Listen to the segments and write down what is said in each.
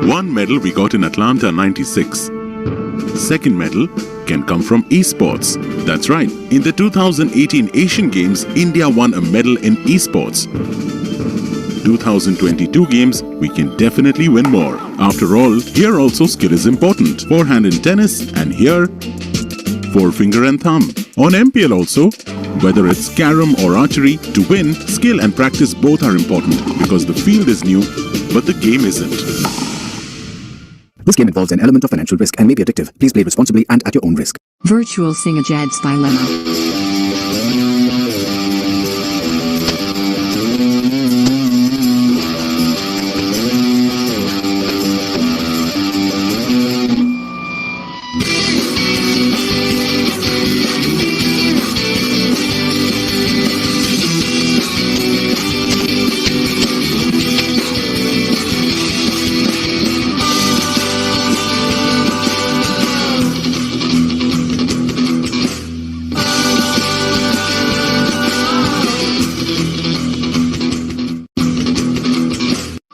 One medal we got in Atlanta '96. Second medal can come from esports. That's right. In the 2018 Asian Games, India won a medal in esports. 2022 Games, we can definitely win more. After all, here also skill is important. Forehand in tennis, and here, forefinger and thumb. On MPL also, whether it's carom or archery, to win, skill and practice both are important because the field is new, but the game isn't. This game involves an element of financial risk and may be addictive. Please play responsibly and at your own risk. Virtual Singajad's Dilemma.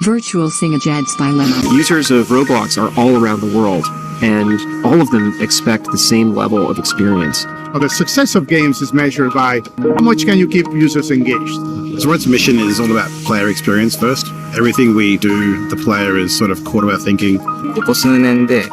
Virtual Singajad's Dilemma. Users of Roblox are all around the world, and all of them expect the same level of experience. The success of games is measured by how much can you keep users engaged. Zoroark's mission is all about player experience first. Everything we do, the player is sort of core to our thinking. ここ数年で、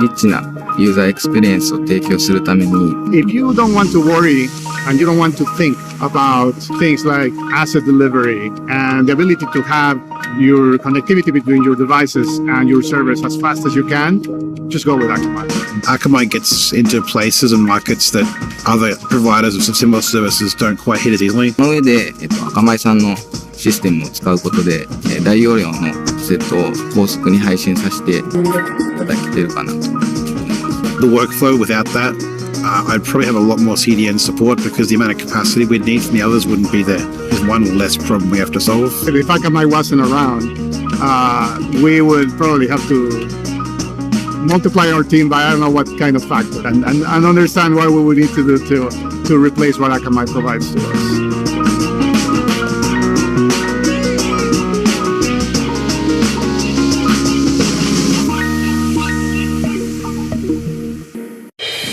リッチなユーザーエクスペリエンスを提供するために If you don't want to worry and you don't want to think about things like asset delivery and the ability to have your connectivity between your devices and your servers as fast as you can, just go with Akamai. Akamai gets into places and markets that other providers of similar services don't quite hit as easily. その上で、アカマイさんのシステムを使うことで、大容量のセットを高速に配信させていただけてるかなと。The workflow without that, I'd probably have a lot more CDN support because the amount of capacity we'd need from the others wouldn't be there. There's one less problem we have to solve. If Akamai wasn't around, we would probably have to multiply our team by I don't know what kind of factor and understand what we would need to do to replace what Akamai provides to us.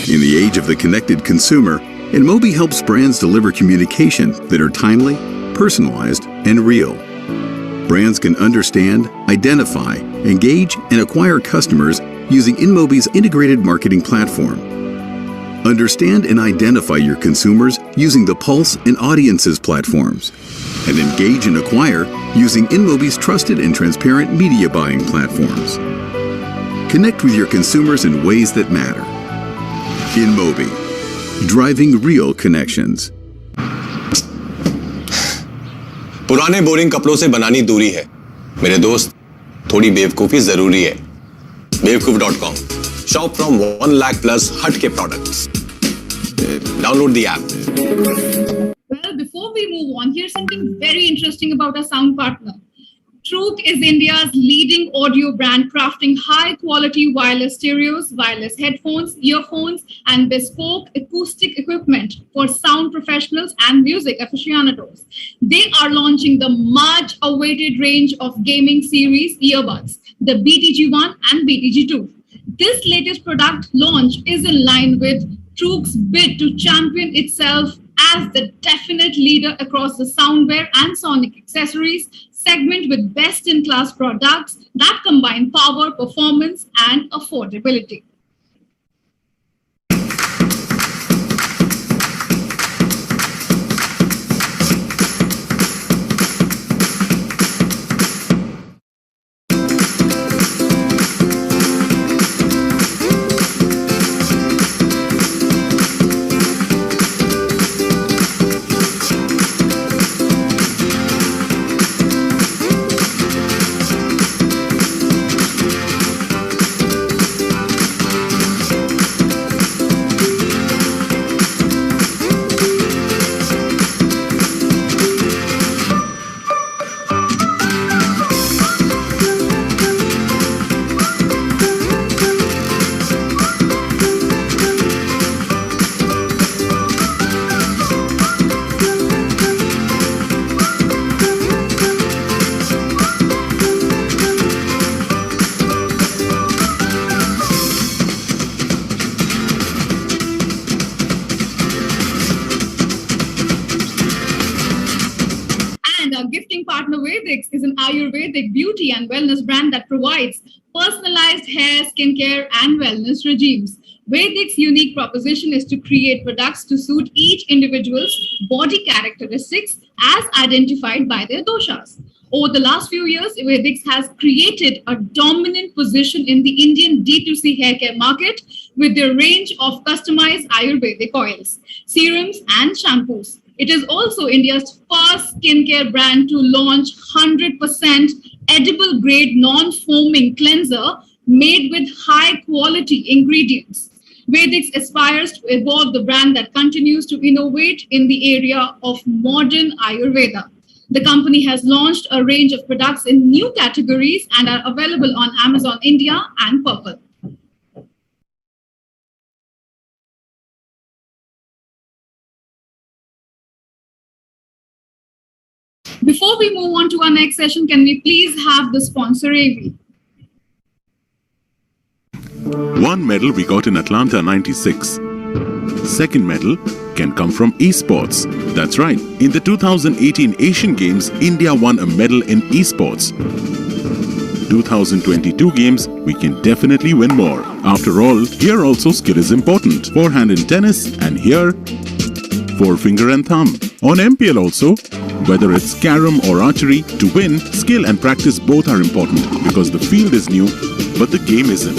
In the age of the connected consumer, InMobi helps brands deliver communication that are timely, personalized, and real. Brands can understand, identify, engage, and acquire customers using InMobi's integrated marketing platform. Understand and identify your consumers using the Pulse and Audiences platforms. And engage and acquire using InMobi's trusted and transparent media buying platforms. Connect with your consumers in ways that matter. In Mobi, driving real connections. पुराने boring कपड़ों से बनानी दूरी है मेरे दोस्त थोड़ी बेवकूफी जरूरी है बेवकूफ.com शॉप फ्रॉम 1 lakh plus हटके products download the app Well, before we move on, here's something very interesting about our sound partner. Truth is India's leading audio brand, crafting high-quality wireless stereos, wireless headphones, earphones, and bespoke acoustic equipment for sound professionals and music aficionados. They are launching the much-awaited range of gaming series earbuds, the BTG1 and BTG2. This latest product launch is in line with Truth's bid to champion itself as the definite leader across the soundware and sonic accessories segment with best-in-class products that combine power, performance, and affordability. Our gifting partner GAMEXX is an Ayurvedic beauty and wellness brand that provides personalized hair, skincare, and wellness regimes. GAMEXX's unique proposition is to create products to suit each individual's body characteristics as identified by their doshas. Over the last few years, GAMEXX has created a dominant position in the Indian D2C hair care market with their range of customized Ayurvedic oils, serums, and shampoos. It is also India's first skincare brand to launch 100% edible grade non-foaming cleanser made with high quality ingredients. GAMEXX aspires to evolve the brand that continues to innovate in the area of modern Ayurveda. The company has launched a range of products in new categories and are available on Amazon India and Purple. Before we move on to our next session, can we please have the sponsor AV? One medal we got in Atlanta 96. Second medal can come from esports. That's right. In the 2018 Asian Games, India won a medal in esports. 2022 games, we can definitely win more. After all, here also skill is important. Forehand in tennis and here, forefinger and thumb. On MPL also, whether it's carom or archery, to win, skill and practice both are important because the field is new, but the game isn't.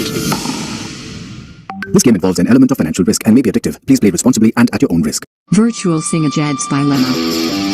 This game involves an element of financial risk and may be addictive. Please play responsibly and at your own risk. Virtual Singajad's Dilemma.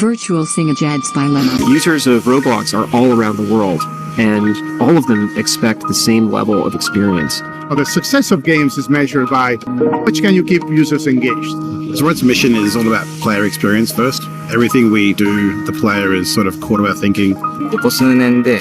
Virtual Singajad's Dilemma. Users of Roblox are all around the world, and all of them expect the same level of experience. Well, the success of games is measured by how much can you keep users engaged. Zoroark's mission is all about player experience first. Everything we do, the player is sort of core to our thinking. ここ数年で、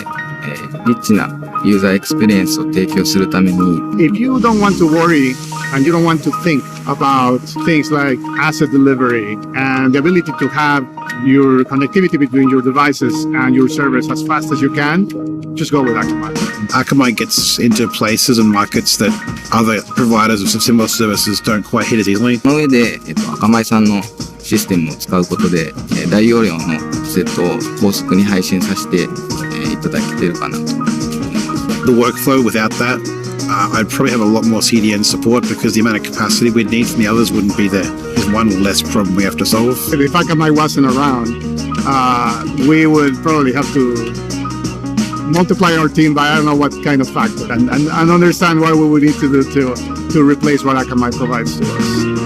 リッチなユーザーエクスペリエンスを提供するために If you don't want to worry and you don't want to think about things like asset delivery and the ability to have your connectivity between your devices and your servers as fast as you can, just go with Akamai. Akamai gets into places and markets that other providers of similar services don't quite hit as easily. その上で、アカマイさんのシステムを使うことで、大容量のセットを高速に配信させて、いただけてるかなと思います。The workflow without that, I'd probably have a lot more CDN support because the amount of capacity we'd need from the others wouldn't be there. There's one less problem we have to solve. If Akamai wasn't around, we would probably have to multiply our team by I don't know what kind of factor and understand what we would need to do to replace what Akamai provides to us.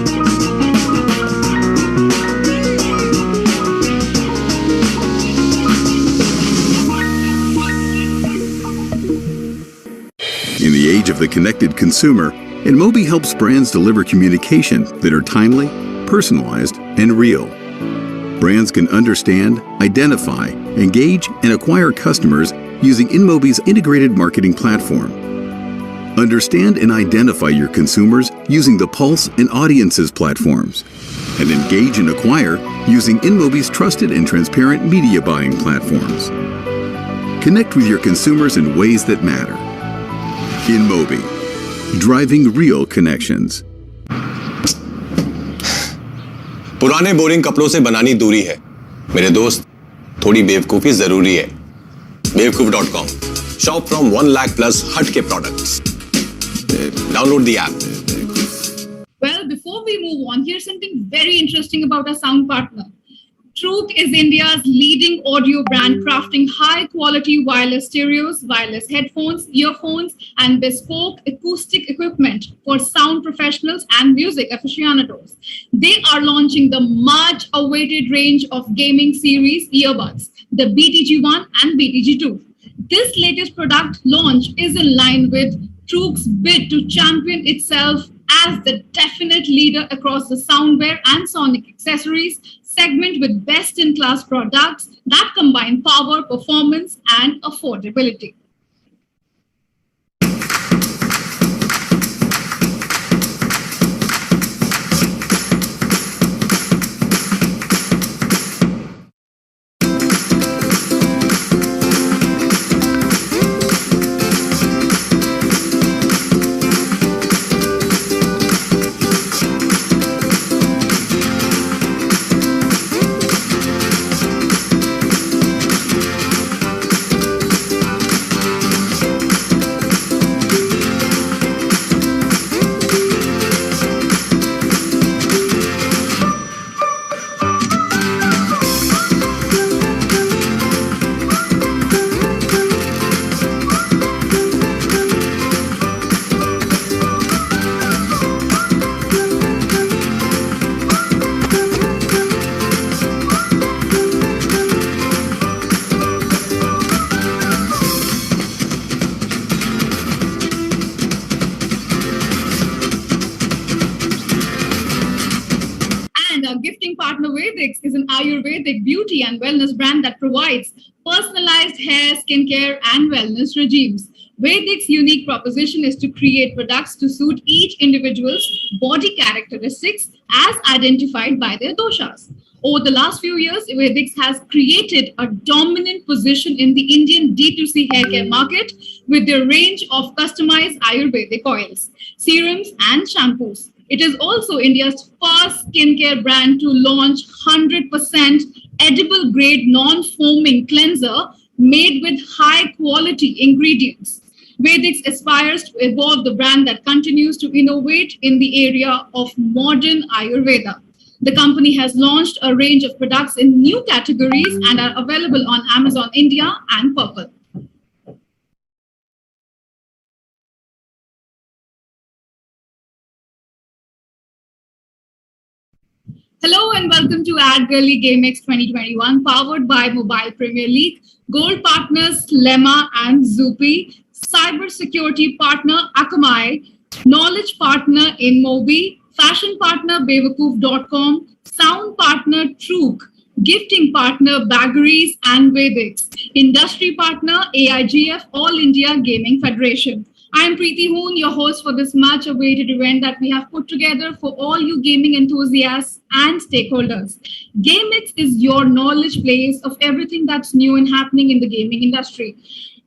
In the age of the connected consumer, InMobi helps brands deliver communication that are timely, personalized, and real. Brands can understand, identify, engage, and acquire customers using InMobi's integrated marketing platform. Understand and identify your consumers using the Pulse and Audiences platforms. And engage and acquire using InMobi's trusted and transparent media buying platforms. Connect with your consumers in ways that matter. InMobi, driving real connections. पुराने boring कपड़ों से बनानी दूरी है मेरे दोस्त, थोड़ी बेवकूफी जरूरी है. GAMEXX.com. Shop from 1 lakh plus हटके products. Download the app. Well, before we move on, here's something very interesting about our sound partner. Truk is India's leading audio brand, crafting high-quality wireless stereos, wireless headphones, earphones, and bespoke acoustic equipment for sound professionals and music aficionados. They are launching the much-awaited range of gaming series earbuds, the BTG1 and BTG2. This latest product launch is in line with Truk's bid to champion itself as the definite leader across the soundwear and sonic accessories segment with best-in-class products that combine power, performance, and affordability. Gifting partner GAMEXX is an Ayurvedic beauty and wellness brand that provides personalized hair, skincare, and wellness regimes. GAMEXX's unique proposition is to create products to suit each individual's body characteristics as identified by their doshas. Over the last few years, GAMEXX has created a dominant position in the Indian D2C hair care market with their range of customized Ayurvedic oils, serums, and shampoos. It is also India's first skincare brand to launch 100% edible grade non-foaming cleanser made with high quality ingredients. GAMEXX aspires to evolve the brand that continues to innovate in the area of modern Ayurveda. The company has launched a range of products in new categories and are available on Amazon India and Purple. Hello and welcome to Ad Girly GAMEXX 2021, powered by Mobile Premier League, Gold Partners Lemma and Zupi, Cybersecurity Partner Akamai, Knowledge Partner InMobi, Fashion Partner GAMEXX.com, Sound Partner Truk, Gifting Partner Baggeries and GAMEXX, Industry Partner AIGF All India Gaming Federation. I'm Preeti Hoon, your host for this much awaited event that we have put together for all you gaming enthusiasts and stakeholders. GameX is your knowledge place of everything that's new and happening in the gaming industry.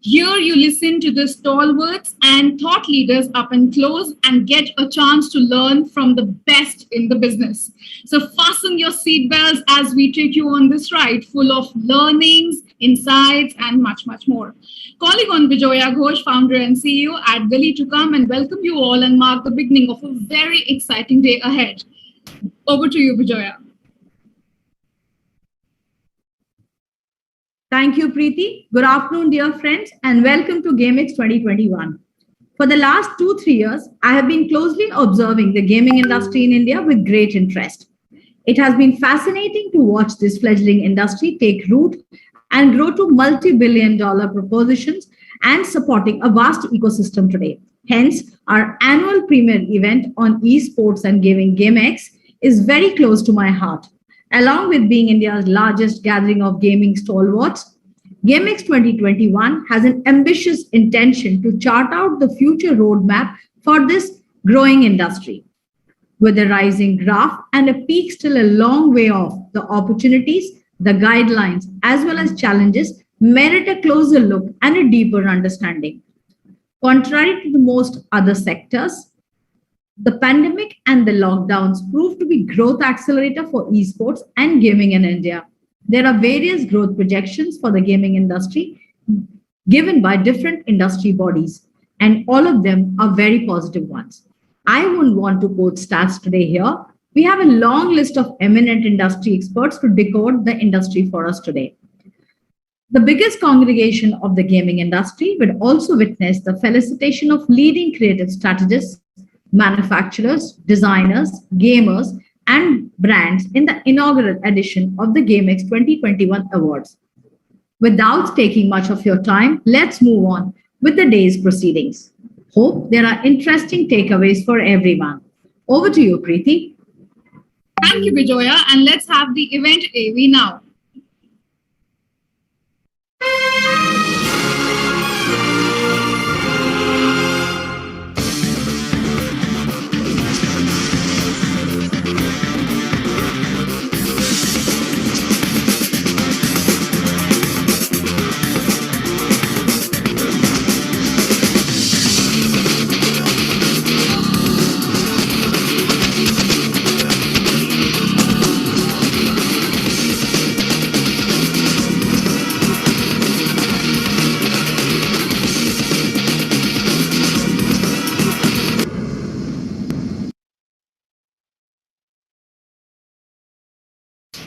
Here you listen to the stalwarts and thought leaders up and close and get a chance to learn from the best in the business. So fasten your seatbelts as we take you on this ride full of learnings, insights, and much, much more. Calling on Bijoya Ghosh, founder and CEO at Gully, to come and welcome you all and mark the beginning of a very exciting day ahead. Over to you, Bijoya. Thank you, Preeti. Good afternoon, dear friends, and welcome to GameXX 2021. For the last 2-3 years, I have been closely observing the gaming industry in India with great interest. It has been fascinating to watch this fledgling industry take root and grow to multi-billion-dollar propositions and supporting a vast ecosystem today. Hence, our annual premier event on esports and gaming, GameXX, is very close to my heart. Along with being India's largest gathering of gaming stalwarts, GameXX 2021 has an ambitious intention to chart out the future roadmap for this growing industry. With a rising graph and a peak still a long way off, the opportunities, the guidelines, as well as challenges merit a closer look and a deeper understanding. Contrary to the most other sectors, the pandemic and the lockdowns proved to be growth accelerator for esports and gaming in India. There are various growth projections for the gaming industry given by different industry bodies, and all of them are very positive ones. I wouldn't want to quote stats today here. We have a long list of eminent industry experts to decode the industry for us today. The biggest congregation of the gaming industry would also witness the felicitation of leading creative strategists, manufacturers, designers, gamers, and brands in the inaugural edition of the GameXX 2021 Awards. Without taking much of your time, let's move on with the day's proceedings. Hope there are interesting takeaways for everyone. Over to you, Preeti. Thank you, Bijoya, and let's have the event AV now.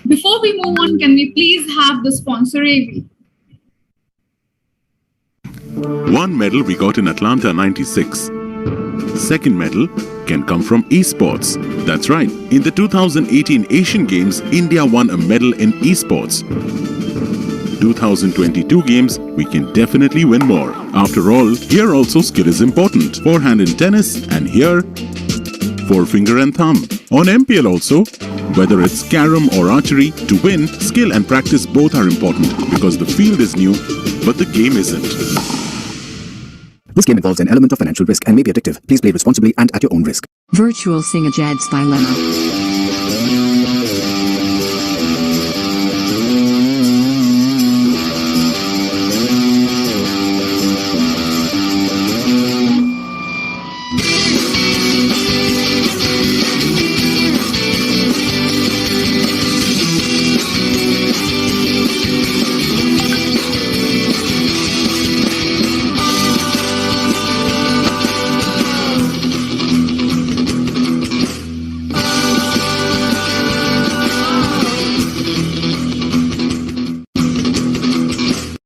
Before we move on, can we please have the sponsor AV? One medal we got in Atlanta 96. Second medal can come from esports. That's right. In the 2018 Asian Games, India won a medal in esports. 2022 games, we can definitely win more. After all, here also skill is important. Forehand in tennis, and here, forefinger and thumb. On MPL also, whether it's carom or archery, to win, skill and practice both are important because the field is new, but the game isn't. This game involves an element of financial risk and may be addictive. Please play responsibly and at your own risk. Virtual Singajad's by Lemma.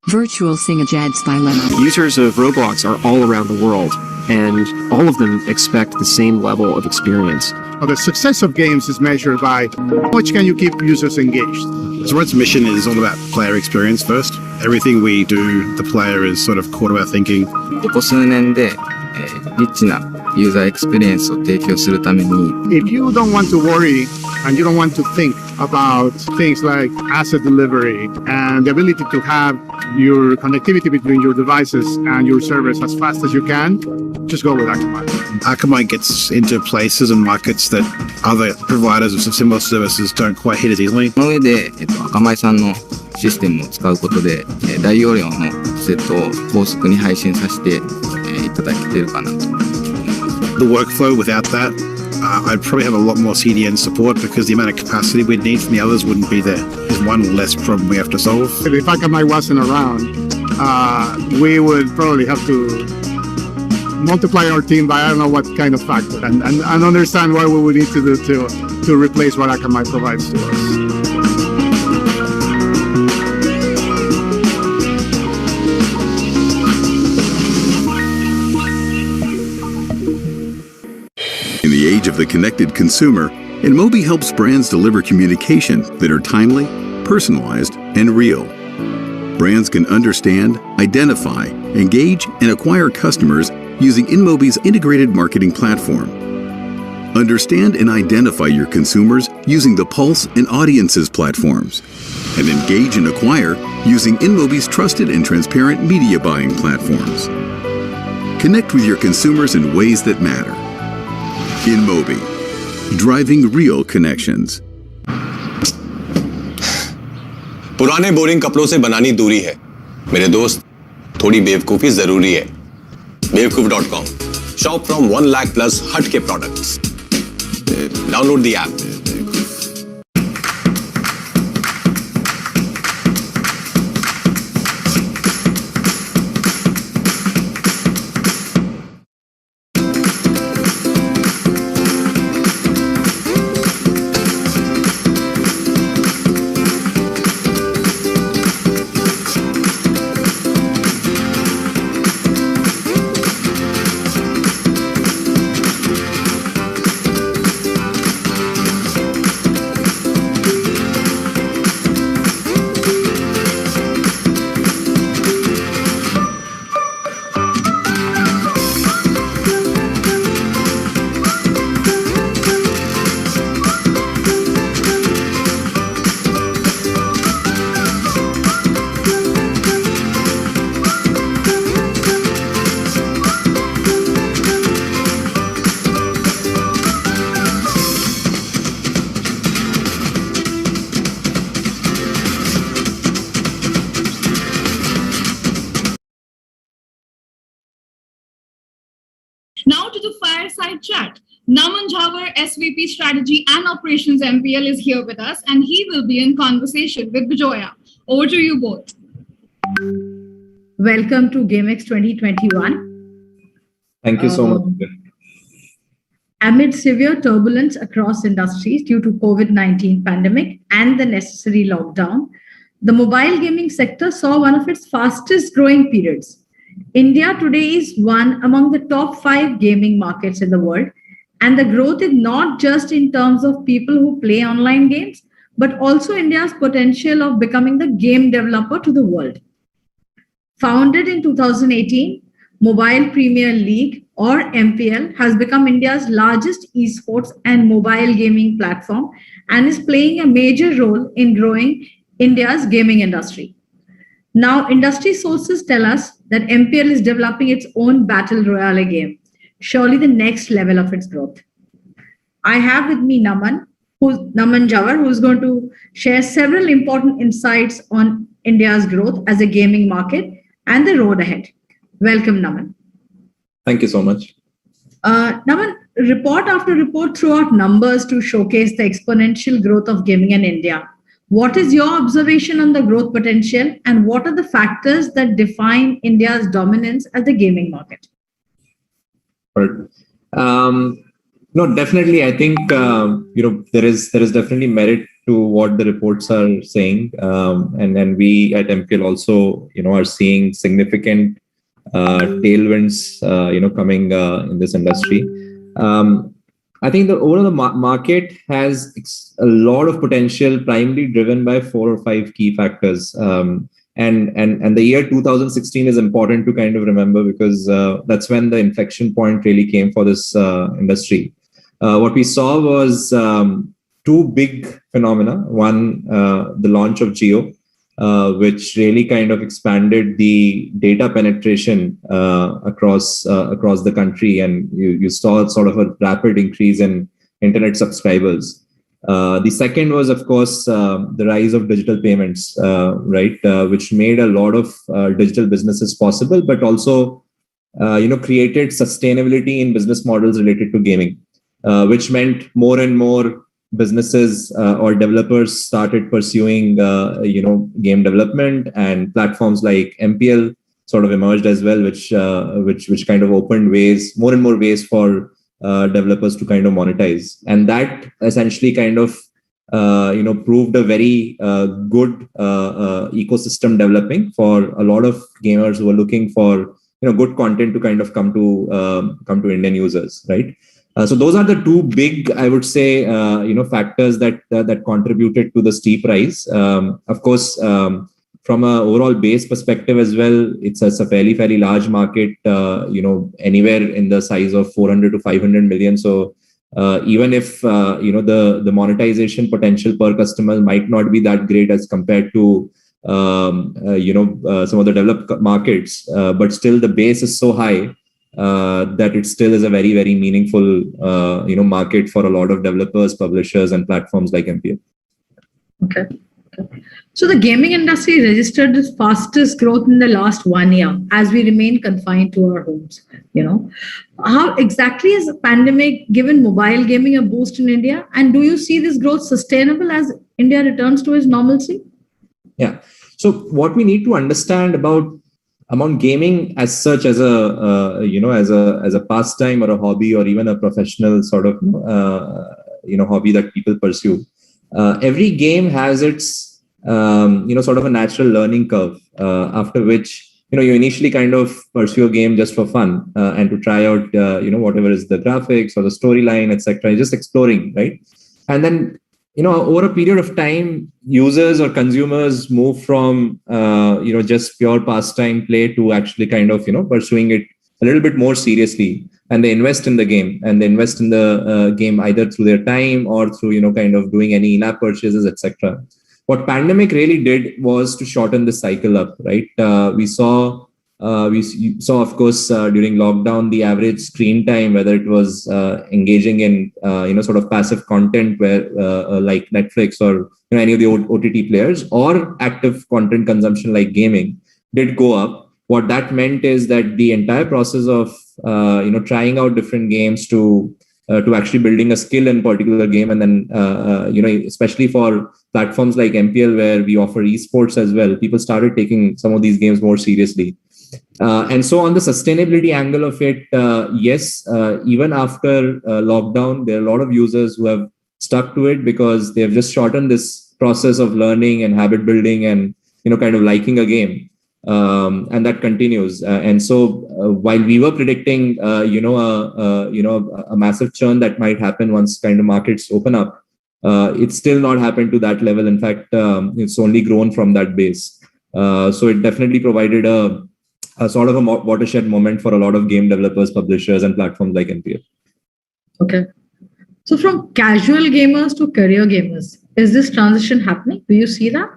Virtual Singajad's by Lemma. Users of Roblox are all around the world, and all of them expect the same level of experience. Now, the success of games is measured by how much can you keep users engaged. So its mission is all about player experience first. Everything we do, the player is sort of core to our thinking. ここ数年で、リッチなユーザーエクスペリエンスを提供するために、 If you don't want to worry and you don't want to think about things like asset delivery and the ability to have your connectivity between your devices and your servers as fast as you can, just go with Akamai. Akamai gets into places and markets that other providers of similar services don't quite hit as easily. その上で、アカマイさんのシステムを使うことで、大容量のセットを高速に配信させて、いただけているかなと。The workflow without that, I'd probably have a lot more CDN support because the amount of capacity we'd need from the others wouldn't be there. There's one less problem we have to solve. If Akamai wasn't around, we would probably have to multiply our team by I don't know what kind of factor and understand what we would need to do to replace what Akamai provides to us. In the age of the connected consumer, InMobi helps brands deliver communication that are timely, personalized, and real. Brands can understand, identify, engage, and acquire customers using InMobi's integrated marketing platform. Understand and identify your consumers using the Pulse and Audiences platforms. And engage and acquire using InMobi's trusted and transparent media buying platforms. Connect with your consumers in ways that matter. InMobi, driving real connections. पुराने boring कपड़ों से बनानी दूरी है मेरे दोस्त थोड़ी बेवकूफी जरूरी है बेवकूफ.com शॉप फ्रॉम 1 लाख प्लस हट के products download the app Now to the fireside chat. Naman Jhawar, SVP Strategy and Operations MPL is here with us and he will be in conversation with Bijoya. Over to you both. Welcome to GAMEXX 2021. Thank you so much. Amid severe turbulence across industries due to COVID-19 pandemic and the necessary lockdown, the mobile gaming sector saw one of its fastest growing periods. India today is one among the top 5 gaming markets in the world, and the growth is not just in terms of people who play online games, but also India's potential of becoming the game developer to the world. Founded in 2018, Mobile Premier League or MPL has become India's largest esports and mobile gaming platform and is playing a major role in growing India's gaming industry. Now, industry sources tell us that MPL is developing its own battle royale game, surely the next level of its growth. I have with me Naman Jhawar, who's going to share several important insights on India's growth as a gaming market and the road ahead. Welcome, Naman. Thank you so much. Naman, report after report threw out numbers to showcase the exponential growth of gaming in India. What is your observation on the growth potential and what are the factors that define India's dominance as the gaming market? No, definitely. I think there is definitely merit to what the reports are saying, and we at MPL also are seeing significant tailwinds coming in this industry. I think the overall market has a lot of potential, primarily driven by 4 or 5 key factors. And the year 2016 is important to kind of remember, because that's when the inflection point really came for this industry. What we saw was two big phenomena. One, the launch of Geo, which really kind of expanded the data penetration across the country, and you saw sort of a rapid increase in internet subscribers. The second was, of course, the rise of digital payments, right, which made a lot of digital businesses possible, but also, created sustainability in business models related to gaming, which meant more and more businesses or developers started pursuing, game development, and platforms like MPL sort of emerged as well, which kind of opened more and more ways for developers to kind of monetize. And that essentially kind of proved a very good ecosystem developing for a lot of gamers who are looking for good content to kind of come to Indian users, right? So those are the two big, I would say, factors that contributed to the steep rise. Of course, from an overall base perspective as well, it's a fairly large market, anywhere in the size of 400 to 500 million. So even if the monetization potential per customer might not be that great as compared to some of the developed markets, but still the base is so high that it still is a very, very meaningful market for a lot of developers, publishers, and platforms like MPL. Okay. So the gaming industry registered the fastest growth in the last 1 year as we remain confined to our homes. How exactly has the pandemic given mobile gaming a boost in India? And do you see this growth sustainable as India returns to its normalcy? Yeah. So what we need to understand about gaming as such, as a as a pastime or a hobby or even a professional sort of hobby that people pursue, every game has its sort of a natural learning curve, after which you initially kind of pursue a game just for fun, and to try out whatever is the graphics or the storyline, etc. Just exploring, right? And then over a period of time, users or consumers move from just pure pastime play to actually kind of pursuing it a little bit more seriously, and they invest in the game, and they invest in the game either through their time or through kind of doing any in-app purchases, etc. What pandemic really did was to shorten the cycle up, right? We saw, of course, during lockdown, the average screen time, whether it was engaging in sort of passive content where like Netflix or any of the OTT players, or active content consumption like gaming, did go up. What that meant is that the entire process of trying out different games to actually building a skill in particular game, and then especially for platforms like MPL where we offer esports as well, people started taking some of these games more seriously. And so on the sustainability angle of it, yes, even after lockdown, there are a lot of users who have stuck to it because they have just shortened this process of learning and habit building and kind of liking a game. And that continues. And so while we were predicting, a massive churn that might happen once kind of markets open up, it's still not happened to that level. In fact, it's only grown from that base. So it definitely provided a sort of a watershed moment for a lot of game developers, publishers, and platforms like MPL. Okay. So from casual gamers to career gamers, is this transition happening? Do you see that?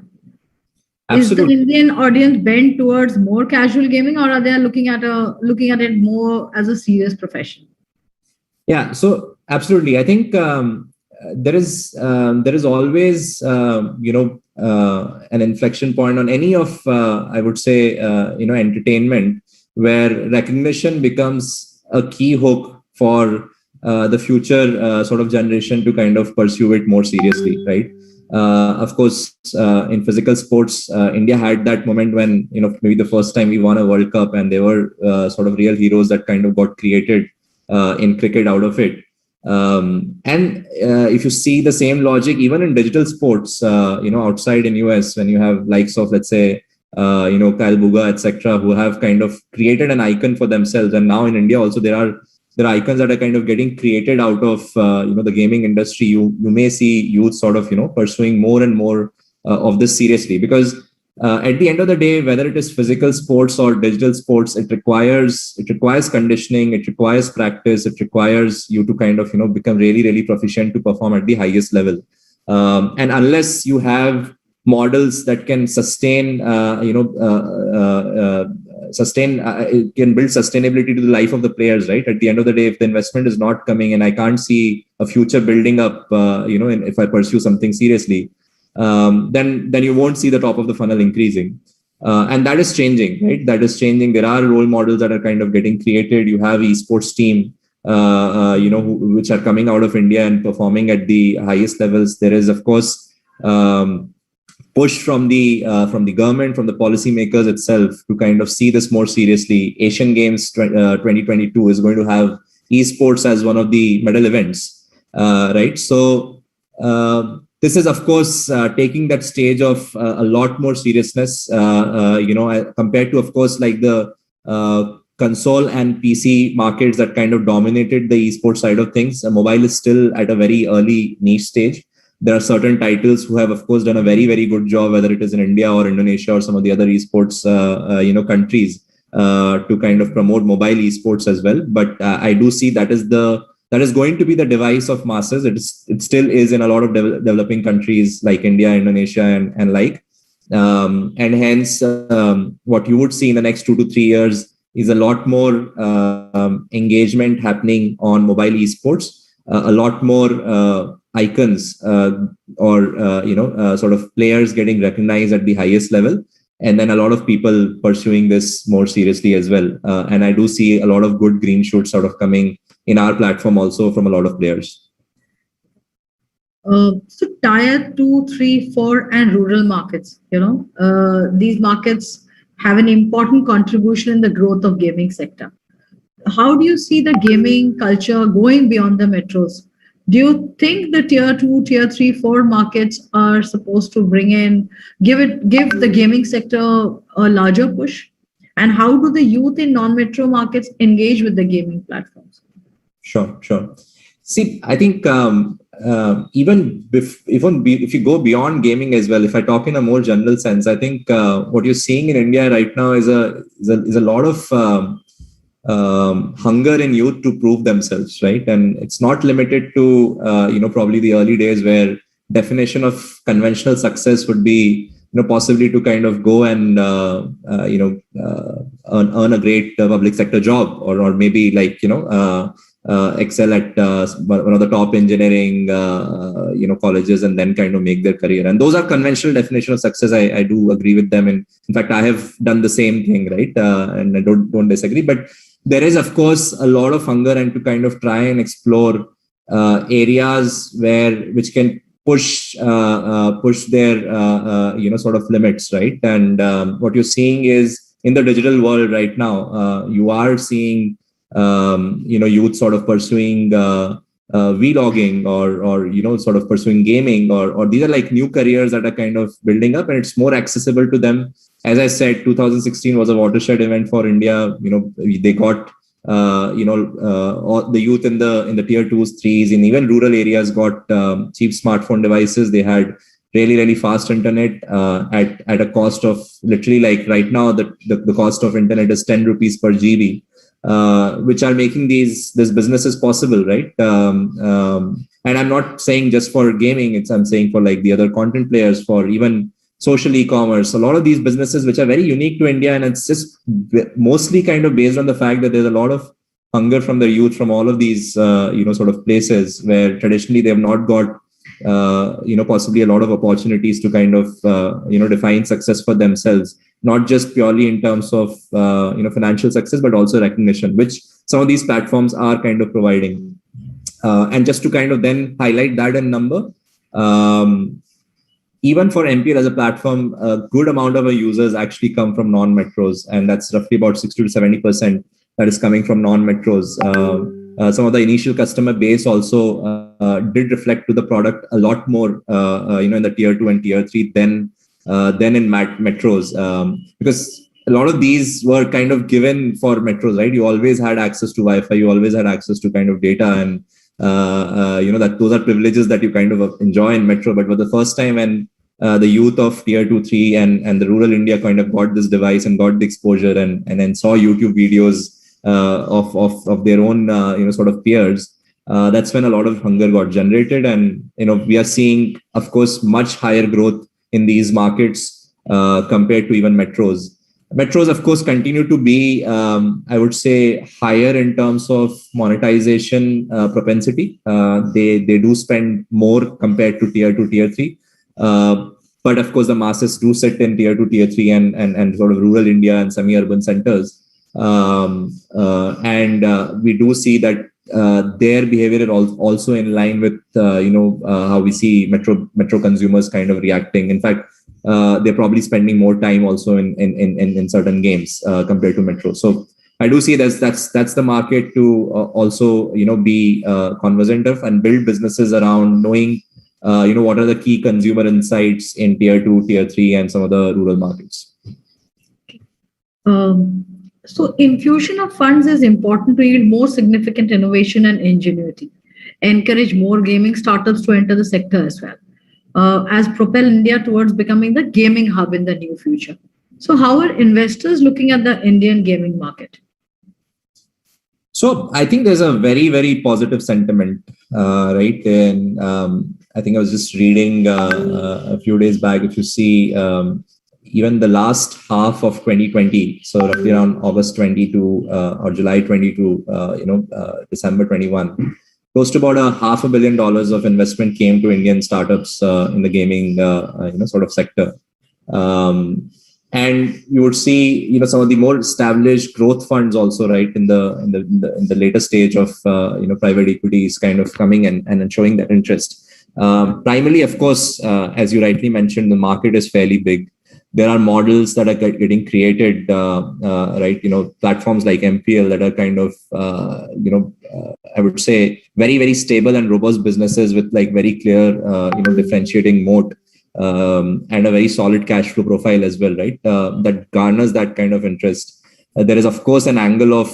Absolutely. Is the Indian audience bent towards more casual gaming, or are they looking at it more as a serious profession? Yeah, so absolutely. I think there is always an inflection point on any of I would say entertainment, where recognition becomes a key hook for the future sort of generation to kind of pursue it more seriously, right? Of course, in physical sports, India had that moment when maybe the first time we won a World Cup, and there were sort of real heroes that kind of got created in cricket out of it. And if you see the same logic even in digital sports, outside in US, when you have likes of, let's say, Kyle Buga, etc., who have kind of created an icon for themselves, and now in India also there are icons that are kind of getting created out of the gaming industry. You may see youth sort of pursuing more and more of this seriously, because at the end of the day, whether it is physical sports or digital sports, it requires conditioning, it requires practice, it requires you to kind of become really, really proficient to perform at the highest level. And unless you have models that can sustain, it can build sustainability to the life of the players, right? At the end of the day, if the investment is not coming, and I can't see a future building up, if I pursue something seriously, then you won't see the top of the funnel increasing. And that is changing, right? That is changing. There are role models that are kind of getting created. You have esports team, which are coming out of India and performing at the highest levels. There is, of course, push from the government, from the policymakers itself to kind of see this more seriously. Asian Games 2022 is going to have esports as one of the medal events, right? So this is, of course, taking that stage of a lot more seriousness, compared to, of course, like the console and PC markets that kind of dominated the esports side of things. Mobile is still at a very early niche stage. There are certain titles who have, of course, done a very, very good job, whether it is in India or Indonesia or some of the other esports, countries, to kind of promote mobile esports as well. But I do see that is going to be the device of masses. It still is in a lot of developing countries like India, Indonesia, and like. And hence, what you would see in the next 2 to 3 years is a lot more engagement happening on mobile esports, a lot more icons sort of players getting recognized at the highest level, and then a lot of people pursuing this more seriously as well. And I do see a lot of good green shoots sort of coming in our platform also from a lot of players. So tier 2, 3, 4 and rural markets, these markets have an important contribution in the growth of gaming sector. How do you see the gaming culture going beyond the metros? Do you think the tier 2, tier 3, 4 markets are supposed to give the gaming sector a larger push? And how do the youth in non-metro markets engage with the gaming platforms? Sure. See, I think even if you go beyond gaming as well, if I talk in a more general sense, I think what you're seeing in India right now is a lot of hunger in youth to prove themselves, right? And it's not limited to probably the early days where definition of conventional success would be possibly to kind of go and earn a great public sector job, or maybe like excel at one of the top engineering colleges and then kind of make their career. And those are conventional definition of success. I do agree with them, and in fact I have done the same thing, right? And I don't disagree. But there is, of course, a lot of hunger and to kind of try and explore areas which can push their sort of limits, right? And what you're seeing is in the digital world right now, you are seeing youth sort of pursuing vlogging or sort of pursuing gaming, or these are like new careers that are kind of building up, and it's more accessible to them. As I said, 2016 was a watershed event for India. They got all the youth in the tier 2s, 3s, and even rural areas got cheap smartphone devices. They had really, really fast internet at a cost of literally, like right now the cost of internet is 10 rupees per GB. Which are making these businesses possible, right? And I'm not saying just for gaming, I'm saying for like the other content players, for even social e-commerce, a lot of these businesses which are very unique to India, and it's just mostly kind of based on the fact that there's a lot of hunger from the youth from all of these sort of places where traditionally they have not got possibly a lot of opportunities to kind of define success for themselves, not just purely in terms of financial success, but also recognition, which some of these platforms are kind of providing. And just to kind of then highlight that in number, even for MPL as a platform, a good amount of our users actually come from non-metros, and that's roughly about 60 to 70% that is coming from non-metros. Some of the initial customer base also did reflect to the product a lot more, in the tier 2 and tier 3 than in metros, because a lot of these were kind of given for metros, right? You always had access to Wi-Fi, you always had access to kind of data, and that those are privileges that you kind of enjoy in metro. But for the first time when the youth of tier 2, 3 and the rural India kind of got this device and got the exposure and then saw YouTube videos of their own sort of peers. That's when a lot of hunger got generated, and we are seeing, of course, much higher growth in these markets compared to even metros. Metros, of course, continue to be, I would say, higher in terms of monetization propensity. They do spend more compared to tier 2, tier 3. But of course, the masses do sit in tier 2, tier 3 and sort of rural India and semi-urban centers. We do see that their behavior is also in line with how we see metro consumers kind of reacting. In fact, they're probably spending more time also in certain games compared to metro. So I do see that's the market to also be conversant of and build businesses around knowing what are the key consumer insights in tier 2, tier 3 and some of the rural markets. So infusion of funds is important to yield more significant innovation and ingenuity, encourage more gaming startups to enter the sector as well, as propel India towards becoming the gaming hub in the near future. So how are investors looking at the Indian gaming market? So I think there's a very, very positive sentiment, right? And I think I was just reading a few days back, if you see, even the last half of 2020, so roughly around August 22 or July 22, December 21, close to about $500 million of investment came to Indian startups in the gaming, sort of sector. And you would see, some of the more established growth funds also, right, in the later stage of, private equities kind of coming and showing that interest. Primarily, of course, as you rightly mentioned, the market is fairly big. There are models that are getting created, right? Platforms like MPL that are kind of, I would say, very, very stable and robust businesses with like very clear, differentiating moat and a very solid cash flow profile as well, right? That garners that kind of interest. There is, of course, an angle of,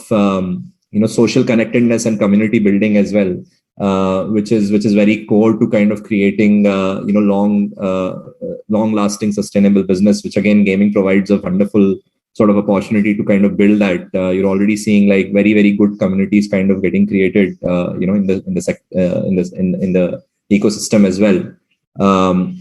social connectedness and community building as well. Which is very core to kind of creating long-lasting sustainable business, which again gaming provides a wonderful sort of opportunity to kind of build that. You're already seeing like very, very good communities kind of getting created in the ecosystem as well.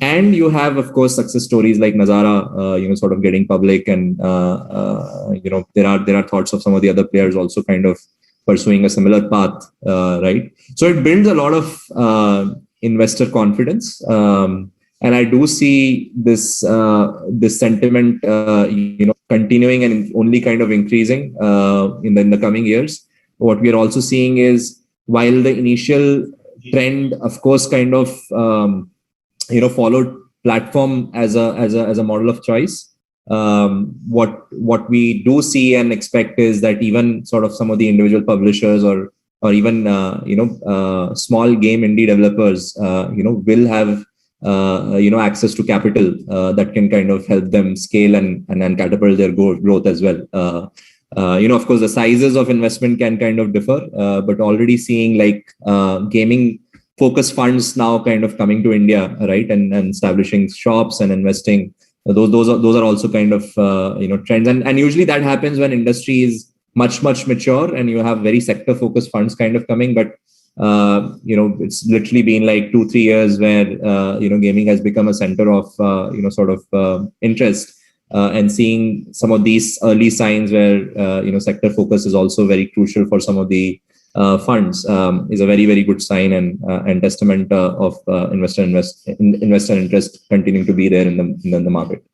And you have, of course, success stories like Nazara sort of getting public, and there are thoughts of some of the other players also kind of pursuing a similar path, right? So it builds a lot of investor confidence, and I do see this sentiment, continuing and only kind of increasing in the coming years. What we are also seeing is, while the initial trend, of course, kind of followed platform as a model of choice. What we do see and expect is that even sort of some of the individual publishers or even small game indie developers will have access to capital that can kind of help them scale and catapult their growth as well. Of course, the sizes of investment can kind of differ, but already seeing like gaming focused funds now kind of coming to India, right, and establishing shops and investing. Those are also kind of trends, and usually that happens when industry is much mature and you have very sector focused funds kind of coming. But it's literally been like 2-3 years where gaming has become a center of interest, and seeing some of these early signs where sector focus is also very crucial for some of the funds is a very, very good sign and testament of investor interest continuing to be there in the market.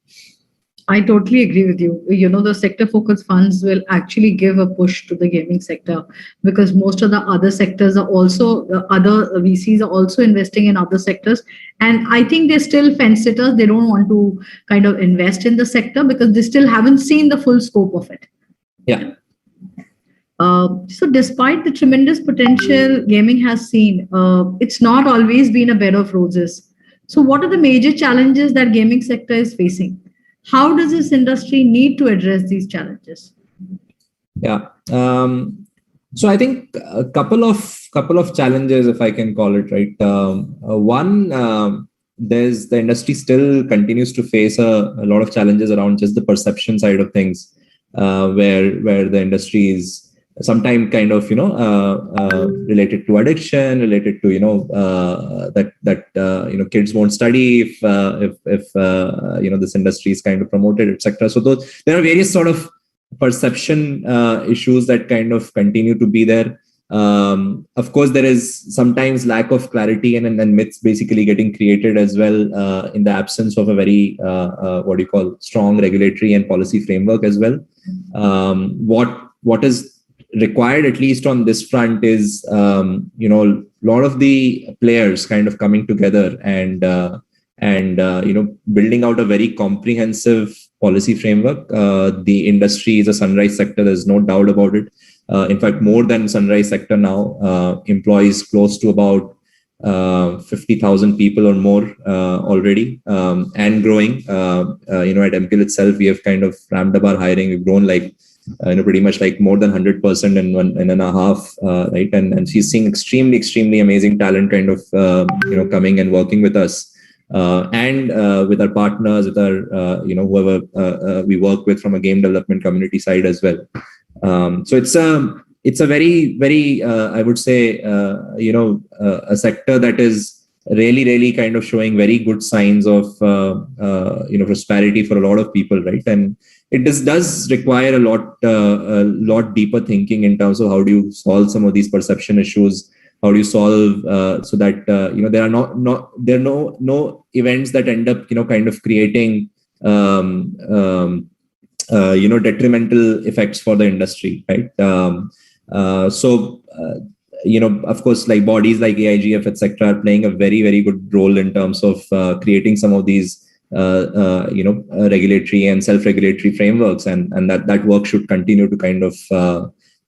I totally agree with you. The sector focused funds will actually give a push to the gaming sector, because most of the other sectors are also, other VCs are also investing in other sectors. And I think they're still fence sitters. They don't want to kind of invest in the sector because they still haven't seen the full scope of it. Yeah. So despite the tremendous potential gaming has seen, it's not always been a bed of roses. So what are the major challenges that gaming sector is facing? How does this industry need to address these challenges? Yeah. So I think a couple of challenges, if I can call it, right. One, the industry still continues to face a lot of challenges around just the perception side of things, where the industry is sometimes kind of related to addiction, related to that kids won't study if this industry is kind of promoted, etc. So there are various sort of perception issues that kind of continue to be there. Of course, there is sometimes lack of clarity and then myths basically getting created as well in the absence of a very strong regulatory and policy framework as well. What is required, at least on this front, is a lot of the players kind of coming together and building out a very comprehensive policy framework. The industry is a sunrise sector, there's no doubt about it. In fact, more than sunrise sector now, employs close to about 50,000 people or more already, and growing. At MPL itself, we have kind of ramped up our hiring. We've grown pretty much like more than 100% in 1.5 right? And she's seeing extremely amazing talent kind of coming and working with us, and with our partners, with our whoever we work with from a game development community side as well. So it's a very I would say a sector that is really kind of showing very good signs of prosperity for a lot of people, right? And it does require a lot deeper thinking in terms of how do you solve some of these perception issues. How do you solve so that there are no events that end up kind of creating detrimental effects for the industry, right? Of course, like bodies like AIGF, etc., are playing a very good role in terms of creating some of these regulatory and self-regulatory frameworks, and that work should continue to kind of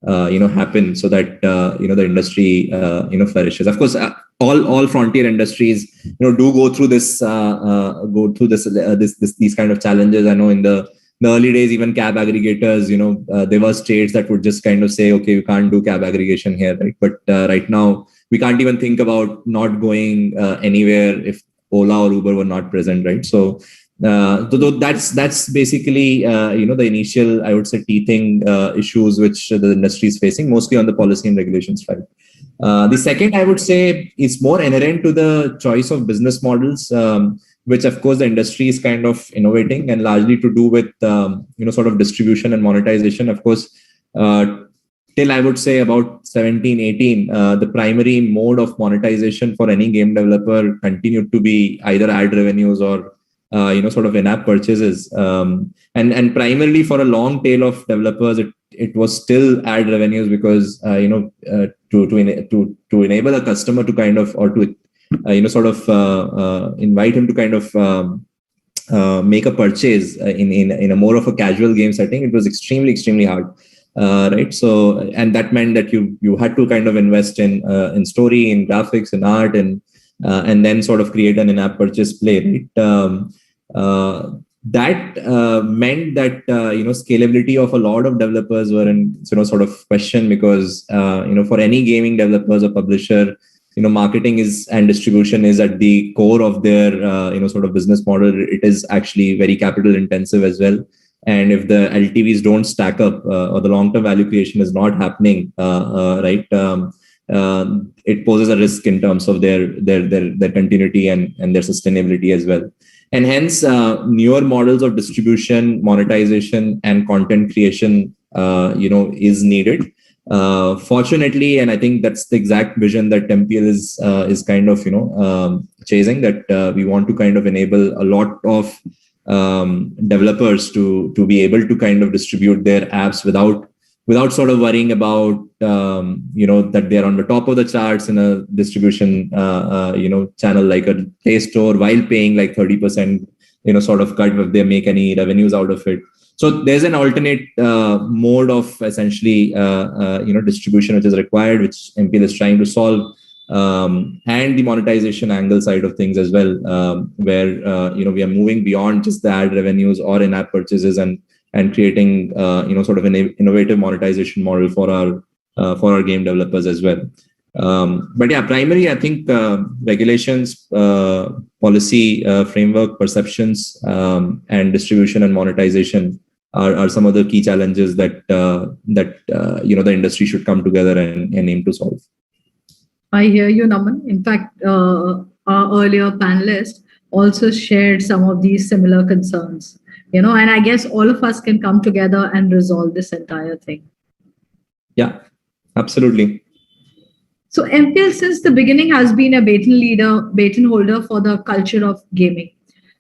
happen so that the industry flourishes. Of course, all frontier industries do go through these kind of challenges. I know in the early days, even cab aggregators, there were states that would just kind of say, okay, you can't do cab aggregation here, right? But right now, we can't even think about not going anywhere if Ola or Uber were not present, right? So that's basically the initial, I would say, teething issues which the industry is facing, mostly on the policy and regulations side. The second, I would say, is more inherent to the choice of business models, which of course the industry is kind of innovating, and largely to do with sort of distribution and monetization. Of course, till I would say about 17, 18, the primary mode of monetization for any game developer continued to be either ad revenues or sort of in-app purchases. And primarily for a long tail of developers, it was still ad revenues, because to enable a customer to kind of, or to invite him to kind of make a purchase in a more of a casual game setting, it was extremely hard. Right. So, and that meant that you had to kind of invest in story, in graphics, in art, and then sort of create an in-app purchase play. Right. That meant that scalability of a lot of developers were in sort of question, because for any gaming developers or publisher, marketing and distribution is at the core of their sort of business model. It is actually very capital intensive as well. And if the LTVs don't stack up, or the long-term value creation is not happening, right, it poses a risk in terms of their continuity and their sustainability as well. And hence, newer models of distribution, monetization, and content creation, is needed. Fortunately, and I think that's the exact vision that MPL is kind of chasing, that we want to kind of enable a lot of developers to be able to kind of distribute their apps without sort of worrying about that they're on the top of the charts in a distribution channel like a Play Store, while paying like 30% sort of cut if they make any revenues out of it. So there's an alternate mode of essentially distribution which is required, which MPL is trying to solve, and the monetization angle side of things as well, where we are moving beyond just the ad revenues or in-app purchases, and creating sort of an innovative monetization model for our game developers as well. But yeah, primary, I think regulations, policy framework, perceptions, and distribution and monetization are some of the key challenges that the industry should come together and aim to solve. I hear you, Naman. In fact, our earlier panelist also shared some of these similar concerns, and I guess all of us can come together and resolve this entire thing. Yeah, absolutely. So MPL since the beginning has been a baton holder for the culture of gaming.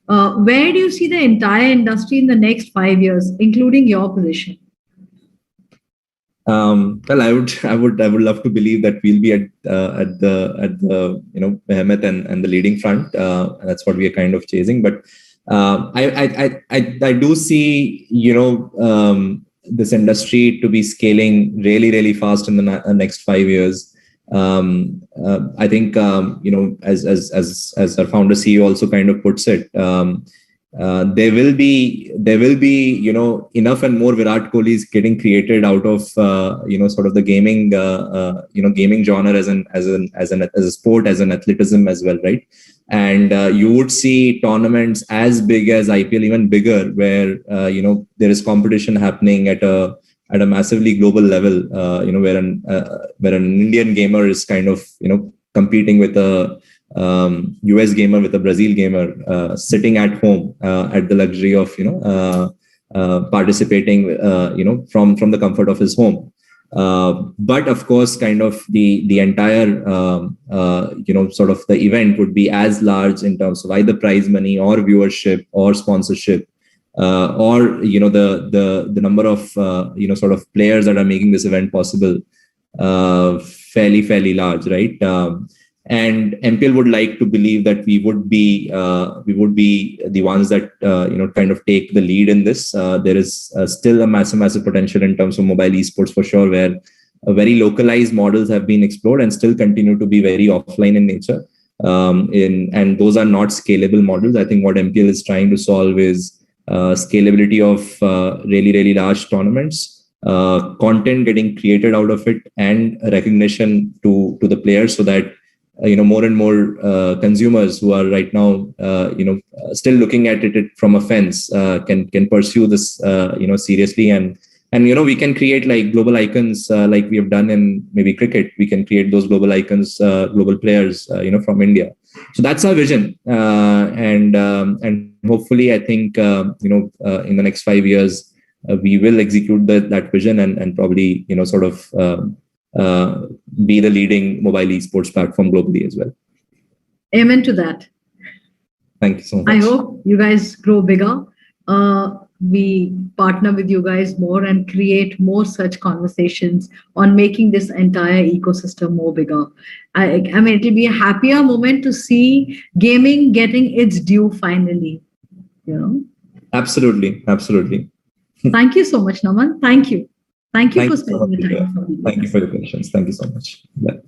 Where do you see the entire industry in the next 5 years, including your position? Well, I would love to believe that we'll be at the behemoth and the leading front. That's what we are kind of chasing. But I do see this industry to be scaling really fast in the next 5 years. I think as our founder CEO also kind of puts it, there will be enough and more Virat Kohlis getting created out of sort of the gaming gaming genre as a sport, as an athleticism as well, right? And you would see tournaments as big as IPL, even bigger, where there is competition happening at a massively global level, where an Indian gamer is kind of competing with a US gamer, with a Brazil gamer, sitting at home at the luxury of participating from the comfort of his home. But of course, kind of the entire sort of the event would be as large in terms of either prize money or viewership or sponsorship, or the number of sort of players that are making this event possible, fairly large, right? And MPL would like to believe that we would be the ones that kind of take the lead in this. There is still a massive potential in terms of mobile esports for sure, where very localized models have been explored and still continue to be very offline in nature. And those are not scalable models. I think what MPL is trying to solve is scalability of really large tournaments, content getting created out of it, and recognition to the players, so that more and more consumers who are right now still looking at it from a fence can pursue this seriously, and we can create like global icons, like we have done in maybe cricket. We can create those global icons, global players from India. So that's our vision, and hopefully I think in the next 5 years we will execute that vision and probably sort of be the leading mobile esports platform globally as well. Amen to that. Thank you so much. I hope you guys grow bigger. We partner with you guys more and create more such conversations on making this entire ecosystem more bigger. I mean, it'll be a happier moment to see gaming getting its due finally. Absolutely. Thank you so much, Naman. Thank you for spending the time. Thank you for the questions. Thank you so much. Yeah.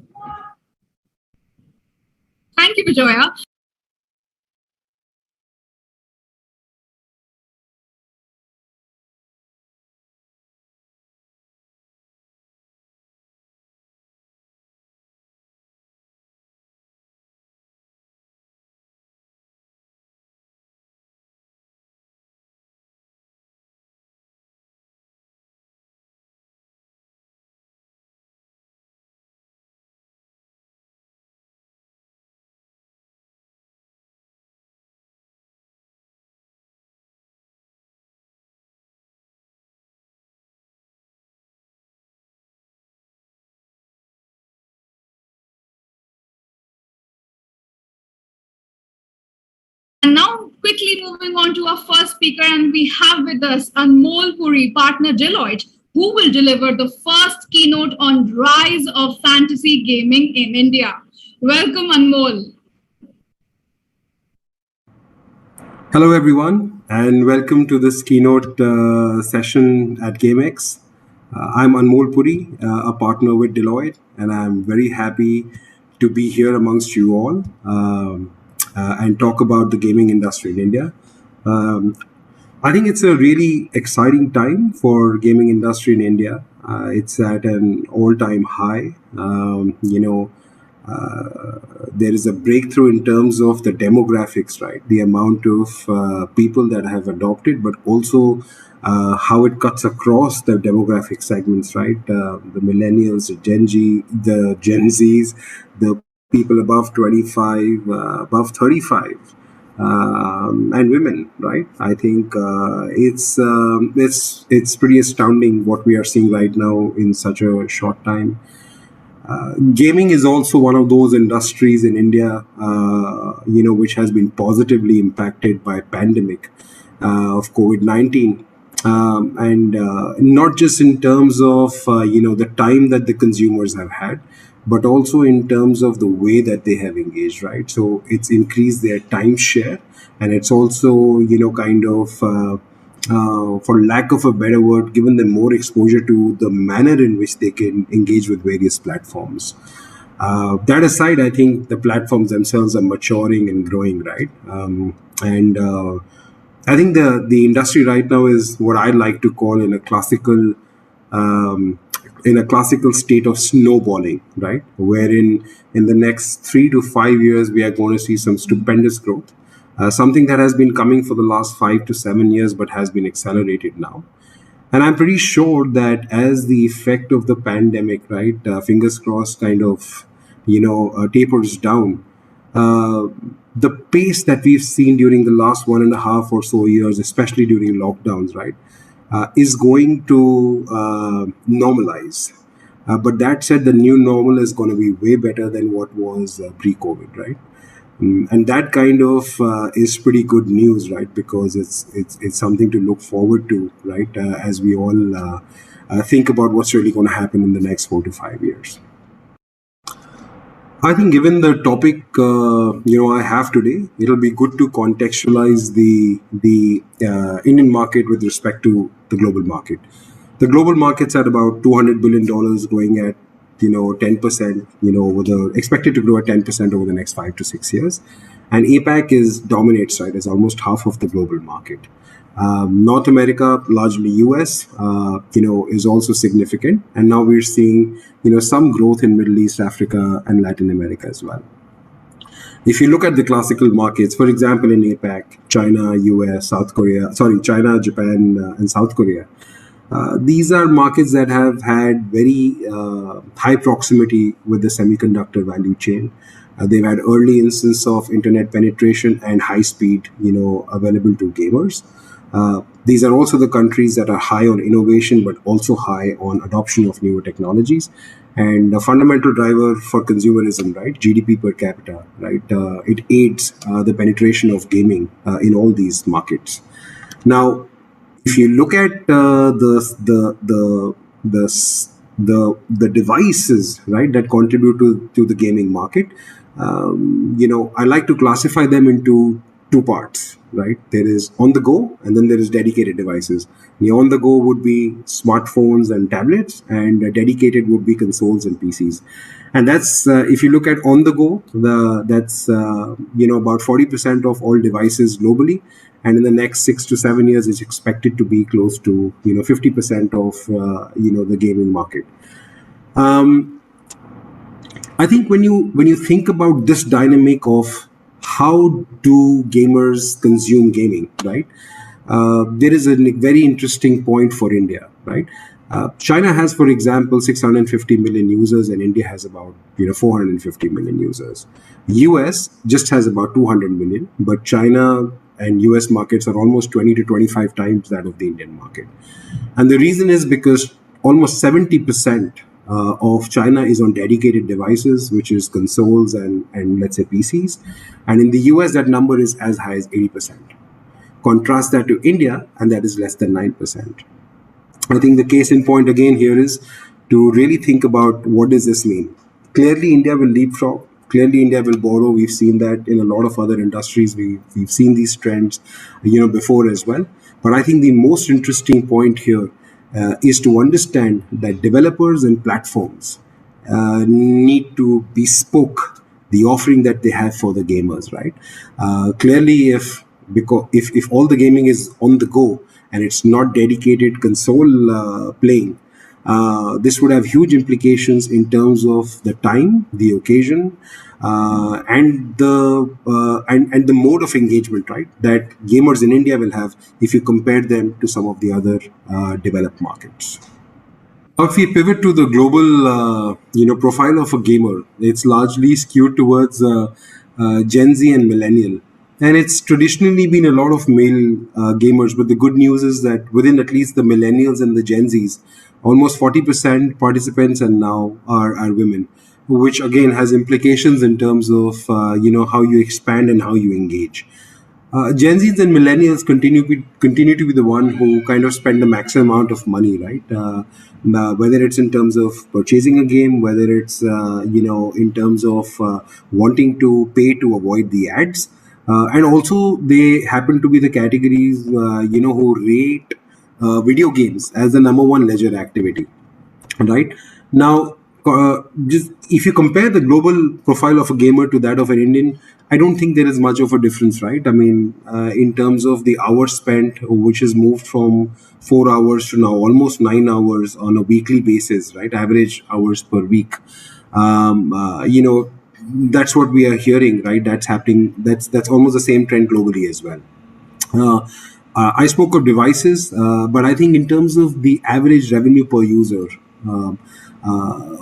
Thank you, Vijoya. And now, quickly moving on to our first speaker, and we have with us Anmol Puri, partner Deloitte, who will deliver the first keynote on rise of fantasy gaming in India. Welcome, Anmol. Hello, everyone, and welcome to this keynote session at GameXX. I'm Anmol Puri, a partner with Deloitte, and I'm very happy to be here amongst you all and talk about the gaming industry in India. I think it's a really exciting time for gaming industry in India. It's at an all-time high. There is a breakthrough in terms of the demographics, right? The amount of people that have adopted, but also how it cuts across the demographic segments, right? The millennials, the Gen Zs, the people above 25, above 35. And women, right? I think it's pretty astounding what we are seeing right now in such a short time. Gaming is also one of those industries in India, which has been positively impacted by pandemic of COVID-19. And not just in terms of the time that the consumers have had, but also in terms of the way that they have engaged, right? So it's increased their time share, and it's also for lack of a better word, given them more exposure to the manner in which they can engage with various platforms. That aside, I think the platforms themselves are maturing and growing, right? And I think the industry right now is what I like to call in a classical state of snowballing, right? Wherein in the next 3 to 5 years we are going to see some stupendous growth. Something that has been coming for the last 5 to 7 years, but has been accelerated now. And I'm pretty sure that as the effect of the pandemic, right, fingers crossed, tapers down, the pace that we've seen during the last 1.5 or so years, especially during lockdowns, right, is going to normalize. But that said, the new normal is going to be way better than what was pre-COVID, right? And that is pretty good news, right? Because it's something to look forward to, right? As we all think about what's really going to happen in the next 4 to 5 years. I think given the topic I have today, it'll be good to contextualize the Indian market with respect to the global market. The global market's at about $200 billion, growing at 10%, expected to grow at 10% over the next 5 to 6 years. And APAC dominates, right, as almost half of the global market. North America, largely US, is also significant. And now we're seeing, some growth in Middle East, Africa, and Latin America as well. If you look at the classical markets, for example, in APAC, China, China, Japan, and South Korea, these are markets that have had very high proximity with the semiconductor value chain. They've had early instance of internet penetration and high speed, available to gamers. These are also the countries that are high on innovation, but also high on adoption of newer technologies. And a fundamental driver for consumerism, right? GDP per capita, right? It aids the penetration of gaming in all these markets. Now, if you look at the devices, right, that contribute to the gaming market, I like to classify them into two parts, right? There is on the go, and then there is dedicated devices. The on the go would be smartphones and tablets, and dedicated would be consoles and PCs. And that's if you look at on the go, that's about 40% of all devices globally. And in the next 6 to 7 years, it's expected to be close to 50% of the gaming market. I think when you think about this dynamic of how do gamers consume gaming, right? There is a very interesting point for India, right? China has, for example, 650 million users, and India has about 450 million users. US just has about 200 million, but China and US markets are almost 20 to 25 times that of the Indian market. And the reason is because almost 70% of China is on dedicated devices, which is consoles and let's say PCs. And in the US, that number is as high as 80%. Contrast that to India, and that is less than 9%. I think the case in point again here is to really think about what does this mean. Clearly, India will leapfrog. Clearly, India will borrow. We've seen that in a lot of other industries. We've seen these trends, before as well. But I think the most interesting point here is to understand that developers and platforms need to bespoke the offering that they have for the gamers, right? Clearly, if all the gaming is on the go and it's not dedicated console playing, This would have huge implications in terms of the time, the occasion, and the mode of engagement, right? That gamers in India will have if you compare them to some of the other developed markets. If we pivot to the global, profile of a gamer, it's largely skewed towards Gen Z and millennial, and it's traditionally been a lot of male gamers. But the good news is that within at least the millennials and the Gen Zs, almost 40% participants and now are women, which again has implications in terms of how you expand and how you engage. Gen Zs and millennials continue to be the one who kind of spend the maximum amount of money, right? Whether it's in terms of purchasing a game, whether it's in terms of wanting to pay to avoid the ads, and also they happen to be the categories who rate video games as the number one leisure activity, right? Now, just if you compare the global profile of a gamer to that of an Indian, I don't think there is much of a difference, right? I mean, in terms of the hours spent, which has moved from 4 hours to now almost 9 hours on a weekly basis, right? Average hours per week. That's what we are hearing, right? That's happening. That's almost the same trend globally as well. I spoke of devices, but I think in terms of the average revenue per user, um, uh,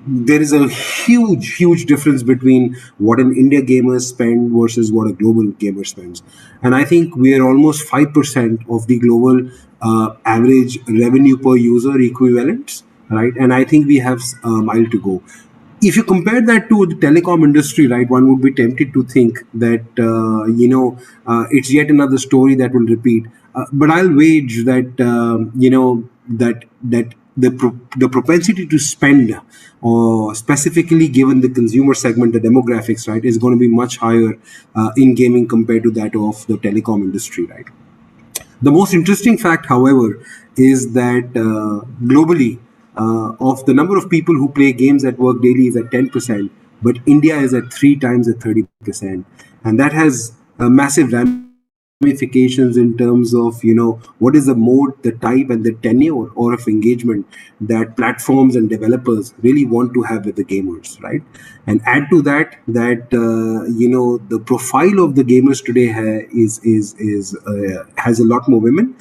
there is a huge difference between what an India gamer spend versus what a global gamer spends. And I think we are almost 5% of the global average revenue per user equivalents, right? And I think we have a mile to go. If you compare that to the telecom industry, right, one would be tempted to think that it's yet another story that will repeat. But I'll wage that that the propensity to spend, or specifically given the consumer segment, the demographics, right, is going to be much higher in gaming compared to that of the telecom industry, right? The most interesting fact, however, is that globally, of the number of people who play games at work daily is at 10%, but India is at three times at 30%. And that has massive ramifications in terms of, what is the mode, the type, and the tenure or of engagement that platforms and developers really want to have with the gamers, right? And add to that, the profile of the gamers today has a lot more women.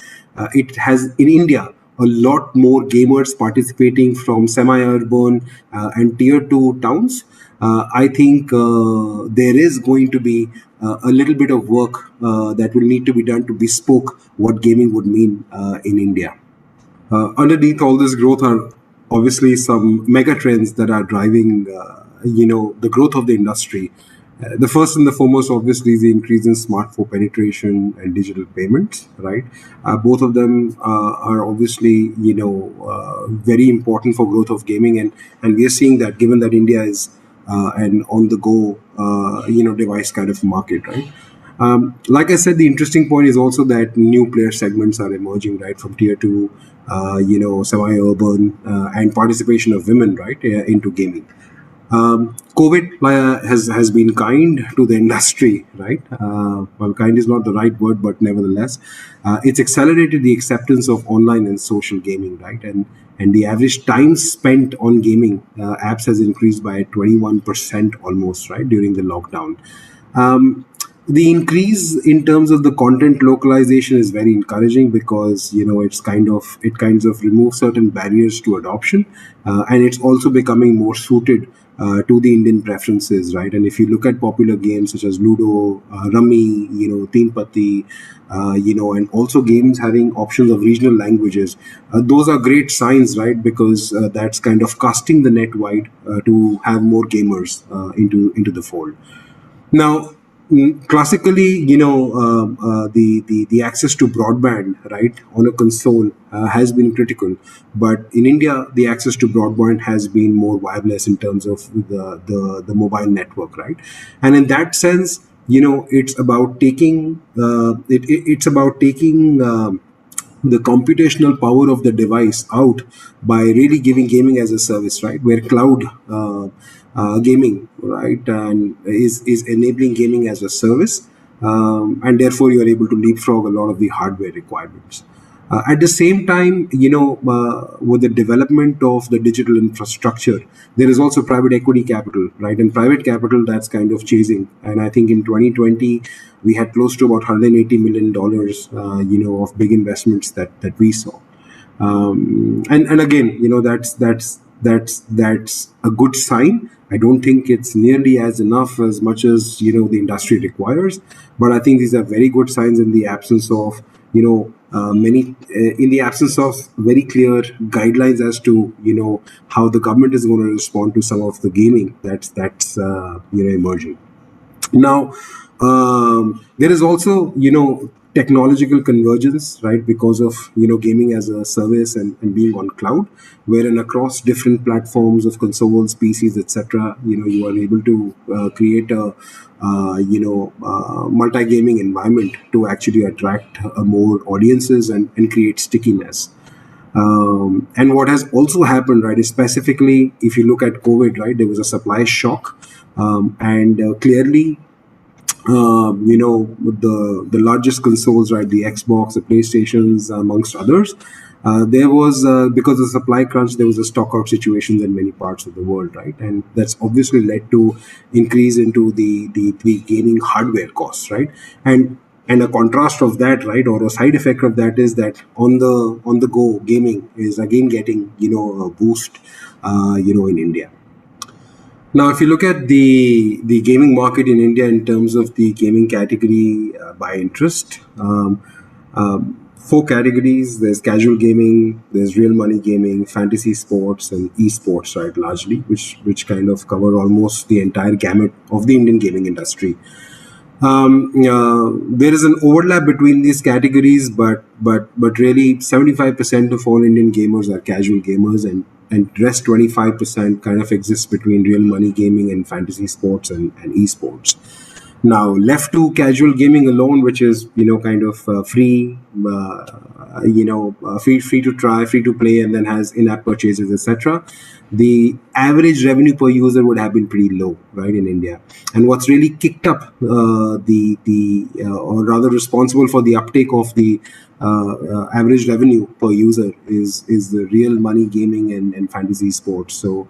It has in India a lot more gamers participating from semi-urban and tier 2 towns. I think there is going to be a little bit of work that will need to be done to bespoke what gaming would mean in India. Underneath all this growth are obviously some mega trends that are driving, the growth of the industry. The first and the foremost, obviously, is the increase in smartphone penetration and digital payments, right? Both of them are obviously, very important for growth of gaming, and we are seeing that given that India is an on-the-go, device kind of market, right? Like I said, the interesting point is also that new player segments are emerging, right, from tier 2, semi-urban, and participation of women, right, into gaming. COVID has been kind to the industry, right? Well, kind is not the right word, but nevertheless, it's accelerated the acceptance of online and social gaming, right? And the average time spent on gaming apps has increased by 21% almost, right, during the lockdown. The increase in terms of the content localization is very encouraging because it kinds of removes certain barriers to adoption, and it's also becoming more suited to the Indian preferences, right? And if you look at popular games such as Ludo, Rummy, Teen Patti, and also games having options of regional languages, those are great signs, right? Because that's kind of casting the net wide to have more gamers into the fold. Now, classically, the access to broadband, right, on a console has been critical, but in India, the access to broadband has been more wireless in terms of the mobile network, right? And in that sense, it's about taking it's about taking the computational power of the device out by really giving gaming as a service, right? Where cloud gaming, right, and is enabling gaming as a service, and therefore you are able to leapfrog a lot of the hardware requirements. At the same time, with the development of the digital infrastructure, there is also private equity capital, right? And private capital that's kind of chasing. And I think in 2020, we had close to about $180 million, of big investments that we saw. And again, that's a good sign. I don't think it's nearly as enough as much as the industry requires, but I think these are very good signs in the absence of in the absence of very clear guidelines as to how the government is going to respond to some of the gaming that's emerging. Now, there is also technological convergence, right? Because of gaming as a service and being on cloud, wherein across different platforms of consoles, PCs, etc., you are able to create a multi-gaming environment to actually attract more audiences and create stickiness. And what has also happened, right, is specifically if you look at COVID, right, there was a supply shock, and clearly, the largest consoles, right, the Xbox, the PlayStations, amongst others, there was because of the supply crunch, there was a stock out situations in many parts of the world, right, and that's obviously led to increase into the gaming hardware costs, right, and a contrast of that, right, or a side effect of that is that on the go gaming is again getting a boost, in India. Now, if you look at the gaming market in India in terms of the gaming category by interest, 4 categories. There's casual gaming, there's real money gaming, fantasy sports, and esports, right, largely, which kind of cover almost the entire gamut of the Indian gaming industry. There is an overlap between these categories, but really 75% of all Indian gamers are casual gamers, and rest 25% kind of exists between real money gaming and fantasy sports and esports. Now, left to casual gaming alone, which is kind of free, free to try, free to play, and then has in-app purchases, etc. The average revenue per user would have been pretty low, right, in India. And what's really kicked up or rather responsible for the uptake of the average revenue per user is the real money gaming and fantasy sports. So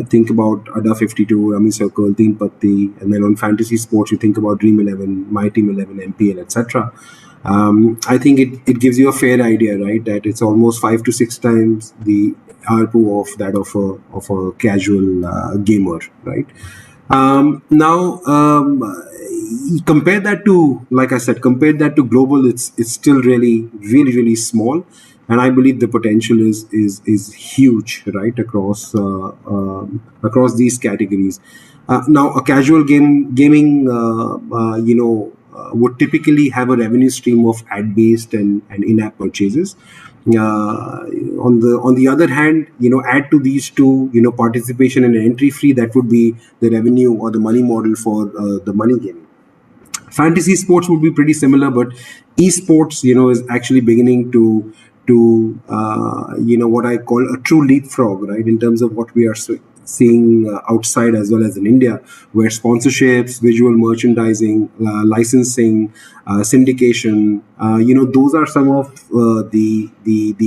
think about Adda 52, Rummy Circle, Teen Patti, and then on fantasy sports you think about Dream 11, My Team 11, MPL, etc. I think it gives you a fair idea, right, that it's almost 5 to 6 times the ARPU of that of a casual gamer, right? Now, compare that to, like I said, compare that to global. It's still really, really, really small, and I believe the potential is huge, right, across these categories. Now, a casual gaming, would typically have a revenue stream of ad-based and in-app purchases. On the other hand, add to these two, participation and entry fee, that would be the revenue or the money model for the money gaming. Fantasy sports would be pretty similar, but esports, is actually beginning to what I call a true leapfrog, right, in terms of what we are seeing outside as well as in India, where sponsorships, visual merchandising, licensing, syndication, those are some of the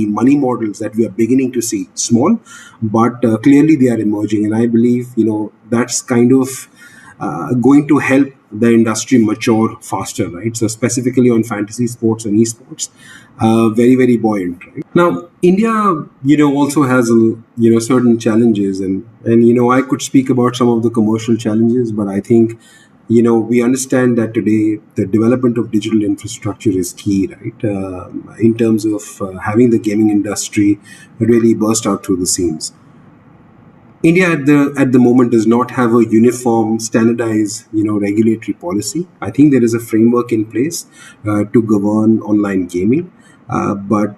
money models that we are beginning to see. Small, but clearly they are emerging, and I believe that's kind of going to help the industry mature faster, right? So specifically on fantasy sports and esports, very, very buoyant, right? Now, India, also has certain challenges, and I could speak about some of the commercial challenges, but I think we understand that today the development of digital infrastructure is key, right? In terms of having the gaming industry really burst out through the seams. India at the moment does not have a uniform, standardized, regulatory policy. I think there is a framework in place to govern online gaming, but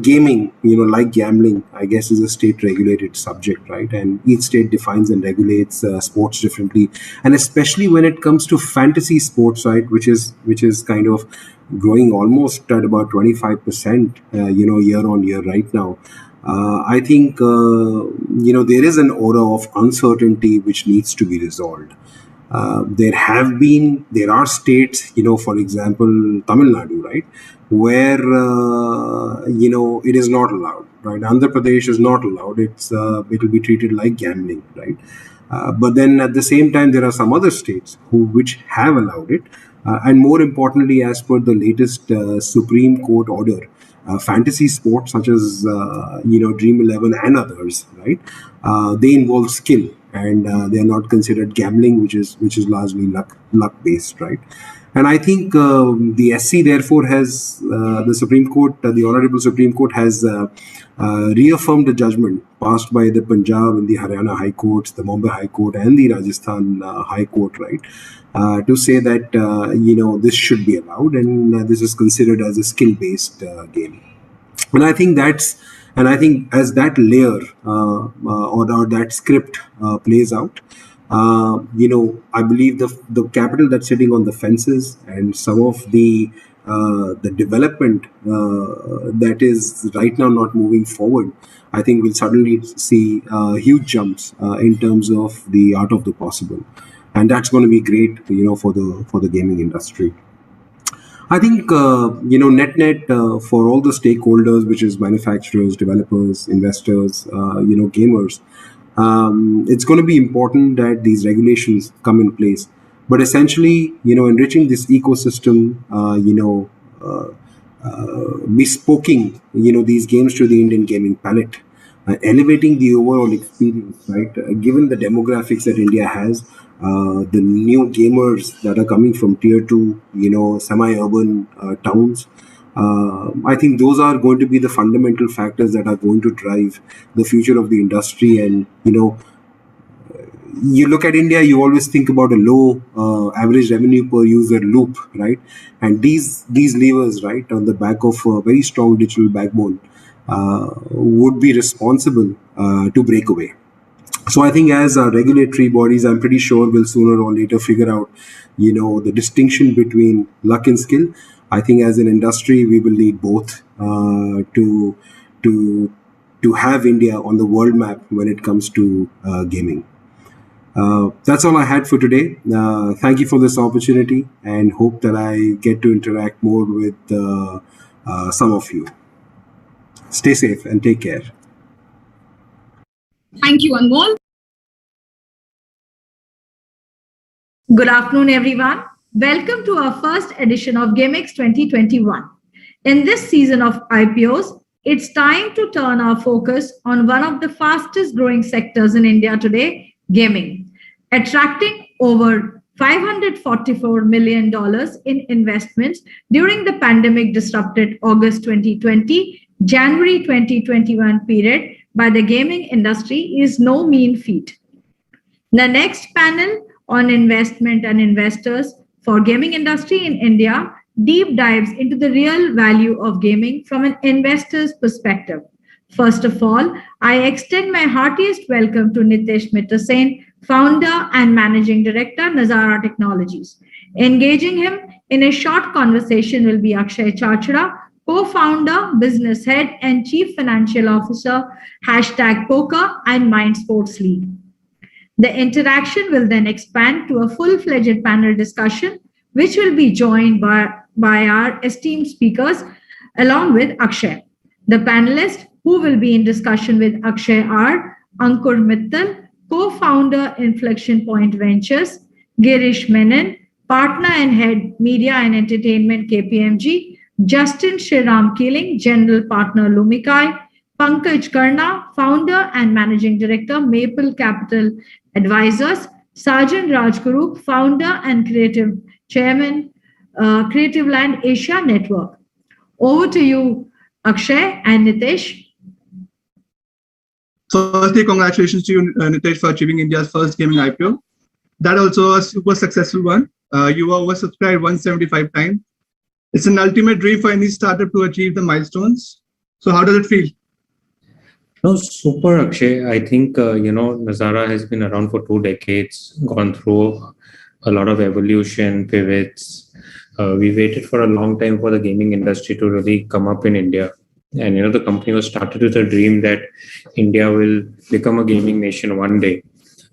gaming, like gambling, I guess, is a state-regulated subject, right? And each state defines and regulates sports differently, and especially when it comes to fantasy sports, right, which is kind of growing almost at about 25%, year on year right now. I think, there is an aura of uncertainty which needs to be resolved. There are states, for example, Tamil Nadu, right, where it is not allowed, right? Andhra Pradesh is not allowed. It will be treated like gambling, right? But then at the same time, there are some other states which have allowed it, and more importantly, as per the latest Supreme Court order, fantasy sports such as Dream 11 and others, right? They involve skill, and they are not considered gambling, which is largely luck based, right? And I think the SC therefore has the Supreme Court, the Honorable Supreme Court has reaffirmed the judgment passed by the Punjab and the Haryana High Courts, the Mumbai High Court, and the Rajasthan High Court, right, to say that this should be allowed, and this is considered as a skill-based game. And I think as that layer or that script plays out, I believe the capital that's sitting on the fences and some of the development that is right now not moving forward, I think we'll suddenly see huge jumps in terms of the art of the possible, and that's going to be great, for the gaming industry. I think net for all the stakeholders, which is manufacturers, developers, investors, gamers. It's going to be important that these regulations come in place, but essentially, enriching this ecosystem, bespoking, these games to the Indian gaming palette, elevating the overall experience, right? Given the demographics that India has, the new gamers that are coming from tier 2, semi-urban towns. I think those are going to be the fundamental factors that are going to drive the future of the industry. And, you look at India, you always think about a low average revenue per user loop, right? And these levers, right, on the back of a very strong digital backbone would be responsible to break away. So I think as regulatory bodies, I'm pretty sure will sooner or later figure out, the distinction between luck and skill. I think as an industry, we will need both to have India on the world map when it comes to gaming. That's all I had for today. Thank you for this opportunity, and hope that I get to interact more with some of you. Stay safe and take care. Thank you, Anmol. Good afternoon, everyone. Welcome to our first edition of GAMEXX 2021. In this season of IPOs, it's time to turn our focus on one of the fastest growing sectors in India today, gaming, attracting over $544 million in investments during the pandemic disrupted August 2020, January 2021 period by the gaming industry is no mean feat. The next panel on investment and investors for gaming industry in India deep dives into the real value of gaming from an investor's perspective. First of all, I extend my heartiest welcome to Nitesh Mitrasen, founder and managing director, Nazara Technologies. Engaging him in a short conversation will be Akshay Chachra, co-founder, business head, and chief financial officer, #Poker and Mind Sports League. The interaction will then expand to a full-fledged panel discussion, which will be joined by our esteemed speakers, along with Akshay. The panelists who will be in discussion with Akshay are Ankur Mittal, co-founder, Inflection Point Ventures; Girish Menon, partner and head, Media and Entertainment, KPMG; Justin Shriram Keeling, general partner, Lumikai; Pankaj Karna, founder and managing director, Maple Capital Advisors; Sajan Rajguru, founder and creative chairman, Creative Land Asia Network. Over to you, Akshay and Nitesh. Firstly, congratulations to you, Nitesh, for achieving India's first gaming IPO. That also a super successful one. You were oversubscribed 175 times. It's an ultimate dream for any startup to achieve the milestones. So how does it feel? No, super, Akshay. I think, Nazara has been around for 2 decades, gone through a lot of evolution, pivots. We waited for a long time for the gaming industry to really come up in India. And, the company was started with a dream that India will become a gaming nation one day.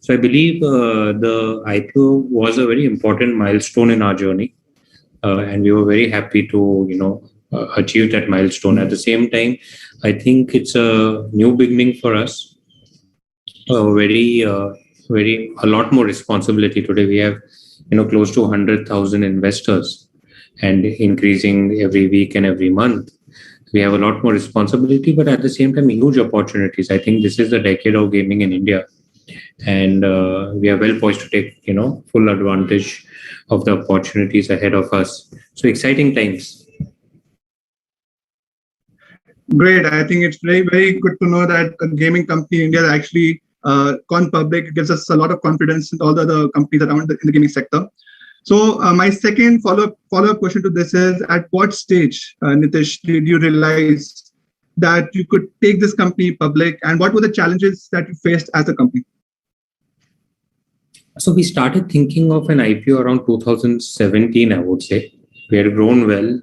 So I believe the IPO was a very important milestone in our journey, and we were very happy to achieve that milestone. At the same time, I think it's a new beginning for us. A lot more responsibility today. We have close to 100,000 investors, and increasing every week and every month. We have a lot more responsibility, but at the same time, huge opportunities. I think this is the decade of gaming in India, and we are well poised to take full advantage of the opportunities ahead of us. So exciting times. Great. I think it's very, very good to know that a gaming company in India has actually gone public. It gives us a lot of confidence in all the other companies around in the gaming sector. So my second follow-up question to this is, at what stage, Nitish, did you realize that you could take this company public, and what were the challenges that you faced as a company? So we started thinking of an IPO around 2017, I would say. We had grown well.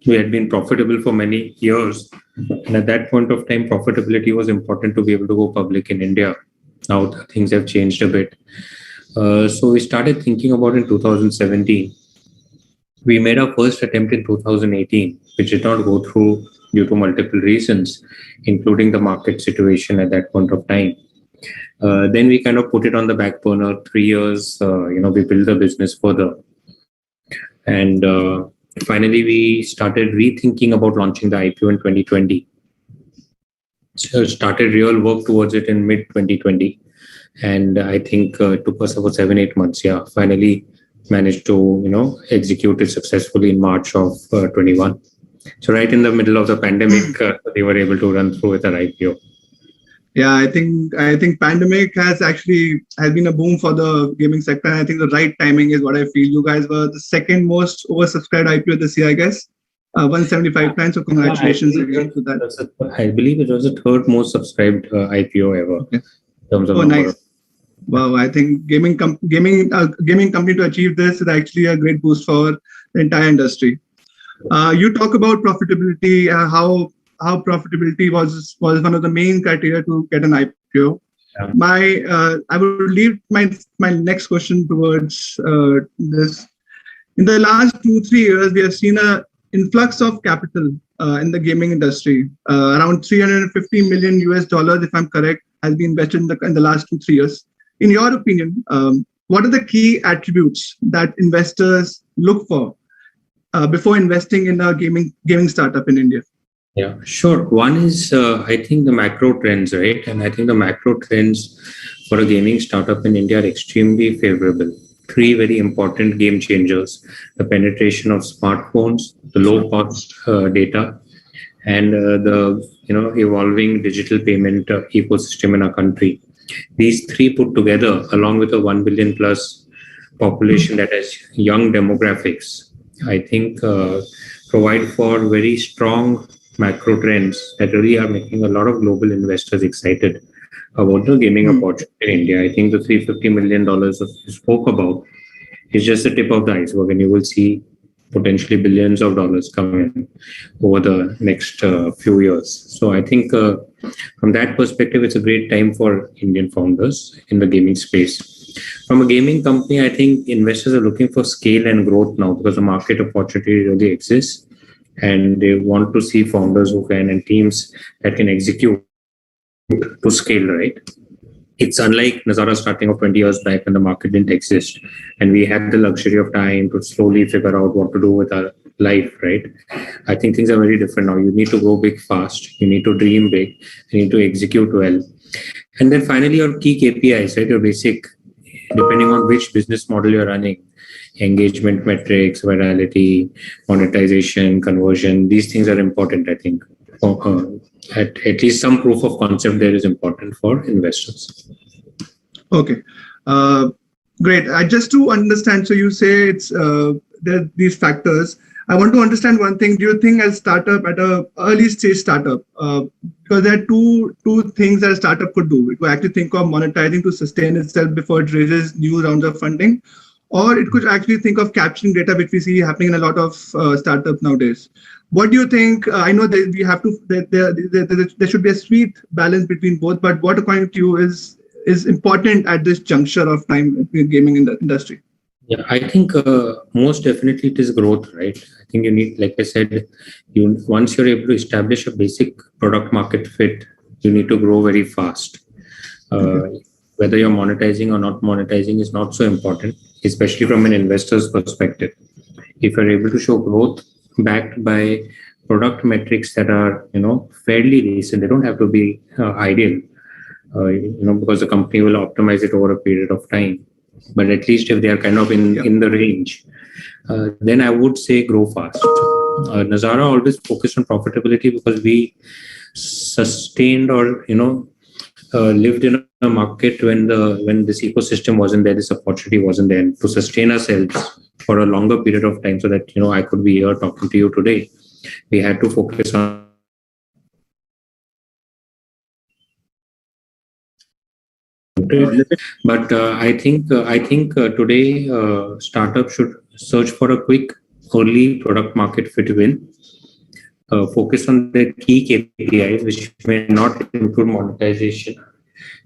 We had been profitable for many years. And at that point of time, profitability was important to be able to go public in India. Now things have changed a bit. So we started thinking about in 2017. We made our first attempt in 2018, which did not go through due to multiple reasons, including the market situation at that point of time. Then we kind of put it on the back burner. 3 years, we built the business further. And finally, we started rethinking about launching the IPO in 2020. So started real work towards it in mid-2020. And I think it took us about 7-8 months. Yeah, finally managed to, execute it successfully in March of 21. So right in the middle of the pandemic, they were able to run through with our IPO. Yeah, I think pandemic has been a boom for the gaming sector. And I think the right timing is what I feel. You guys were the second most oversubscribed IPO this year, I guess. 175 times. So congratulations again to that. I believe it was the third most subscribed IPO ever. Okay. In terms of nice. Wow, I think gaming company to achieve this is actually a great boost for the entire industry. You talk about profitability, how profitability was one of the main criteria to get an IPO. Yeah. I would leave my next question towards this. In the last 2-3 years, we have seen an influx of capital in the gaming industry. Around $350 million if I'm correct, has been invested in the last 2-3 years. In your opinion, what are the key attributes that investors look for before investing in a gaming startup in India? Yeah, sure. One is, I think, the macro trends, right? And I think the macro trends for a gaming startup in India are extremely favorable. 3 very important game changers: the penetration of smartphones, the low-cost data, and the evolving digital payment ecosystem in our country. These 3 put together, along with a 1 billion plus population that has young demographics, I think provide for very strong macro trends that really are making a lot of global investors excited about the gaming opportunity in India. I think the $350 million that you spoke about is just the tip of the iceberg, and you will see potentially billions of dollars coming over the next few years. So I think from that perspective, it's a great time for Indian founders in the gaming space. From a gaming company, I think investors are looking for scale and growth now because the market opportunity really exists, and they want to see founders who can and teams that can execute to scale, right? It's unlike Nazara starting of 20 years back when the market didn't exist and we had the luxury of time to slowly figure out what to do with our life, right? I think things are very different now. You need to go big fast. You need to dream big. You need to execute well. And then finally, your key KPIs, right? Your basic, depending on which business model you're running, engagement metrics, virality, monetization, conversion, these things are important, I think. At least some proof of concept there is important for investors. Okay, great. Just to understand, so you say it's there are these factors. I want to understand one thing. Do you think as startup, at a early stage startup, because there are two things that a startup could do. It could actually think of monetizing to sustain itself before it raises new rounds of funding, or it could actually think of capturing data, which we see happening in a lot of startups nowadays. What do you think? I know that we have to. There should be a sweet balance between both. But what, according to you, is is important at this juncture of time in gaming in the industry? Yeah, I think most definitely it is growth, right? I think you need, like I said, once you're able to establish a basic product market fit, you need to grow very fast. Whether you're monetizing or not monetizing is not so important, especially from an investor's perspective. If you're able to show growth backed by product metrics that are, fairly recent, they don't have to be ideal, because the company will optimize it over a period of time. But at least if they are kind of in the range, then I would say grow fast. Nazara always focused on profitability because we sustained or lived in a market when this ecosystem wasn't there, this opportunity wasn't there. And to sustain ourselves for a longer period of time, so that I could be here talking to you today, we had to focus on. But I think today startups should search for a quick early product market fit win. Focus on the key KPIs, which may not include monetization,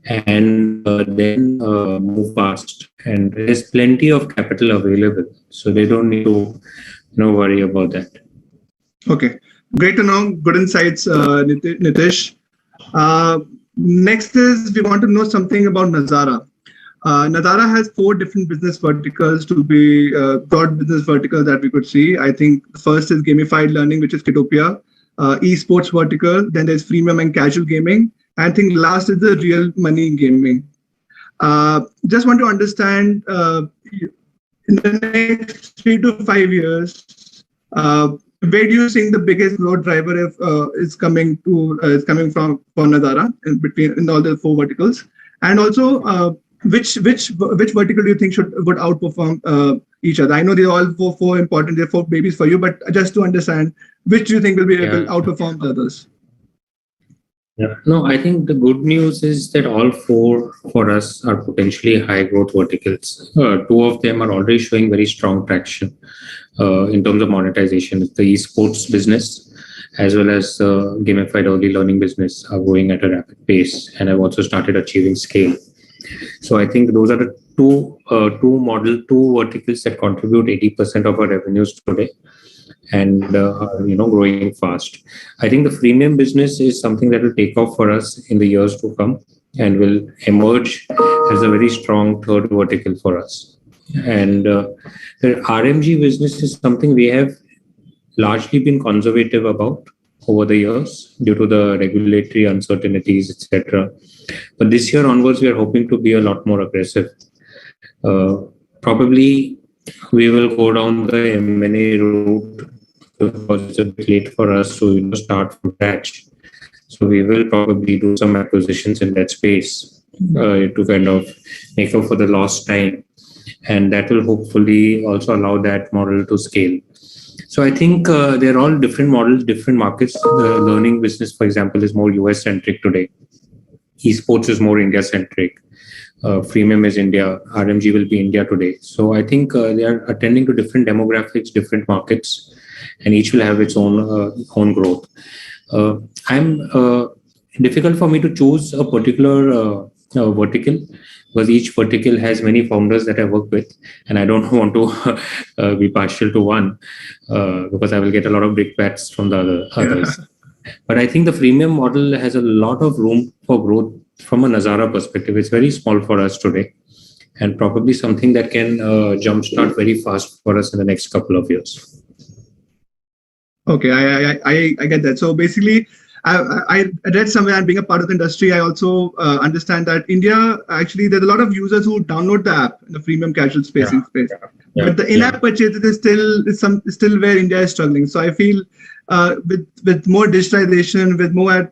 and then move fast. And there's plenty of capital available, so they don't need to worry about that. Okay, great to know. Good insights, Nitish. Next is we want to know something about Nazara. Nazara has 4 different business verticals to be broad business verticals that we could see. I think the first is gamified learning, which is Kiddopia, esports vertical, then there's freemium and casual gaming, and I think last is the real money gaming. Just want to understand in the next 3 to 5 years, where do you think the biggest growth driver is coming from for Nazara in all the 4 verticals? And also, which vertical do you think would outperform each other? I know they're all four important. They're 4 babies for you, but just to understand, which do you think will be able to outperform the others? Yeah. No, I think the good news is that all 4 for us are potentially high growth verticals. 2 of them are already showing very strong traction in terms of monetization. The esports business as well as the gamified early learning business are growing at a rapid pace and have also started achieving scale. So I think those are the two verticals that contribute 80% of our revenues today and are growing fast. I think the freemium business is something that will take off for us in the years to come and will emerge as a very strong third vertical for us. And the RMG business is something we have largely been conservative about over the years due to the regulatory uncertainties, etc. But this year onwards, we are hoping to be a lot more aggressive. Probably we will go down the M&A route because it's a bit late for us to start from scratch. So we will probably do some acquisitions in that space to kind of make up for the lost time. And that will hopefully also allow that model to scale. So I think they're all different models, different markets. The learning business, for example, is more US-centric today. Esports is more India-centric. Freemium is India. RMG will be India today. So I think they are attending to different demographics, different markets, and each will have its own growth. Difficult for me to choose a particular vertical because each vertical has many founders that I work with, and I don't want to be partial to one because I will get a lot of brickbats from the others. But I think the freemium model has a lot of room for growth from a Nazara perspective. It's very small for us today and probably something that can jumpstart very fast for us in the next couple of years. Okay, I get that. So basically, I read somewhere, and being a part of the industry, I also understand that India, actually, there's a lot of users who download the app in the freemium casual space. But the in-app purchases is still where India is struggling. So I feel with more digitalization, with more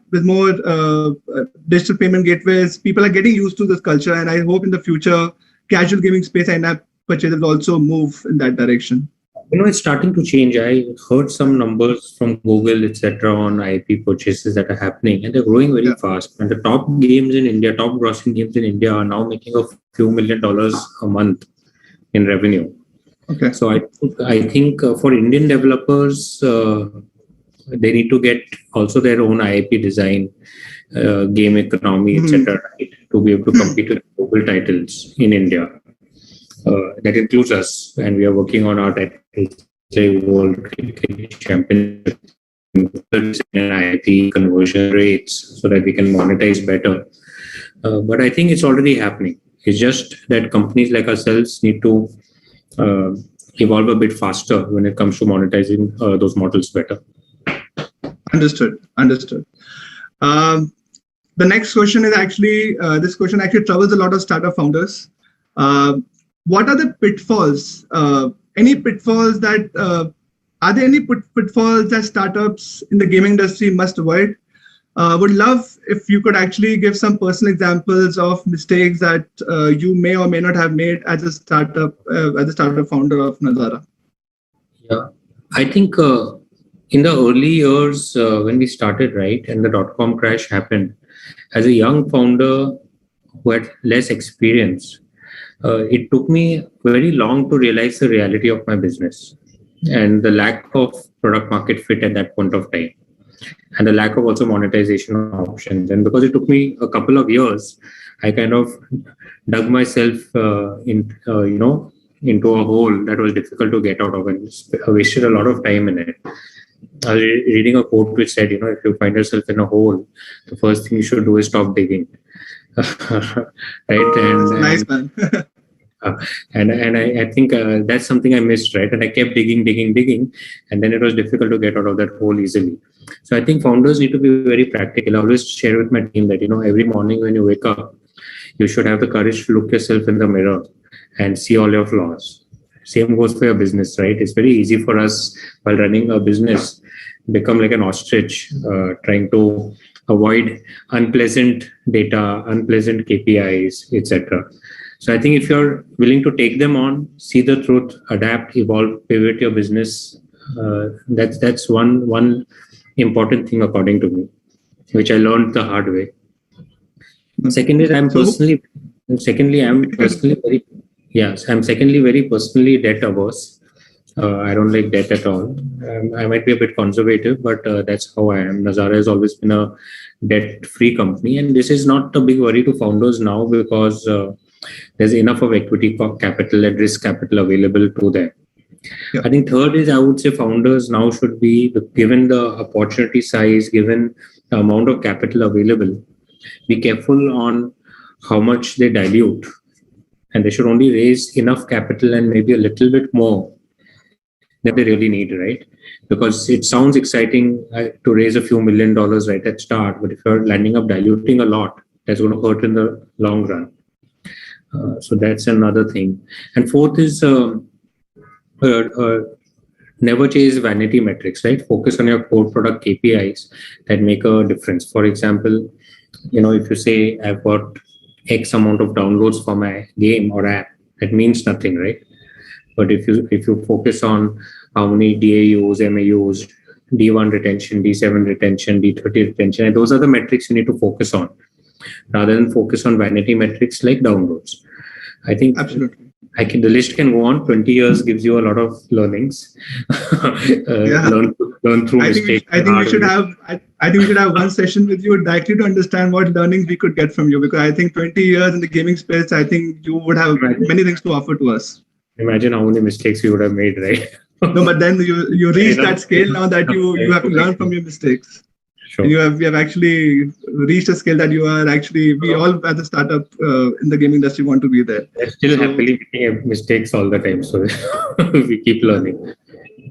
digital payment gateways, people are getting used to this culture, and I hope in the future, casual gaming space and in-app purchases will also move in that direction. It's starting to change. I heard some numbers from Google, etc., on IP purchases that are happening, and they're growing very fast. And the top games in India, top grossing games in India, are now making a few $1 million a month in revenue. Okay. So I think for Indian developers, they need to get also their own IP design, game economy, etc. Right? to be able to compete with global titles in India. That includes us, and we are working on our titles like World Cricket Championship, IP conversion rates, so that we can monetize better. But I think it's already happening. It's just that companies like ourselves need to evolve a bit faster when it comes to monetizing those models better. Understood. The next question is actually, this question actually troubles a lot of startup founders. What are the pitfalls? Any pitfalls that, are there any pitfalls that startups in the gaming industry must avoid? Would love if you could actually give some personal examples of mistakes that you may or may not have made as a startup founder of Nazara. Yeah, I think in the early years when we started, right, and the .com crash happened, as a young founder who had less experience, it took me very long to realize the reality of my business and the lack of product market fit at that point of time, and the lack of also monetization options. And because it took me a couple of years, I kind of dug myself into a hole that was difficult to get out of, and wasted a lot of time in it. I was reading a quote which said, if you find yourself in a hole, the first thing you should do is stop digging. Right? Nice, man. And I think that's something I missed, right? And I kept digging, and then it was difficult to get out of that hole easily. So I think founders need to be very practical. I always share with my team that, every morning when you wake up, you should have the courage to look yourself in the mirror and see all your flaws. Same goes for your business, right? It's very easy for us while running a business, become like an ostrich, trying to avoid unpleasant data, unpleasant KPIs, etc. So I think if you're willing to take them on, see the truth, adapt, evolve, pivot your business, that's one important thing according to me, which I learned the hard way. Secondly, I'm personally very personally debt averse. I don't like debt at all. I might be a bit conservative, but that's how I am. Nazara has always been a debt-free company, and this is not a big worry to founders now because there's enough of equity capital and risk capital available to them. Yeah. I think third is, I would say founders now should be, given the opportunity size, given the amount of capital available, be careful on how much they dilute, and they should only raise enough capital and maybe a little bit more than they really need, right? Because it sounds exciting to raise a few $1 million right at start, but if you're landing up diluting a lot, that's going to hurt in the long run. So that's another thing. And fourth is never chase vanity metrics, right? Focus on your core product KPIs that make a difference. For example, if you say I've got X amount of downloads for my game or app, that means nothing, right? But if you focus on how many DAUs, MAUs, D1 retention, D7 retention, D30 retention, and those are the metrics you need to focus on, rather than focus on vanity metrics like downloads. I think absolutely. The list can go on. 20 years gives you a lot of learnings. Learn through mistakes. I think we should have one session with you directly to understand what learnings we could get from you, because I think 20 years in the gaming space, I think you would have many things to offer to us. Imagine how many mistakes you would have made, right? No, but then you reach that scale now that you have to learn from your mistakes. Sure. You have actually reached a scale that we all as a startup in the gaming industry want to be there. I still happily making mistakes all the time, so we keep learning.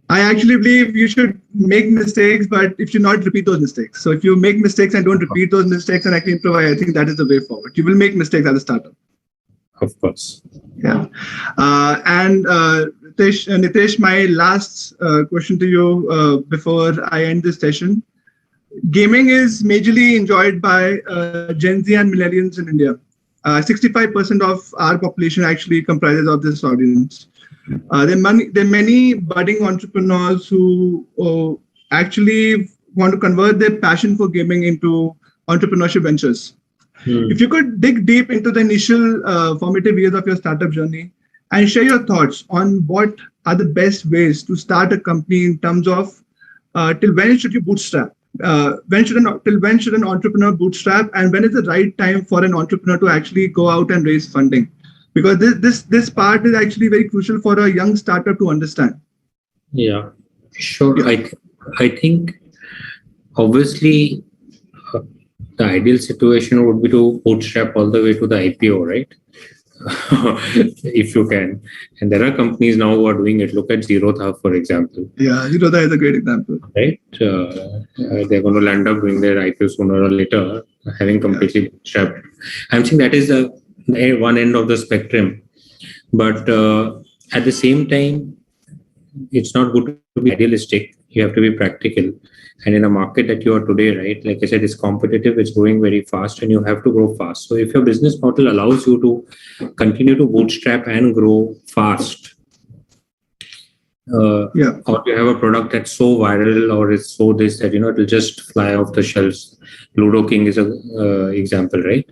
I actually believe you should make mistakes, but if you not repeat those mistakes. So if you make mistakes and don't repeat those mistakes and actually improvise, I think that is the way forward. You will make mistakes as a startup. Of course. Yeah. And Nitesh, my last question to you before I end this session. Gaming is majorly enjoyed by Gen Z and millennials in India. 65% of our population actually comprises of this audience. There are many budding entrepreneurs who actually want to convert their passion for gaming into entrepreneurship ventures. If you could dig deep into the initial formative years of your startup journey and share your thoughts on what are the best ways to start a company in terms of till when should you bootstrap? till when should an entrepreneur bootstrap, and when is the right time for an entrepreneur to actually go out and raise funding? Because this part is actually very crucial for a young startup to understand. Yeah, sure. Yeah. I think obviously the ideal situation would be to bootstrap all the way to the IPO, right? If you can. And there are companies now who are doing it. Look at Zerodha, for example. Yeah, Zerodha is a great example. Right? They're going to land up doing their IPO sooner or later, having completely bootstrapped. I'm saying that is the one end of the spectrum. But at the same time, it's not good to be idealistic. You have to be practical. And in a market that you are today, right, like I said, it's competitive, it's growing very fast, and you have to grow fast. So if your business model allows you to continue to bootstrap and grow fast, or you have a product that's so viral or it's so this that, it'll just fly off the shelves. Ludo King is a example, right?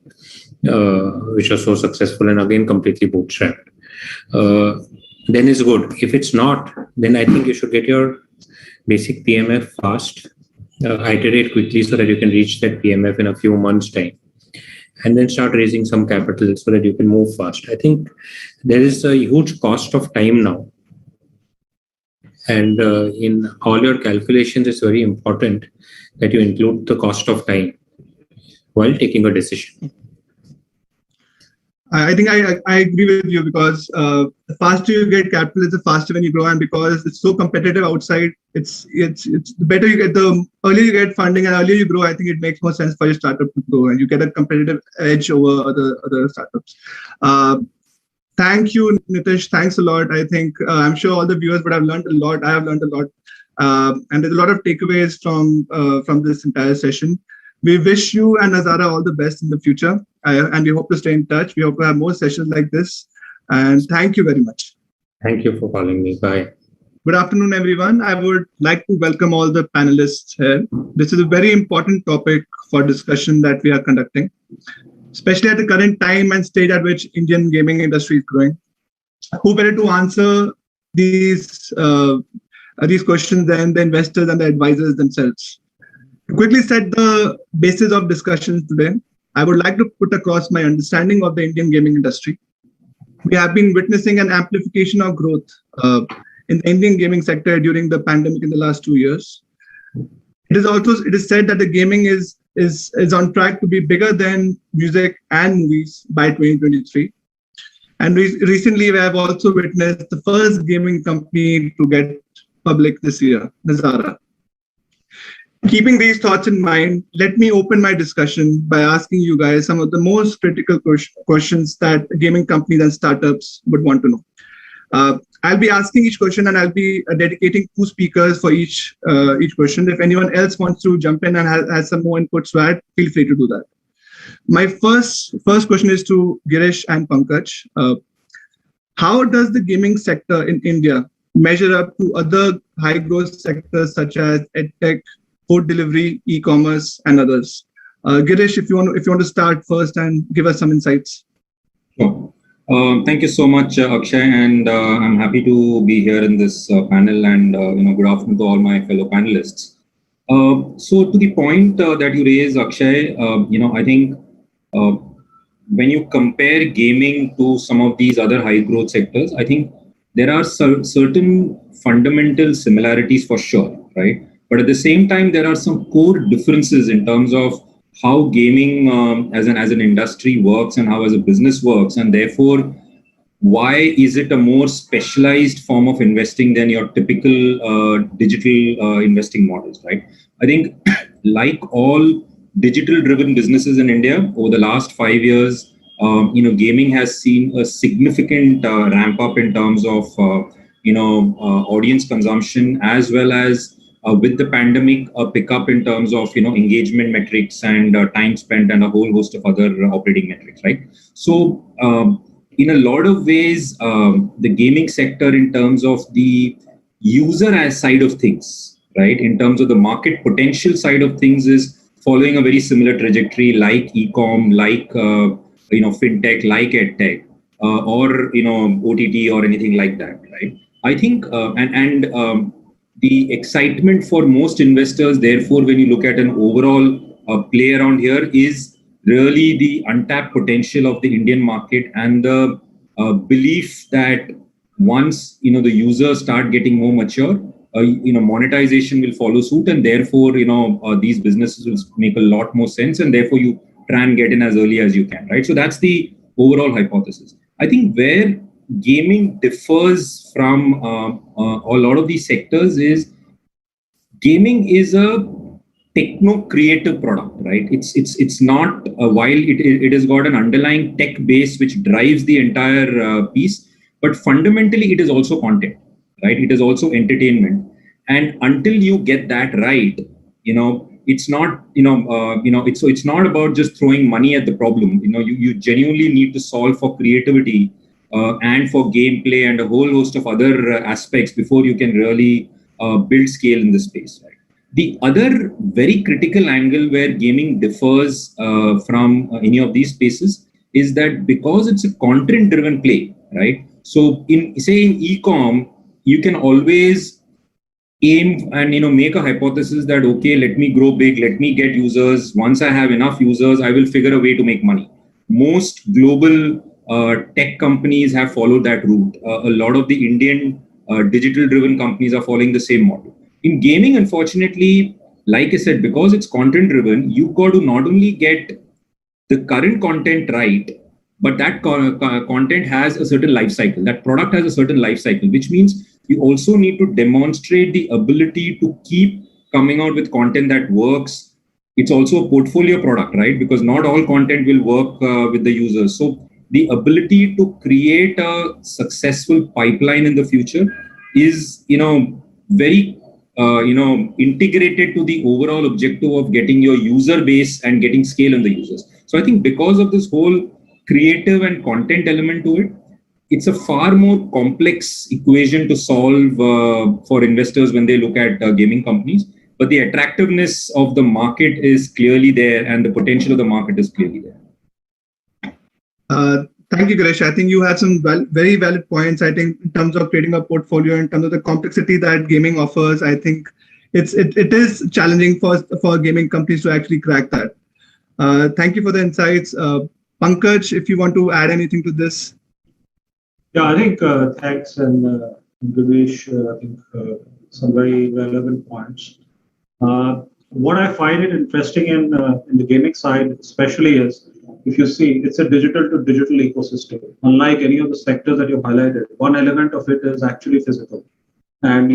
Which was so successful and again completely bootstrapped. Then it's good. If it's not, then I think you should get your basic PMF fast, iterate quickly so that you can reach that PMF in a few months' time, and then start raising some capital so that you can move fast. I think there is a huge cost of time now. And in all your calculations, it's very important that you include the cost of time while taking a decision. I think I agree with you, because the faster you get capital is the faster when you grow, and because it's so competitive outside, it's the better you get, the earlier you get funding and earlier you grow. I think it makes more sense for your startup to grow, and you get a competitive edge over other startups. Thank you, Nitish. Thanks a lot. I think I'm sure all the viewers would have learned a lot. I have learned a lot, and there's a lot of takeaways from this entire session. We wish you and Nazara all the best in the future, and we hope to stay in touch. We hope to have more sessions like this. And thank you very much. Thank you for calling me. Bye. Good afternoon, everyone. I would like to welcome all the panelists here. This is a very important topic for discussion that we are conducting, especially at the current time and stage at which Indian gaming industry is growing. Who better to answer these questions than the investors and the advisors themselves? To quickly set the basis of discussions today, I would like to put across my understanding of the Indian gaming industry. We have been witnessing an amplification of growth in the Indian gaming sector during the pandemic in the last 2 years. It is said that the gaming is on track to be bigger than music and movies by 2023. And recently, we have also witnessed the first gaming company to get public this year, Nazara. Keeping these thoughts in mind, let me open my discussion by asking you guys some of the most critical questions that gaming companies and startups would want to know. I'll be asking each question, and I'll be dedicating 2 speakers for each question. If anyone else wants to jump in and has some more inputs to add, feel free to do that. My first question is to Girish and Pankaj. How does the gaming sector in India measure up to other high growth sectors such as edtech, food delivery, e-commerce, and others? Girish, if you want to start first and give us some insights. Sure. Thank you so much, Akshay, and I'm happy to be here in this panel. And good afternoon to all my fellow panelists. So, to the point that you raised, Akshay, I think when you compare gaming to some of these other high growth sectors, I think there are certain fundamental similarities for sure, right? But at the same time, there are some core differences in terms of how gaming as an industry works and how as a business works, and therefore why is it a more specialized form of investing than your typical digital investing models, right? I think like all digital driven businesses in India over the last 5 years, gaming has seen a significant ramp up in terms of audience consumption, as well as with the pandemic, a pickup in terms of engagement metrics and time spent and a whole host of other operating metrics, right? So in a lot of ways, the gaming sector in terms of the user side of things, right, in terms of the market potential side of things, is following a very similar trajectory like e-com, like fintech, like edtech, or OTT or anything like that, right? I think the excitement for most investors, therefore, when you look at an overall play around here, is really the untapped potential of the Indian market and the belief that once the users start getting more mature, monetization will follow suit, and therefore these businesses will make a lot more sense, and therefore you try and get in as early as you can, right? So that's the overall hypothesis. I think where gaming differs from a lot of these sectors is gaming is a techno-creative product, right? It's not while it has got an underlying tech base which drives the entire piece, but fundamentally it is also content, right? It is also entertainment, and until you get that right, it's not it's not about just throwing money at the problem. You genuinely need to solve for creativity and for gameplay and a whole host of other aspects before you can really build scale in the space, right? The other very critical angle where gaming differs from any of these spaces is that because it's a content-driven play, right? So in e-com, you can always aim and make a hypothesis that, okay, let me grow big, let me get users. Once I have enough users, I will figure a way to make money. Most global tech companies have followed that route. A lot of the Indian digital-driven companies are following the same model. In gaming, unfortunately, like I said, because it's content-driven, you've got to not only get the current content right, but that content has a certain life cycle. That product has a certain life cycle, which means you also need to demonstrate the ability to keep coming out with content that works. It's also a portfolio product, right? Because not all content will work with the users. So the ability to create a successful pipeline in the future is, very integrated to the overall objective of getting your user base and getting scale in the users. So I think because of this whole creative and content element to it, it's a far more complex equation to solve for investors when they look at gaming companies. But the attractiveness of the market is clearly there, and the potential of the market is clearly there. Thank you, Ganesh. I think you had some very valid points. I think in terms of creating a portfolio, in terms of the complexity that gaming offers, I think it is challenging for gaming companies to actually crack that. Thank you for the insights. Pankaj, if you want to add anything to this. Yeah, I think thanks, and Ganesh, I think some very relevant points. What I find it interesting in the gaming side especially is, if you see, it's a digital to digital ecosystem. Unlike any of the sectors that you highlighted, one element of it is actually physical, and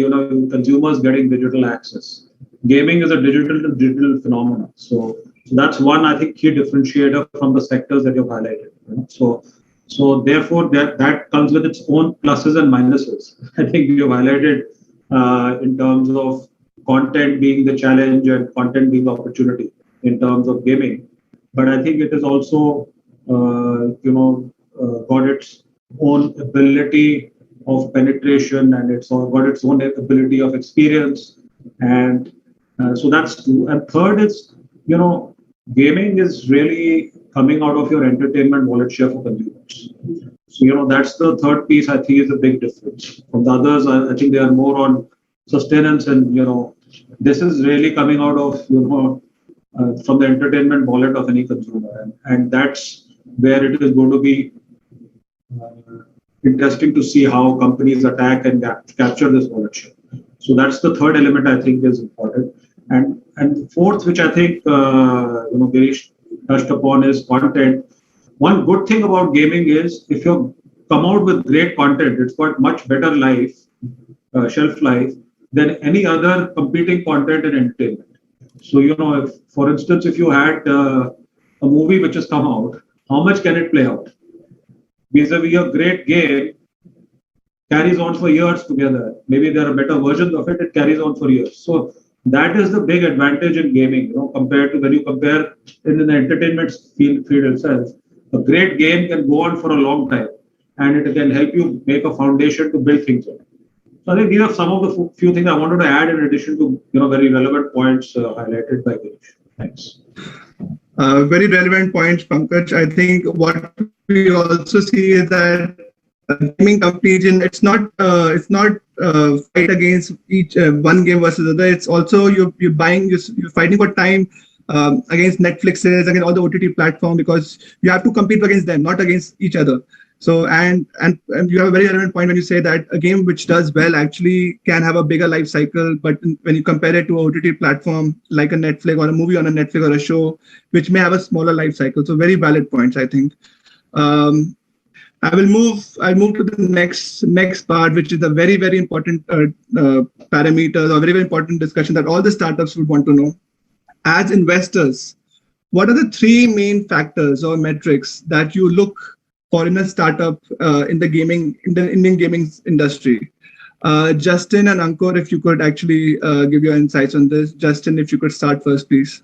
consumers getting digital access. Gaming is a digital to digital phenomenon. So that's one, I think, key differentiator from the sectors that you've highlighted. So therefore that comes with its own pluses and minuses. I think you've highlighted in terms of content being the challenge and content being the opportunity in terms of gaming. But I think it is also, got its own ability of penetration, and it's got its own ability of experience. And so that's two. And third is, gaming is really coming out of your entertainment wallet share for consumers. So, that's the third piece I think is a big difference. From the others, I think they are more on sustenance, and, this is really coming out of, from the entertainment wallet of any consumer. And that's where it is going to be interesting to see how companies attack and capture this wallet share. So that's the third element I think is important. And fourth, which I think, Girish touched upon, is content. One good thing about gaming is if you come out with great content, it's got much better life, shelf life, than any other competing content in entertainment. So, if, for instance, if you had a movie which has come out, how much can it play out? Vis-a-vis a great game carries on for years together. Maybe there are better versions of it, it carries on for years. So that is the big advantage in gaming, compared to when you compare in the entertainment field itself. A great game can go on for a long time, and it can help you make a foundation to build things on. So I think these are some of the few things I wanted to add in addition to very relevant points highlighted by Girish. Thanks. Very relevant points, Pankaj. I think what we also see is that gaming companies in it's not fight against each one game versus other. It's also you're fighting for time against Netflixes, against all the OTT platform, because you have to compete against them, not against each other. So and you have a very relevant point when you say that a game which does well actually can have a bigger life cycle, but when you compare it to an OTT platform like a Netflix or a movie on a Netflix or a show, which may have a smaller life cycle. So very valid points, I think. I'll move to the next part, which is a very, very important parameter or very, very important discussion that all the startups would want to know. As investors, what are the three main factors or metrics that you look for in a startup in the Indian gaming industry? Justin and Ankur, if you could actually give your insights on this. Justin, if you could start first, please.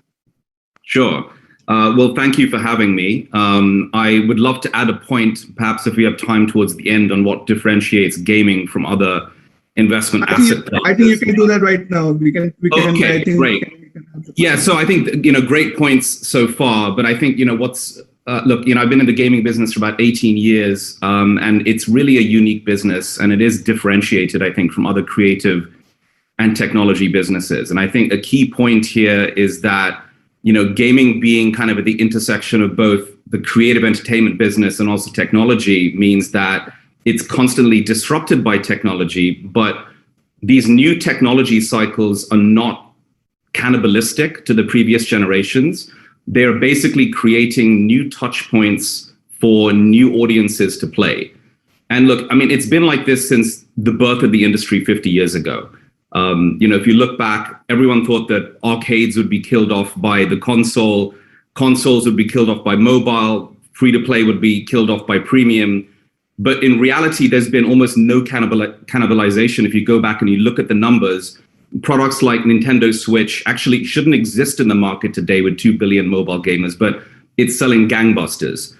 Sure. Well, thank you for having me. I would love to add a point, perhaps if we have time towards the end, on what differentiates gaming from other investment asset classes. I think you can do that right now. We can. Okay, great. Yeah, so I think, great points so far, but I think, look, I've been in the gaming business for about 18 years, and it's really a unique business, and it is differentiated, I think, from other creative and technology businesses. And I think a key point here is that, gaming being kind of at the intersection of both the creative entertainment business and also technology means that it's constantly disrupted by technology, but these new technology cycles are not cannibalistic to the previous generations. They're basically creating new touch points for new audiences to play. And look, it's been like this since the birth of the industry 50 years ago. If you look back, everyone thought that arcades would be killed off by the console, consoles would be killed off by mobile, free-to-play would be killed off by premium. But in reality, there's been almost no cannibalization. If you go back and you look at the numbers, products like Nintendo Switch actually shouldn't exist in the market today with 2 billion mobile gamers, but it's selling gangbusters.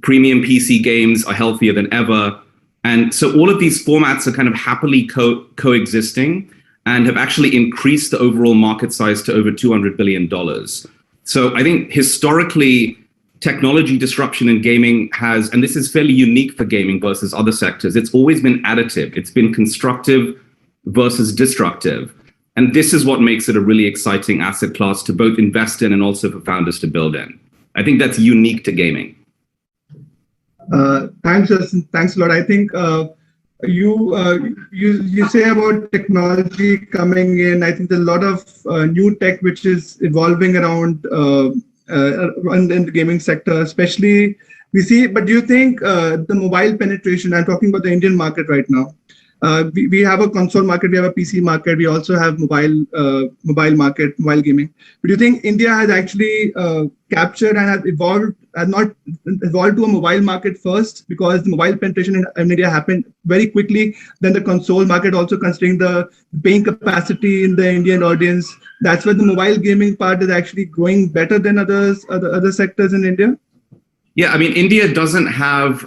Premium PC games are healthier than ever. And so all of these formats are kind of happily coexisting and have actually increased the overall market size to over $200 billion. So I think historically, technology disruption in gaming has, and this is fairly unique for gaming versus other sectors, it's always been additive. It's been constructive versus destructive. And this is what makes it a really exciting asset class to both invest in and also for founders to build in. I think that's unique to gaming. Thanks, Justin. Thanks a lot. I think you say about technology coming in. I think there's a lot of new tech which is evolving around in the gaming sector, especially we see. But do you think the mobile penetration? I'm talking about the Indian market right now. We have a console market, we have a PC market, we also have mobile market, mobile gaming. But do you think India has actually captured and has not evolved to a mobile market first, because the mobile penetration in India happened very quickly, then the console market also, considering the paying capacity in the Indian audience, that's where the mobile gaming part is actually growing better than other sectors in India? Yeah, India doesn't have,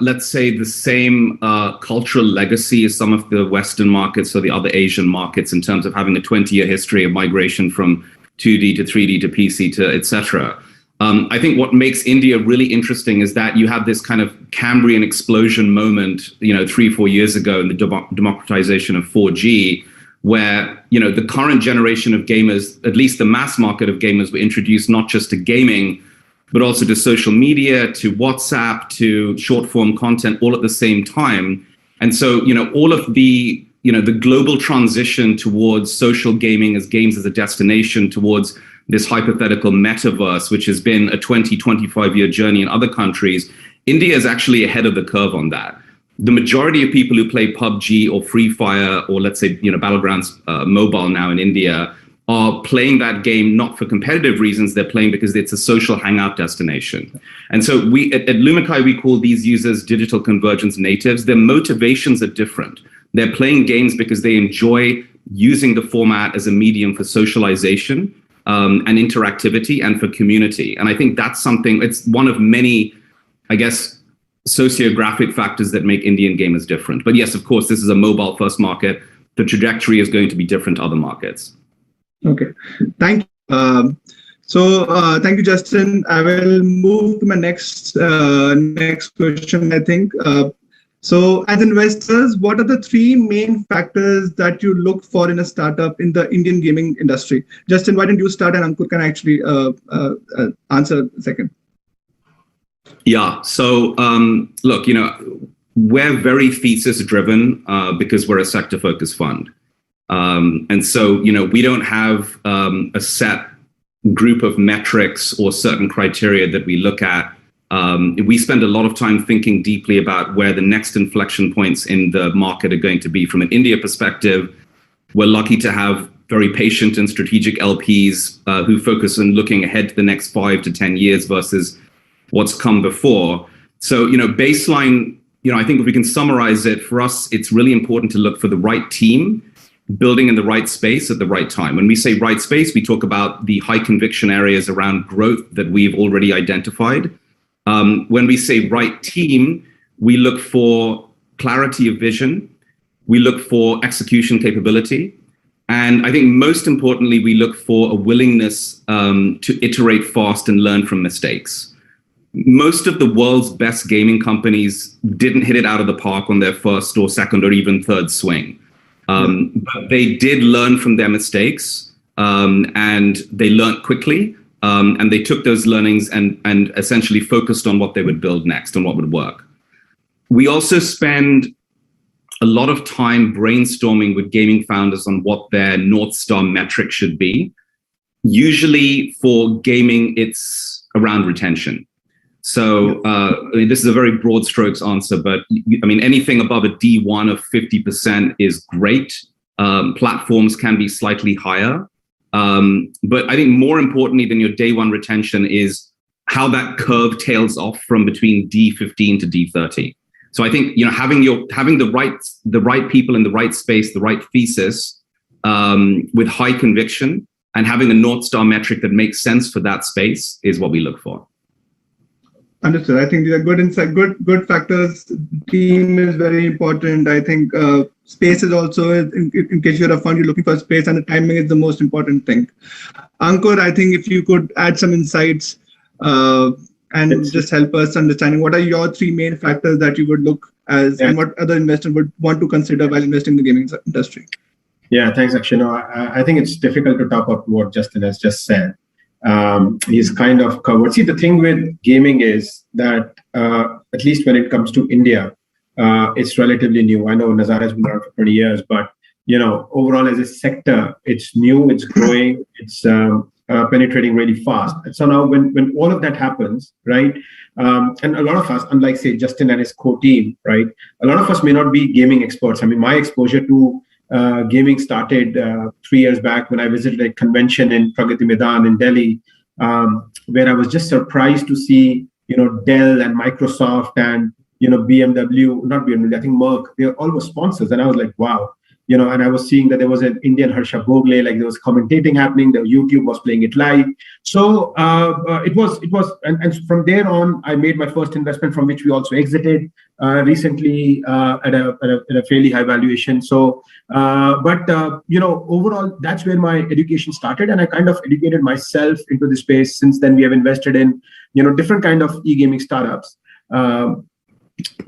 let's say, the same cultural legacy as some of the Western markets or the other Asian markets in terms of having a 20-year history of migration from 2D to 3D to PC to etc. I think what makes India really interesting is that you have this kind of Cambrian explosion moment, 3-4 years ago in the democratization of 4G, where, the current generation of gamers, at least the mass market of gamers, were introduced not just to gaming, but also to social media, to WhatsApp, to short form content, all at the same time. And so, all of the, the global transition towards social gaming as games as a destination, towards this hypothetical metaverse, which has been a 20-25-year journey in other countries, India is actually ahead of the curve on that. The majority of people who play PUBG or Free Fire, or let's say, Battlegrounds mobile now in India, are playing that game not for competitive reasons, they're playing because it's a social hangout destination. And so we at Lumakai, we call these users digital convergence natives. Their motivations are different. They're playing games because they enjoy using the format as a medium for socialization and interactivity and for community. And I think that's something, it's one of many, I guess, sociographic factors that make Indian gamers different. But yes, of course, this is a mobile first market. The trajectory is going to be different to other markets. Okay, thank you. Thank you, Justin. I will move to my next question. I think So as investors, what are the three main factors that you look for in a startup in the Indian gaming industry? Justin, why don't you start and Ankur can actually answer second. Yeah. So look, we're very thesis driven because we're a sector focused fund. And so, we don't have a set group of metrics or certain criteria that we look at. We spend a lot of time thinking deeply about where the next inflection points in the market are going to be from an India perspective. We're lucky to have very patient and strategic LPs who focus on looking ahead to the next 5 to 10 years versus what's come before. So, baseline, I think if we can summarize it, for us, it's really important to look for the right team building in the right space at the right time. When we say right space, we talk about the high conviction areas around growth that we've already identified. When we say right team, we look for clarity of vision, we look for execution capability, and I think most importantly, we look for a willingness to iterate fast and learn from mistakes. Most of the world's best gaming companies didn't hit it out of the park on their first or second or even third swing. But they did learn from their mistakes, and they learned quickly, and they took those learnings and essentially focused on what they would build next and what would work. We also spend a lot of time brainstorming with gaming founders on what their North Star metric should be. Usually for gaming, it's around retention. So this is a very broad strokes answer, but anything above a D1 of 50% is great. Platforms can be slightly higher. But I think more importantly than your day one retention is how that curve tails off from between D15 to D30. So I think having the right people in the right space, the right thesis, with high conviction, and having a North Star metric that makes sense for that space is what we look for. Understood. I think these are good insight, good factors. Team is very important. I think space is also, in case you're a fund, you're looking for space, and the timing is the most important thing. Ankur, I think if you could add some insights and just help us understanding what are your three main factors that you would look as, and what other investors would want to consider while investing in the gaming industry. Yeah, thanks, Akshay. I think it's difficult to top up what Justin has just said. He's kind of covered. See, the thing with gaming is that, at least when it comes to India, it's relatively new. I know Nazara has been around for 20 years, but overall as a sector, it's new, it's growing, it's penetrating really fast. And so now when all of that happens, right, and a lot of us, unlike say Justin and his core team, right, a lot of us may not be gaming experts. I mean, my exposure to gaming started 3 years back when I visited a convention in Pragati Maidan in Delhi, where I was just surprised to see, Dell and Microsoft and, BMW, not BMW, I think Merck, they all were sponsors. And I was like, wow, and I was seeing that there was an Indian Harsha Bogle, like there was commentating happening, the YouTube was playing it live. So it was, and from there on, I made my first investment from which we also exited recently at a fairly high valuation. So, overall, that's where my education started, and I kind of educated myself into the space. Since then, we have invested in, different kind of e-gaming startups.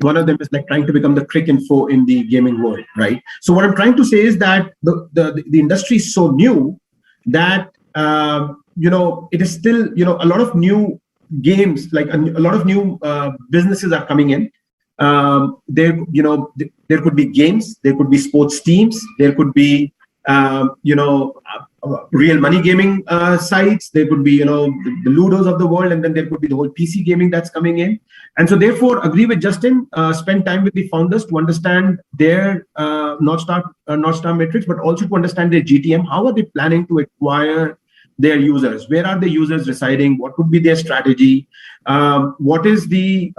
One of them is like trying to become the crick info in the gaming world, right? So what I'm trying to say is that the industry is so new that it is still a lot of new games, like a lot of new businesses are coming in. There could be games, there could be sports teams, there could be real money gaming sites, there could be the Ludos of the world, and then there could be the whole PC gaming that's coming in. And so therefore agree with Justin, spend time with the founders to understand their North Star metrics, but also to understand their GTM. How are they planning to acquire their users? Where are the users residing? What would be their strategy? What is the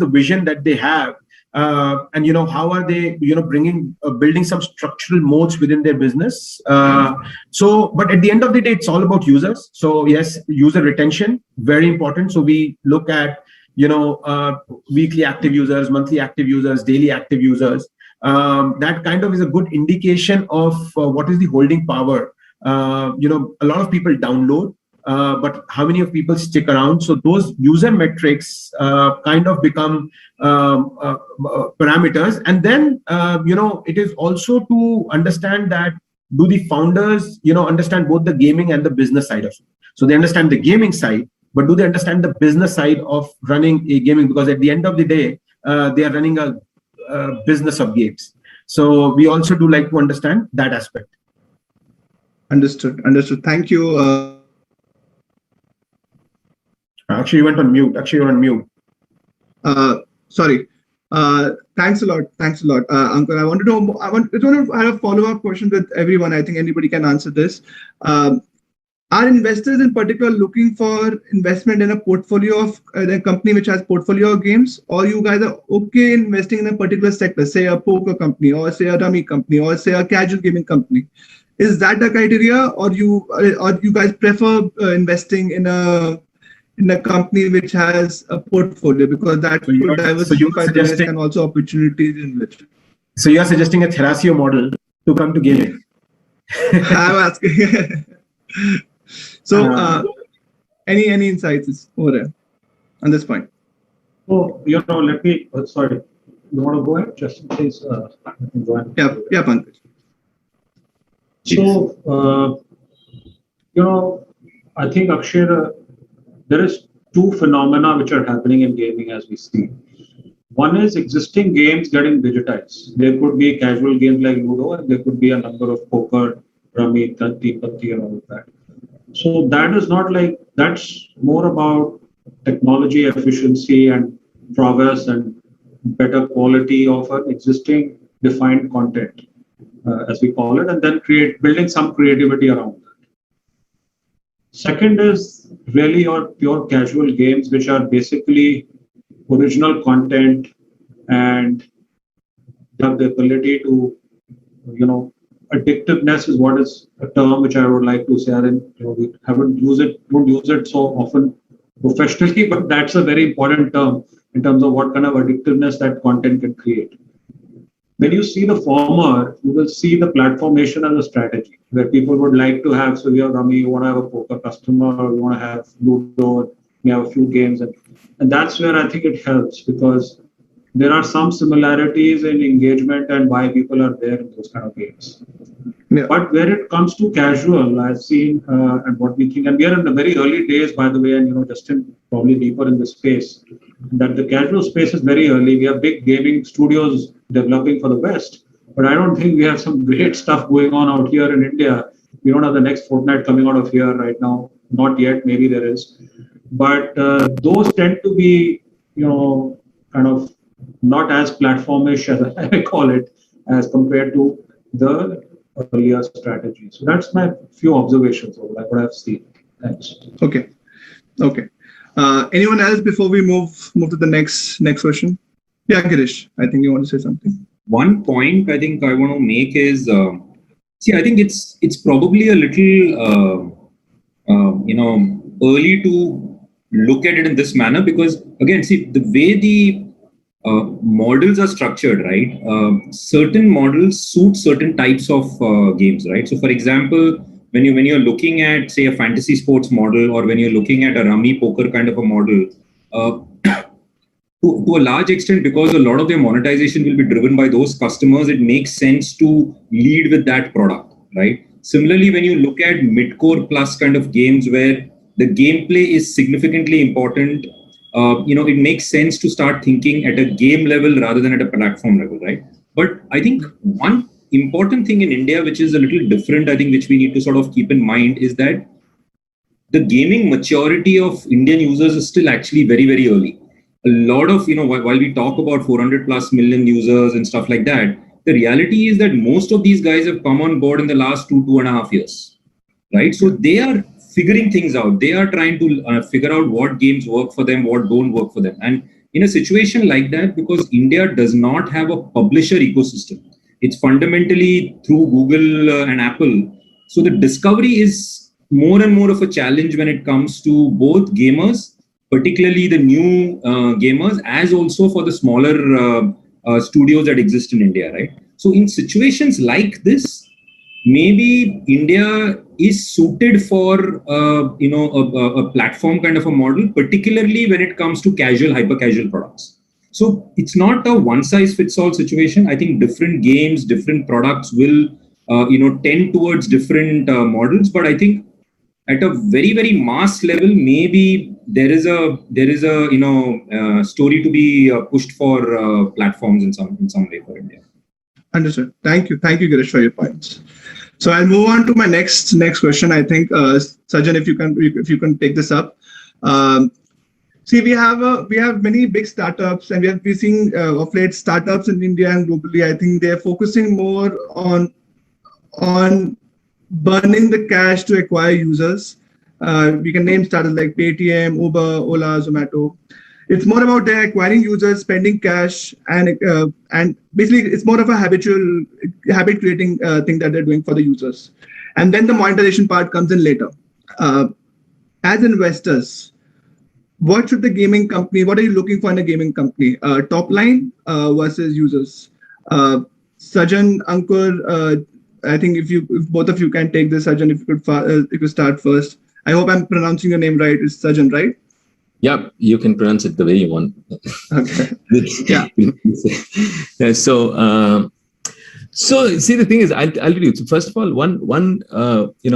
vision that they have? And how are they building some structural moats within their business? But at the end of the day, it's all about users. So yes, user retention, very important. So we look at weekly active users, monthly active users, daily active users. That kind of is a good indication of what is the holding power. A lot of people download, but how many of people stick around? So those user metrics kind of become parameters. And then, it is also to understand that do the founders, understand both the gaming and the business side of it. So they understand the gaming side, but do they understand the business side of running a gaming? Because at the end of the day, they are running a business of games. So we also do like to understand that aspect. Understood. Thank you. Actually, you went on mute. You're on mute. Sorry. Thanks a lot, Uncle. I want to have a follow-up question with everyone. I think anybody can answer this. Are investors in particular looking for investment in a portfolio of a company which has portfolio of games, or you guys are okay investing in a particular sector, say a poker company, or say a rummy company, or say a casual gaming company? Is that the criteria, or you guys prefer investing in a company which has a portfolio, because that could diversify the risk and also opportunities in which? So you are suggesting a Thrasio model to come to gaming? I'm asking. So, any insights over there on this point? Oh, let me. Sorry, you want to go ahead just in case? Yeah, Pankaj. So, I think Akshay, there is two phenomena which are happening in gaming as we see. One is existing games getting digitized. There could be casual games like Ludo, and there could be a number of poker, rummy, tanti, patti, and all of that. So that is not like, that's more about technology efficiency and progress and better quality of an existing defined content, as we call it, and then building some creativity around that. Second is really your pure casual games, which are basically original content and have the ability to, addictiveness is what is a term which I would like to say. We don't use it so often professionally, but that's a very important term in terms of what kind of addictiveness that content can create. When you see the former, you will see the platformation as a strategy where people would like to have, so you have rummy, you want to have a poker customer, or you want to have Ludo, you have a few games. And that's where I think it helps, because there are some similarities in engagement and why people are there in those kind of games. Yeah. But where it comes to casual, I've seen and what we think, and we are in the very early days, by the way, and Justin probably deeper in this space, that the casual space is very early. We have big gaming studios developing for the West, but I don't think we have some great stuff going on out here in India. We don't have the next Fortnite coming out of here right now. Not yet, maybe there is. But those tend to be, kind of not as platformish, as I call it, as compared to the earlier strategy. So that's my few observations of like what I've seen. Thanks. Okay. Anyone else before we move to the next question? Yeah, Girish, I think you want to say something. One point I think I want to make is, I think it's probably a little, early to look at it in this manner, because again, the way the models are structured, right? Certain models suit certain types of games, right? So, for example, when you're looking at, say, a fantasy sports model, or when you're looking at a rummy poker kind of a model, to a large extent, because a lot of their monetization will be driven by those customers, it makes sense to lead with that product, right? Similarly, when you look at mid-core plus kind of games where the gameplay is significantly important, it makes sense to start thinking at a game level rather than at a platform level, right? But I think one important thing in India, which is a little different, I think, which we need to sort of keep in mind, is that the gaming maturity of Indian users is still actually very, very early. A lot of, while we talk about 400 plus million users and stuff like that, the reality is that most of these guys have come on board in the last 2.5 years, right? So they are figuring things out. They are trying to figure out what games work for them, what don't work for them. And in a situation like that, because India does not have a publisher ecosystem, it's fundamentally through Google and Apple. So the discovery is more and more of a challenge when it comes to both gamers, particularly the new gamers, as also for the smaller studios that exist in India, right? So in situations like this, maybe India is suited for a platform kind of a model, particularly when it comes to casual, hyper casual products. So it's not a one size fits all situation. I think different games, different products will tend towards different models. But I think at a very very mass level, maybe there is a story to be pushed for platforms in some way for India. Understood. Thank you, Girish, for your points. So I'll move on to my next question. I think Sajan, if you can take this up. See, we have many big startups, and we're seeing of late startups in India and globally. I think they're focusing more on burning the cash to acquire users. We can name startups like Paytm, Uber, Ola, Zomato. It's more about their acquiring users, spending cash, and basically it's more of a habit creating thing that they're doing for the users. And then the monetization part comes in later. As investors, what are you looking for in a gaming company? Top line versus users. Sajan, Ankur, I think if both of you can take this, Sajan, if you could start first. I hope I'm pronouncing your name right. It's Sajan, right? Yeah, you can pronounce it the way you want. Okay. Yeah. So see, the thing is, I'll tell you. So first of all,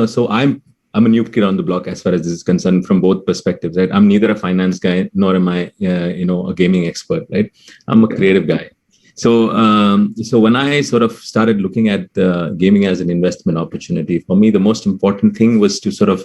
so I'm a new kid on the block as far as this is concerned from both perspectives, right? I'm neither a finance guy nor am I, a gaming expert, right? I'm a creative guy. So when I sort of started looking at gaming as an investment opportunity, for me, the most important thing was to sort of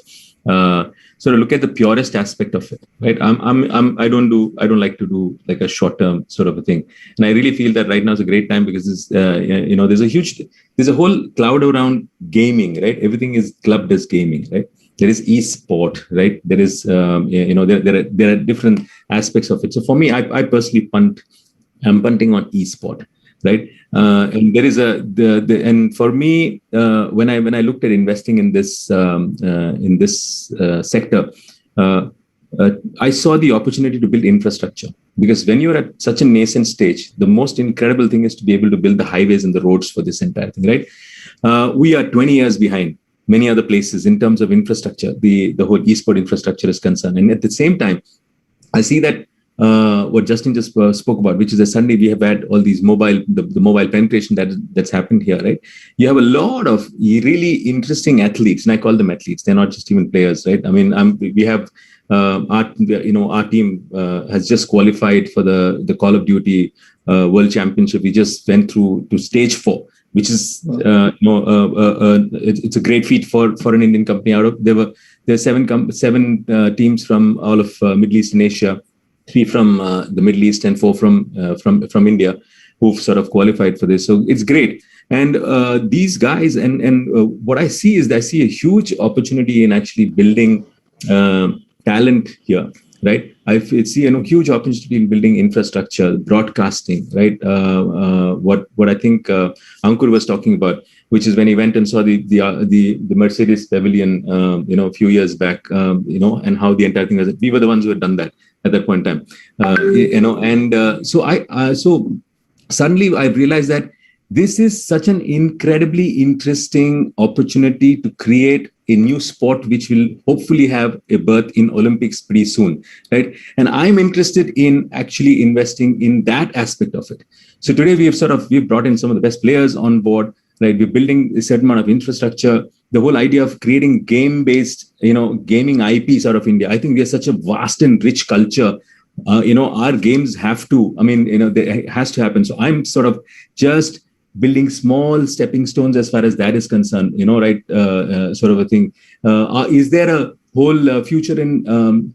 look at the purest aspect of it, right? I don't like to do like a short-term sort of a thing, and I really feel that right now is a great time because there's a whole cloud around gaming, right? Everything is clubbed as gaming, right? There is e-sport, right? There is there are different aspects of it. So for me, I personally I'm punting on e-sport, right? And there is and for me, when I looked at investing in this sector, I saw the opportunity to build infrastructure, because when you're at such a nascent stage, the most incredible thing is to be able to build the highways and the roads for this entire thing, right? We are 20 years behind many other places in terms of infrastructure. The whole e-sport infrastructure is concerned, and at the same time, I see that what Justin just spoke about, which is that suddenly we have had all these the mobile penetration that's happened here, right? You have a lot of really interesting athletes, and I call them athletes. They're not just even players, right? I mean, we have our team has just qualified for the Call of Duty World Championship. We just went through to stage 4, which is it's a great feat for an Indian company. There are seven teams from all of Middle East and Asia, 3 from the Middle East and 4 from India, who've sort of qualified for this. So it's great. And these guys, and what I see is that I see a huge opportunity in actually building talent here, right? I see a huge opportunity in building infrastructure, broadcasting, right? What I think Ankur was talking about, which is when he went and saw the Mercedes Pavilion, a few years back, and how the entire thing was. We were the ones who had done that at that point in time, so suddenly I realized that this is such an incredibly interesting opportunity to create a new sport which will hopefully have a berth in Olympics pretty soon, right? And I'm interested in actually investing in that aspect of it. So today we've brought in some of the best players on board, right? We're building a certain amount of infrastructure. The whole idea of creating game-based, gaming IPs out of India. I think we are such a vast and rich culture. Our games have to, it has to happen. So I'm sort of just building small stepping stones as far as that is concerned, right? Sort of a thing. Is there a whole future in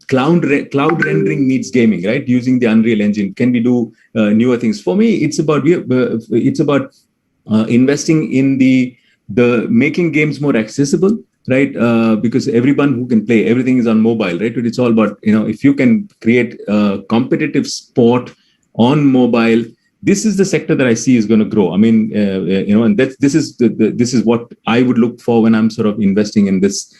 cloud rendering meets gaming, right? Using the Unreal Engine. Can we do newer things? For me, it's about investing in the making games more accessible, right? Because everyone who can play, everything is on mobile, right? But it's all about, if you can create a competitive sport on mobile, this is the sector that I see is going to grow. And this is what I would look for when I'm sort of investing in this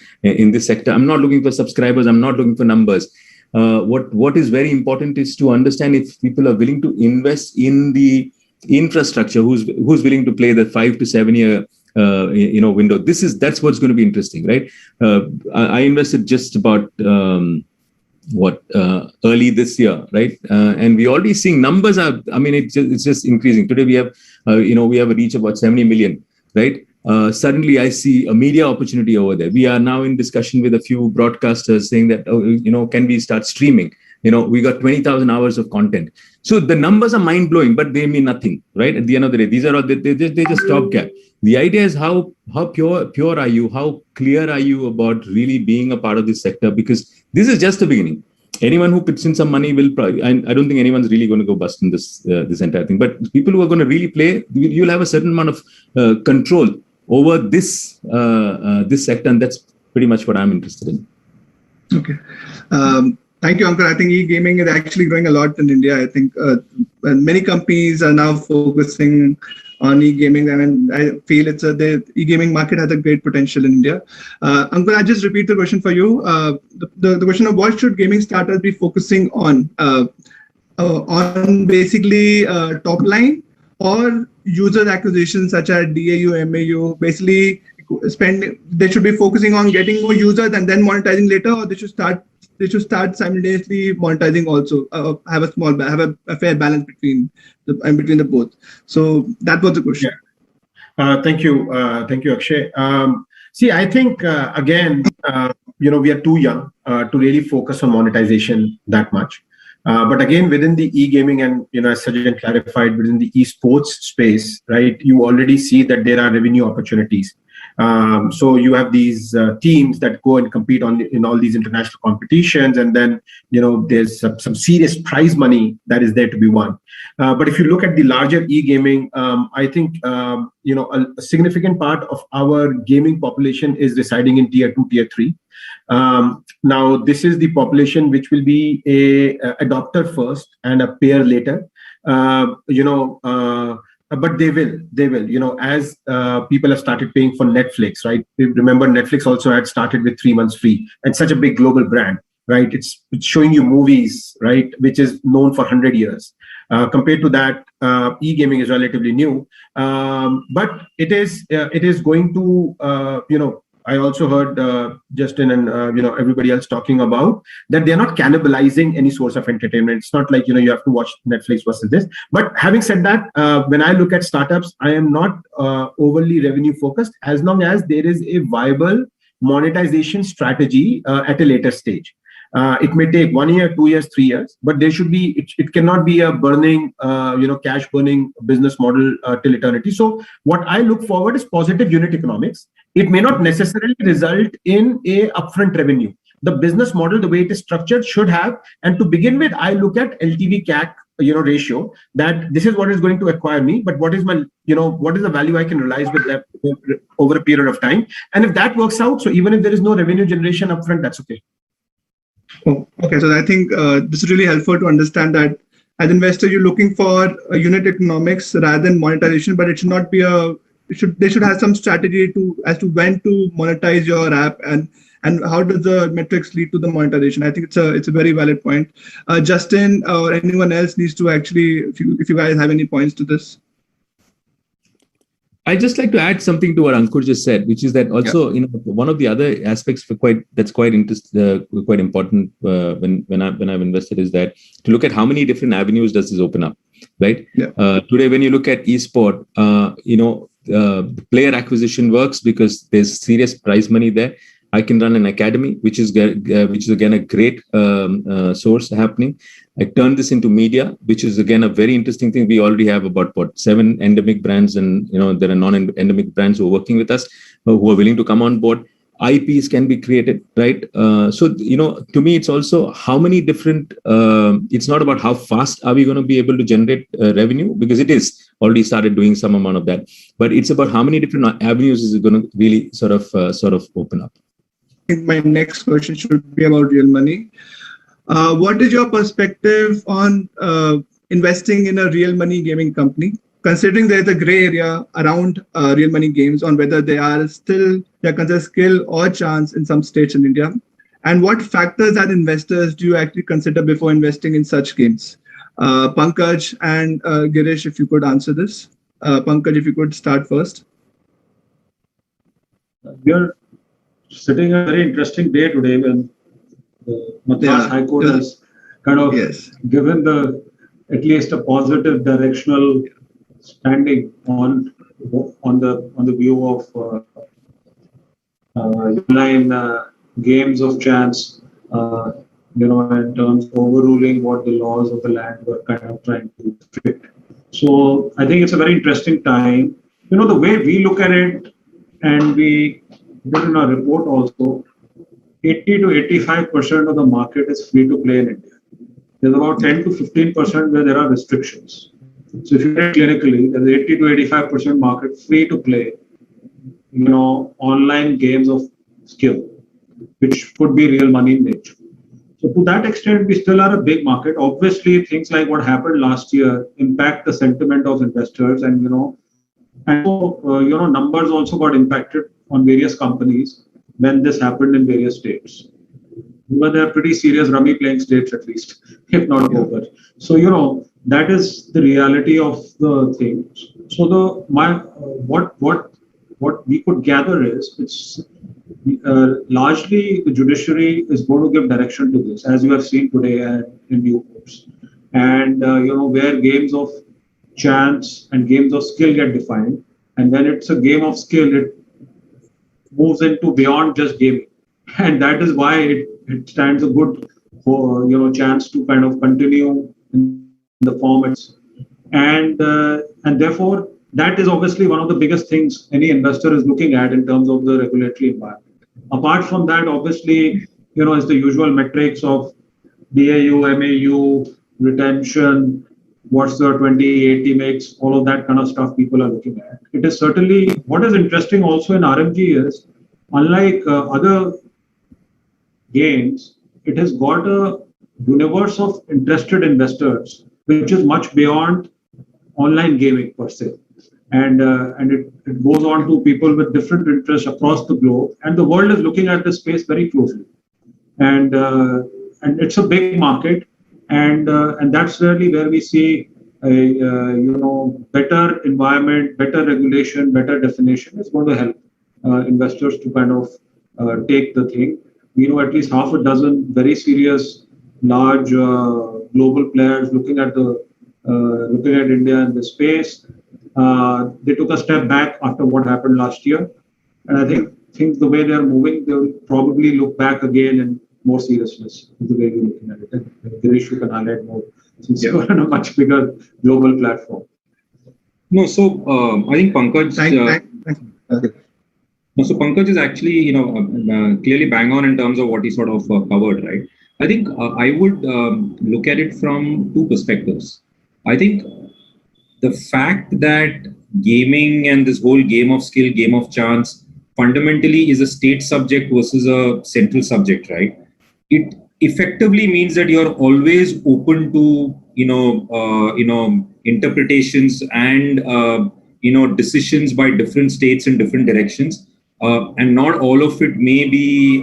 sector. I'm not looking for subscribers. I'm not looking for numbers. What is very important is to understand if people are willing to invest in the infrastructure, who's willing to play the 5 to 7 year window. That's what's going to be interesting, right? I invested just about early this year, right? And we already seeing numbers are. I mean, it's just increasing. Today we have we have a reach of about 70 million, right? Suddenly I see a media opportunity over there. We are now in discussion with a few broadcasters saying that, can we start streaming? We got 20,000 hours of content. So the numbers are mind blowing, but they mean nothing, right? At the end of the day, these are all, they just stopgap. The idea is how pure are you? How clear are you about really being a part of this sector? Because this is just the beginning. Anyone who puts in some money will probably, I don't think anyone's really going to go bust in this entire thing. But people who are going to really play, you'll have a certain amount of control over this sector, and that's pretty much what I'm interested in. Okay. Thank you, Ankur. I think e-gaming is actually growing a lot in India. I think many companies are now focusing on e-gaming, and I feel the e-gaming market has a great potential in India. Ankur, I just repeat the question for you. The question of what should gaming startups be focusing on basically top line or user acquisition such as DAU, MAU, basically they should be focusing on getting more users and then monetizing later, or they should start simultaneously monetizing also, have a fair balance between the both. So that was the question. Yeah. Thank you, Akshay. See, I think again, we are too young to really focus on monetization that much. But again, within the e-gaming and, as Sajjan clarified, within the esports space, right, you already see that there are revenue opportunities. So you have these teams that go and compete in all these international competitions, and then there's some serious prize money that is there to be won. But if you look at the larger e-gaming, I think a significant part of our gaming population is residing in tier 2, tier 3. Now this is the population which will be a adopter first and a payer later. But they will, as people have started paying for Netflix, right? Remember, Netflix also had started with 3 months free, and such a big global brand, right? It's showing you movies, right, which is known for 100 years. Compared to that, e-gaming is relatively new, but it is going to, I also heard Justin and everybody else talking about that they're not cannibalizing any source of entertainment. It's not like you have to watch Netflix versus this. But having said that, when I look at startups, I am not overly revenue focused as long as there is a viable monetization strategy at a later stage. It may take 1 year, 2 years, 3 years, but there should be. It cannot be a burning, cash burning business model till eternity. So what I look forward is positive unit economics. It may not necessarily result in a upfront revenue. The business model, the way it is structured, should have. And to begin with, I look at LTV CAC, ratio. That this is what is going to acquire me, but what is my, what is the value I can realize with that over a period of time. And if that works out, so even if there is no revenue generation upfront, that's okay. Oh, okay. So I think this is really helpful to understand that as investor, you're looking for a unit economics rather than monetization, but it should not be they should have some strategy as to when to monetize your app and how does the metrics lead to the monetization. I think it's a very valid point. Justin or anyone else needs to actually, if you guys have any points to this. I'd just like to add something to what Ankur just said, which is that also, one of the other aspects quite important when I've invested is that to look at how many different avenues does this open up, right? Yeah. Today, when you look at esport, player acquisition works because there's serious prize money there. I can run an academy, which is again a great source happening. I turn this into media, which is again a very interesting thing. We already have about 7 endemic brands, and there are non-endemic brands who are working with us, who are willing to come on board. IPs can be created, right? So to me, it's also how many different. It's not about how fast are we going to be able to generate revenue, because it is already started doing some amount of that, but it's about how many different avenues is it going to really sort of open up. My next question should be about real money. What is your perspective on investing in a real money gaming company, considering there is a gray area around real money games on whether they are considered skill or chance in some states in India? And what factors as investors do you actually consider before investing in such games? Pankaj and Girish, if you could answer this. Pankaj, if you could start first. We are sitting a very interesting day today when the Madras High Court has kind of given at least a positive directional standing on the view of online games of chance, in terms of overruling what the laws of the land were kind of trying to restrict. So I think it's a very interesting time. The way we look at it, and we did in our report also, 80 to 85% of the market is free to play in India. There's about 10 to 15% where there are restrictions. So if you look clinically, there's 80 to 85% market free to play, online games of skill, which could be real money in nature. So to that extent, we still are a big market. Obviously, things like what happened last year impact the sentiment of investors, and numbers also got impacted on various companies when this happened in various states. But they're pretty serious rummy playing states, at least, if not poker. So that is the reality of the thing. So what we could gather is it's largely the judiciary is going to give direction to this, as you have seen today in due course. And where games of chance and games of skill get defined, and when it's a game of skill, it moves into beyond just gaming, and that is why it stands a good chance to kind of continue in the form it's, and therefore that is obviously one of the biggest things any investor is looking at in terms of the regulatory environment. Apart from that, obviously, is the usual metrics of DAU, MAU, retention, what's the 2080 mix, all of that kind of stuff people are looking at. It is certainly, what is interesting also in RMG is, unlike other games, it has got a universe of interested investors, which is much beyond online gaming per se. And it goes on to people with different interests across the globe, and the world is looking at this space very closely. And it's a big market, and that's really where we see a better environment, better regulation, better definition is going to help investors to kind of take the thing. We know at least half a dozen very serious, large global players looking at India in this space. They took a step back after what happened last year, and I think the way they are moving, they will probably look back again in more seriousness. Is the way we're looking at it. And Girish, you can highlight more since you're on a much bigger global platform. No, so I think Pankaj. So Pankaj is actually, clearly bang on in terms of what he sort of covered, right? I think I would look at it from two perspectives. I think the fact that gaming and this whole game of skill, game of chance, fundamentally is a state subject versus a central subject, right? It effectively means that you're always open to, interpretations and, decisions by different states in different directions. And not all of it may be,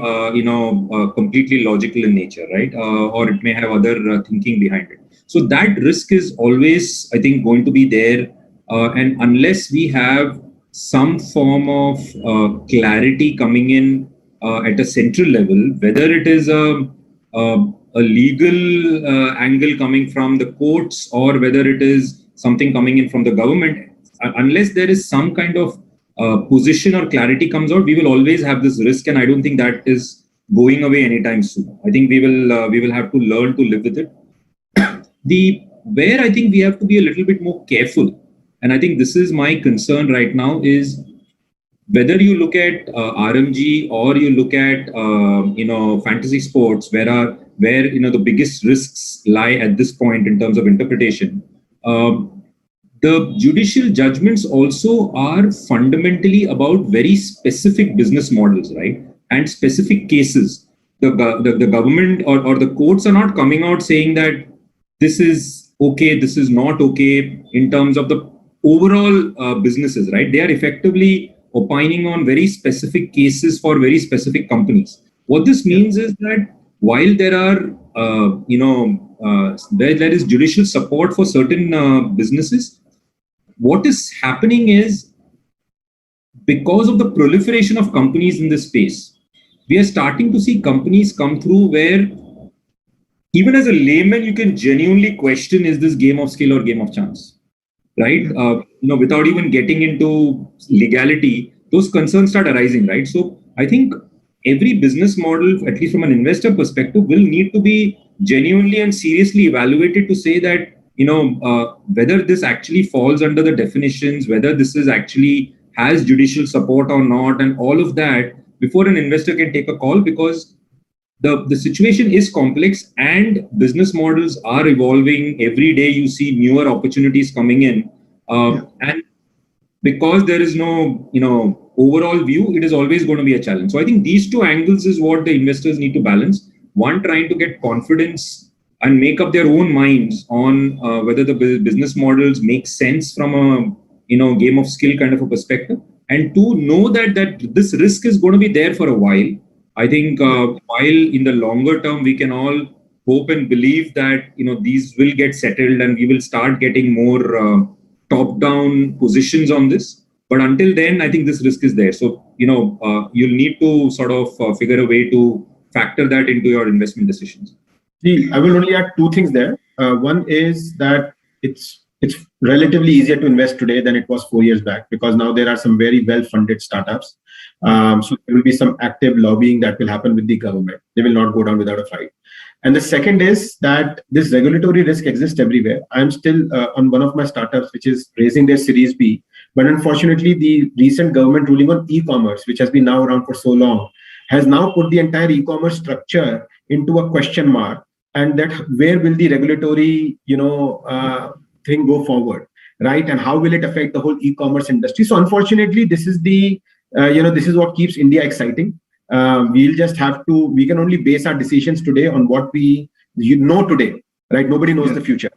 completely logical in nature, right? Or it may have other thinking behind it. So that risk is always, I think, going to be there. And unless we have some form of clarity coming in at a central level, whether it is a legal angle coming from the courts or whether it is something coming in from the government, unless there is some kind of position or clarity comes out, we will always have this risk, and I don't think that is going away anytime soon. I think we will have to learn to live with it. Where I think we have to be a little bit more careful, and I think this is my concern right now, is whether you look at RMG or you look at fantasy sports, where the biggest risks lie at this point in terms of interpretation. The judicial judgments also are fundamentally about very specific business models, right? And specific cases. The government or the courts are not coming out saying that this is okay, this is not okay in terms of the overall businesses, right? They are effectively opining on very specific cases for very specific companies. What this means is that while there are, where there is judicial support for certain businesses, what is happening is because of the proliferation of companies in this space, we are starting to see companies come through where even as a layman, you can genuinely question, is this game of skill or game of chance, right? Without even getting into legality, those concerns start arising, right? So I think every business model, at least from an investor perspective, will need to be genuinely and seriously evaluated to say that, whether this actually falls under the definitions, whether this is actually has judicial support or not, and all of that before an investor can take a call, because the situation is complex and business models are evolving. Every day you see newer opportunities coming in. And because there is no, overall view, it is always going to be a challenge. So I think these two angles is what the investors need to balance. One, trying to get confidence and make up their own minds on whether the business models make sense from a, game of skill kind of a perspective. And two, know that this risk is going to be there for a while. I think while in the longer term, we can all hope and believe that, these will get settled and we will start getting more top-down positions on this. But until then, I think this risk is there. So, you'll need to sort of figure a way to factor that into your investment decisions. See, I will only add two things there. One is that it's relatively easier to invest today than it was 4 years back, because now there are some very well-funded startups. So there will be some active lobbying that will happen with the government. They will not go down without a fight. And the second is that this regulatory risk exists everywhere. I'm still on one of my startups, which is raising their Series B. But unfortunately, the recent government ruling on e-commerce, which has been now around for so long, has now put the entire e-commerce structure into a question mark. And that where will the regulatory, thing go forward, right? And how will it affect the whole e-commerce industry? So unfortunately, this is the, this is what keeps India exciting. We'll just have to, we can only base our decisions today on what we today, right? Nobody knows the future.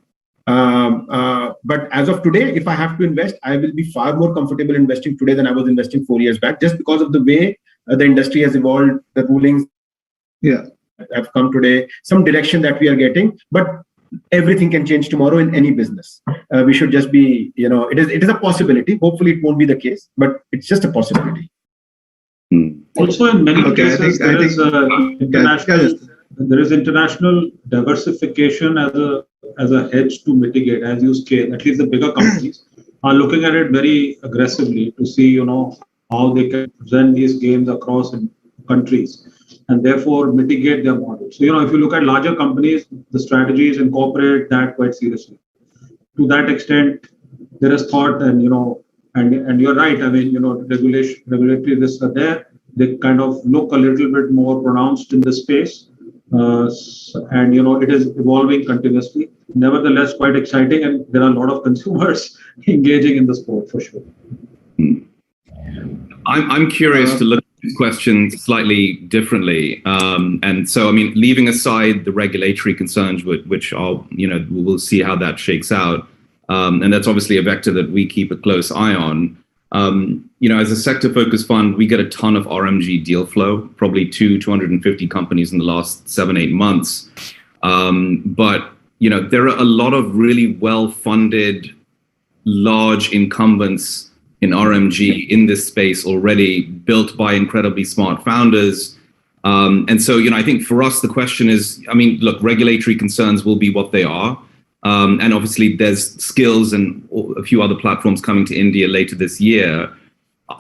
But as of today, if I have to invest, I will be far more comfortable investing today than I was investing 4 years back, just because of the way the industry has evolved, the rulings have come today, some direction that we are getting. But everything can change tomorrow in any business. We should just be, it is a possibility. Hopefully it won't be the case, but it's just a possibility. Also, in many cases, there is international diversification as a hedge to mitigate as you scale. At least the bigger companies are looking at it very aggressively to see, how they can present these games across countries and therefore mitigate their model. So, if you look at larger companies, the strategies incorporate that quite seriously. To that extent, there is thought, and and you're right. I mean, regulatory risks are there. They kind of look a little bit more pronounced in the space, and it is evolving continuously. Nevertheless, quite exciting, and there are a lot of consumers engaging in the sport for sure. I'm curious to look at this question slightly differently, and so I mean, leaving aside the regulatory concerns, which we'll see how that shakes out, and that's obviously a vector that we keep a close eye on. As a sector-focused fund, we get a ton of RMG deal flow, probably 250 companies in the last 7-8 months. But there are a lot of really well-funded, large incumbents in RMG in this space already, built by incredibly smart founders. And so, I think for us, the question is, I mean, look, regulatory concerns will be what they are. And obviously there's Skills and a few other platforms coming to India later this year.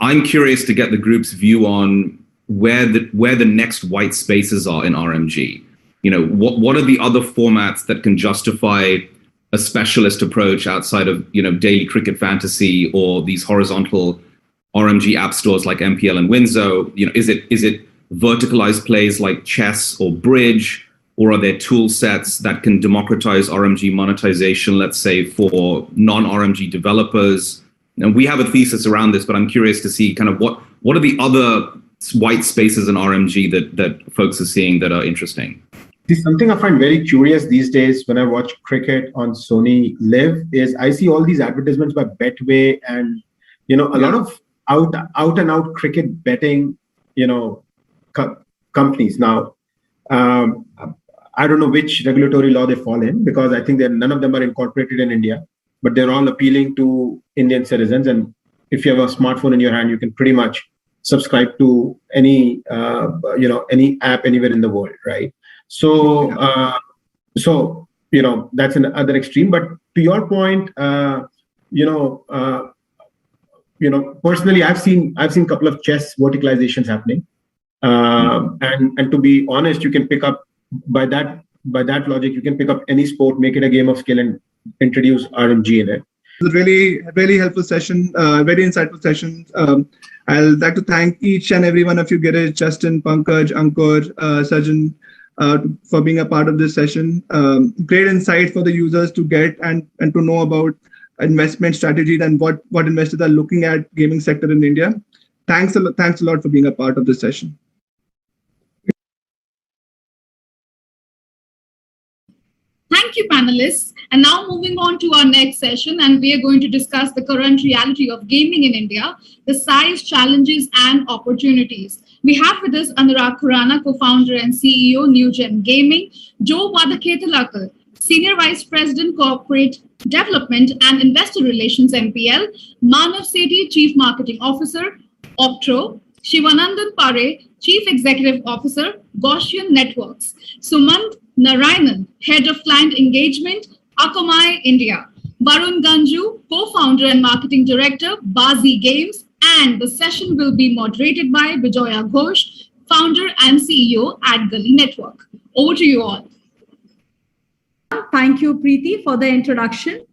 I'm curious to get the group's view on where the next white spaces are in RMG. What are the other formats that can justify a specialist approach outside of, daily cricket fantasy or these horizontal RMG app stores like MPL and Winzo? Is it verticalized plays like chess or bridge? Or are there tool sets that can democratize RMG monetization, let's say, for non-RMG developers? And we have a thesis around this, but I'm curious to see kind of what are the other white spaces in RMG that folks are seeing that are interesting? Something I find very curious these days when I watch cricket on Sony Live is I see all these advertisements by Betway and a lot of out and out cricket betting companies. Now I don't know which regulatory law they fall in, because I think none of them are incorporated in India, but they're all appealing to Indian citizens. And if you have a smartphone in your hand, you can pretty much subscribe to any any app anywhere in the world, right? So that's another extreme. But to your point, personally, I've seen a couple of chess verticalizations happening, and to be honest, you can pick up by that logic, you can pick up any sport, make it a game of skill, and introduce RMG in it. It was a really helpful session, very insightful session. I'd like to thank each and every one of you, Girish, Justin, Pankaj, Ankur, Sajjan, for being a part of this session. Great insight for the users to get and to know about investment strategies and what investors are looking at gaming sector in India. Thanks a lot for being a part of this session. Thank you, panelists. And now moving on to our next session, and we are going to discuss the current reality of gaming in India, the size, challenges, and opportunities. We have with us Anurag Khurana, co-founder and CEO, New Gen Gaming, Joe Wadakethalakal, Senior Vice President, Corporate Development and Investor Relations, MPL, Manav Sethi, Chief Marketing Officer, Optro, Shivanandan Pare, Chief Executive Officer, Gaussian Networks, Sumant Narayanan, Head of Client Engagement, Akamai India, Varun Ganju, Co-founder and Marketing Director, Bazi Games, and the session will be moderated by Bijoya Ghosh, Founder and CEO at Gully Network. Over to you all. Thank you, Preeti, for the introduction.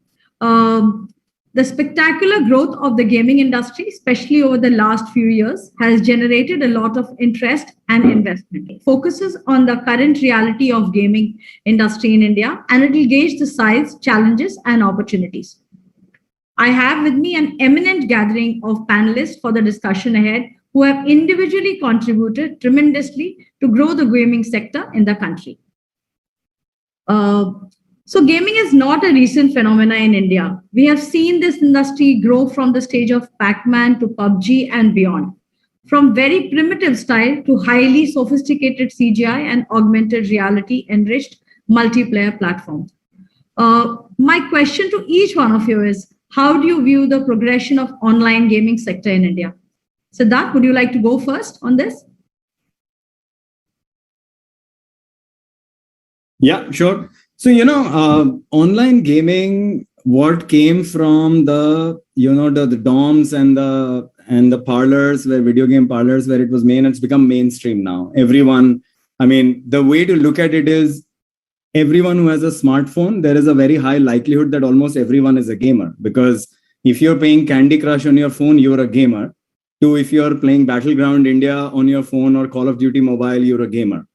The spectacular growth of the gaming industry, especially over the last few years, has generated a lot of interest and investment. It focuses on the current reality of gaming industry in India, and it will gauge the size, challenges, and opportunities. I have with me an eminent gathering of panelists for the discussion ahead who have individually contributed tremendously to grow the gaming sector in the country. So gaming is not a recent phenomenon in India. We have seen this industry grow from the stage of Pac-Man to PUBG and beyond, from very primitive style to highly sophisticated CGI and augmented reality enriched multiplayer platforms. My question to each one of you is, how do you view the progression of online gaming sector in India? Siddharth, would you like to go first on this? Yeah, sure. So, online gaming, what came from the DOMs and the parlors, where video game parlors, where it was it's become mainstream now. Everyone, the way to look at it is, everyone who has a smartphone, there is a very high likelihood that almost everyone is a gamer. Because if you're playing Candy Crush on your phone, you're a gamer. If you're playing Battleground India on your phone or Call of Duty Mobile, you're a gamer.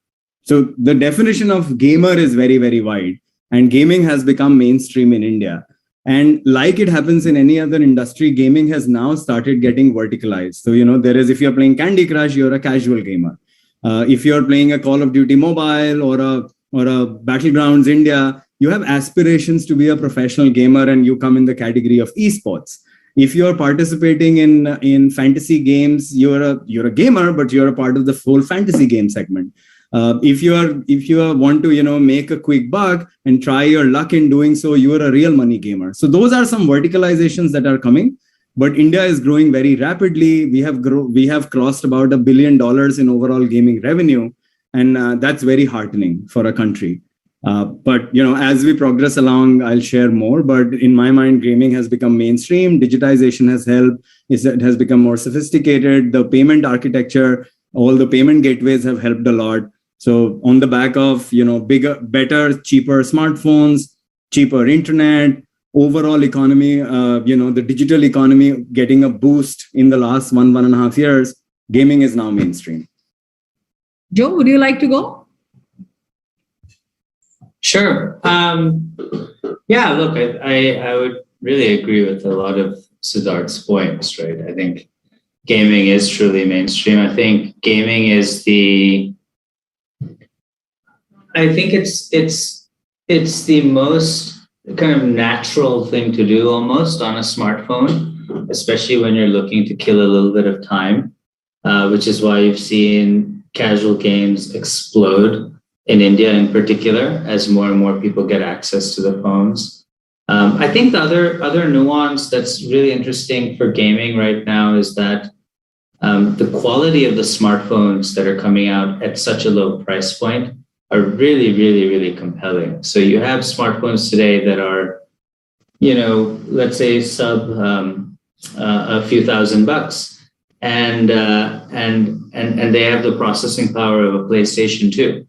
So the definition of gamer is very, very wide, and gaming has become mainstream in India. And like it happens in any other industry, gaming has now started getting verticalized. So, if you're playing Candy Crush, you're a casual gamer. If you're playing a Call of Duty Mobile or a Battlegrounds India, you have aspirations to be a professional gamer and you come in the category of esports. If you're participating in fantasy games, you're a gamer, but you're a part of the whole fantasy game segment. If you want to make a quick buck and try your luck in doing so, you are a real money gamer. So those are some verticalizations that are coming. But India is growing very rapidly. We have crossed about $1 billion in overall gaming revenue, and that's very heartening for a country. But as we progress along, I'll share more. But in my mind, gaming has become mainstream. Digitization has helped. It has become more sophisticated. The payment architecture, all the payment gateways have helped a lot. So on the back of, bigger, better, cheaper smartphones, cheaper internet, overall economy, the digital economy getting a boost in the last 1.5 years, gaming is now mainstream. Joe, would you like to go? Sure. Yeah, look, I would really agree with a lot of Siddharth's points, right? I think gaming is truly mainstream. I think gaming is it's the most kind of natural thing to do almost on a smartphone, especially when you're looking to kill a little bit of time, which is why you've seen casual games explode in India in particular, as more and more people get access to the phones. I think the other nuance that's really interesting for gaming right now is that the quality of the smartphones that are coming out at such a low price point are really, really, really compelling. So you have smartphones today that are, let's say sub a few $1,000s, and they have the processing power of a PlayStation 2,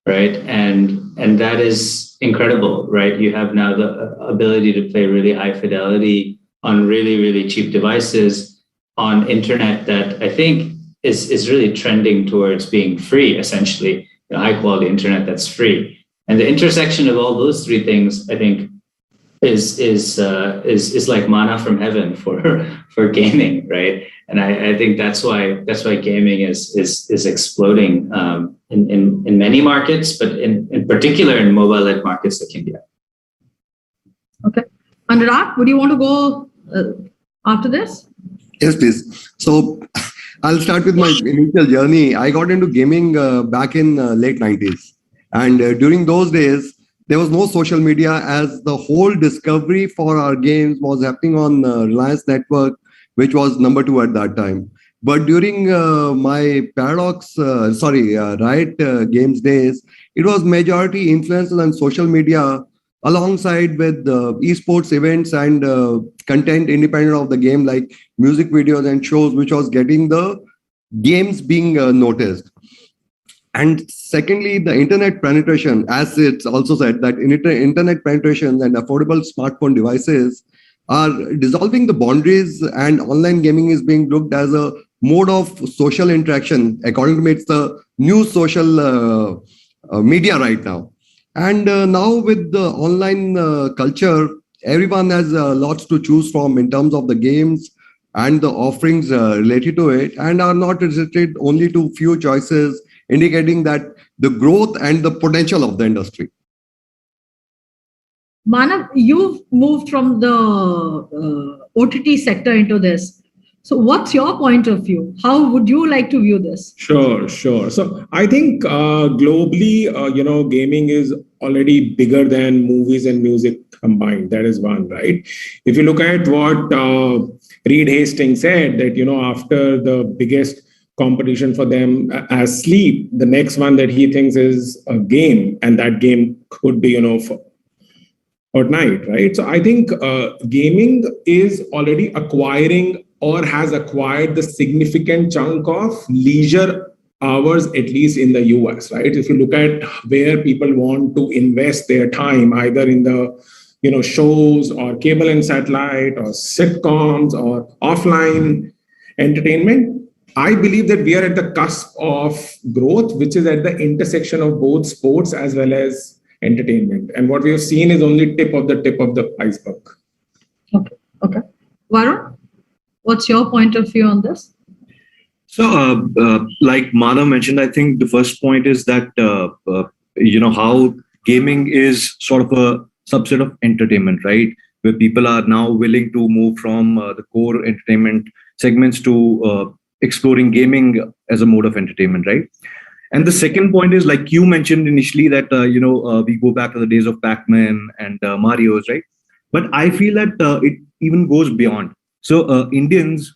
right? And that is incredible, right? You have now the ability to play really high fidelity on really, really cheap devices on internet that I think is really trending towards being free, essentially, high quality internet that's free. And the intersection of all those three things, I think, is like manna from heaven for gaming, right? And I think that's why gaming is exploding in many markets, but in particular in mobile-led markets like India. Okay, Anurag, would you want to go after this? Yes, please. So I'll start with my initial journey. I got into gaming back in late 90s. And during those days, there was no social media, as the whole discovery for our games was happening on Reliance Network, which was number 2 at that time. But during my Riot Games days, it was majority influencers and social media alongside with esports events and content independent of the game, like music videos and shows, which was getting the games being noticed. And secondly, the internet penetration, as it's also said, that internet penetration and affordable smartphone devices are dissolving the boundaries, and online gaming is being looked as a mode of social interaction. According to me, it's the new social media right now. And now with the online culture, everyone has lots to choose from in terms of the games and the offerings related to it, and are not restricted only to few choices, indicating that the growth and the potential of the industry. Manav, you've moved from the OTT sector into this. So what's your point of view? How would you like to view this? Sure. So I think globally, gaming is already bigger than movies and music combined. That is one, right? If you look at what Reed Hastings said, that, after the biggest competition for them as sleep, the next one that he thinks is a game, and that game could be, Fortnite, right? So I think gaming is already acquiring or has acquired the significant chunk of leisure hours, at least in the US, right? If you look at where people want to invest their time, either in the shows or cable and satellite or sitcoms or offline entertainment, I believe that we are at the cusp of growth, which is at the intersection of both sports as well as entertainment. And what we have seen is only tip of the iceberg. Okay. Varun, what's your point of view on this? So, like Manav mentioned, I think the first point is that, how gaming is sort of a subset of entertainment, right? Where people are now willing to move from the core entertainment segments to exploring gaming as a mode of entertainment, right? And the second point is, like you mentioned initially, that we go back to the days of Pac-Man and Mario's, right? But I feel that it even goes beyond. So Indians,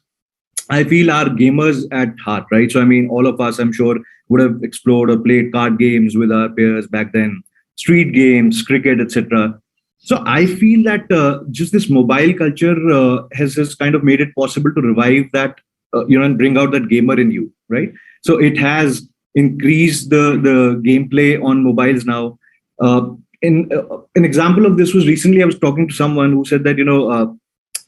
I feel, are gamers at heart, right? So I mean, all of us, I'm sure, would have explored or played card games with our peers back then, street games, cricket, etc. So I feel that just this mobile culture has kind of made it possible to revive that, and bring out that gamer in you, right? So it has increased the gameplay on mobiles now. An example of this was recently I was talking to someone who said that,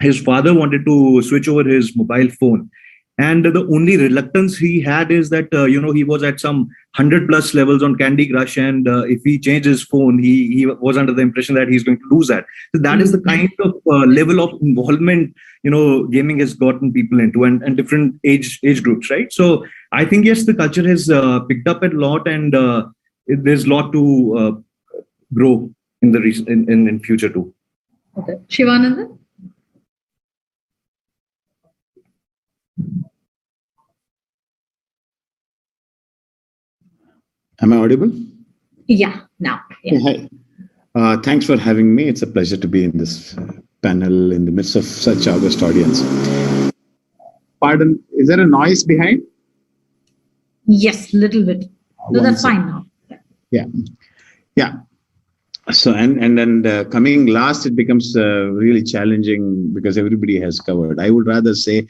his father wanted to switch over his mobile phone. And the only reluctance he had is that, he was at some 100+ levels on Candy Crush. And if he changed his phone, he was under the impression that he's going to lose that. So that is the kind of level of involvement, gaming has gotten people into, and different age groups, right? So I think, yes, the culture has picked up a lot, and there's a lot to grow in the in future too. Okay. Shivananda? Am I audible? Yeah, now. Yeah. Hi. Thanks for having me. It's a pleasure to be in this panel in the midst of such august audience. Pardon, is there a noise behind? Yes, little bit. No, that's fine now. Yeah. So and then coming last, it becomes really challenging because everybody has covered. I would rather say,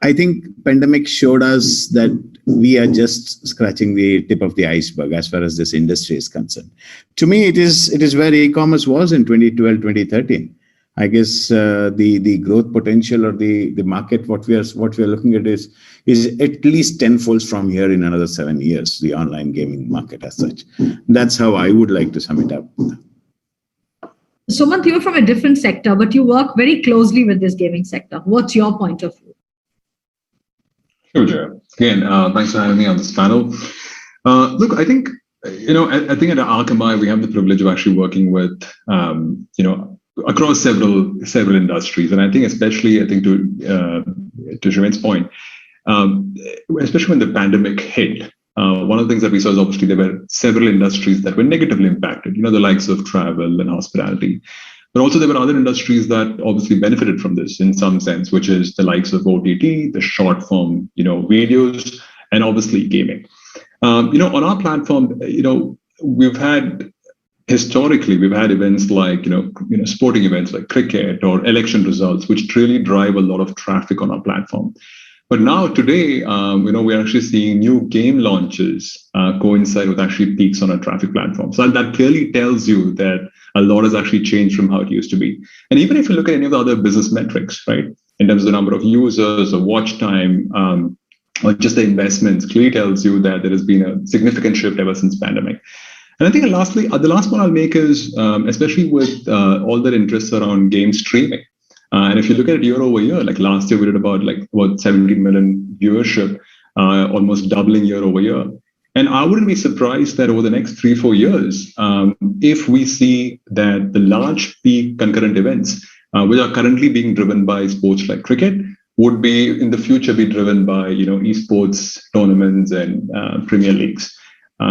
I think pandemic showed us that we are just scratching the tip of the iceberg as far as this industry is concerned. To me, it is where e-commerce was in 2012, 2013. I guess the growth potential or the market what we are looking at is at least tenfold from here in another 7 years. The online gaming market as such. That's how I would like to sum it up. Sumant, you're from a different sector, but you work very closely with this gaming sector. What's your point of view? Sure, Jaya. Again, thanks for having me on this panel. Look, I think I think at Akamai we have the privilege of actually working with across several industries, and I think especially to Shiven's point, especially when the pandemic hit, one of the things that we saw is obviously there were several industries that were negatively impacted. The likes of travel and hospitality. But also there were other industries that obviously benefited from this in some sense, which is the likes of OTT, the short form, videos, and obviously gaming. On our platform, we've had events like, sporting events like cricket or election results, which really drive a lot of traffic on our platform. But now today, we're actually seeing new game launches coincide with actually peaks on our traffic platform. So that clearly tells you that a lot has actually changed from how it used to be. And even if you look at any of the other business metrics, right, in terms of the number of users or watch time, or just the investments, clearly tells you that there has been a significant shift ever since pandemic. And I think lastly, the last one I'll make is, especially with all that interest around game streaming. And if you look at it year over year, like last year we did about 17 million viewership, almost doubling year over year. And I wouldn't be surprised that over the next 3-4 years, if we see that the large peak concurrent events, which are currently being driven by sports like cricket, would be in the future be driven by esports tournaments and Premier Leagues.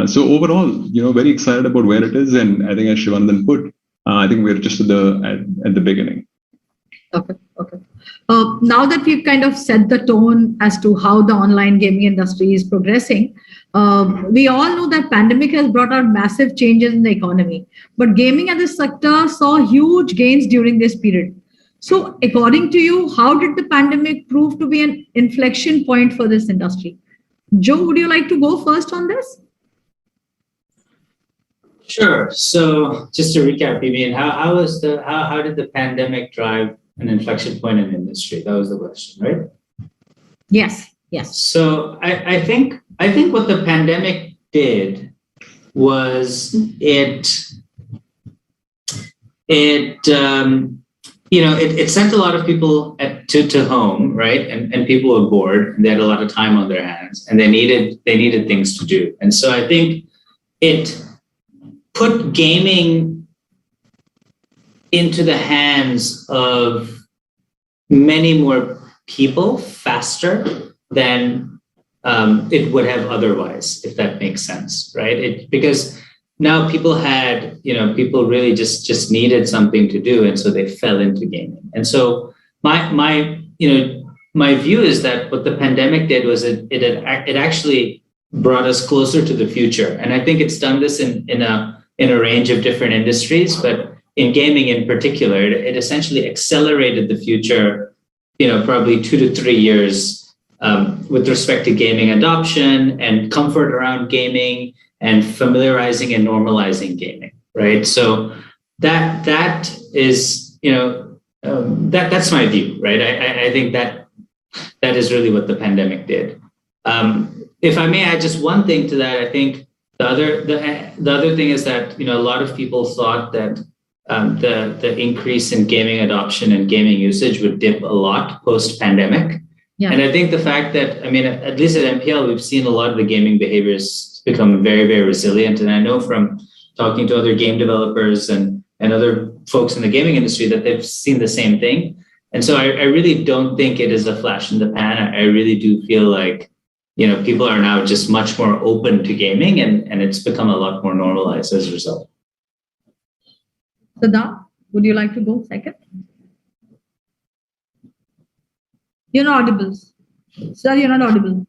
So overall, very excited about where it is, and I think as Shivanandan put, I think we're just at the beginning. Okay. Now that we've kind of set the tone as to how the online gaming industry is progressing, we all know that pandemic has brought out massive changes in the economy, but gaming as a sector saw huge gains during this period. So according to you, how did the pandemic prove to be an inflection point for this industry? Joe, would you like to go first on this? Sure. So just to recap, you mean how did the pandemic drive an inflection point in the industry? That was the question, right? Yes. So I think what the pandemic did was it sent a lot of people to home, right? And people were bored and they had a lot of time on their hands and they needed things to do. And so I think it put gaming into the hands of many more people faster than it would have otherwise, if that makes sense, right? Because now people really just needed something to do, and so they fell into gaming. And so my view is that what the pandemic did was it actually brought us closer to the future, and I think it's done this in a range of different industries, but in gaming in particular, it essentially accelerated the future, probably 2 to 3 years with respect to gaming adoption and comfort around gaming and familiarizing and normalizing gaming, right? So that is, that's my view, right? I think that is really what the pandemic did. If I may add just one thing to that, I think the other thing is that a lot of people thought that the increase in gaming adoption and gaming usage would dip a lot post-pandemic. Yeah. And I think the fact that, at least at MPL, we've seen a lot of the gaming behaviors become very, very resilient. And I know from talking to other game developers and other folks in the gaming industry that they've seen the same thing. And so I really don't think it is a flash in the pan. I really do feel like, people are now just much more open to gaming and it's become a lot more normalized as a result. Siddharth, would you like to go second? You're not audible. Sir, you're not audible.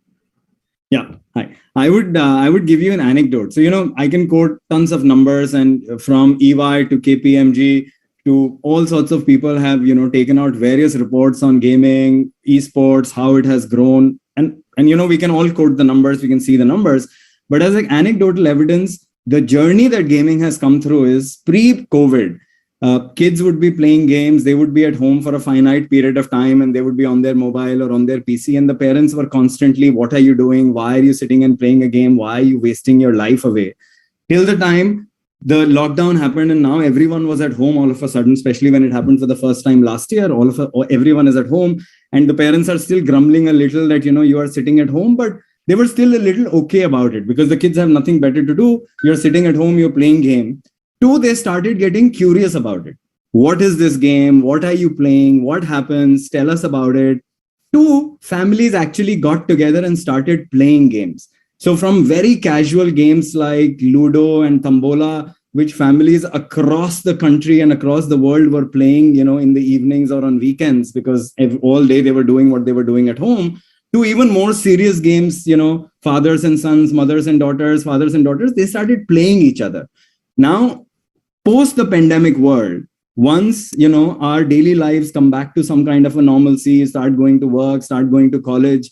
Yeah, hi. I would give you an anecdote. So, I can quote tons of numbers, and from EY to KPMG to all sorts of people have, taken out various reports on gaming, esports, how it has grown. And we can all quote the numbers, we can see the numbers. But as like anecdotal evidence, the journey that gaming has come through is pre-COVID. Kids would be playing games, they would be at home for a finite period of time, and they would be on their mobile or on their PC, and the parents were constantly, what are you doing? Why are you sitting and playing a game? Why are you wasting your life away? Till the time the lockdown happened, and now everyone was at home all of a sudden, especially when it happened for the first time last year. Everyone is at home, and the parents are still grumbling a little that, you are sitting at home, but they were still a little okay about it because the kids have nothing better to do. You're sitting at home, you're playing game. Two, they started getting curious about it. What is this game? What are you playing? What happens? Tell us about it. Two, families actually got together and started playing games. So from very casual games like Ludo and Tambola, which families across the country and across the world were playing, in the evenings or on weekends, because all day they were doing what they were doing at home, to even more serious games, fathers and sons, mothers and daughters, fathers and daughters, they started playing each other. Now, post the pandemic world, once, our daily lives come back to some kind of a normalcy, start going to work, start going to college,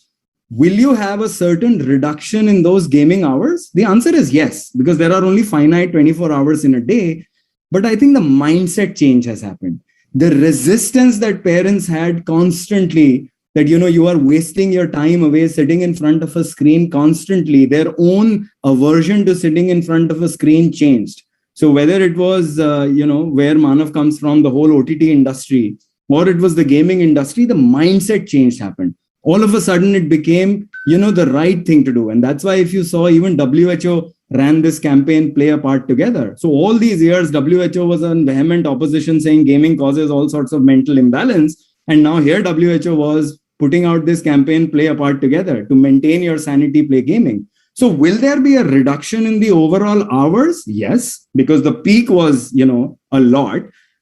will you have a certain reduction in those gaming hours? The answer is yes, because there are only finite 24 hours in a day. But I think the mindset change has happened. The resistance that parents had constantly, that, you are wasting your time away sitting in front of a screen constantly, their own aversion to sitting in front of a screen changed. So whether it was, where Manav comes from, the whole OTT industry, or it was the gaming industry, the mindset change happened. All of a sudden, it became, the right thing to do. And that's why if you saw, even WHO ran this campaign, Play a Part Together. So all these years, WHO was in vehement opposition saying gaming causes all sorts of mental imbalance. And now here WHO was putting out this campaign, Play a Part Together, to maintain your sanity, play gaming. So will there be a reduction in the overall hours? Yes, because the peak was, a lot.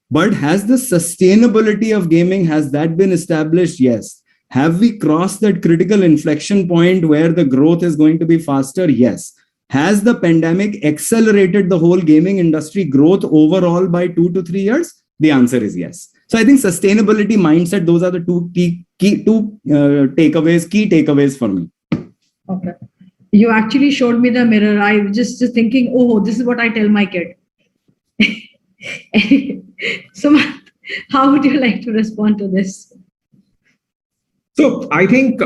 But has the sustainability of gaming, has that been established? Yes. Have we crossed that critical inflection point where the growth is going to be faster? Yes. Has the pandemic accelerated the whole gaming industry growth overall by 2 to 3 years? The answer is yes. So I think sustainability, mindset, those are the key takeaways for me. Okay. You actually showed me the mirror. I was just thinking, oh, this is what I tell my kid. So, how would you like to respond to this? So I think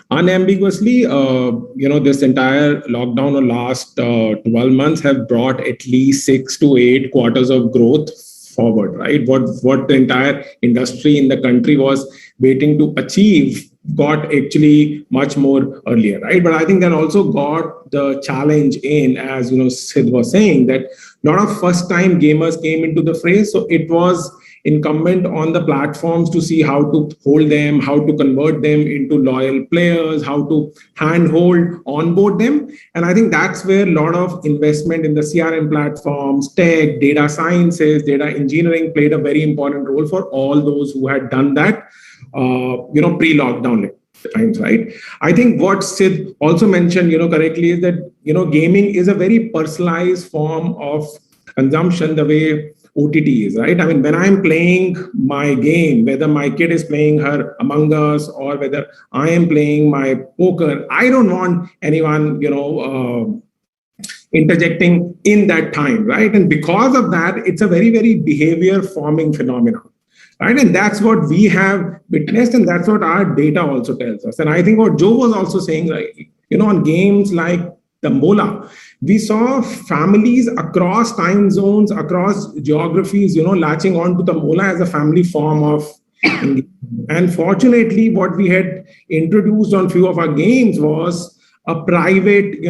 unambiguously, this entire lockdown or last 12 months have brought at least 6 to 8 quarters of growth forward, right? What the entire industry in the country was waiting to achieve got actually much more earlier, right? But I think that also got the challenge in, as Sid was saying, that a lot of first-time gamers came into the fray. So it was incumbent on the platforms to see how to hold them, how to convert them into loyal players, how to handhold, onboard them. And I think that's where a lot of investment in the CRM platforms, tech, data sciences, data engineering played a very important role for all those who had done that, pre-lockdown times, right? I think what Sid also mentioned, correctly, is that, gaming is a very personalized form of consumption, the way OTT is, right? I mean, when I'm playing my game, whether my kid is playing her Among Us or whether I am playing my poker, I don't want anyone, interjecting in that time, right? And because of that, it's a very, very behavior forming phenomenon, right? And that's what we have witnessed, and that's what our data also tells us. And I think what Joe was also saying, right, on games like Tambola, we saw families across time zones, across geographies, latching on to Tambola as a family form of engagement. And fortunately, what we had introduced on few of our games was a private,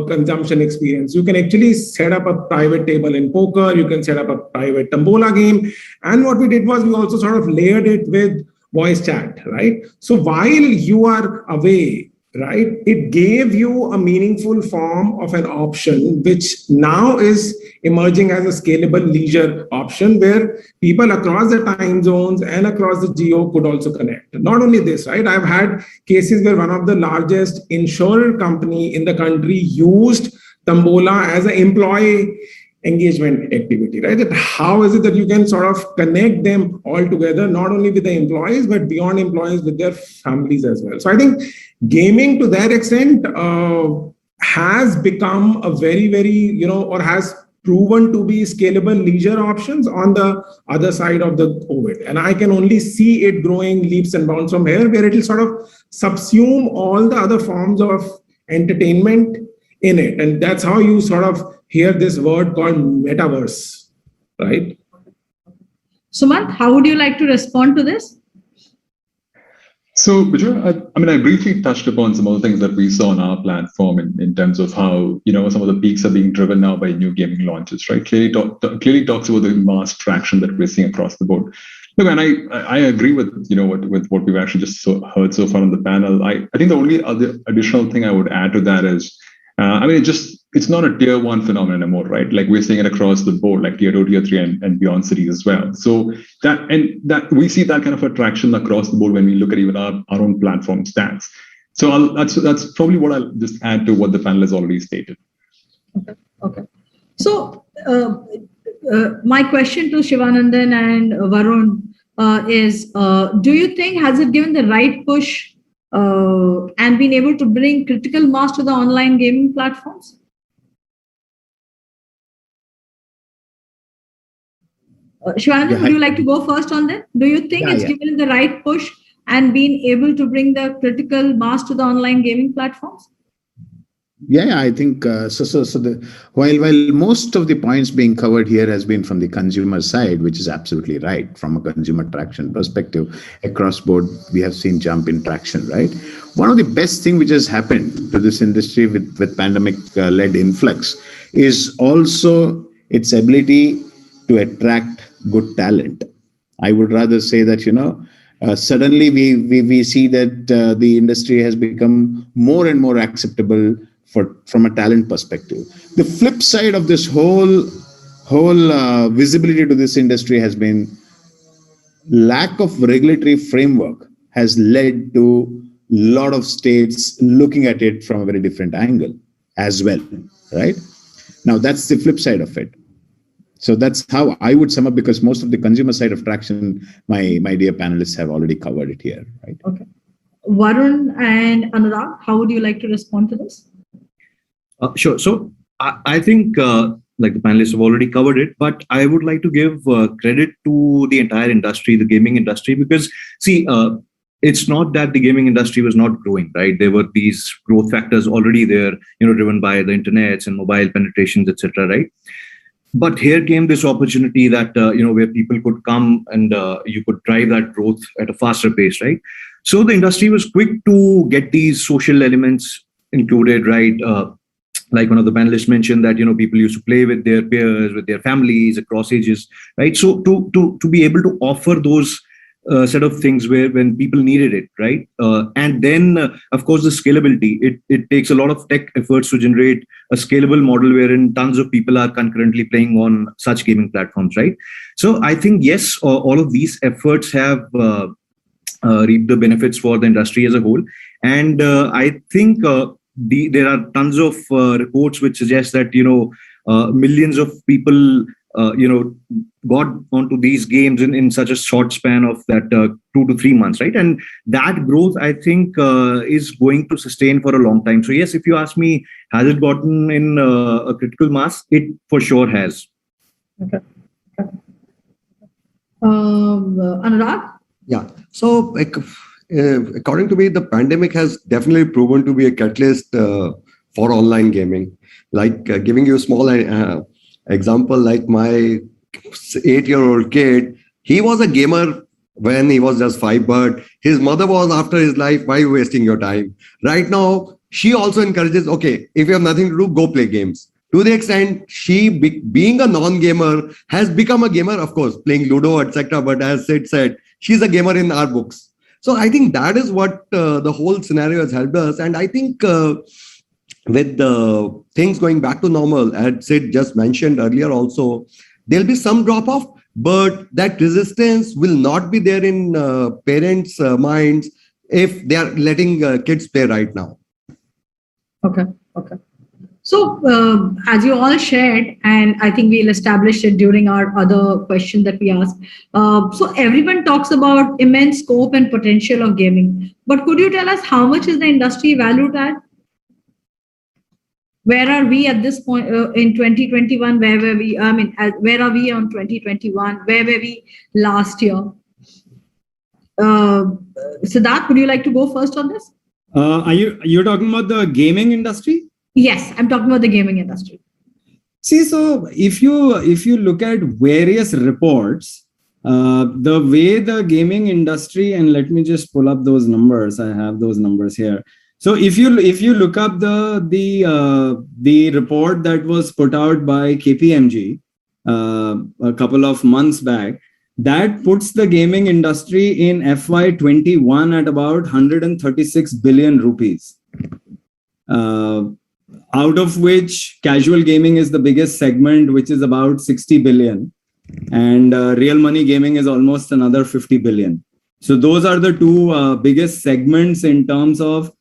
consumption experience. You can actually set up a private table in poker. You can set up a private Tambola game. And what we did was we also sort of layered it with voice chat, right? So while you are away, right, it gave you a meaningful form of an option, which now is emerging as a scalable leisure option where people across the time zones and across the geo could also connect. Not only this, right? I've had cases where one of the largest insurer company in the country used Tambola as an employee engagement activity, right? That how is it that you can sort of connect them all together, not only with the employees, but beyond employees with their families as well. So I think gaming to that extent has become a very, very, or has proven to be scalable leisure options on the other side of the COVID. And I can only see it growing leaps and bounds from here, where it will sort of subsume all the other forms of entertainment in it. And that's how you sort of hear this word called metaverse, right? Sumant, how would you like to respond to this? So, Vijay, I briefly touched upon some of the things that we saw on our platform in terms of how, some of the peaks are being driven now by new gaming launches, right? Clearly talks about the mass traction that we're seeing across the board. Look, and I agree with, with what we've actually just heard so far on the panel. I think the only other additional thing I would add to that is, it's not a tier 1 phenomenon anymore, right? Like we're seeing it across the board, like tier 2, tier 3 and beyond cities as well. So that we see that kind of attraction across the board when we look at even our own platform stats. So that's probably what I'll just add to what the panel has already stated. Okay. So my question to Shivanandan and Varun is, do you think, has it given the right push and been able to bring critical mass to the online gaming platforms? Shivanandan, would you like to go first on that? Do you think it's given the right push and been able to bring the critical mass to the online gaming platforms? Yeah, I think while most of the points being covered here has been from the consumer side, which is absolutely right. From a consumer traction perspective, across board, we have seen jump in traction, right? One of the best thing which has happened to this industry with pandemic-led influx is also its ability to attract good talent. I would rather say that, suddenly we see that the industry has become more and more acceptable from a talent perspective. The flip side of this whole visibility to this industry has been lack of regulatory framework has led to a lot of states looking at it from a very different angle as well, right? Now, that's the flip side of it. So that's how I would sum up, because most of the consumer side of traction, my dear panelists have already covered it here, right? Okay. Varun and Anurag, how would you like to respond to this? Sure. So I think like the panelists have already covered it, but I would like to give credit to the entire industry, the gaming industry, because see, it's not that the gaming industry was not growing, right? There were these growth factors already there, driven by the internets and mobile penetrations, etc., right? But here came this opportunity that, where people could come and you could drive that growth at a faster pace, right? So the industry was quick to get these social elements included, right? Like one of the panelists mentioned that, people used to play with their peers, with their families across ages, right? So to be able to offer those set of things when people needed it, right? And then, of course, the scalability. It takes a lot of tech efforts to generate a scalable model wherein tons of people are concurrently playing on such gaming platforms, right? So I think, yes, all of these efforts have reaped the benefits for the industry as a whole. And I think there are tons of reports which suggest that, millions of people got onto these games in such a short span of that 2 to 3 months, right? And that growth, I think, is going to sustain for a long time. So yes, if you ask me, has it gotten in a critical mass? It for sure has. Okay. Anurag? Yeah. So according to me, the pandemic has definitely proven to be a catalyst for online gaming. Like giving you a small example, like my 8-year-old kid, he was a gamer when he was just 5, but his mother was after his life, why are you wasting your time? Right now, she also encourages, okay, if you have nothing to do, go play games. To the extent she, being a non-gamer, has become a gamer, of course, playing Ludo, etc. But as Sid said, she's a gamer in our books. So I think that is what the whole scenario has helped us. And I think with the things going back to normal, as Sid just mentioned earlier also, there'll be some drop off, but that resistance will not be there in parents' minds if they are letting kids play right now. Okay. Okay. So, as you all shared, and I think we'll establish it during our other question that we asked. So, everyone talks about immense scope and potential of gaming. But could you tell us how much is the industry valued at? Where are we at this point in 2021? Where were we? I mean, where are we on 2021? Where were we last year? Siddharth, would you like to go first on this? You're talking about the gaming industry? Yes, I'm talking about the gaming industry. See, so if you look at various reports, the way the gaming industry, and let me just pull up those numbers. I have those numbers here. So if you look up the report that was put out by KPMG a couple of months back, that puts the gaming industry in FY21 at about 136 billion rupees. Out of which casual gaming is the biggest segment, which is about 60 billion. And real money gaming is almost another 50 billion. So those are the two biggest segments in terms of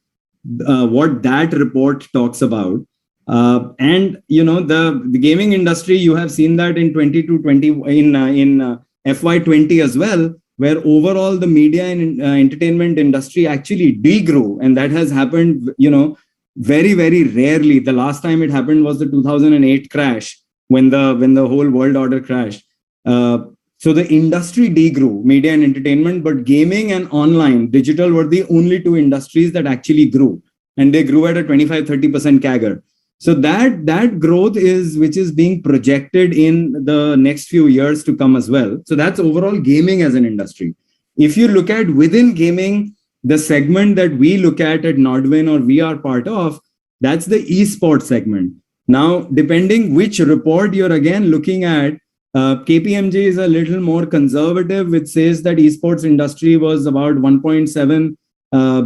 what that report talks about. And, you know, the gaming industry, you have seen that in 2020 in FY20 as well, where overall the media and entertainment industry actually degrew. And that has happened, you know, very, very rarely. The last time it happened was the 2008 crash when the whole world order crashed. So the industry degrew, media and entertainment, but gaming and online, digital were the only two industries that actually grew. And they grew at a 25-30% CAGR. So that growth is which is being projected in the next few years to come as well. So that's overall gaming as an industry. If you look at within gaming, the segment that we look at Nodwin or we are part of, that's the esports segment. Now, depending which report you're again looking at, KPMG is a little more conservative, which says that esports industry was about 1.7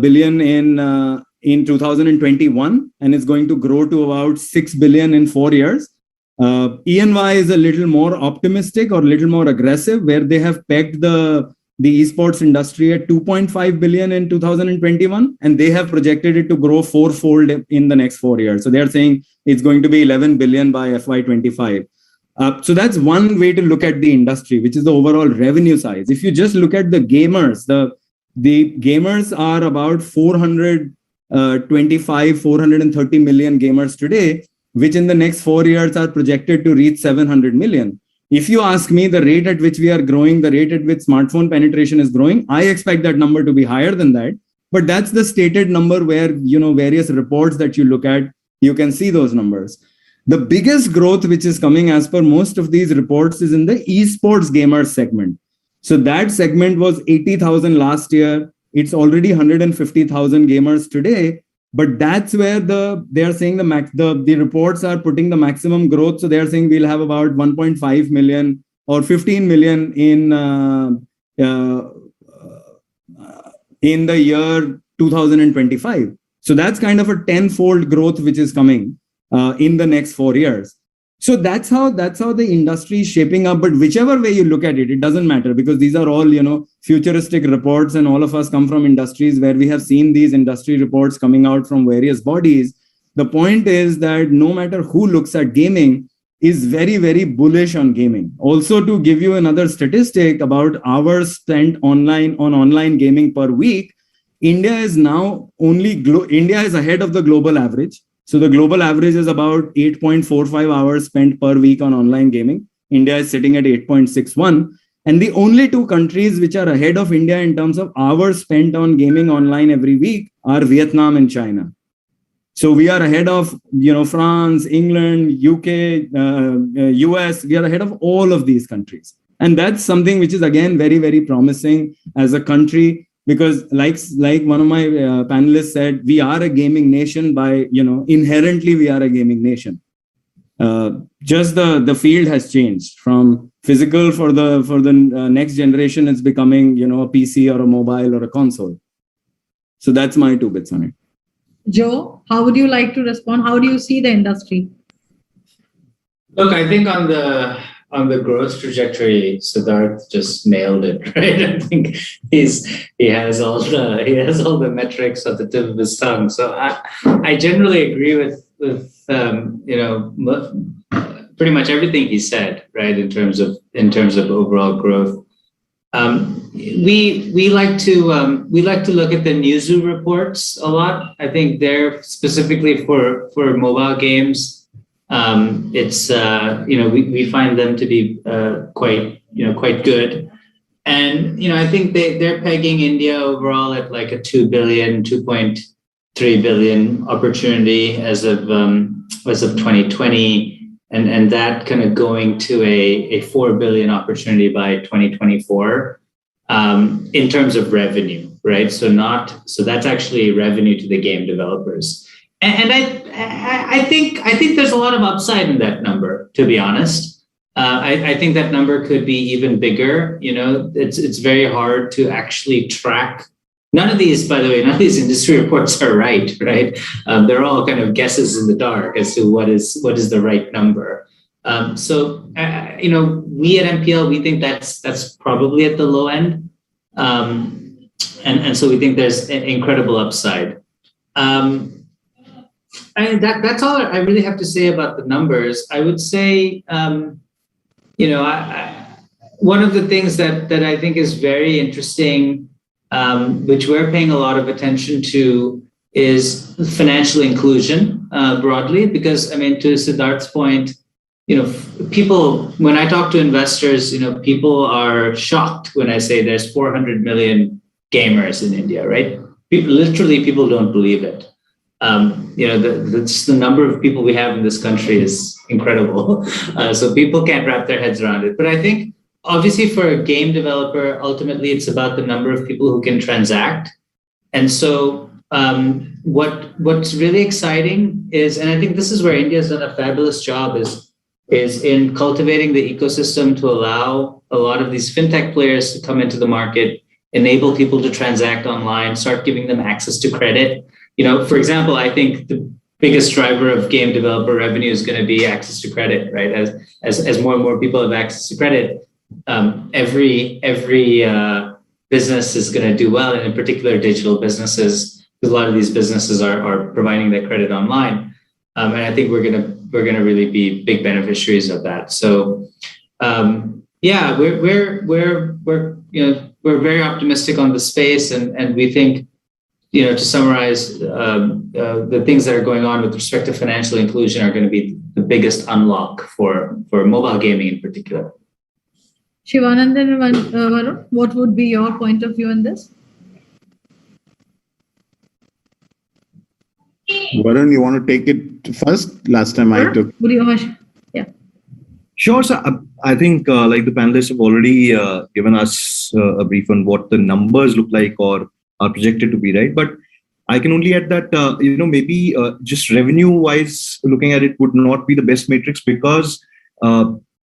billion in 2021, and it's going to grow to about 6 billion in 4 years. ENY is a little more optimistic or a little more aggressive, where they have pegged the esports industry at 2.5 billion in 2021, and they have projected it to grow fourfold in the next 4 years. So they're saying it's going to be 11 billion by FY25. So that's one way to look at the industry, which is the overall revenue size. If you just look at the gamers, the gamers are about 430 million gamers today, which in the next 4 years are projected to reach 700 million. If you ask me the rate at which we are growing, the rate at which smartphone penetration is growing, I expect that number to be higher than that. But that's the stated number where, you know, various reports that you look at, you can see those numbers. The biggest growth which is coming as per most of these reports is in the esports gamers segment. So that segment was 80,000 last year. It's already 150,000 gamers today. But that's where they are saying the reports are putting the maximum growth. So they are saying we'll have about 1.5 million or 15 million in the year 2025. So that's kind of a tenfold growth which is coming in the next 4 years. So that's how the industry is shaping up. But whichever way you look at it, it doesn't matter, because these are all, you know, futuristic reports, and all of us come from industries where we have seen these industry reports coming out from various bodies. The point is that no matter who looks at gaming is very, very bullish on gaming. Also, to give you another statistic about hours spent online gaming per week, India is now India is ahead of the global average. So the global average is about 8.45 hours spent per week on online gaming. India is sitting at 8.61. And the only two countries which are ahead of India in terms of hours spent on gaming online every week are Vietnam and China. So we are ahead of, you know, France, England, UK, US. We are ahead of all of these countries. And that's something which is, again, very, very promising as a country. Because like one of my panelists said, we are a gaming nation by, you know, inherently we are a gaming nation. Just the field has changed from physical for the next generation. It's becoming, you know, a PC or a mobile or a console. So that's my 2 bits on it. Joe, how would you like to respond? How do you see the industry? Look, I think on the growth trajectory, Siddharth just nailed it, right? I think he has all the metrics at the tip of his tongue. So I generally agree with pretty much everything he said, right? In terms of overall growth. We like to look at the Newzoo reports a lot. I think they're specifically for mobile games. It's we find them to be quite good, and I think they're pegging India overall at like a 2.3 billion opportunity as of 2020. And that kind of going to a 4 billion opportunity by 2024 in terms of revenue, right? So that's actually revenue to the game developers. And I think there's a lot of upside in that number, to be honest. I think that number could be even bigger. It's very hard to actually track. None of these industry reports are right? They're all kind of guesses in the dark as to what is the right number. So we at MPL, we think that's probably at the low end, and so we think there's an incredible upside. That's all I really have to say about the numbers. I would say, one of the things that I think is very interesting, which we're paying a lot of attention to, is financial inclusion broadly. Because to Siddharth's point, people, when I talk to investors, people are shocked when I say there's 400 million gamers in India, right? People don't believe it. The number of people we have in this country is incredible. So people can't wrap their heads around it. But I think, obviously, for a game developer, ultimately, it's about the number of people who can transact. And so what's really exciting is, and I think this is where India's done a fabulous job, is in cultivating the ecosystem to allow a lot of these fintech players to come into the market, enable people to transact online, start giving them access to credit. For example, I think the biggest driver of game developer revenue is going to be access to credit, right? As more and more people have access to credit, every business is going to do well, and in particular digital businesses, because a lot of these businesses are providing that credit online, and I think we're going to really be big beneficiaries of that. So we're very optimistic on the space, and we think, to summarize, the things that are going on with respect to financial inclusion are going to be the biggest unlock for mobile gaming in particular. Shivanand and Varun, what would be your point of view on this? Varun, you want to take it first? Last time I took. Yeah. Sure, sir. I think like the panelists have already given us a brief on what the numbers look like or are projected to be, right? But I can only add that, maybe just revenue-wise, looking at it would not be the best matrix because,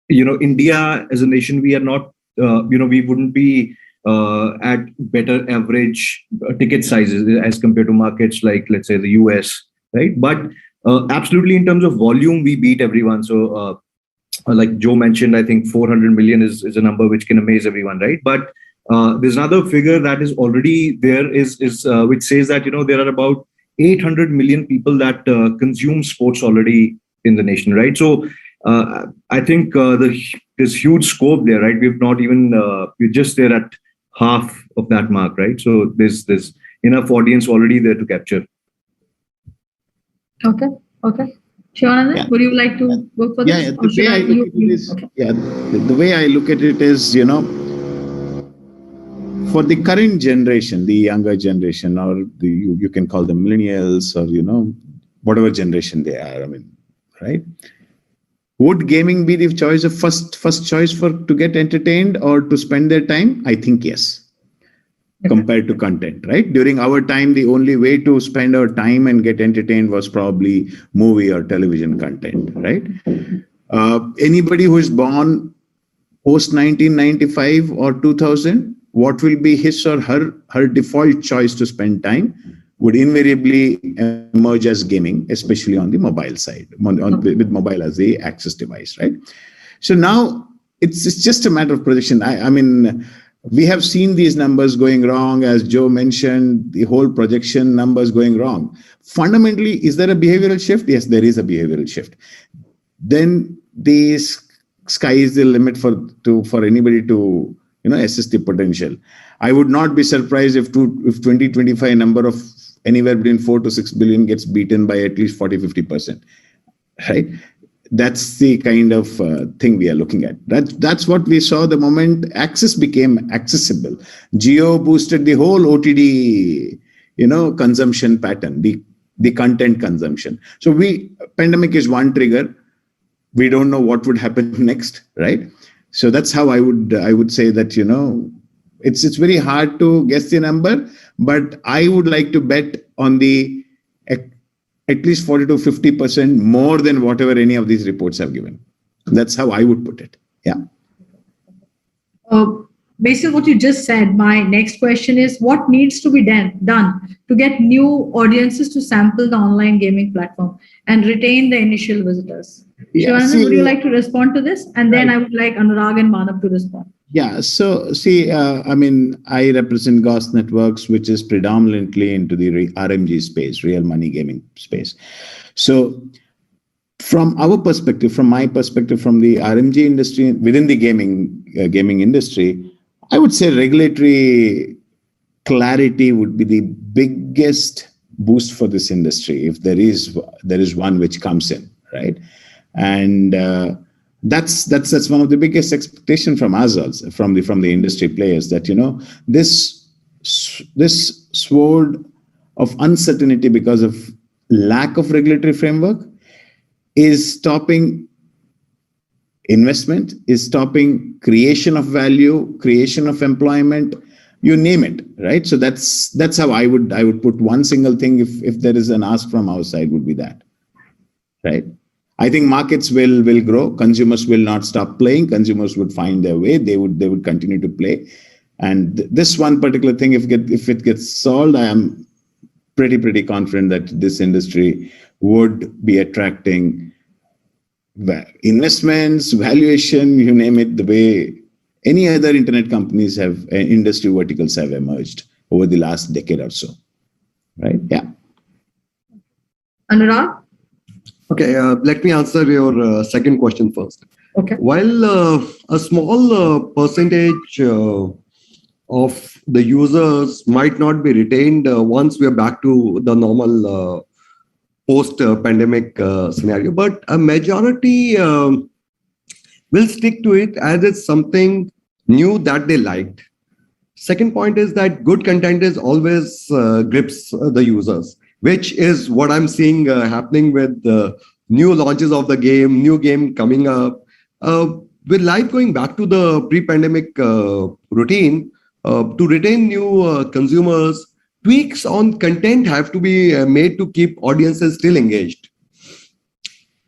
India as a nation, we are not, we wouldn't be at better average ticket sizes as compared to markets like, let's say, the US, right? But absolutely in terms of volume, we beat everyone. So like Joe mentioned, I think 400 million is a number which can amaze everyone, right? But there's another figure that is already there is which says that there are about 800 million people that consume sports already in the nation, right? So I think there's huge scope there, right? We've not even we're just there at half of that mark, right? So there's enough audience already there to capture. Okay. Shivanand, would you like to go for this? The way I look at it is, for the current generation, the younger generation, or you can call them millennials, or whatever generation they are, right? Would gaming be the choice of first choice to get entertained or to spend their time? I think yes. Compared to content, right? During our time, the only way to spend our time and get entertained was probably movie or television content, right? Anybody who is born post 1995 or 2000, what will be his or her default choice to spend time? would invariably emerge as gaming, especially on the mobile side, with mobile as the access device, right? So now it's just a matter of projection. I mean, we have seen these numbers going wrong, as Joe mentioned, the whole projection numbers going wrong. Fundamentally, is there a behavioral shift? Yes, there is a behavioral shift. Then the sky is the limit for anybody to assess the potential. I would not be surprised if 2025 number of anywhere between 4 to 6 billion gets beaten by at least 40-50%, right? That's the kind of thing we are looking at. That's what we saw the moment access became accessible. Geo boosted the whole OTD, consumption pattern, the content consumption. So pandemic is one trigger. We don't know what would happen next, right? So that's how I would say that, it's very hard to guess the number, but I would like to bet on the at least 40 to 50% more than whatever any of these reports have given. That's how I would put it. Yeah. Based on what you just said, my next question is, what needs to be done to get new audiences to sample the online gaming platform and retain the initial visitors? Yeah, Shivanand, would you like to respond to this? And then I would like Anurag and Manav to respond. Yeah, so see, I represent Ghost Networks, which is predominantly into the RMG space, real money gaming space. So from our perspective, from my perspective, from the RMG industry, within the gaming industry, I would say regulatory clarity would be the biggest boost for this industry, if there is one which comes in, right? And that's one of the biggest expectation from us also, from the industry players, that this sword of uncertainty because of lack of regulatory framework is stopping investment, is stopping creation of value, creation of employment, you name it, right? So that's how I would put one single thing, if there is an ask from our side, would be that, right? I think markets will grow. Consumers will not stop playing. Consumers would find their way. They would continue to play. And this one particular thing, if it gets solved, I am pretty confident that this industry would be attracting investments, valuation, you name it, the way any other internet companies have, industry verticals have emerged over the last decade or so, right? Yeah. Anurag? Okay, let me answer your second question first. Okay. While a small percentage of the users might not be retained once we are back to the normal post-pandemic scenario, but a majority will stick to it as it's something new that they liked. Second point is that good content is always grips the users, which is what I'm seeing happening with the new launches of the game, new game coming up. With life going back to the pre-pandemic routine, to retain new consumers, tweaks on content have to be made to keep audiences still engaged.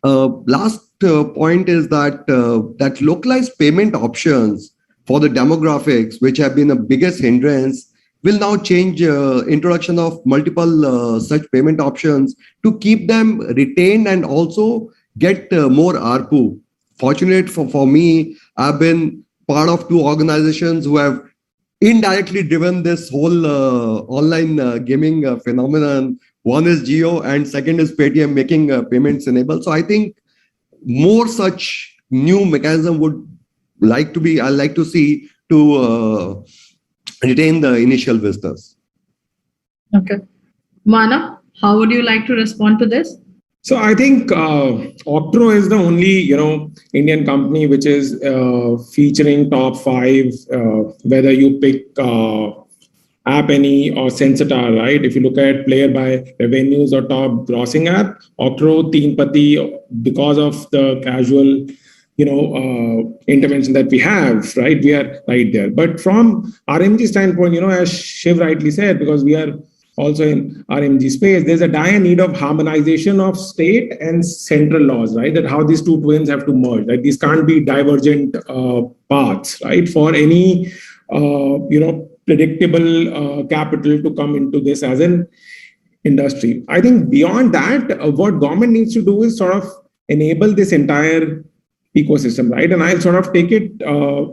Last point is that localized payment options for the demographics, which have been the biggest hindrance, will now change introduction of multiple such payment options to keep them retained and also get more ARPU. Fortunate for me, I've been part of two organizations who have indirectly driven this whole online gaming phenomenon. One is Geo and second is Paytm, making payments enabled. So I think more such new mechanism I like to see to retain the initial visitors. Okay. Manav, how would you like to respond to this? So I think Octro is the only Indian company which is featuring top 5, whether you pick App Annie or Sensitar, right? If you look at player by revenues or top grossing app, Octro, Teenpati, because of the casual intervention that we have, right? We are right there. But from RMG standpoint, as Shiv rightly said, because we are also in RMG space, there's a dire need of harmonization of state and central laws, right? That how these two twins have to merge. Like these can't be divergent paths, right? For any, predictable capital to come into this as an industry. I think beyond that, what government needs to do is sort of enable this entire ecosystem, right? And I'll sort of take it,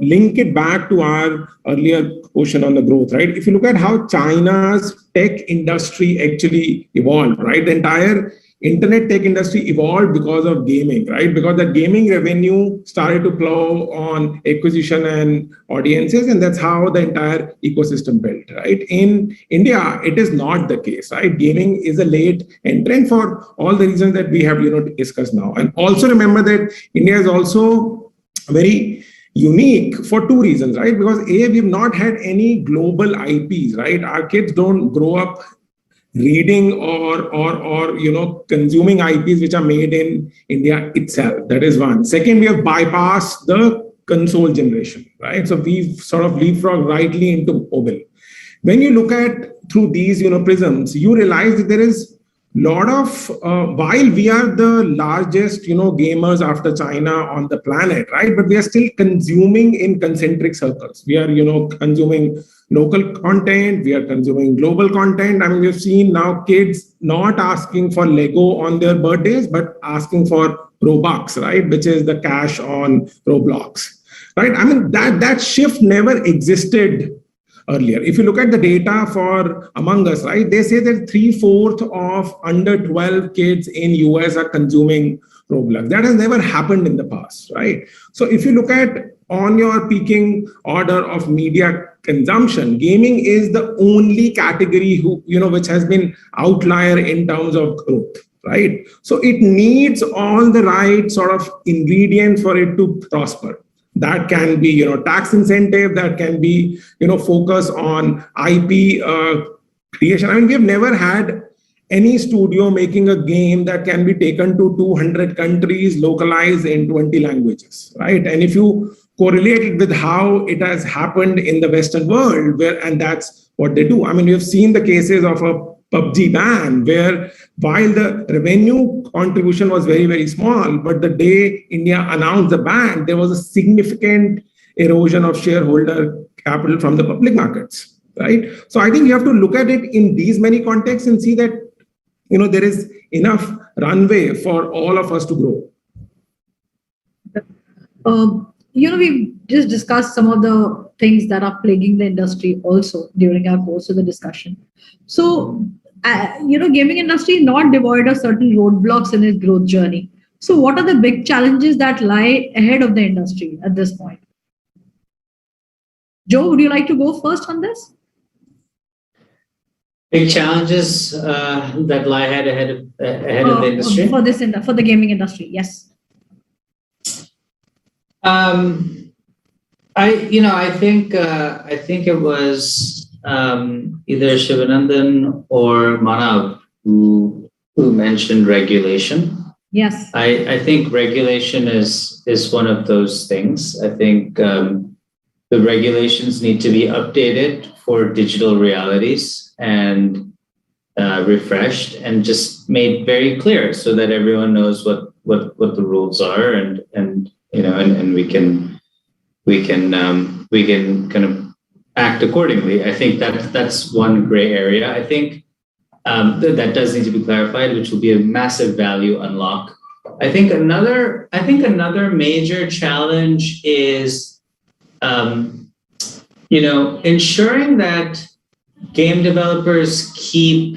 link it back to our earlier question on the growth, right? If you look at how China's tech industry actually evolved, right? The entire internet tech industry evolved because of gaming, right? Because the gaming revenue started to plow on acquisition and audiences, and that's how the entire ecosystem built, right? In India, it is not the case, right? Gaming is a late entrant for all the reasons that we have, discussed now. And also remember that India is also very unique for two reasons, right? Because A, we've not had any global IPs, right? Our kids don't grow up reading or consuming IPs which are made in India itself. That is one. Second, we have bypassed the console generation, right? So we've sort of leapfrogged rightly into mobile. When you look at through these prisms, you realize that there is lot of while we are the largest gamers after China on the planet, right? But we are still consuming in concentric circles. We are consuming local content, we are consuming global content. I mean, we've seen now kids not asking for Lego on their birthdays, but asking for Robux, right? Which is the cash on Roblox, right? I mean, that shift never existed earlier. If you look at the data for Among Us, right, they say that 3/4 of under 12 kids in US are consuming Roblox. That has never happened in the past, right? So if you look at on your peaking order of media consumption, gaming is the only category which has been outlier in terms of growth, right? So it needs all the right sort of ingredients for it to prosper. That can be, tax incentive, that can be, focus on IP creation. I mean, we've never had any studio making a game that can be taken to 200 countries, localized in 20 languages, right? And if you correlate it with how it has happened in the Western world, and that's what they do. I mean, we've seen the cases of a PUBG ban, where while the revenue contribution was very, very small, but the day India announced the ban, there was a significant erosion of shareholder capital from the public markets, right? So I think you have to look at it in these many contexts and see that, there is enough runway for all of us to grow. We've just discussed some of the things that are plaguing the industry also during our course of the discussion. So, gaming industry is not devoid of certain roadblocks in its growth journey. So what are the big challenges that lie ahead of the industry at this point? Joe, would you like to go first on this? Big challenges that lie ahead of the industry? For the gaming industry, yes. I think it was either Shivanandan or Manav who mentioned regulation. Yes. I think regulation is one of those things. I think the regulations need to be updated for digital realities and refreshed and just made very clear so that everyone knows what the rules are and we can kind of act accordingly. I think that's one gray area. I think that does need to be clarified, which will be a massive value unlock. I think another major challenge is ensuring that game developers keep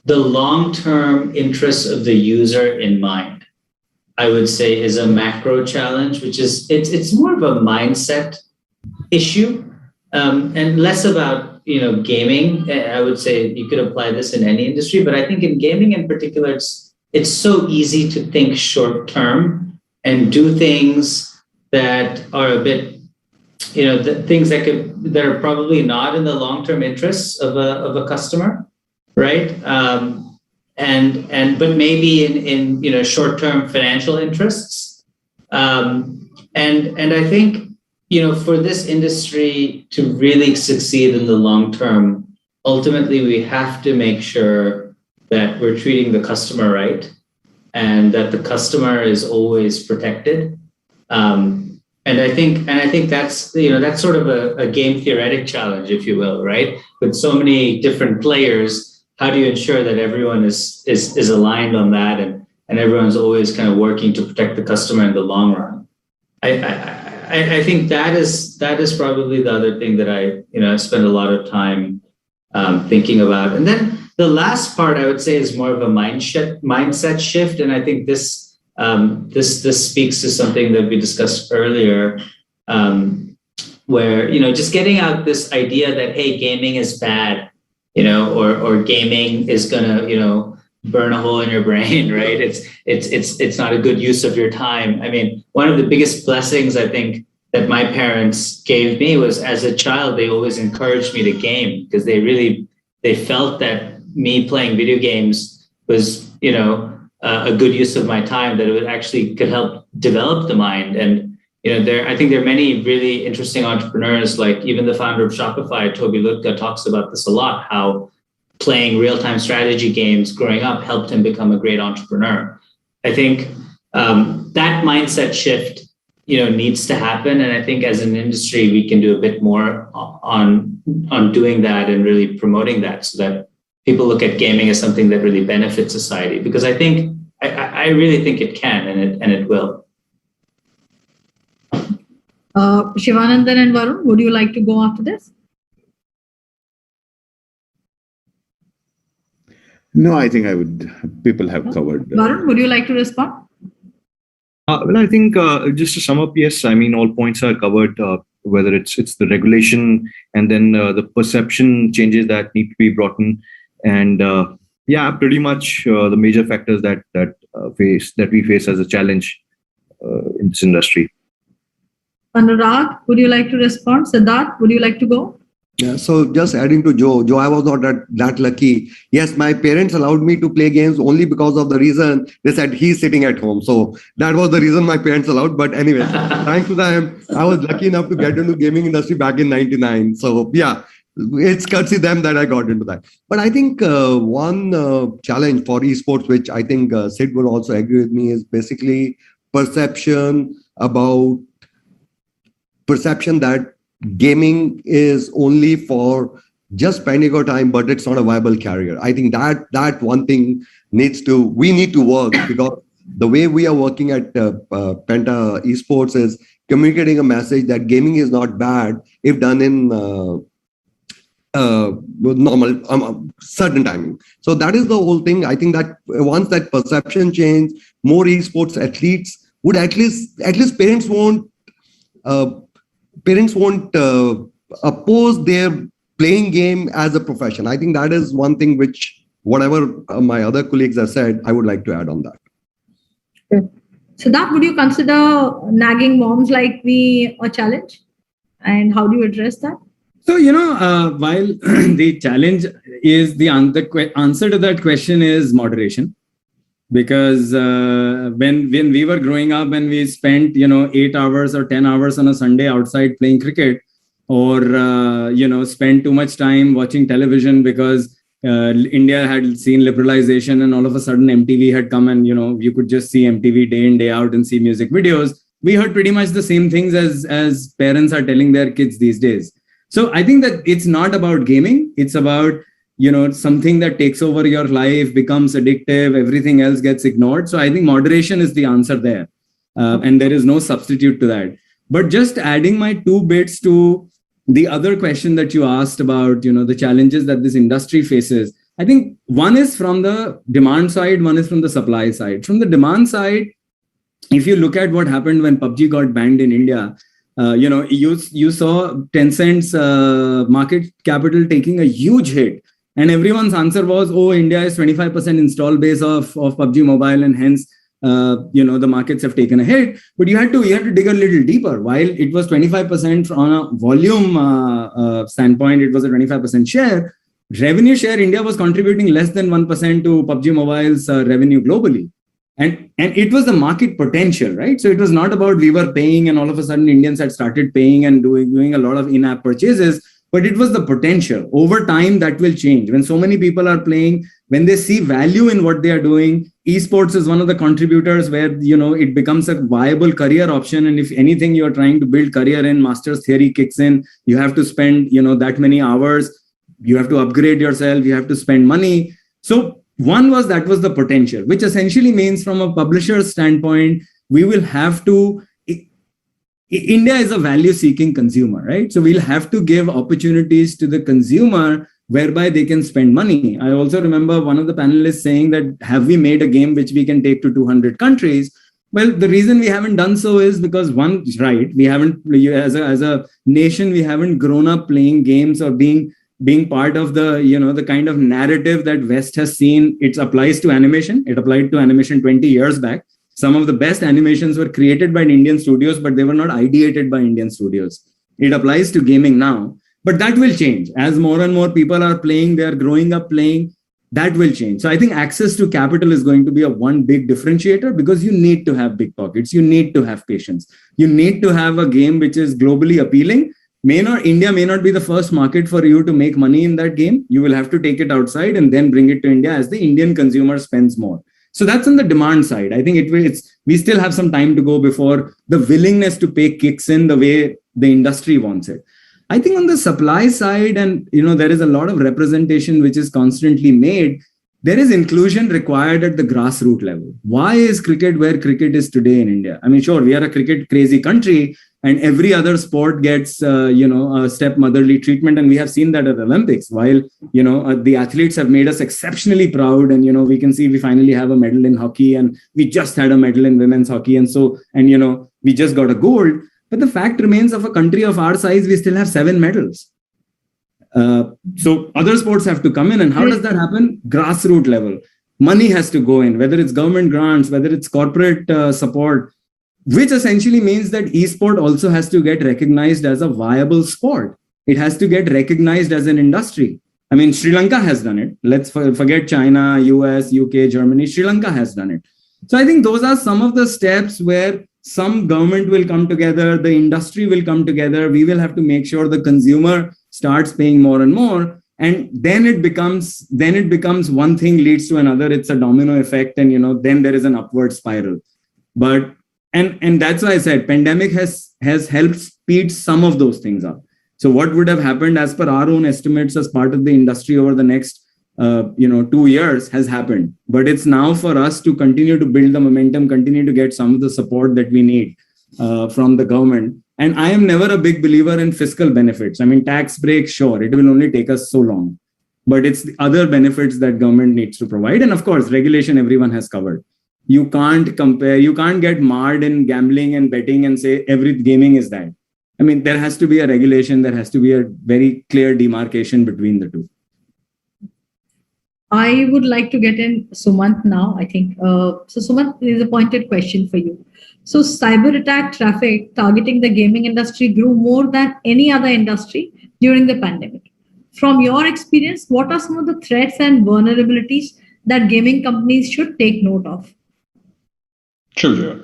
the long-term interests of the user in mind. I would say is a macro challenge, which is it's more of a mindset issue and less about gaming. I would say you could apply this in any industry, but I think in gaming in particular, it's so easy to think short term and do things that are a bit, things that are probably not in the long term interests of a customer, right? But maybe in short-term financial interests, and I think for this industry to really succeed in the long term, ultimately we have to make sure that we're treating the customer right, and that the customer is always protected. And I think that's sort of a game theoretic challenge, if you will, right? With so many different players how do you ensure that everyone is aligned on that, and everyone's always kind of working to protect the customer in the long run? I think that is probably the other thing that I spend a lot of time thinking about. And then the last part I would say is more of a mindset shift, and I think this speaks to something that we discussed earlier, where just getting out this idea that, hey, gaming is bad, or gaming is gonna burn a hole in your brain, right? It's not a good use of your time. I mean, one of the biggest blessings I think that my parents gave me was, as a child, they always encouraged me to game, because they felt that me playing video games was a good use of my time, that it actually could help develop the mind. And I think there are many really interesting entrepreneurs, like even the founder of Shopify, Toby Lutka, talks about this a lot, how playing real-time strategy games growing up helped him become a great entrepreneur. I think that mindset shift, needs to happen. And I think as an industry, we can do a bit more on doing that and really promoting that, so that people look at gaming as something that really benefits society. Because I think, I really think it can, and it will. Shivanandan and Varun, would you like to go after this? No, I think I would. People have covered. Varun, would you like to respond? Well, I think just to sum up, yes, I mean, all points are covered, whether it's the regulation and then the perception changes that need to be brought in. And pretty much the major factors that we face as a challenge in this industry. Anurag, would you like to respond? Siddharth, would you like to go? Yeah, so just adding to Joe, I was not that lucky. Yes, my parents allowed me to play games only because of the reason they said he's sitting at home. So that was the reason my parents allowed. But anyway, thanks to them, I was lucky enough to get into gaming industry back in '99. So yeah, it's courtesy them that I got into that. But I think one challenge for esports, which I think Sid would also agree with me, is basically perception that gaming is only for just spending your time, but it's not a viable career. I think that one thing we need to work, because the way we are working at Penta Esports is communicating a message that gaming is not bad if done in normal certain timing. So that is the whole thing. I think that once that perception change, more esports athletes would at least parents won't oppose their playing game as a profession. I think that is one thing which, whatever my other colleagues have said, I would like to add on that. Okay. So that, would you consider nagging moms like me a challenge? And how do you address that? So, while the challenge is the answer to that question is moderation. Because when we were growing up, when we spent 8 hours or 10 hours on a Sunday outside playing cricket, or spent too much time watching television because India had seen liberalization, and all of a sudden MTV had come, and you could just see MTV day in day out and see music videos. We heard pretty much the same things as parents are telling their kids these days. So I think that it's not about gaming; it's about something that takes over your life, becomes addictive, everything else gets ignored. So I think moderation is the answer there. And there is no substitute to that. But just adding my 2 bits to the other question that you asked about, the challenges that this industry faces. I think one is from the demand side, one is from the supply side. From the demand side, if you look at what happened when PUBG got banned in India, you saw Tencent's market capital taking a huge hit. And everyone's answer was, oh, India is 25% install base of PUBG Mobile, and hence, the markets have taken a hit. But you had to dig a little deeper. While it was 25% on a volume standpoint, it was a 25% share. Revenue share, India was contributing less than 1% to PUBG Mobile's revenue globally. And it was the market potential, right? So it was not about we were paying and all of a sudden Indians had started paying and doing a lot of in-app purchases. But it was the potential. Over time, that will change. When so many people are playing, when they see value in what they are doing, esports is one of the contributors where, it becomes a viable career option. And if anything you're trying to build career in, master's theory kicks in, you have to spend, that many hours. you have to upgrade yourself, you have to spend money. So that was the potential, which essentially means from a publisher's standpoint, we will have to, India is a value-seeking consumer, right? So we'll have to give opportunities to the consumer whereby they can spend money. I also remember one of the panelists saying that, have we made a game which we can take to 200 countries? Well, the reason we haven't done so is because we haven't, as a nation, we haven't grown up playing games or being part of the kind of narrative that West has seen. It applies to animation. It applied to animation 20 years back. Some of the best animations were created by Indian studios, but they were not ideated by Indian studios. It applies to gaming now, but that will change. As more and more people are playing, they are growing up playing, that will change. So I think access to capital is going to be one big differentiator, because you need to have big pockets. You need to have patience. You need to have a game which is globally appealing. India may not be the first market for you to make money in that game. You will have to take it outside and then bring it to India as the Indian consumer spends more. So that's on the demand side. I think we still have some time to go before the willingness to pay kicks in the way the industry wants it. I think on the supply side, and there is a lot of representation which is constantly made. There is inclusion required at the grassroots level. Why is cricket where cricket is today in India? I mean, sure, we are a cricket crazy country, and every other sport gets a stepmotherly treatment, and we have seen that at the Olympics. While the athletes have made us exceptionally proud, and we can see we finally have a medal in hockey, and we just had a medal in women's hockey, and we just got a gold. But the fact remains, of a country of our size, we still have 7 medals. So other sports have to come in, and how does that happen? Grassroots level. Money has to go in, whether it's government grants, whether it's corporate support, which essentially means that esport also has to get recognized as a viable sport. It has to get recognized as an industry. I mean, Sri Lanka has done it. Let's forget China, US, UK, Germany. Sri Lanka has done it. So I think those are some of the steps where some government will come together, the industry will come together. We will have to make sure the consumer starts paying more and more. And then it becomes one thing leads to another. It's a domino effect. And, then there is an upward spiral. But And that's why I said pandemic has helped speed some of those things up. So what would have happened as per our own estimates as part of the industry over the next 2 years has happened. But it's now for us to continue to build the momentum, continue to get some of the support that we need from the government. And I am never a big believer in fiscal benefits. I mean, tax breaks, sure, it will only take us so long. But it's the other benefits that government needs to provide. And of course, regulation everyone has covered. You can't compare, you can't get marred in gambling and betting and say every gaming is that. I mean, there has to be a regulation, there has to be a very clear demarcation between the two. I would like to get in Sumant now, I think. So Sumant, there's a pointed question for you. So cyber attack traffic targeting the gaming industry grew more than any other industry during the pandemic. From your experience, what are some of the threats and vulnerabilities that gaming companies should take note of? Sure.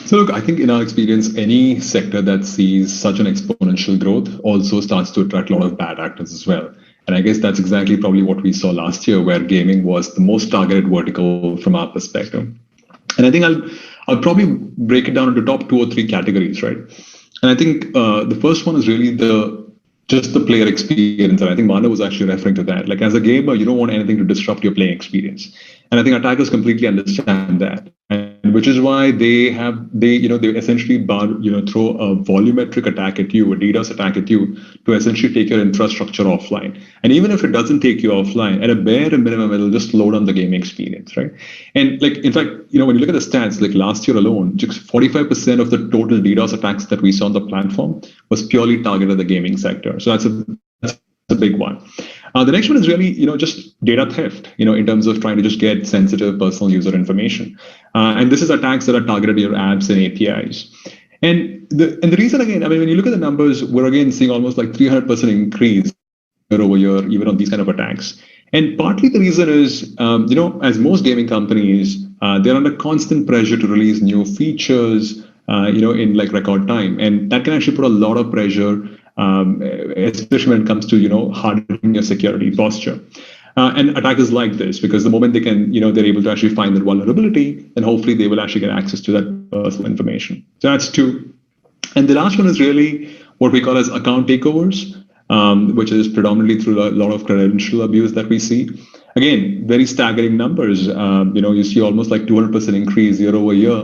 So look, I think in our experience, any sector that sees such an exponential growth also starts to attract a lot of bad actors as well. And I guess that's exactly probably what we saw last year, where gaming was the most targeted vertical from our perspective. And I think I'll probably break it down into top 2 or 3 categories, right? And I think the first one is really just the player experience. And I think Manav was actually referring to that. Like, as a gamer, you don't want anything to disrupt your playing experience. And I think attackers completely understand that. And which is why they essentially throw a volumetric attack at you, a DDoS attack at you, to essentially take your infrastructure offline. And even if it doesn't take you offline, at a bare minimum, it'll just slow down the gaming experience, right? And like, in fact, when you look at the stats, like last year alone, just 45% of the total DDoS attacks that we saw on the platform was purely targeted at the gaming sector. So that's a big one. The next one is really, just data theft, in terms of trying to just get sensitive personal user information. And this is attacks that are targeted at your apps and APIs. And the reason, again, I mean, when you look at the numbers, we're again seeing almost like 300% increase year over year, even on these kind of attacks. And partly the reason is, as most gaming companies, they're under constant pressure to release new features, in like record time. And that can actually put a lot of pressure, especially when it comes to, hardening your security posture. And attackers like this, because the moment they can, they're able to actually find that vulnerability, then hopefully they will actually get access to that personal information. So that's 2. And the last one is really what we call as account takeovers. which is predominantly through a lot of credential abuse that we see. Again, very staggering numbers. You see almost like 200% increase year over year,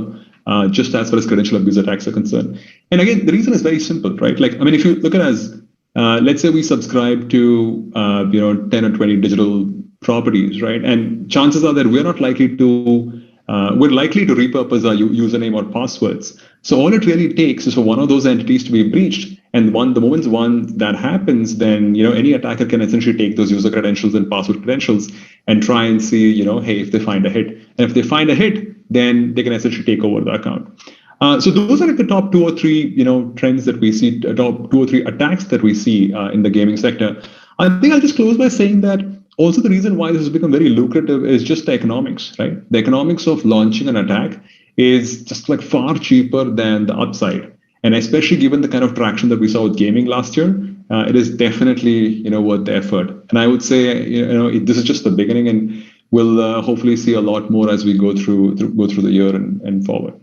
just as far as credential abuse attacks are concerned. And again, the reason is very simple, right? If you look at us, let's say we subscribe to 10 or 20 digital properties, right? And chances are that we're likely to repurpose our username or passwords. So all it really takes is for one of those entities to be breached, and the moment that happens, then any attacker can essentially take those user credentials and password credentials and try and see hey, if they find a hit. And if they find a hit, then they can essentially take over the account. So those are like the top 2 or 3 trends that we see, top 2 or 3 attacks that we see in the gaming sector. I think I'll just close by saying that also the reason why this has become very lucrative is just the economics, right? The economics of launching an attack is just like far cheaper than the upside. And especially given the kind of traction that we saw with gaming last year, it is definitely worth the effort. And I would say this is just the beginning, and we'll hopefully see a lot more as we go through the year and forward.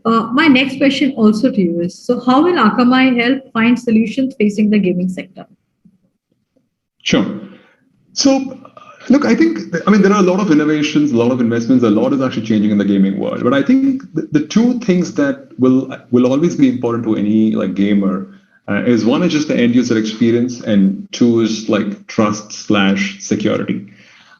My next question also to you is, so how will Akamai help find solutions facing the gaming sector? Will Sure. So, look, I think, there are a lot of innovations, a lot of investments, a lot is actually changing in the gaming world. But I think the two things that will always be important to any gamer is one is just the end user experience, and two is trust/security.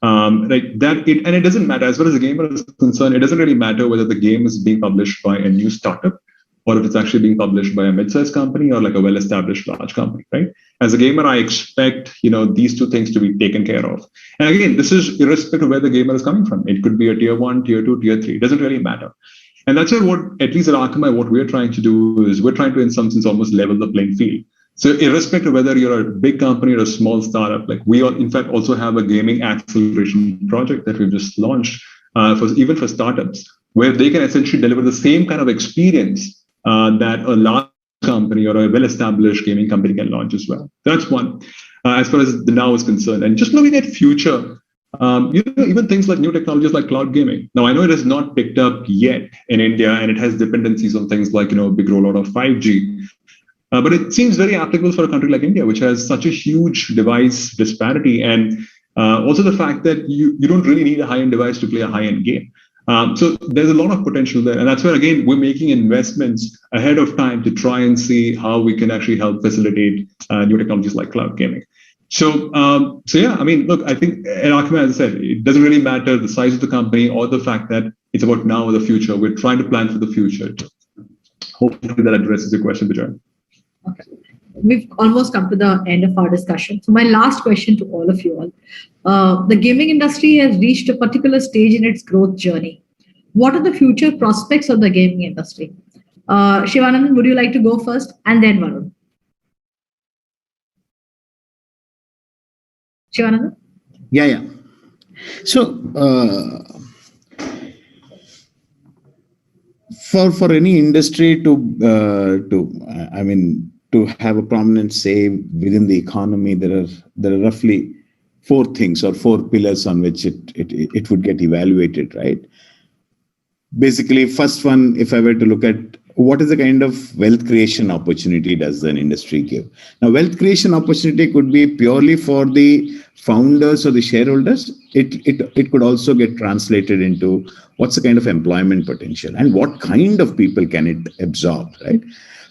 And it doesn't matter, as far as the gamer is concerned, it doesn't really matter whether the game is being published by a new startup or if it's actually being published by a mid-sized company or like a well-established large company, right? As a gamer, I expect, these two things to be taken care of. And again, this is irrespective of where the gamer is coming from. It could be a tier 1, tier 2, tier 3. It doesn't really matter. And that's where at least at Akamai, what we're trying to do is we're trying to, in some sense, almost level the playing field. So irrespective of whether you're a big company or a small startup, we in fact also have a gaming acceleration project that we've just launched even for startups, where they can essentially deliver the same kind of experience that a large company or a well-established gaming company can launch as well. That's one, as far as the now is concerned. And just looking at future, even things like new technologies like cloud gaming. Now, I know it has not picked up yet in India, and it has dependencies on things like, big rollout of 5G. But it seems very applicable for a country like India, which has such a huge device disparity, and also the fact that you don't really need a high-end device to play a high-end game. So there's a lot of potential there. And that's where, again, we're making investments ahead of time to try and see how we can actually help facilitate new technologies like cloud gaming. So yeah, look, I think at Akamai, as I said, it doesn't really matter the size of the company or the fact that it's about now or the future. We're trying to plan for the future. Hopefully that addresses your question, Vijay. Okay. We've almost come to the end of our discussion. So my last question to all of you all. The gaming industry has reached a particular stage in its growth journey. What are the future prospects of the gaming industry? Shivanandan, would you like to go first? And then Varun. Shivanandan? Yeah. So for any industry to have a prominent say within the economy, there are roughly 4 things or 4 pillars on which it would get evaluated, right? Basically, first one, if I were to look at what is the kind of wealth creation opportunity does an industry give? Now, wealth creation opportunity could be purely for the founders or the shareholders. It could also get translated into what's the kind of employment potential and what kind of people can it absorb, right?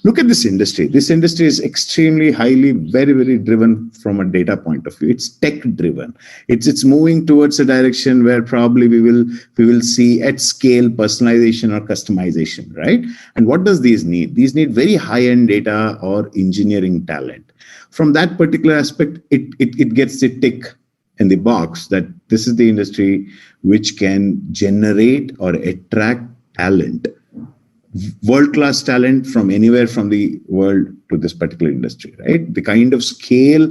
Look at this industry. This industry is extremely highly, very, very driven from a data point of view. It's tech driven. It's moving towards a direction where probably we will see at scale personalization or customization, right? And what does these need? These need very high-end data or engineering talent. From that particular aspect, it gets the tick in the box that this is the industry which can generate or attract talent, world-class talent from anywhere from the world to this particular industry, right? The kind of scale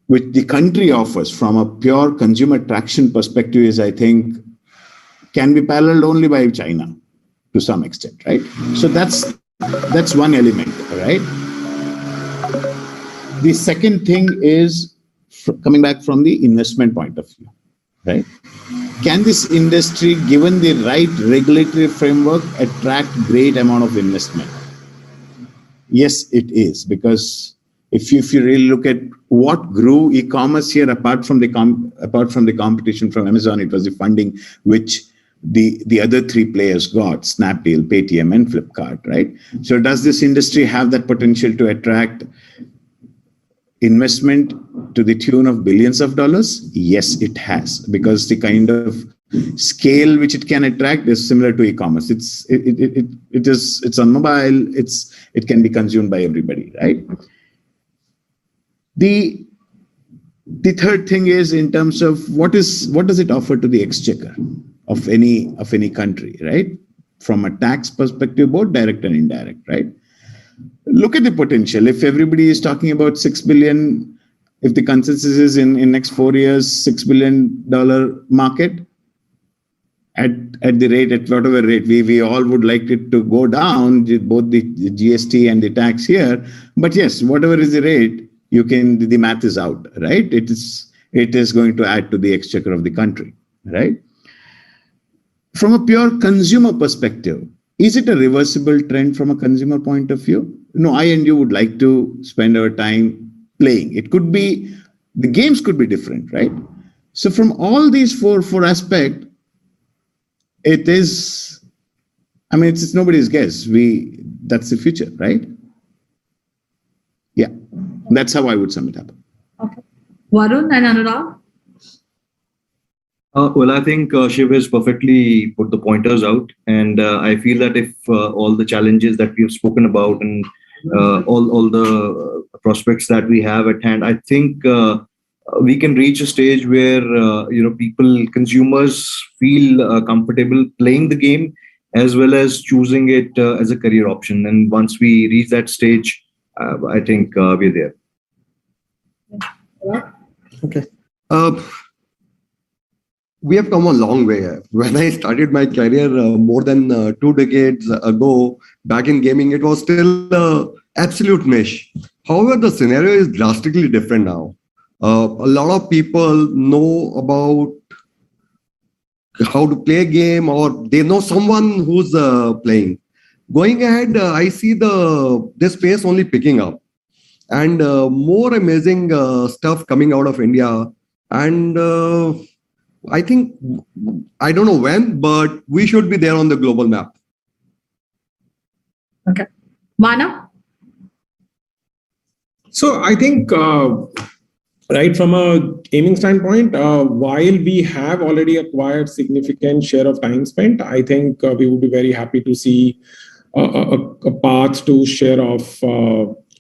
which the country offers from a pure consumer traction perspective is, I think, can be paralleled only by China to some extent, right? So that's one element, right? The second thing is coming back from the investment point of view, right? Can this industry, given the right regulatory framework, attract great amount of investment? Yes, it is, because if you really look at what grew e-commerce here, apart from the competition from Amazon, it was the funding which the other three players got: Snapdeal, Paytm, and Flipkart, right? So does this industry have that potential to attract investment to the tune of billions of dollars? Yes, it has, because the kind of scale which it can attract is similar to e-commerce. It's on mobile. It can be consumed by everybody, right? The third thing is in terms of what does it offer to the exchequer of any country, right? From a tax perspective, both direct and indirect, right? Look at the potential. If everybody is talking about 6 billion, if the consensus is in next 4 years, $6 billion market, at whatever rate, we all would like it to go down, both the GST and the tax here. But yes, whatever is the rate, the math is out, right? It is going to add to the exchequer of the country, right? From a pure consumer perspective, is it a reversible trend from a consumer point of view? No, I and you would like to spend our time playing. It could be, the games could be different, right? So from all these four aspects, it is, I mean, it's nobody's guess. That's the future, right? Yeah, that's how I would sum it up. Okay. Varun and Anurag? Well, I think Shiv has perfectly put the pointers out. And I feel that if all the challenges that we have spoken about and all the prospects that we have at hand, I think we can reach a stage where consumers feel comfortable playing the game as well as choosing it as a career option. And once we reach that stage, I think we're there. Okay. We have come a long way. When I started my career more than 2 decades ago, back in gaming, it was still absolute niche. However, the scenario is drastically different now. A lot of people know about how to play a game, or they know someone who's playing. Going ahead, I see this space only picking up, and more amazing stuff coming out of India. And I think, I don't know when, but we should be there on the global map. Okay. Mana? So I think, right from a gaming standpoint, while we have already acquired significant share of time spent, I think we would be very happy to see a path to share of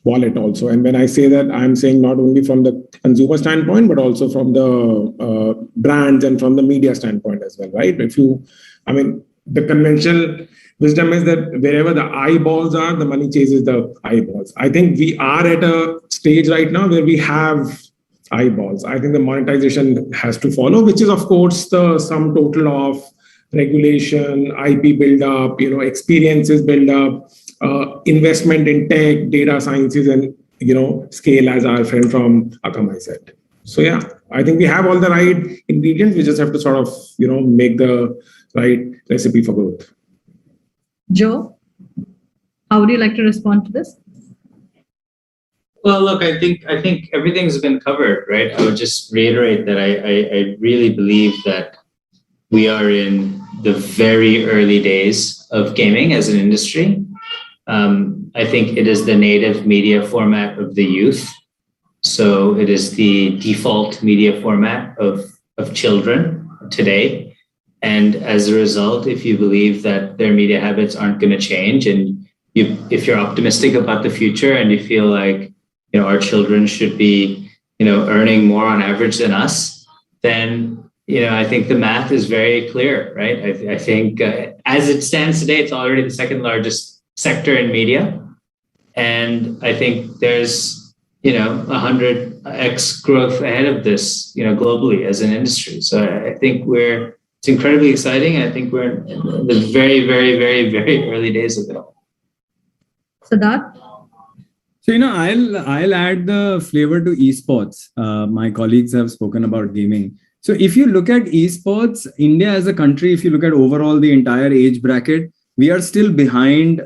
wallet also. And when I say that, I'm saying not only from the consumer standpoint, but also from the brands and from the media standpoint as well, right? The conventional wisdom is that wherever the eyeballs are, the money chases the eyeballs. I think we are at a stage right now where we have eyeballs. I think the monetization has to follow, which is of course the sum total of regulation, IP build up, experiences build up, investment in tech, data sciences, and scale, as our friend from Akamai said. So yeah, I think we have all the right ingredients. We just have to sort of make the right recipe for growth. Joe, how would you like to respond to this? Well, look, I think everything's been covered, right? I would just reiterate that I really believe that we are in the very early days of gaming as an industry. I think it is the native media format of the youth. So it is the default media format of children today. And as a result, if you believe that their media habits aren't going to change, and if you're optimistic about the future and you feel like our children should be earning more on average than us, then I think the math is very clear, right? I think as it stands today, it's already the second largest sector in media. And I think there's, 100x growth ahead of this, globally as an industry. So I think it's incredibly exciting. I think we're in the very, very, very, very early days of it all. Siddharth? So, I'll add the flavor to esports. My colleagues have spoken about gaming. So if you look at esports, India as a country, if you look at overall the entire age bracket, we are still behind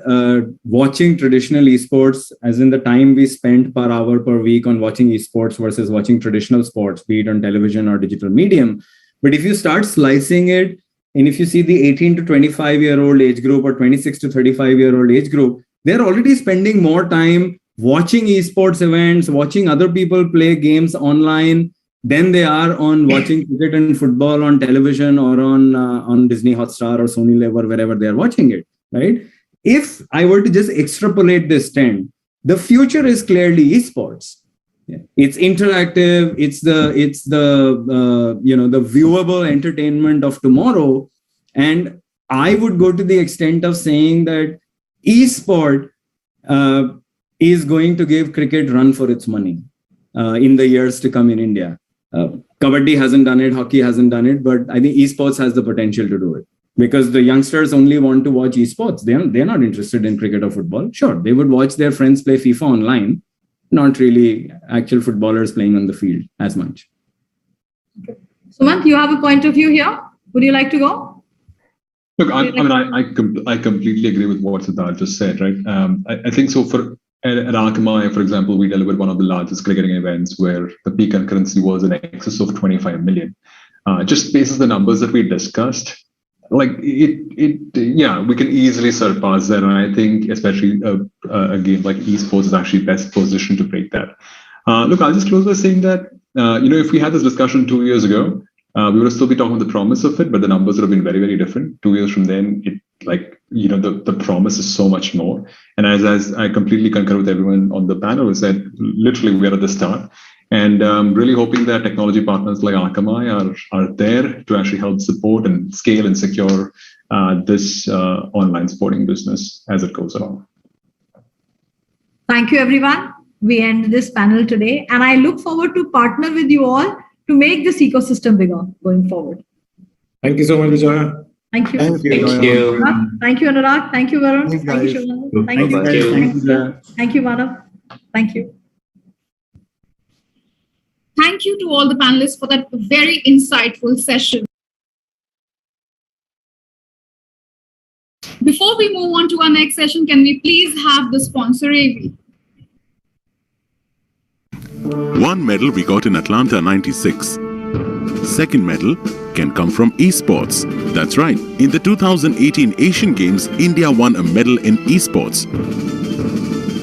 watching traditional esports, as in the time we spend per hour per week on watching esports versus watching traditional sports, be it on television or digital medium. But if you start slicing it, and if you see the 18 to 25-year-old age group or 26 to 35-year-old age group, they're already spending more time watching esports events, watching other people play games online than they are on watching cricket and football on television or on Disney Hotstar or Sony Live or wherever they are watching it, right? If I were to just extrapolate this trend, the future is clearly esports. Yeah. It's interactive. It's the the viewable entertainment of tomorrow. And I would go to the extent of saying that esport is going to give cricket run for its money in the years to come in India. Kabaddi hasn't done it, hockey hasn't done it, but I think esports has the potential to do it, because the youngsters only want to watch esports. They're not interested in cricket or football. Sure, they would watch their friends play FIFA online, not really actual footballers playing on the field as much. Sumant, you have a point of view here. Would you like to go? Look, I completely agree with what Siddharth just said, right? I think so. At Akamai, for example, we delivered one of the largest cricketing events where the peak concurrency was in excess of 25 million. Just basis the numbers that we discussed, like yeah, we can easily surpass that. And I think especially a game like esports is actually best positioned to break that. Look, I'll just close by saying that, if we had this discussion 2 years ago, we would have still be talking about the promise of it, but the numbers would have been very, very different. 2 years from then, the promise is so much more. And as I completely concur with everyone on the panel, is that literally we are at the start. And really hoping that technology partners like Akamai are there to actually help support and scale and secure this online sporting business as it goes along. Thank you, everyone. We end this panel today, and I look forward to partner with you all to make this ecosystem bigger going forward. Thank you so much, Vijaya. Thank you. Thank you. Thank you, Anurag. Thank you, Varun. Thanks, Thank you, guys. Shubham. Thank you. Thank you. Thank you. Thank you, Manav. Thank you. Thank you to all the panelists for that very insightful session. Before we move on to our next session, can we please have the sponsor AV? One medal we got in Atlanta 96. Second medal can come from esports. That's right. In the 2018 Asian Games, India won a medal in esports.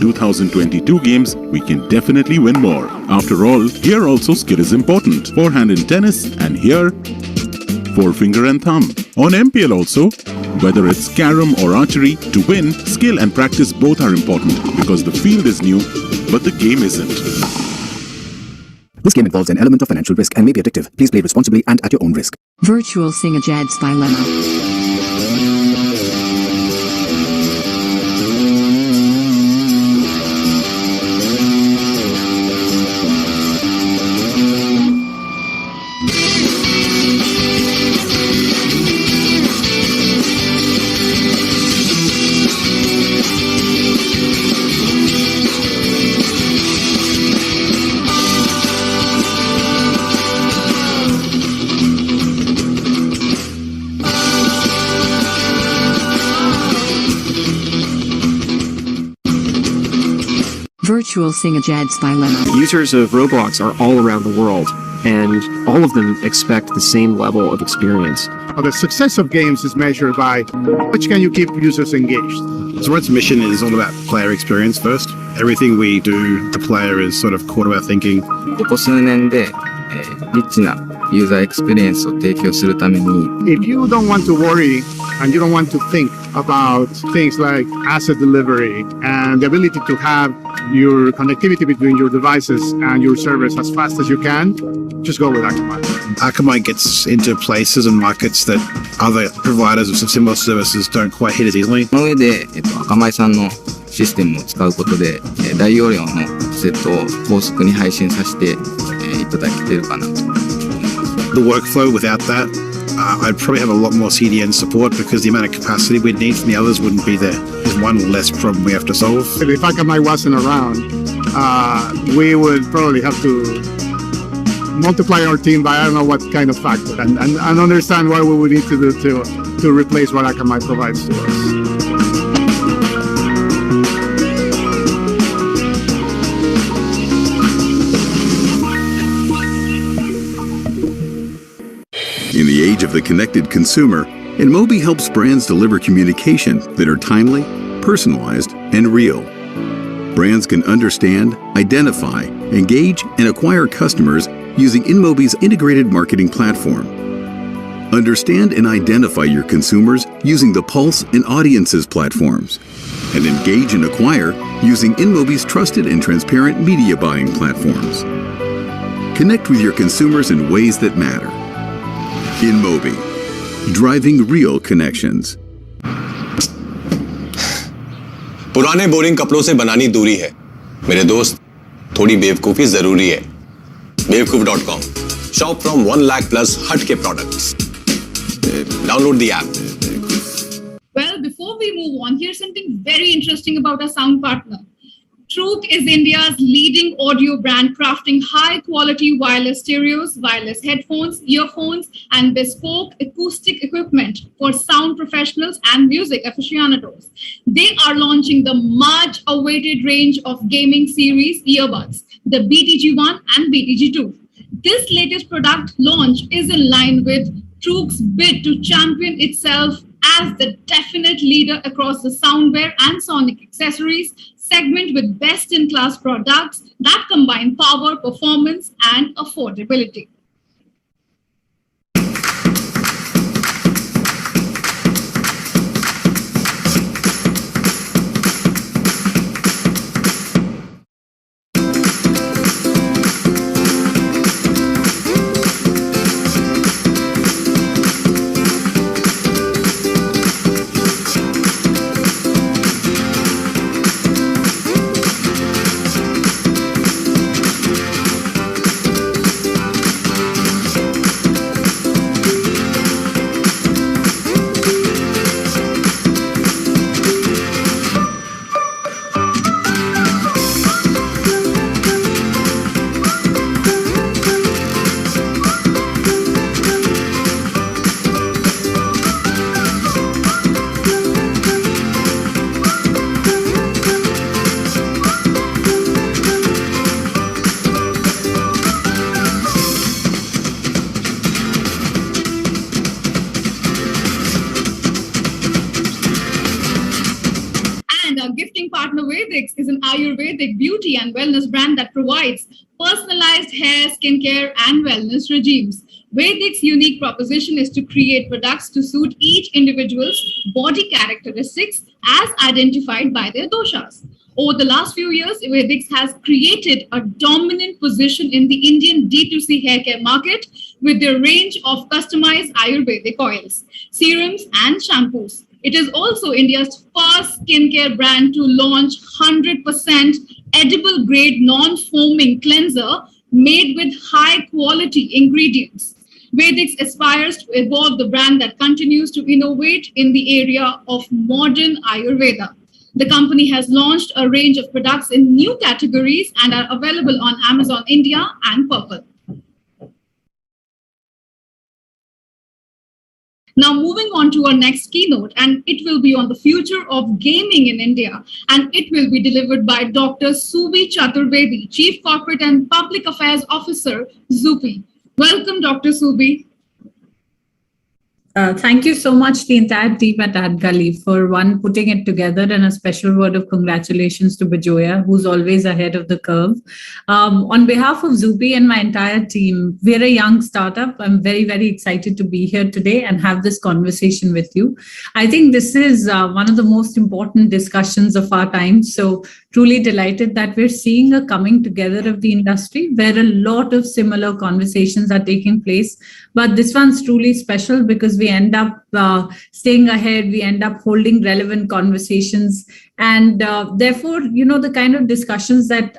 2022 games, we can definitely win more. After all, here also skill is important. Forehand in tennis, and here, forefinger and thumb. On MPL also, whether it's carom or archery, to win, skill and practice both are important because the field is new, but the game isn't. This game involves an element of financial risk and may be addictive. Please play responsibly and at your own risk. Virtual Singajad's Dilemma. Virtual Singajad's Dilemma. Users of Roblox are all around the world, and all of them expect the same level of experience. The success of games is measured by how much can you keep users engaged. Zwart's mission is all about player experience first. Everything we do, the player is sort of core to our thinking. ここ数年で、リッチなユーザーエクスペリエンスを提供するために If you don't want to worry and you don't want to think about things like asset delivery and the ability to have your connectivity between your devices and your servers as fast as you can, just go with Akamai. Akamai gets into places and markets that other providers of similar services don't quite hit as easily. その上で、アカマイさんのシステムを使うことで、大容量のセットを高速に配信させて、いただけてるかなと。The workflow without that, I'd probably have a lot more CDN support because the amount of capacity we'd need from the others wouldn't be there. There's one less problem we have to solve. If Akamai wasn't around, we would probably have to multiply our team by I don't know what kind of factor and understand what we would need to do to replace what Akamai provides to us. age of the connected consumer, InMobi helps brands deliver communication that are timely, personalized, and real. Brands can understand, identify, engage, and acquire customers using InMobi's integrated marketing platform. Understand and identify your consumers using the Pulse and Audiences platforms, and engage and acquire using InMobi's trusted and transparent media buying platforms. Connect with your consumers in ways that matter. InMobi, driving real connections. पुराने boring कपड़ों से बनानी दूरी है मेरे दोस्त, थोड़ी बेवकूफी जरूरी है. Bewkoof.com. Shop from 1 lakh plus हटके products. Download the app. Well, before we move on, here's something very interesting about our sound partner. Truth is India's leading audio brand, crafting high-quality wireless stereos, wireless headphones, earphones, and bespoke acoustic equipment for sound professionals and music aficionados. They are launching the much-awaited range of gaming series earbuds, the BTG1 and BTG2. This latest product launch is in line with Truth's bid to champion itself as the definite leader across the soundwear and sonic accessories segment with best-in-class products that combine power, performance, and affordability. Gifting partner GAMEXX is an Ayurvedic beauty and wellness brand that provides personalized hair, skincare, and wellness regimes. GAMEXX's unique proposition is to create products to suit each individual's body characteristics as identified by their doshas. Over the last few years, GAMEXX has created a dominant position in the Indian D2C hair care market with their range of customized Ayurvedic oils, serums, and shampoos. It is also India's first skincare brand to launch 100% edible grade non-foaming cleanser made with high quality ingredients. GAMEXX aspires to evolve the brand that continues to innovate in the area of modern Ayurveda. The company has launched a range of products in new categories and are available on Amazon India and Purple. Now moving on to our next keynote, and it will be on the future of gaming in India, and it will be delivered by Dr. Subi Chaturvedi, Chief Corporate and Public Affairs Officer, Zupi. Welcome, Dr. Subi. Thank you so much, the entire team at AdGully, for one, putting it together, and a special word of congratulations to Bijoya, who's always ahead of the curve. On behalf of Zupi and my entire team, we're a young startup. I'm very, very excited to be here today and have this conversation with you. I think this is one of the most important discussions of our time. So truly delighted that we're seeing a coming together of the industry where a lot of similar conversations are taking place. But this one's truly special because we end up staying ahead, we end up holding relevant conversations. And therefore, you know, the kind of discussions that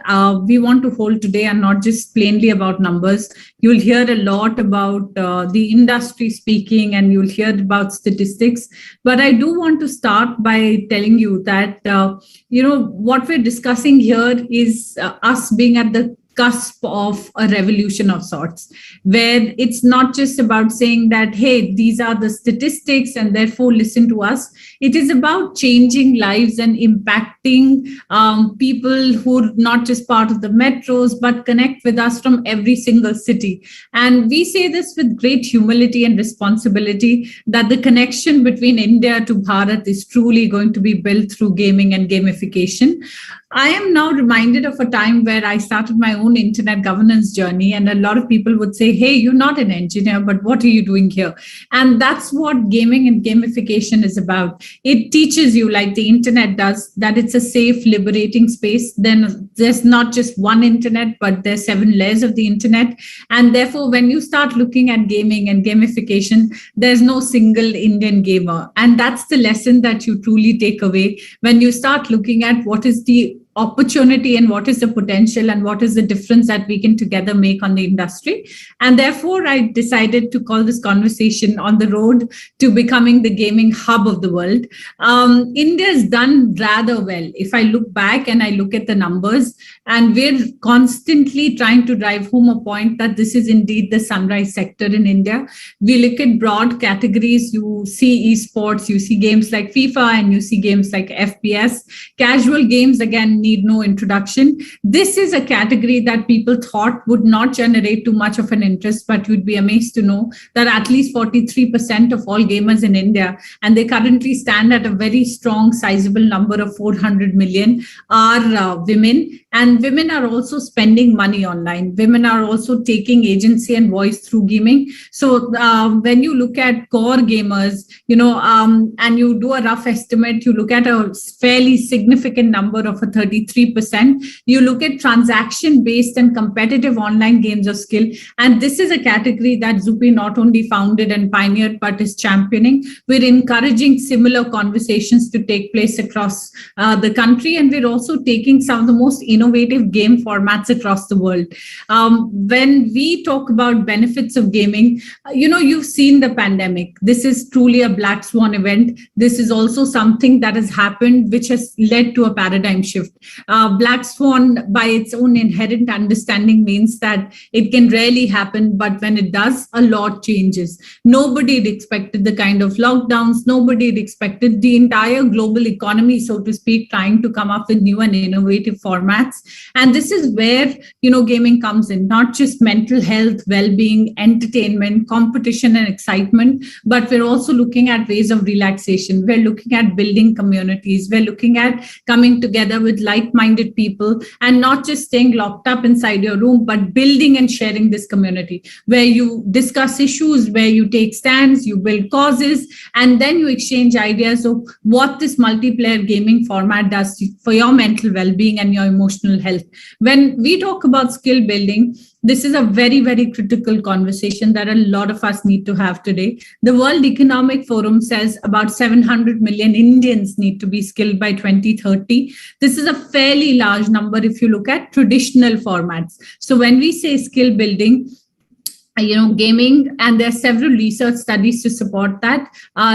we want to hold today are not just plainly about numbers. You'll hear a lot about the industry speaking, and you'll hear about statistics. But I do want to start by telling you that, you know, what we're discussing here is us being at the cusp of a revolution of sorts, where it's not just about saying that, hey, these are the statistics and therefore listen to us. It is about changing lives and impacting people who are not just part of the metros, but connect with us from every single city. And we say this with great humility and responsibility, that the connection between India to Bharat is truly going to be built through gaming and gamification. I am now reminded of a time where I started my own internet governance journey, and a lot of people would say, hey, you're not an engineer, but what are you doing here? And that's what gaming and gamification is about. It teaches you, like the internet does, that it's a safe, liberating space. Then there's not just one internet, but there's 7 layers of the internet. And therefore, when you start looking at gaming and gamification, there's no single Indian gamer. And that's the lesson that you truly take away when you start looking at what is the opportunity and what is the potential and what is the difference that we can together make on the industry. And therefore, I decided to call this conversation On the Road to Becoming the Gaming Hub of the World. India has done rather well. If I look back and I look at the numbers, and we're constantly trying to drive home a point that this is indeed the sunrise sector in India. We look at broad categories. You see esports, you see games like FIFA, and you see games like FPS. Casual games, again, need no introduction. This is a category that people thought would not generate too much of an interest, but you'd be amazed to know that at least 43% of all gamers in India, and they currently stand at a very strong, sizable number of 400 million, are women. And women are also spending money online. Women are also taking agency and voice through gaming. So when you look at core gamers, and you do a rough estimate, you look at a fairly significant number of a 33%. You look at transaction-based and competitive online games of skill. And this is a category that Zupi not only founded and pioneered, but is championing. We're encouraging similar conversations to take place across the country. And we're also taking some of the most innovative game formats across the world. When we talk about benefits of gaming, you've seen the pandemic. This is truly a black swan event. This is also something that has happened, which has led to a paradigm shift. Black swan, by its own inherent understanding, means that it can rarely happen, but when it does, a lot changes. Nobody had expected the kind of lockdowns. Nobody had expected the entire global economy, so to speak, trying to come up with new and innovative formats. And this is where, gaming comes in, not just mental health, well-being, entertainment, competition, and excitement, but we're also looking at ways of relaxation. We're looking at building communities. We're looking at coming together with like-minded people and not just staying locked up inside your room, but building and sharing this community where you discuss issues, where you take stands, you build causes, and then you exchange ideas of what this multiplayer gaming format does for your mental well-being and your emotional health. When we talk about skill building, this is a very, very critical conversation that a lot of us need to have today. The World Economic Forum says about 700 million Indians need to be skilled by 2030. This is a fairly large number if you look at traditional formats. So when we say skill building, gaming, and there are several research studies to support that,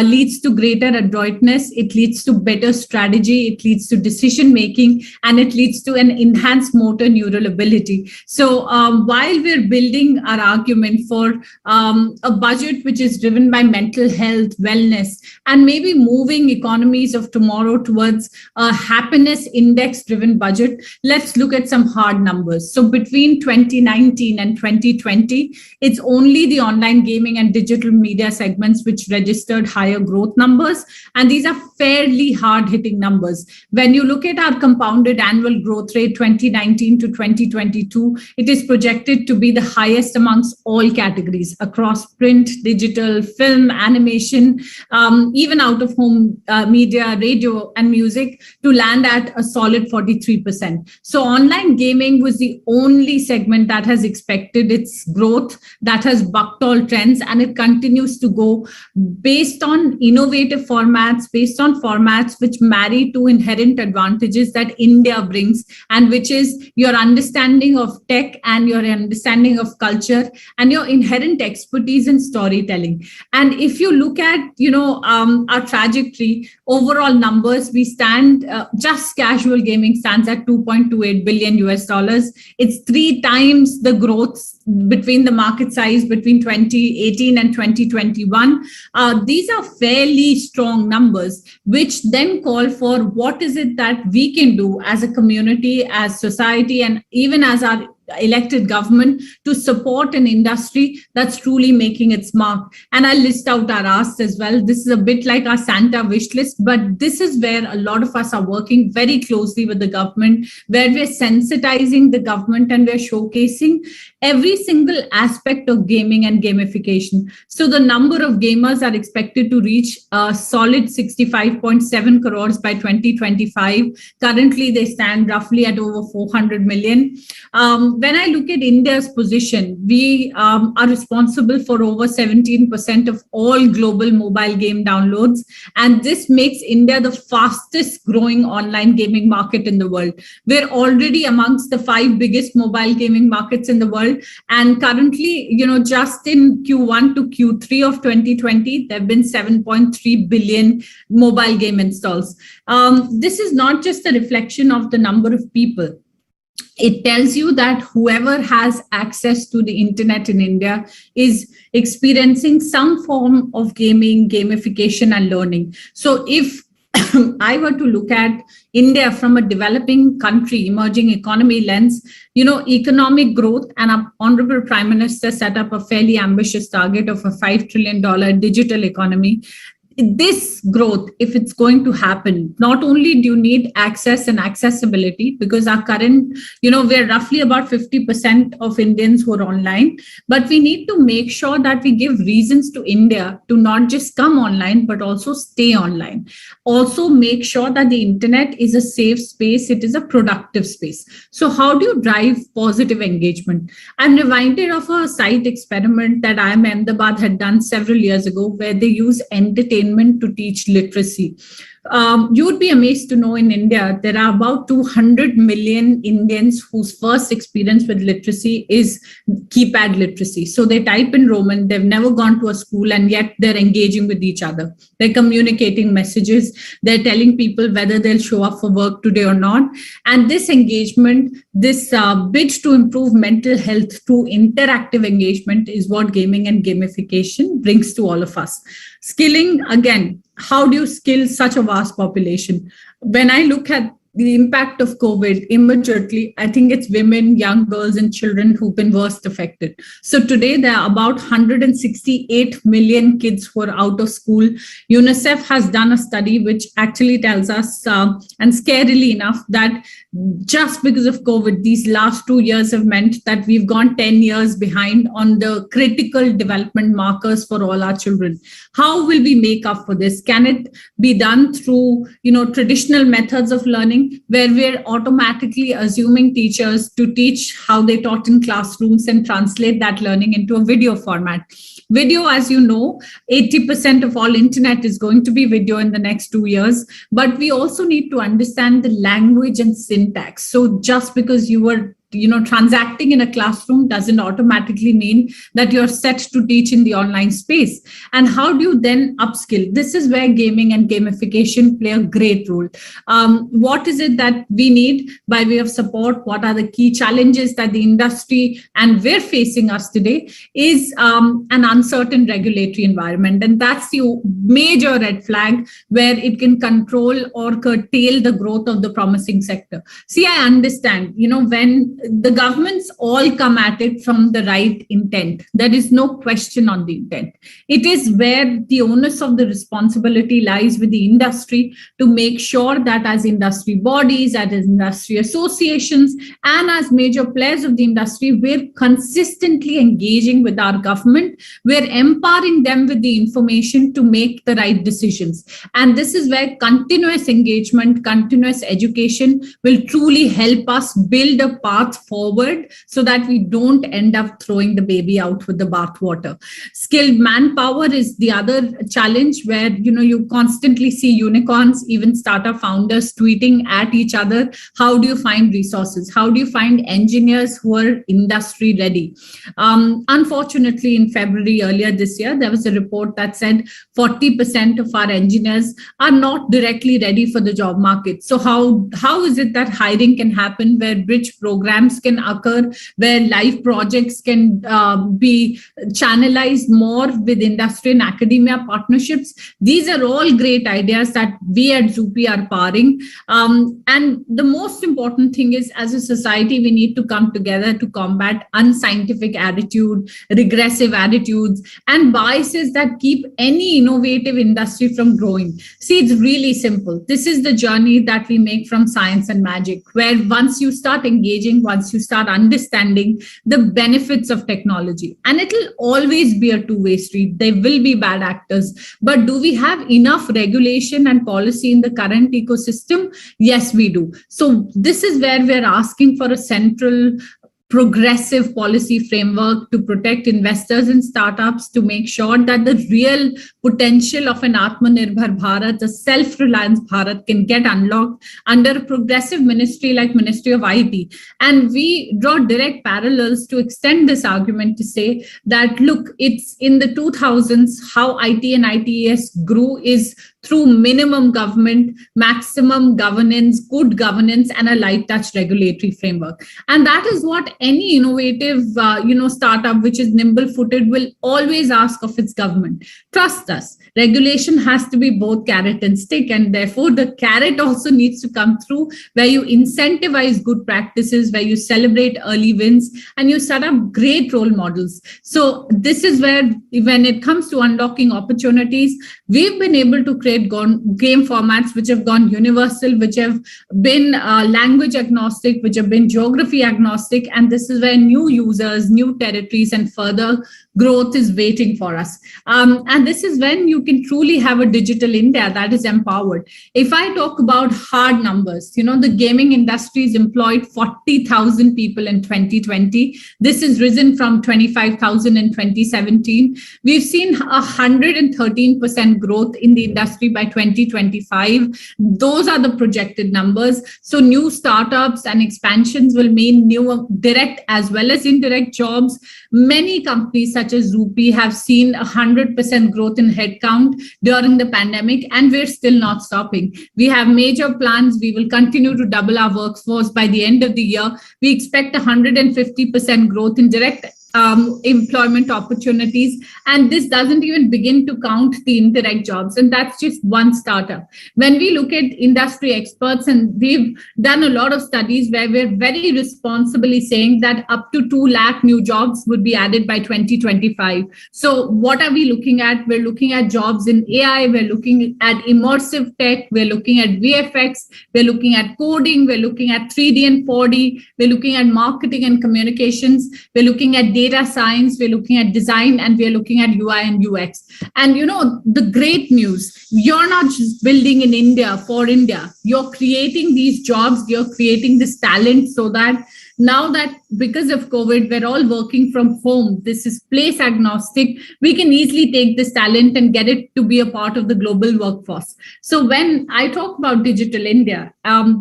leads to greater adroitness, it leads to better strategy, it leads to decision making, and it leads to an enhanced motor neural ability. So while we're building our argument for a budget which is driven by mental health, wellness, and maybe moving economies of tomorrow towards a happiness index driven budget, let's look at some hard numbers. So between 2019 and 2020, it's only the online gaming and digital media segments which registered higher growth numbers. And these are fairly hard-hitting numbers. When you look at our compounded annual growth rate, 2019 to 2022, it is projected to be the highest amongst all categories across print, digital, film, animation, even out-of-home media, radio, and music, to land at a solid 43%. So online gaming was the only segment that has expected its growth that has bucked all trends, and it continues to go based on innovative formats, based on formats which marry to inherent advantages that India brings, and which is your understanding of tech and your understanding of culture and your inherent expertise in storytelling. And if you look at, our trajectory, overall numbers, we stand, just casual gaming stands at $2.28 billion US. It's 3 times the growth between the market size between 2018 and 2021. These are fairly strong numbers, which then call for what is it that we can do as a community, as society, and even as our elected government to support an industry that's truly making its mark. And I'll list out our asks as well. This is a bit like our Santa wish list, but this is where a lot of us are working very closely with the government, where we're sensitizing the government and we're showcasing every single aspect of gaming and gamification. So the number of gamers are expected to reach a solid 65.7 crores by 2025. Currently, they stand roughly at over 400 million. When I look at India's position, we are responsible for over 17% of all global mobile game downloads. And this makes India the fastest growing online gaming market in the world. We're already amongst the 5 biggest mobile gaming markets in the world. And currently, just in Q1 to Q3 of 2020, there have been 7.3 billion mobile game installs. This is not just a reflection of the number of people. It tells you that whoever has access to the internet in India is experiencing some form of gaming, gamification, and learning. So if I were to look at India from a developing country, emerging economy lens, economic growth, and our Honorable Prime Minister set up a fairly ambitious target of a $5 trillion digital economy. This growth, if it's going to happen, not only do you need access and accessibility, because our current, we're roughly about 50% of Indians who are online, but we need to make sure that we give reasons to India to not just come online, but also stay online. Also make sure that the internet is a safe space, it is a productive space. So how do you drive positive engagement? I'm reminded of a site experiment that IIM Ahmedabad had done several years ago, where they use entertainment to teach literacy. You would be amazed to know in India, there are about 200 million Indians whose first experience with literacy is keypad literacy. So they type in Roman, they've never gone to a school, and yet they're engaging with each other. They're communicating messages. They're telling people whether they'll show up for work today or not. And this engagement, this bid to improve mental health through interactive engagement is what gaming and gamification brings to all of us. Skilling, again, how do you skill such a vast population? When I look at the impact of COVID, immediately, I think it's women, young girls, and children who've been worst affected. So today, there are about 168 million kids who are out of school. UNICEF has done a study which actually tells us, and scarily enough, that just because of COVID, these last 2 years have meant that we've gone 10 years behind on the critical development markers for all our children. How will we make up for this? Can it be done through, traditional methods of learning, where we're automatically assuming teachers to teach how they taught in classrooms and translate that learning into a video format? Video, as you know, 80% of all internet is going to be video in the next 2 years, but we also need to understand the language and syntax. So just because you were transacting in a classroom doesn't automatically mean that you're set to teach in the online space. And how do you then upskill? This is where gaming and gamification play a great role. What is it that we need by way of support? What are the key challenges that the industry and we're facing us today is an uncertain regulatory environment. And that's the major red flag where it can control or curtail the growth of the promising sector. See, I understand, when the governments all come at it from the right intent. There is no question on the intent. It is where the onus of the responsibility lies with the industry to make sure that as industry bodies, as industry associations, and as major players of the industry, we're consistently engaging with our government. We're empowering them with the information to make the right decisions. And this is where continuous engagement, continuous education will truly help us build a path path forward so that we don't end up throwing the baby out with the bathwater. Skilled manpower is the other challenge, where you constantly see unicorns, even startup founders tweeting at each other. How do you find resources? How do you find engineers who are industry ready? Unfortunately, in February earlier this year, there was a report that said 40% of our engineers are not directly ready for the job market. So how is it that hiring can happen, where bridge programs can occur, where live projects can be channelized more with industry and academia partnerships? These are all great ideas that we at Zupi are powering. And the most important thing is, as a society, we need to come together to combat unscientific attitude, regressive attitudes, and biases that keep any innovative industry from growing. See, it's really simple. This is the journey that we make from science and magic, where once you start engaging, once you start understanding the benefits of technology, and it'll always be a two-way street. There will be bad actors, but do we have enough regulation and policy in the current ecosystem? Yes, we do. So this is where we're asking for a central progressive policy framework to protect investors and startups, to make sure that the real potential of an Atmanirbhar Bharat, a self-reliance Bharat, can get unlocked under a progressive ministry like Ministry of IT. And we draw direct parallels to extend this argument to say that, look, it's in the 2000s, how IT and ITES grew is through minimum government, maximum governance, good governance, and a light touch regulatory framework. And that is what any innovative, startup which is nimble-footed will always ask of its government. Trust us, regulation has to be both carrot and stick, and therefore the carrot also needs to come through, where you incentivize good practices, where you celebrate early wins, and you set up great role models. So this is where, when it comes to unlocking opportunities, we've been able to create game formats which have gone universal, which have been language agnostic, which have been geography agnostic, and this is where new users, new territories, and further growth is waiting for us. And this is when you can truly have a digital India that is empowered. If I talk about hard numbers, the gaming industry has employed 40,000 people in 2020. This has risen from 25,000 in 2017. We've seen 113% growth in the industry by 2025. Those are the projected numbers. So new startups and expansions will mean new direct as well as indirect jobs. Many companies such as Zupi have seen 100% growth in headcount during the pandemic, and we're still not stopping. We have major plans. We will continue to double our workforce by the end of the year. We expect 150% growth in direct employment opportunities, and this doesn't even begin to count the indirect jobs, and that's just one startup. When we look at industry experts, and we've done a lot of studies where we're very responsibly saying that up to 2 lakh new jobs would be added by 2025. So what are we looking at? We're looking at jobs in AI, we're looking at immersive tech, we're looking at VFX, we're looking at coding, we're looking at 3D and 4D, we're looking at marketing and communications, we're looking at data science, we're looking at design, and we're looking at UI and UX. And the great news, you're not just building in India for India, you're creating these jobs, you're creating this talent, so that now that because of COVID, we're all working from home, this is place agnostic, we can easily take this talent and get it to be a part of the global workforce. So when I talk about Digital India,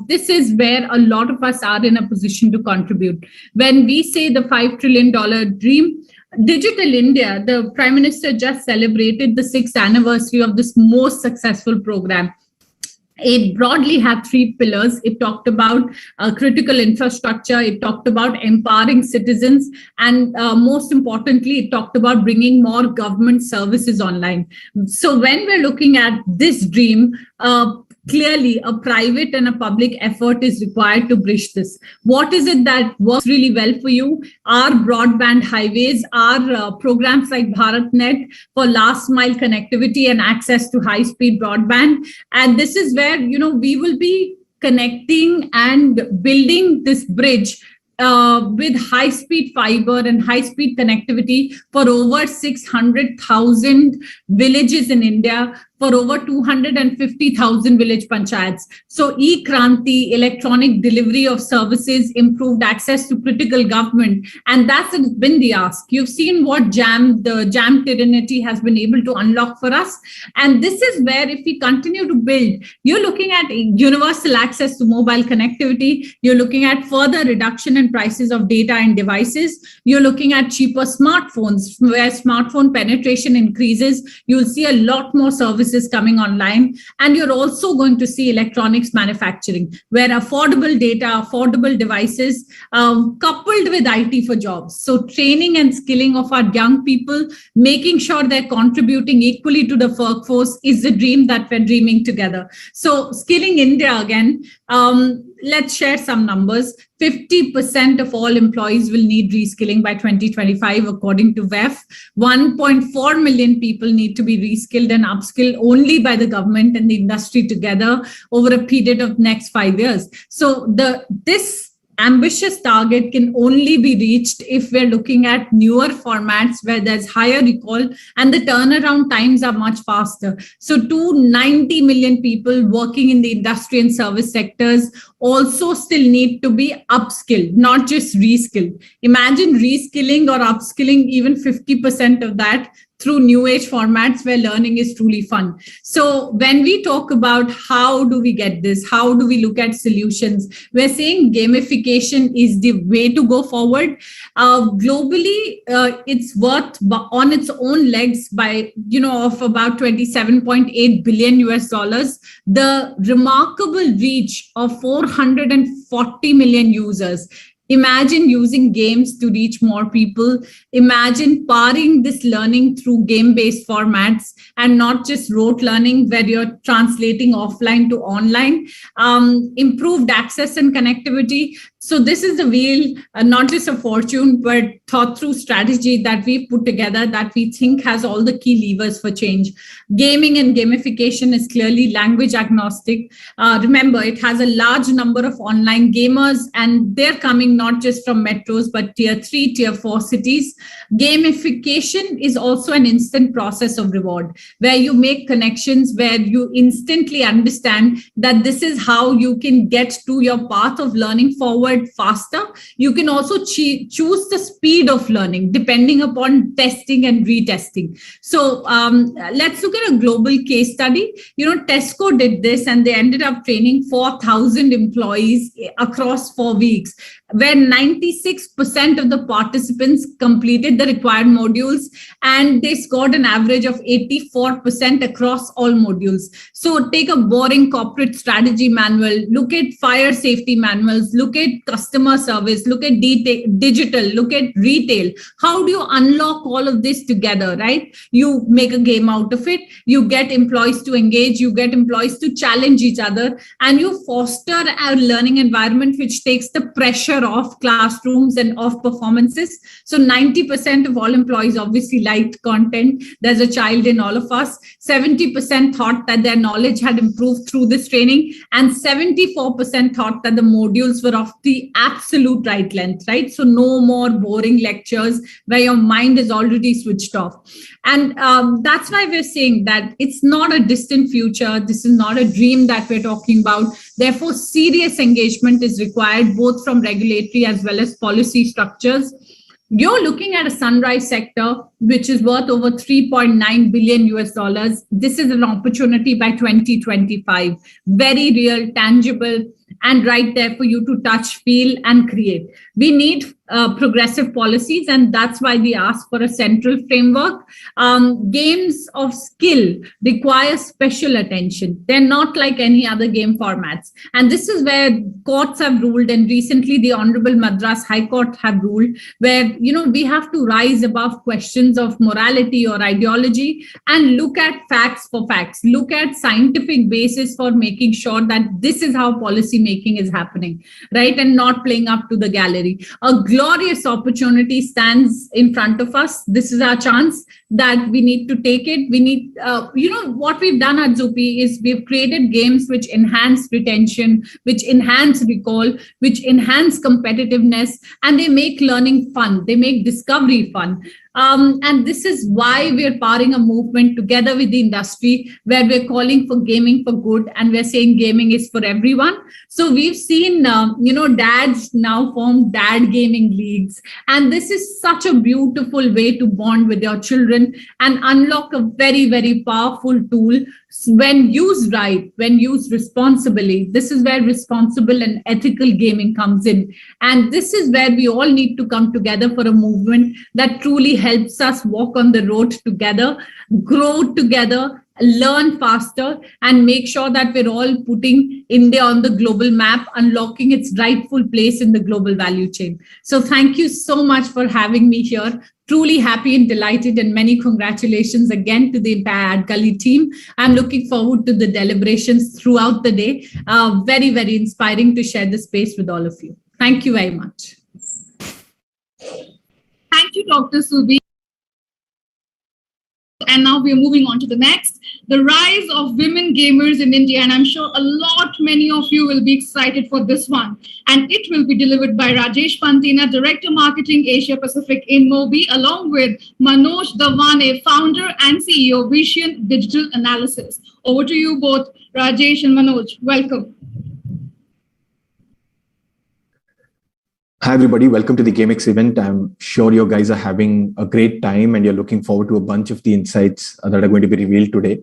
this is where a lot of us are in a position to contribute. When we say the $5 trillion dream, Digital India, the Prime Minister just celebrated the 6th anniversary of this most successful program. It broadly had 3 pillars. It talked about critical infrastructure. It talked about empowering citizens. And most importantly, it talked about bringing more government services online. So when we're looking at this dream, clearly a private and a public effort is required to bridge this. What is it that works really well for you? Our broadband highways, our programs like BharatNet for last mile connectivity and access to high speed broadband. And this is where, we will be connecting and building this bridge with high-speed fiber and high-speed connectivity for over 600,000 villages in India, for over 250,000 village panchayats. So e-Kranti, electronic delivery of services, improved access to critical government. And that's been the ask. You've seen what the jam tyranny has been able to unlock for us. And this is where, if we continue to build, you're looking at universal access to mobile connectivity. You're looking at further reduction in prices of data and devices. You're looking at cheaper smartphones, where smartphone penetration increases. You'll see a lot more services coming online. And you're also going to see electronics manufacturing, where affordable data, affordable devices, coupled with IT for jobs. So training and skilling of our young people, making sure they're contributing equally to the workforce, is the dream that we're dreaming together. So skilling India again, let's share some numbers. 50% of all employees will need reskilling by 2025, according to WEF. 1.4 million people need to be reskilled and upskilled only by the government and the industry together over a period of next 5 years. So this ambitious target can only be reached if we're looking at newer formats where there's higher recall and the turnaround times are much faster. So 290 million people working in the industry and service sectors also still need to be upskilled, not just reskilled. Imagine reskilling or upskilling even 50% of that through new age formats where learning is truly fun. So when we talk about how do we get this, how do we look at solutions, we're saying gamification is the way to go forward. Globally, it's worth on its own legs by, of about 27.8 billion US dollars, the remarkable reach of 440 million users. Imagine using games to reach more people. Imagine powering this learning through game-based formats and not just rote learning where you're translating offline to online. Improved access and connectivity. So this is the wheel, not just a fortune, but thought through strategy that we've put together that we think has all the key levers for change. Gaming and gamification is clearly language agnostic. Remember, it has a large number of online gamers, and they're coming not just from metros, but tier 3, tier 4 cities. Gamification is also an instant process of reward, where you make connections, where you instantly understand that this is how you can get to your path of learning forward faster. You can also choose the speed of learning depending upon testing and retesting. So let's look at a global case study. Tesco did this, and they ended up training 4,000 employees across 4 weeks, where 96% of the participants completed the required modules, and they scored an average of 84% across all modules. So take a boring corporate strategy manual, look at fire safety manuals, look at customer service, look at digital, look at retail. How do you unlock all of this together, right? You make a game out of it, you get employees to engage, you get employees to challenge each other, and you foster a learning environment which takes the pressure off classrooms and off performances. So 90% of all employees obviously liked content. There's a child in all of us. 70% thought that their knowledge had improved through this training, and 74% thought that the modules were of the absolute right length, right? So no more boring lectures where your mind is already switched off. And that's why we're saying that it's not a distant future. This is not a dream that we're talking about. Therefore, serious engagement is required, both from regulatory as well as policy structures. You're looking at a sunrise sector, which is worth over 3.9 billion US dollars. This is an opportunity by 2025. Very real, tangible, and right there for you to touch, feel, and create. We need progressive policies, and that's why we ask for a central framework. Games of skill require special attention. They're not like any other game formats. And this is where courts have ruled, and recently the Honorable Madras High Court have ruled, where, we have to rise above questions of morality or ideology and look at facts for facts, look at scientific basis for making sure that this is how policy making is happening, right? And not playing up to the gallery. A glorious opportunity stands in front of us. This is our chance that we need to take it. We need, what we've done at Zupi is we've created games which enhance retention, which enhance recall, which enhance competitiveness, and they make learning fun. They make discovery fun. And this is why we're powering a movement together with the industry where we're calling for gaming for good, and we're saying gaming is for everyone. So we've seen, dads now form dad gaming leagues. And this is such a beautiful way to bond with your children and unlock a very, very powerful tool when used right, when used responsibly. This is where responsible and ethical gaming comes in. And this is where we all need to come together for a movement that truly helps us walk on the road together, grow together, learn faster, and make sure that we're all putting India on the global map, unlocking its rightful place in the global value chain. So thank you so much for having me here. Truly happy and delighted, and many congratulations again to the entire AdGully team. I'm looking forward to the deliberations throughout the day. Very, very inspiring to share the space with all of you. Thank you very much. Thank you, Dr. Subi. And now we're moving on to the next, the rise of women gamers in India. And I'm sure many of you will be excited for this one. And it will be delivered by Rajesh Pantina, Director Marketing Asia Pacific in Mobi, along with Manoj Davane, Founder and CEO, Vision Digital Analysis. Over to you both, Rajesh and Manoj. Welcome. Hi, everybody. Welcome to the GAMEXX event. I'm sure you guys are having a great time and you're looking forward to a bunch of the insights that are going to be revealed today.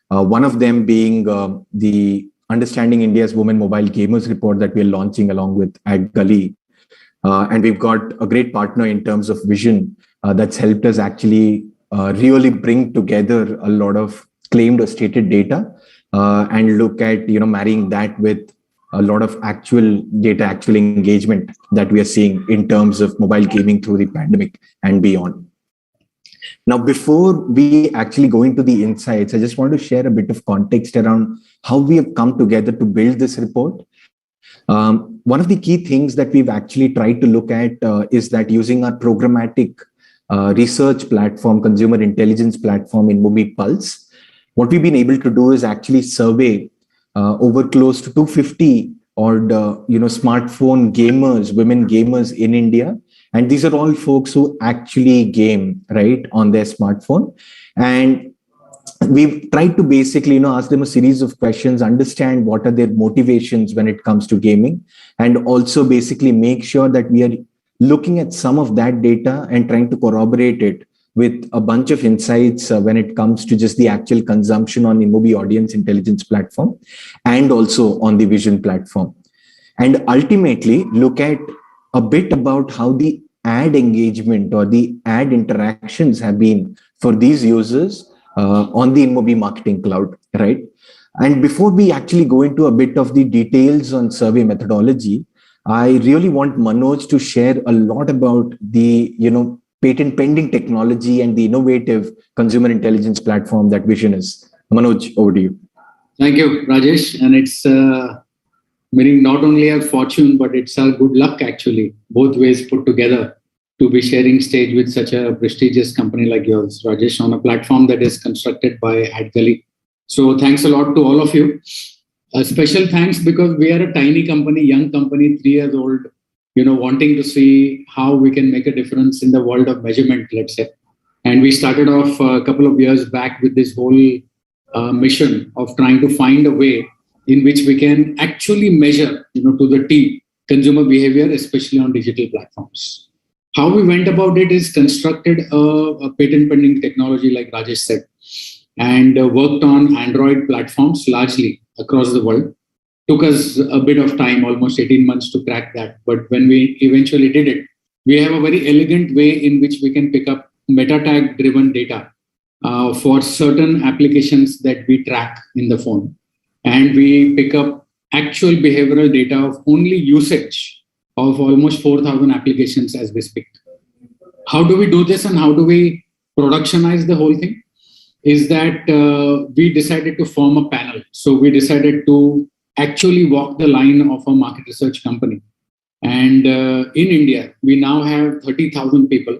One of them being the Understanding India's Women Mobile Gamers report that we're launching along with AdGully. And we've got a great partner in terms of Vision that's helped us actually really bring together a lot of claimed or stated data and look at, marrying that with a lot of actual data, actual engagement that we are seeing in terms of mobile gaming through the pandemic and beyond. Now, before we actually go into the insights, I just want to share a bit of context around how we have come together to build this report. One of the key things that we've actually tried to look at is that using our programmatic research platform, consumer intelligence platform in Mobi Pulse, what we've been able to do is actually survey over close to 250 smartphone gamers, women gamers in India. And these are all folks who actually game, right, on their smartphone. And we've tried to basically, ask them a series of questions, understand what are their motivations when it comes to gaming, and also basically make sure that we are looking at some of that data and trying to corroborate it with a bunch of insights when it comes to just the actual consumption on the Mobi Audience Intelligence platform and also on the Vision platform. And ultimately look at a bit about how the ad engagement or the ad interactions have been for these users on the InMobi Marketing Cloud, right? And before we actually go into a bit of the details on survey methodology, I really want Manoj to share a lot about the, patent pending technology and the innovative consumer intelligence platform that Vision is. Manoj, over to you. Thank you, Rajesh. And it's meaning not only our fortune, but it's our good luck, actually, both ways put together, to be sharing stage with such a prestigious company like yours, Rajesh, on a platform that is constructed by AdGully. So thanks a lot to all of you. A special thanks because we are a tiny company, young company, 3 years old, wanting to see how we can make a difference in the world of measurement, let's say. And we started off a couple of years back with this whole mission of trying to find a way in which we can actually measure, to the T, consumer behavior, especially on digital platforms. How we went about it is constructed a patent pending technology, like Rajesh said, and worked on Android platforms largely across the world. Took us a bit of time, almost 18 months to crack that. But when we eventually did it, we have a very elegant way in which we can pick up meta tag driven data for certain applications that we track in the phone. And we pick up actual behavioral data of only usage of almost 4,000 applications as we speak. How do we do this and how do we productionize the whole thing? Is that we decided to form a panel. So we decided to actually walk the line of a market research company. And in India, we now have 30,000 people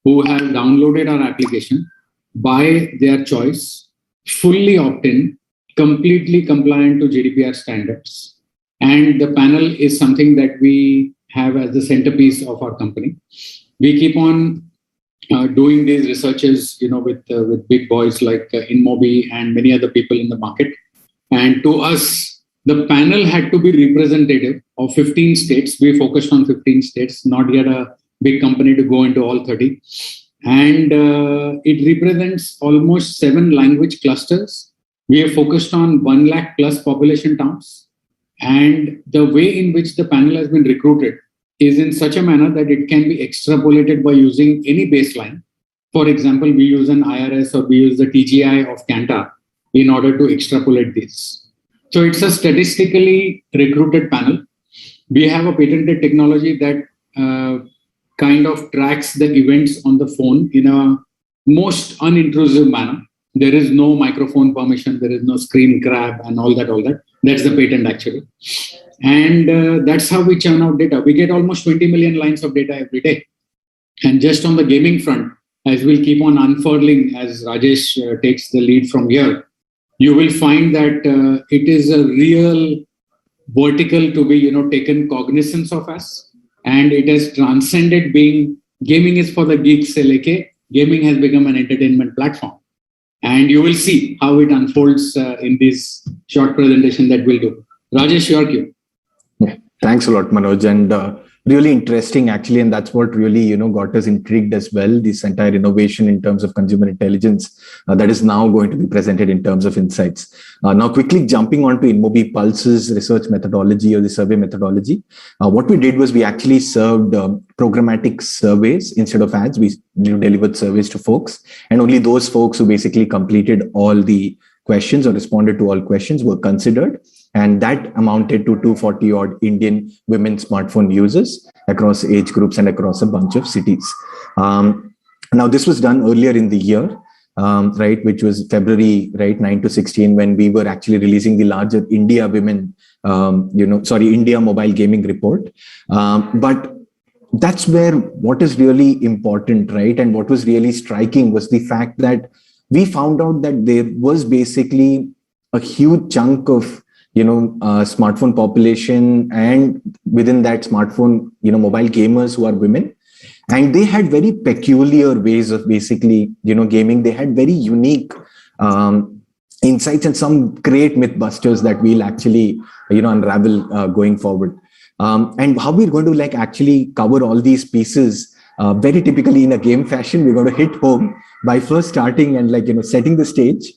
who have downloaded our application by their choice, fully opt-in, completely compliant to GDPR standards. And the panel is something that we have as the centerpiece of our company. We keep on doing these researches, with big boys like InMobi and many other people in the market. And to us, the panel had to be representative of 15 states. We focused on 15 states, not yet a big company to go into all 30. And it represents almost 7 language clusters. We have focused on 1 lakh plus population towns. And the way in which the panel has been recruited is in such a manner that it can be extrapolated by using any baseline. For example, we use an IRS or we use the TGI of Canta in order to extrapolate this. So it's a statistically recruited panel. We have a patented technology that kind of tracks the events on the phone in a most unintrusive manner. There is no microphone permission, there is no screen grab and all that. That's the patent actually. And that's how we churn out data. We get almost 20 million lines of data every day. And just on the gaming front, as we'll keep on unfurling as Rajesh takes the lead from here, you will find that it is a real vertical to be taken cognizance of us. And it has transcended being gaming is for the geeks. Gaming has become an entertainment platform. And you will see how it unfolds in this short presentation that we'll do. Rajesh, your cue. Yeah, thanks a lot, Manoj. And really interesting, actually. And that's what really, got us intrigued as well. This entire innovation in terms of consumer intelligence that is now going to be presented in terms of insights. Now, quickly jumping on to InMobi Pulse's research methodology or the survey methodology. What we did was we actually served programmatic surveys instead of ads. We delivered surveys to folks, and only those folks who basically completed all the questions or responded to all questions were considered. And that amounted to 240 odd Indian women smartphone users across age groups and across a bunch of cities. Now, this was done earlier in the year, right, which was February, right, 9 to 16, when we were actually releasing the larger India India mobile gaming report. But that's where what is really important, right, and what was really striking was the fact that we found out that there was basically a huge chunk of smartphone population, and within that smartphone, mobile gamers who are women, and they had very peculiar ways of basically, gaming. They had very unique insights and some great mythbusters that we'll actually, unravel going forward. And how we're going to actually cover all these pieces, very typically in a game fashion, we're going to hit home by first starting and setting the stage.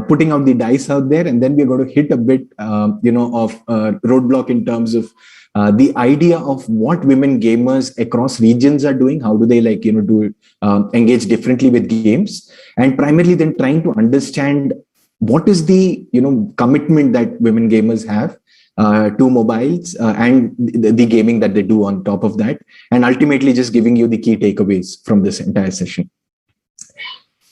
Putting out the dice out there, and then we're going to hit a bit, of roadblock in terms of the idea of what women gamers across regions are doing. How do they engage differently with games, and primarily then trying to understand what is the commitment that women gamers have to mobiles and the gaming that they do on top of that, and ultimately just giving you the key takeaways from this entire session.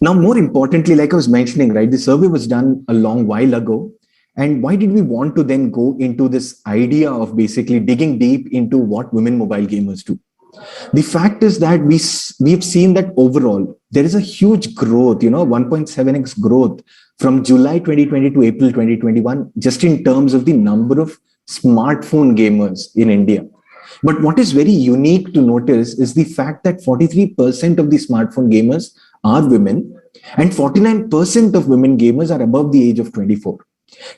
Now, more importantly, like I was mentioning, right, the survey was done a long while ago. And why did we want to then go into this idea of basically digging deep into what women mobile gamers do? The fact is that we've seen that overall, there is a huge growth, 1.7x growth from July 2020 to April 2021, just in terms of the number of smartphone gamers in India. But what is very unique to notice is the fact that 43% of the smartphone gamers are women, and 49% of women gamers are above the age of 24.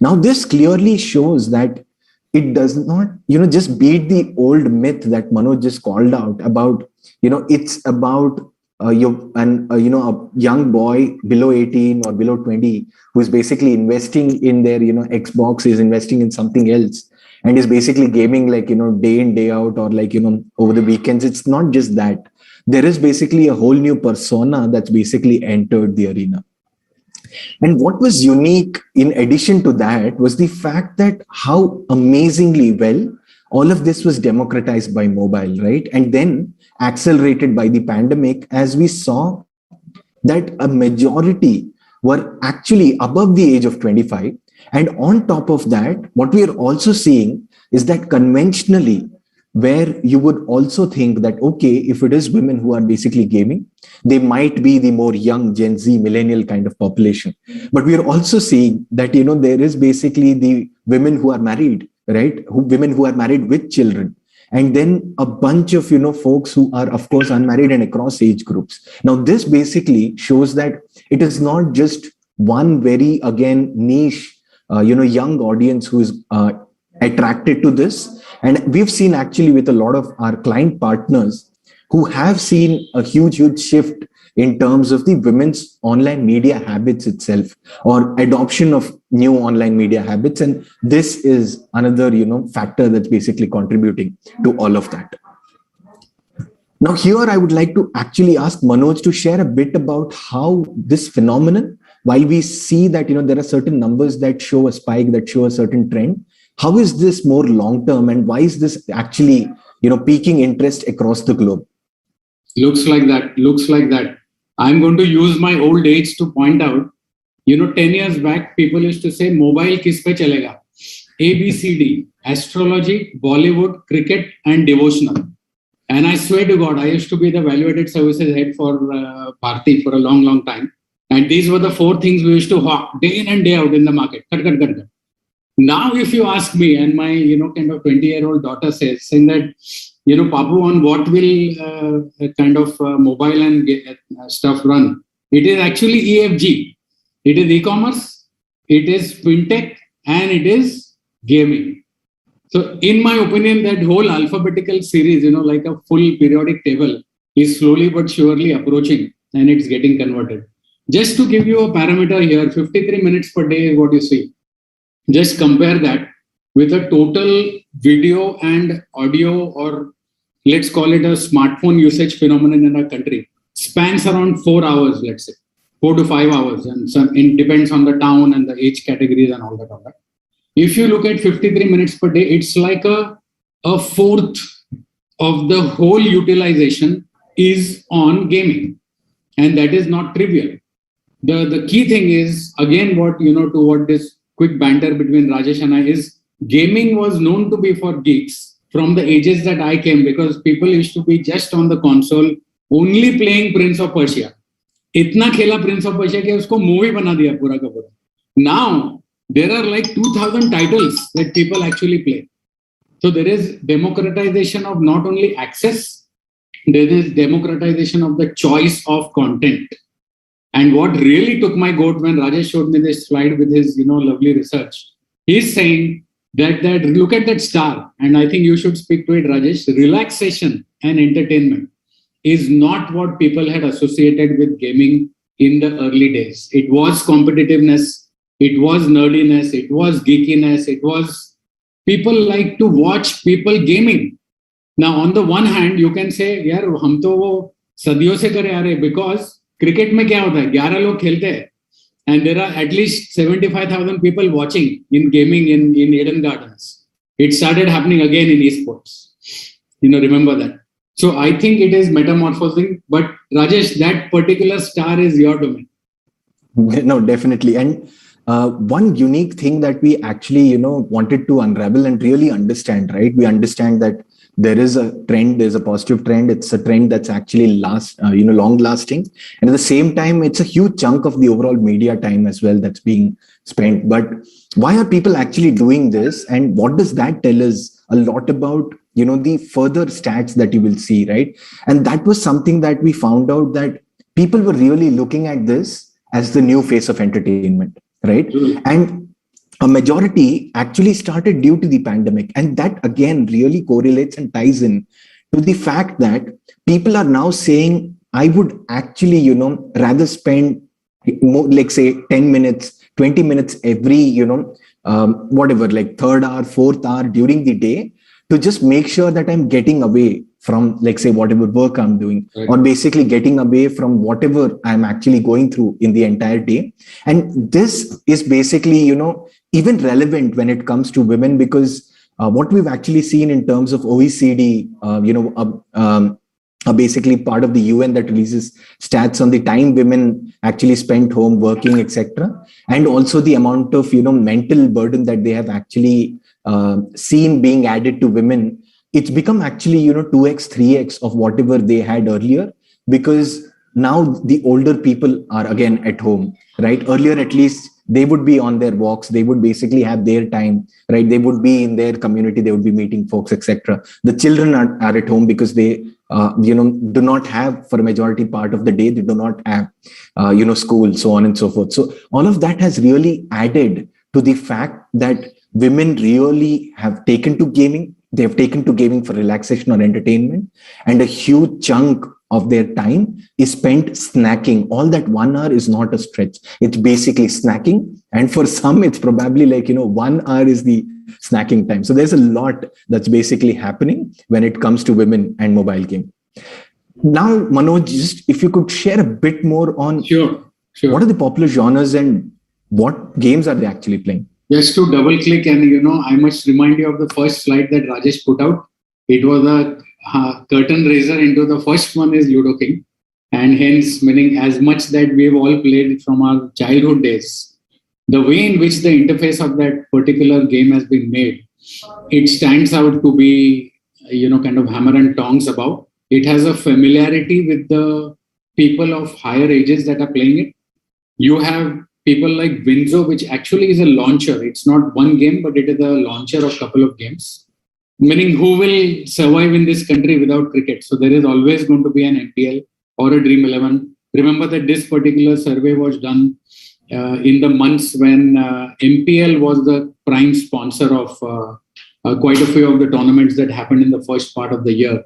Now, this clearly shows that it does not, just beat the old myth that Manoj just called out about, it's about a young boy below 18 or below 20 who is basically investing in their, Xbox, is investing in something else, and is basically gaming day in, day out, or over the weekends. It's not just that. There is basically a whole new persona that's basically entered the arena. And what was unique in addition to that was the fact that how amazingly well all of this was democratized by mobile, right? And then accelerated by the pandemic, as we saw that a majority were actually above the age of 25. And on top of that, what we are also seeing is that conventionally, where you would also think that, okay, if it is women who are basically gaming, they might be the more young Gen Z millennial kind of population. But we are also seeing that, there is basically the women who are married, right? Women who are married with children. and then a bunch of folks who are of course unmarried and across age groups. Now this basically shows that it is not just one very again niche young audience who is attracted to this. And we've seen actually with a lot of our client partners who have seen a huge shift in terms of the women's online media habits itself, or adoption of new online media habits. And this is another, factor that's basically contributing to all of that. Now here I would like to actually ask Manoj to share a bit about how this phenomenon, while we see that, there are certain numbers that show a spike, that show a certain trend, how is this more long-term, and why is this actually, piquing interest across the globe? Looks like that. I'm going to use my old age to point out, 10 years back, people used to say, mobile kis pe chalega? ABCD, astrology, Bollywood, cricket, and devotional. And I swear to God, I used to be the value-added services head for Bharti for a long, long time. And these were the 4 things we used to hawk day in and day out in the market. Cut. Now, if you ask me, and my, kind of 20-year-old daughter saying that, Papu, on what will mobile and stuff run? It is actually EFG. It is e-commerce, it is fintech, and it is gaming. So in my opinion, that whole alphabetical series, like a full periodic table, is slowly but surely approaching, and it's getting converted. Just to give you a parameter here, 53 minutes per day is what you see. Just compare that with a total video and audio, or let's call it a smartphone usage phenomenon in our country, spans around 4 hours, let's say 4 to 5 hours, and it depends on the town and the age categories and all that. If you look at 53 minutes per day, it's like a fourth of the whole utilization is on gaming, and that is not trivial. The key thing is, again, to what this quick banter between Rajesh and I is, gaming was known to be for geeks from the ages that I came, because people used to be just on the console only playing Prince of Persia. Itna khela Prince of Persia ke usko movie bana diya pura ka pura. Now there are like 2,000 titles that people actually play. So there is democratization of not only access, there is democratization of the choice of content. And what really took my goat when Rajesh showed me this slide with his lovely research, he's saying that look at that star, and I think you should speak to it, Rajesh. Relaxation and entertainment is not what people had associated with gaming in the early days. It was competitiveness, it was nerdiness, it was geekiness, it was people like to watch people gaming. Now, on the one hand, you can say, yaar, hum to wo sadiyon se kare aa rahe, because cricket mein kya hota hai? 11 log khelte hai. And there are at least 75,000 people watching in gaming in Eden Gardens. It started happening again in esports. Remember that. So I think it is metamorphosing. But Rajesh, that particular star is your domain. No, definitely. And one unique thing that we actually, wanted to unravel and really understand, right? We understand that there is a trend, there's a positive trend. It's a trend that's actually long lasting. And at the same time, it's a huge chunk of the overall media time as well that's being spent. But why are people actually doing this? And what does that tell us a lot about, the further stats that you will see, right? And that was something that we found out, that people were really looking at this as the new face of entertainment, right? And a majority actually started due to the pandemic. And that again really correlates and ties in to the fact that people are now saying, I would actually, rather spend more, like say 10 minutes, 20 minutes every, whatever, like third hour, fourth hour during the day, to just make sure that I'm getting away from, like say, whatever work I'm doing, or basically getting away from whatever I'm actually going through in the entire day. And this is basically, even relevant when it comes to women, because what we've actually seen in terms of OECD, basically part of the UN that releases stats on the time women actually spent home working, etc., and also the amount of mental burden that they have actually seen being added to women. It's become actually 2x, 3x of whatever they had earlier, because now the older people are again at home, right? Earlier, at least they would be on their walks, they would basically have their time, right? They would be in their community, they would be meeting folks, etc. The children are at home because they do not have, for a majority part of the day, they do not have school, so on and so forth. So all of that has really added to the fact that women really have taken to gaming. They have taken to gaming for relaxation or entertainment, and a huge chunk of their time is spent snacking. All that 1 hour is not a stretch. It's basically snacking. And for some, it's probably like, 1 hour is the snacking time. So there's a lot that's basically happening when it comes to women and mobile game. Now, Manoj, just if you could share a bit more on what are the popular genres and what games are they actually playing? Just to double click, and I must remind you of the first slide that Rajesh put out. It was a curtain raiser into the first one is Ludo King, and hence meaning as much that we've all played from our childhood days. The way in which the interface of that particular game has been made, it stands out to be kind of hammer and tongs about. It has a familiarity with the people of higher ages that are playing it. You have people like Winzo, which actually is a launcher. It's not one game, but it is a launcher of a couple of games. Meaning who will survive in this country without cricket? So there is always going to be an MPL or a Dream 11. Remember that this particular survey was done in the months when MPL was the prime sponsor of quite a few of the tournaments that happened in the first part of the year.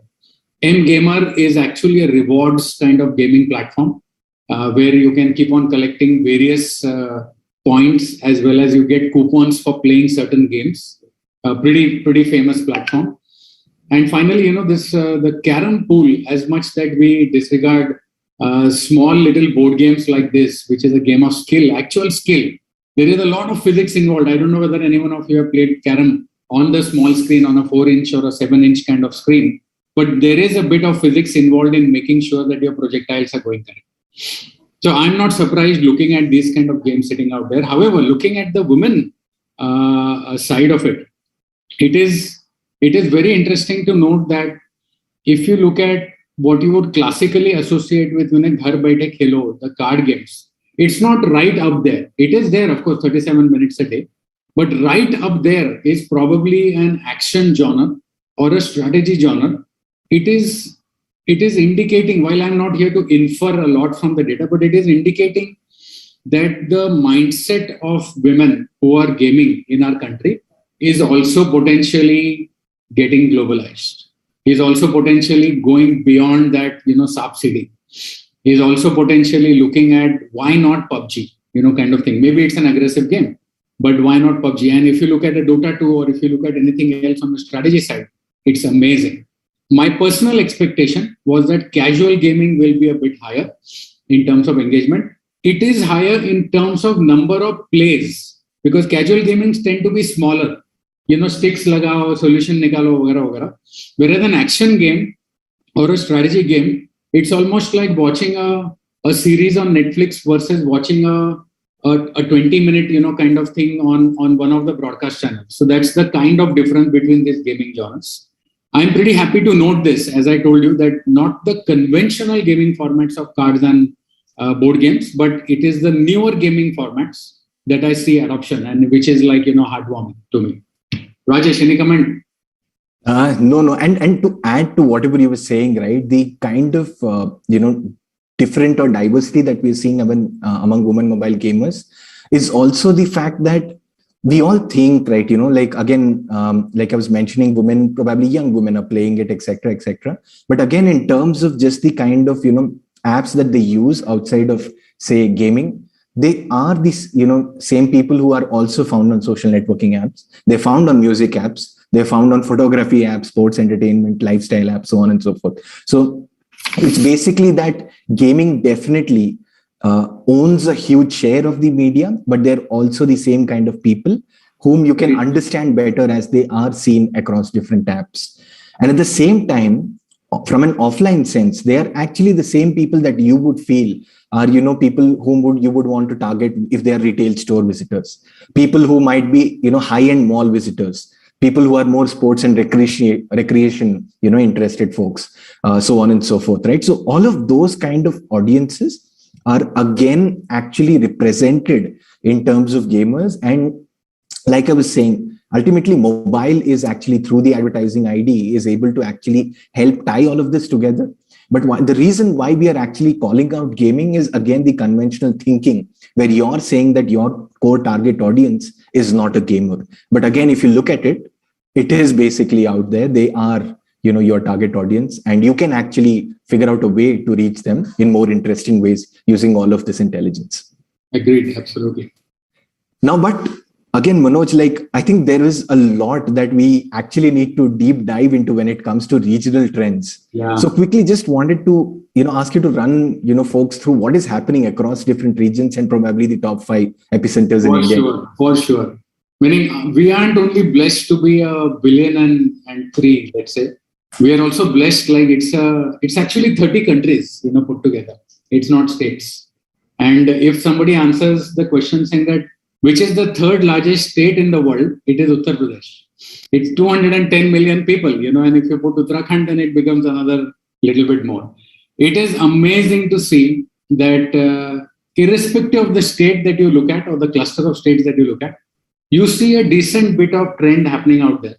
M-Gamer is actually a rewards kind of gaming platform where you can keep on collecting various points as well as you get coupons for playing certain games. Pretty famous platform. And finally, this the Carrom pool, as much that we disregard small little board games like this, which is a game of skill, actual skill. There is a lot of physics involved. I don't know whether anyone of you have played Carrom on the small screen, on a 4-inch or a 7-inch kind of screen. But there is a bit of physics involved in making sure that your projectiles are going correct. So I'm not surprised looking at these kind of games sitting out there. However, looking at the women side of it, it is very interesting to note that if you look at what you would classically associate with Ghar Baithe Khelo, the card games, it's not right up there. It is there, of course, 37 minutes a day. But right up there is probably an action genre or a strategy genre. It is indicating, while I'm not here to infer a lot from the data, but it is indicating that the mindset of women who are gaming in our country is also potentially getting globalized. Is also potentially going beyond that, subsidy. Is also potentially looking at why not PUBG, kind of thing. Maybe it's an aggressive game, but why not PUBG? And if you look at a Dota 2 or if you look at anything else on the strategy side, it's amazing. My personal expectation was that casual gaming will be a bit higher in terms of engagement. It is higher in terms of number of plays because casual gamings tend to be smaller. Sticks lagao, solution nikalo, vagara. Whereas an action game or a strategy game, it's almost like watching a series on Netflix versus watching a 20-minute, kind of thing on one of the broadcast channels. So that's the kind of difference between these gaming genres. I'm pretty happy to note this, as I told you, that not the conventional gaming formats of cards and board games, but it is the newer gaming formats that I see adoption and which is like, heartwarming to me. Rajesh, any comment? No. And to add to whatever you were saying, right, the kind of, different or diversity that we're seeing among women mobile gamers is also the fact that we all think, right, like again, like I was mentioning, women, probably young women are playing it, etc., etc. But again, in terms of just the kind of, apps that they use outside of, say, gaming, they are these, same people who are also found on social networking apps. They're found on music apps. They're found on photography apps, sports entertainment, lifestyle apps, so on and so forth. So it's basically that gaming definitely owns a huge share of the media, but they're also the same kind of people whom you can understand better as they are seen across different apps. And at the same time, from an offline sense, they are actually the same people that you would feel are, people whom you would want to target if they are retail store visitors, people who might be, high-end mall visitors, people who are more sports and recreation, interested folks, so on and so forth, right? So all of those kind of audiences are again actually represented in terms of gamers. And like I was saying, ultimately mobile is actually, through the advertising ID, is able to actually help tie all of this together. But the reason why we are actually calling out gaming is again the conventional thinking, where you're saying that your core target audience is not a gamer. But again, if you look at it, it is basically out there. They are, your target audience, and you can actually figure out a way to reach them in more interesting ways using all of this intelligence. Agreed, absolutely. Now, but again, Manoj, like, I think there is a lot that we actually need to deep dive into when it comes to regional trends. Yeah. So quickly, just wanted to, ask you to run, folks through what is happening across different regions and probably the top 5 epicenters in India. For sure. Meaning, we aren't only blessed to be 1 billion and 3, let's say. We are also blessed, like it's actually 30 countries, put together. It's not states. And if somebody answers the question saying that, which is the 3rd largest state in the world, it is Uttar Pradesh. It's 210 million people, and if you put Uttarakhand, then it becomes another little bit more. It is amazing to see that irrespective of the state that you look at or the cluster of states that you look at, you see a decent bit of trend happening out there.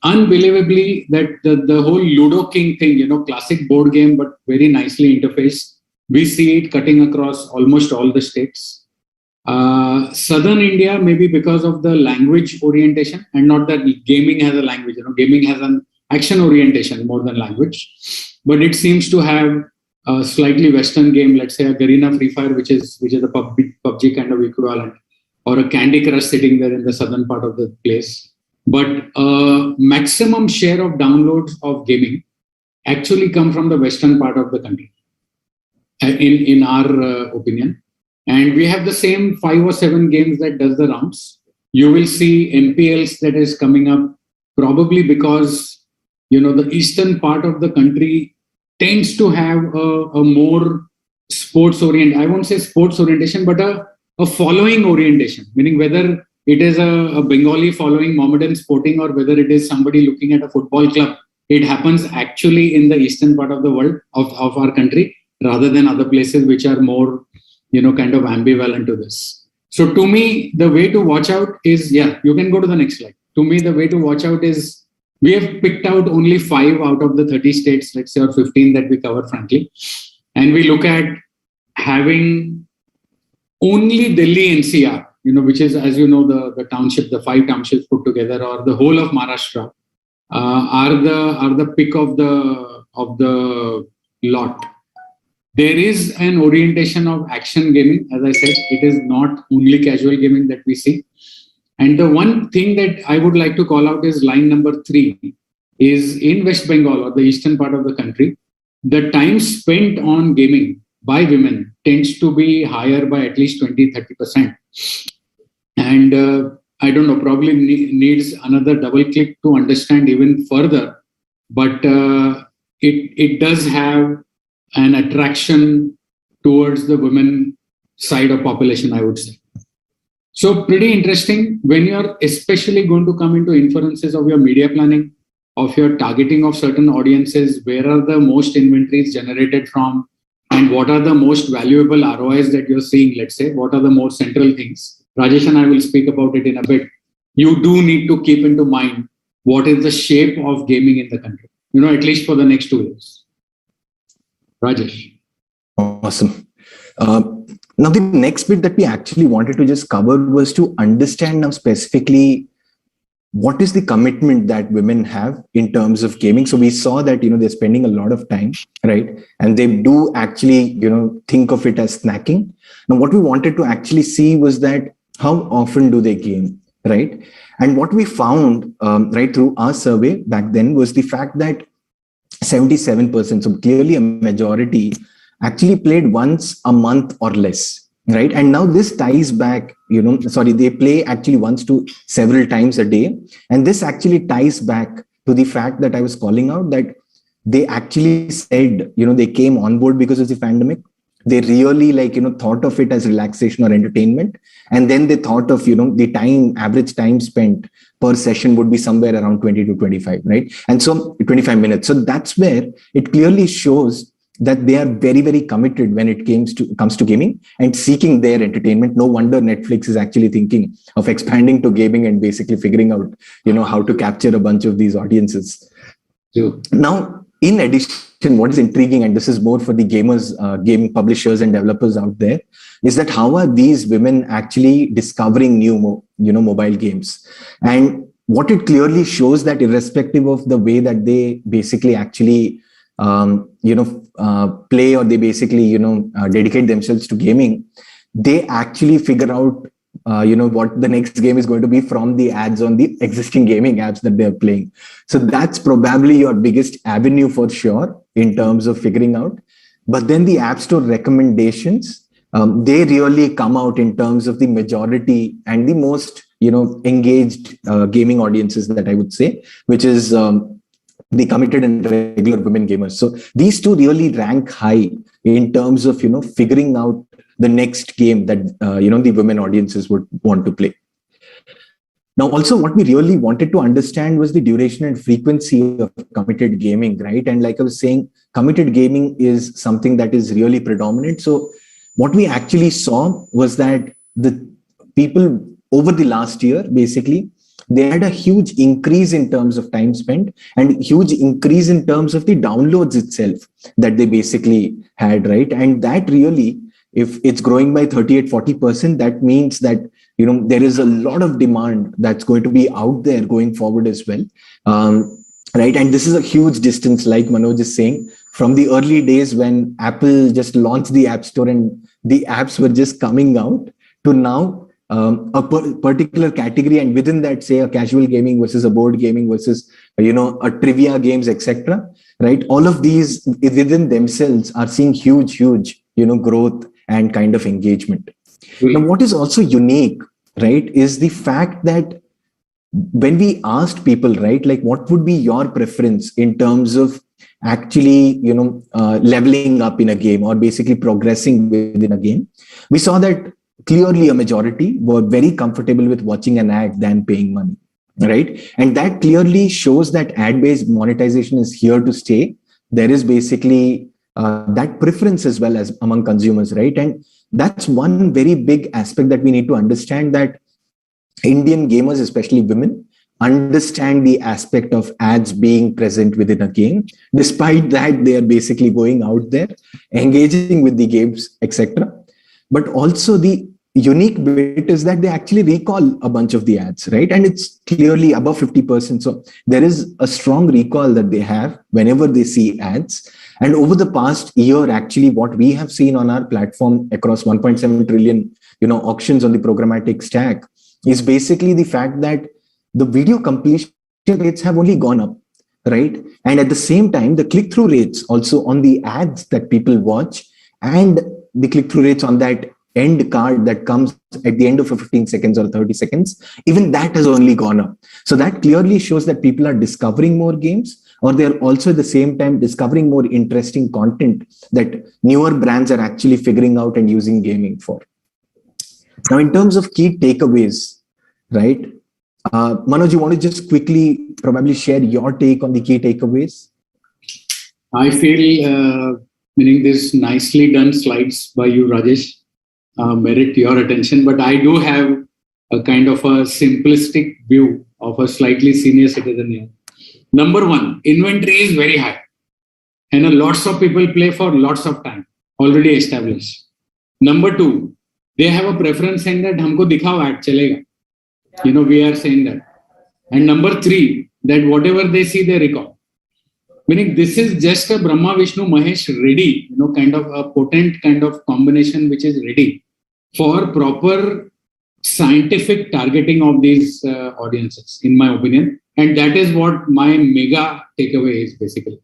Unbelievably, that the whole Ludo King thing, classic board game, but very nicely interfaced. We see it cutting across almost all the states. Southern India, maybe because of the language orientation, and not that gaming has a language, gaming has an action orientation more than language, but it seems to have a slightly Western game, let's say a Garena Free Fire, which is a PUBG kind of equivalent, or a Candy Crush sitting there in the southern part of the place. But maximum share of downloads of gaming actually come from the Western part of the country, in our opinion. And we have the same 5 or 7 games that does the rounds. You will see MPLs that is coming up, probably because, the eastern part of the country tends to have a more sports oriented, I won't say sports orientation, but a following orientation, meaning whether it is a Bengali following Mohammedan sporting or whether it is somebody looking at a football club, it happens actually in the eastern part of the world, of our country, rather than other places which are more, kind of ambivalent to this. So to me, the way to watch out is, you can go to the next slide. To me, the way to watch out is, we have picked out only 5 out of the 30 states, let's say, or 15 that we cover, frankly. And we look at having only Delhi NCR, which is, as you know, the township, the 5 townships put together, or the whole of Maharashtra, are the pick of the lot. There is an orientation of action gaming. As I said, it is not only casual gaming that we see. And the one thing that I would like to call out is line number 3 is in West Bengal, or the eastern part of the country, the time spent on gaming by women tends to be higher by at least 20-30%. And I don't know, probably needs another double click to understand even further. But it does have an attraction towards the women side of population, I would say. So pretty interesting when you're especially going to come into inferences of your media planning, of your targeting of certain audiences, where are the most inventories generated from, and what are the most valuable ROIs that you're seeing, let's say, what are the more central things. Rajesh and I will speak about it in a bit. You do need to keep into mind what is the shape of gaming in the country, at least for the next 2 years. Rajesh. Awesome. Now, the next bit that we actually wanted to just cover was to understand now specifically what is the commitment that women have in terms of gaming. So we saw that, they're spending a lot of time, right? And they do actually, think of it as snacking. Now, what we wanted to actually see was that how often do they game, right? And what we found, right, through our survey back then was the fact that 77%, so clearly a majority, actually played once a month or less, right? And now this ties back, they play actually once to several times a day. And this actually ties back to the fact that I was calling out, that they actually said, they came on board because of the pandemic. They really thought of it as relaxation or entertainment. And then they thought of, the average time spent per session would be somewhere around 20 to 25, right? And so 25 minutes. So that's where it clearly shows that they are very, very committed when it comes to gaming and seeking their entertainment. No wonder Netflix is actually thinking of expanding to gaming and basically figuring out, how to capture a bunch of these audiences. Now, in addition, what is intriguing, and this is more for the gamers, game publishers and developers out there, is that how are these women actually discovering new, mobile games? And what it clearly shows that irrespective of the way that they basically actually, play, or they basically, dedicate themselves to gaming, they actually figure out, what the next game is going to be from the ads on the existing gaming apps that they're playing. So that's probably your biggest avenue for sure in terms of figuring out. But then the App Store recommendations, they really come out in terms of the majority and the most, engaged gaming audiences that I would say, which is the committed and regular women gamers. So these two really rank high in terms of, figuring out the next game that, the women audiences would want to play. Now, also what we really wanted to understand was the duration and frequency of committed gaming, right? And like I was saying, committed gaming is something that is really predominant. So what we actually saw was that the people over the last year, basically, they had a huge increase in terms of time spent and huge increase in terms of the downloads itself that they basically had, right? And that really, if it's growing by 38-40%, that means that, there is a lot of demand that's going to be out there going forward as well. Right. And this is a huge distance, like Manoj is saying, from the early days when Apple just launched the App Store and the apps were just coming out to now a particular category, and within that, say a casual gaming versus a board gaming versus, a trivia games, etc. Right. All of these within themselves are seeing huge, growth and kind of engagement. Now, what is also unique, right, is the fact that when we asked people, right, like what would be your preference in terms of actually, leveling up in a game or basically progressing within a game, we saw that clearly a majority were very comfortable with watching an ad than paying money, right? And that clearly shows that ad-based monetization is here to stay. There is basically that preference as well as among consumers, right? And that's one very big aspect that we need to understand, that Indian gamers, especially women, understand the aspect of ads being present within a game. Despite that, they are basically going out there, engaging with the games, etc. But also the unique bit is that they actually recall a bunch of the ads, right? And it's clearly above 50%. So there is a strong recall that they have whenever they see ads. And over the past year, actually, what we have seen on our platform across 1.7 trillion, auctions on the programmatic stack is basically the fact that the video completion rates have only gone up, right? And at the same time, the click-through rates also on the ads that people watch and the click-through rates on that end card that comes at the end of 15 seconds or 30 seconds, even that has only gone up. So that clearly shows that people are discovering more games, or they're also at the same time discovering more interesting content that newer brands are actually figuring out and using gaming for. Now, in terms of key takeaways, right? Manoj, you want to just quickly probably share your take on the key takeaways? I feel, meaning this nicely done slides by you, Rajesh, merit your attention, but I do have a kind of a simplistic view of a slightly senior citizen here. Number one, inventory is very high and lots of people play for lots of time, already established. Number two, they have a preference saying that humko dikhao ad chalega. We are saying that. And number three, that whatever they see, they recall. Meaning this is just a Brahma, Vishnu, Mahesh ready, kind of a potent kind of combination which is ready for proper scientific targeting of these audiences, in my opinion. And that is what my mega takeaway is basically.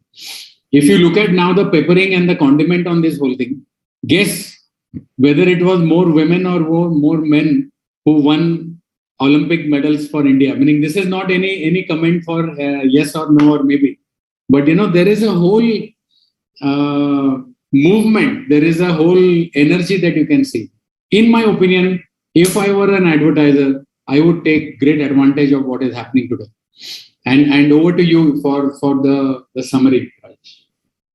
If you look at now the peppering and the condiment on this whole thing, guess whether it was more women or more men who won Olympic medals for India. Meaning this is not any comment for yes or no or maybe. But there is a whole movement, there is a whole energy that you can see. In my opinion, if I were an advertiser, I would take great advantage of what is happening today. And over to you for the summary.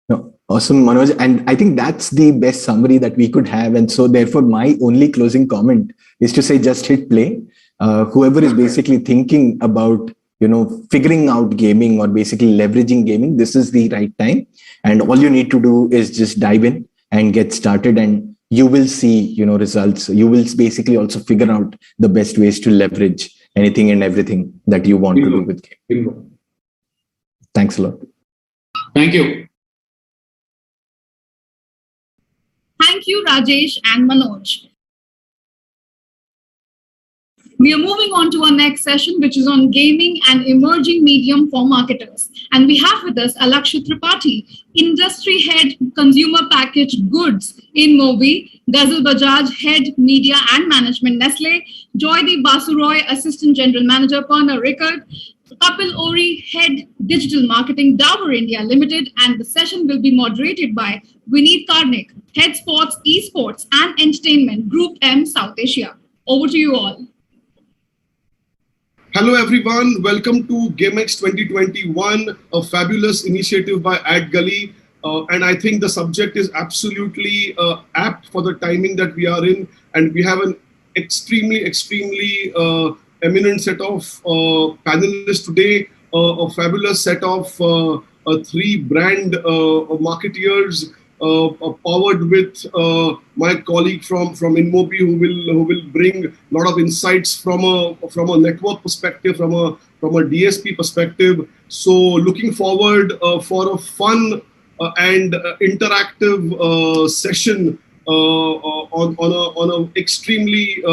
No, Awesome, Manoj. And I think that's the best summary that we could have. And so therefore, my only closing comment is to say, just hit play. Whoever is basically thinking about, figuring out gaming or basically leveraging gaming, this is the right time. And all you need to do is just dive in and get started, and you will see, results. You will basically also figure out the best ways to leverage anything and everything that you want to do with gaming. Thanks a lot. Thank you. Thank you, Rajesh and Manoj. We are moving on to our next session, which is on gaming and emerging medium for marketers. And we have with us Alaksha Tripathi, Industry Head Consumer Packaged Goods in Mobi, Ghazal Bajaj, Head Media and Management Nestle, Joydeep Basuroy, Assistant General Manager Pernod Ricard, Kapil Ori, Head Digital Marketing, Dower India Limited, and the session will be moderated by Vineet Karnik, Head Sports, Esports and Entertainment, Group M, South Asia. Over to you all. Hello everyone, welcome to GAMEXX 2021, a fabulous initiative by AdGully. And I think the subject is absolutely apt for the timing that we are in. And we have an extremely eminent set of panelists today, a fabulous set of three brand marketeers, powered with my colleague from InMobi, who will bring a lot of insights from a network perspective, from a DSP perspective. So looking forward for a fun and interactive session on an extremely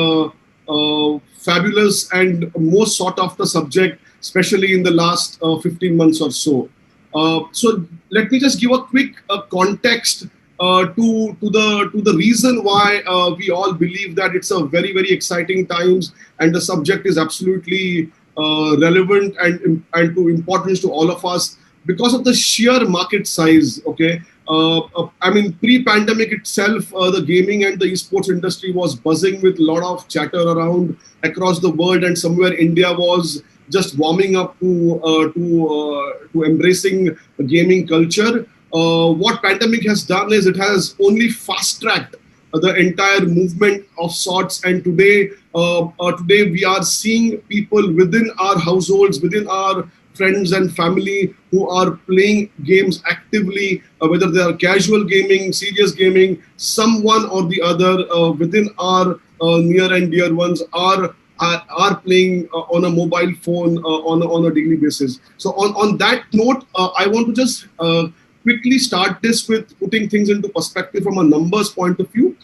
fabulous and most sought after subject, especially in the last 15 months or so. So let me just give a quick context to the reason why we all believe that it's a very exciting times and the subject is absolutely relevant and to importance to all of us because of the sheer market size. Okay, I mean, pre-pandemic itself, the gaming and the esports industry was buzzing with a lot of chatter around across the world, and somewhere India was just warming up to embracing gaming culture. What pandemic has done is it has only fast-tracked the entire movement of sorts. And today we are seeing people within our households, within our friends and family who are playing games actively, whether they are casual gaming, serious gaming, someone or the other within our near and dear ones are playing on a mobile phone on a daily basis. So on that note, I want to just quickly start this with putting things into perspective from a numbers point of view.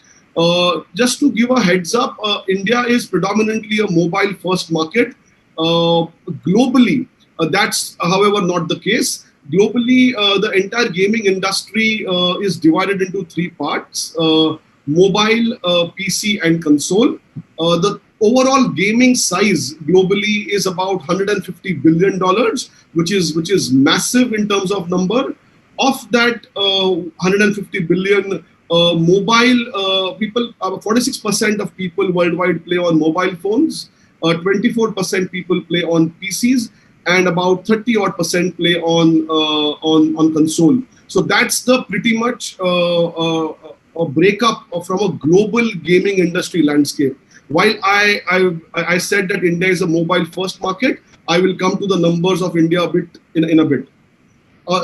Just to give a heads up, India is predominantly a mobile first market. Globally, that's however not the case. Globally, the entire gaming industry is divided into three parts: mobile, PC and console. The overall gaming size globally is about $150 billion, which is massive in terms of number. Of that 150 billion, mobile people, 46% of people worldwide play on mobile phones, 24% people play on PCs, and about 30% play on console. So that's the pretty much a breakup from a global gaming industry landscape. While I said that India is a mobile first market, I will come to the numbers of India in a bit.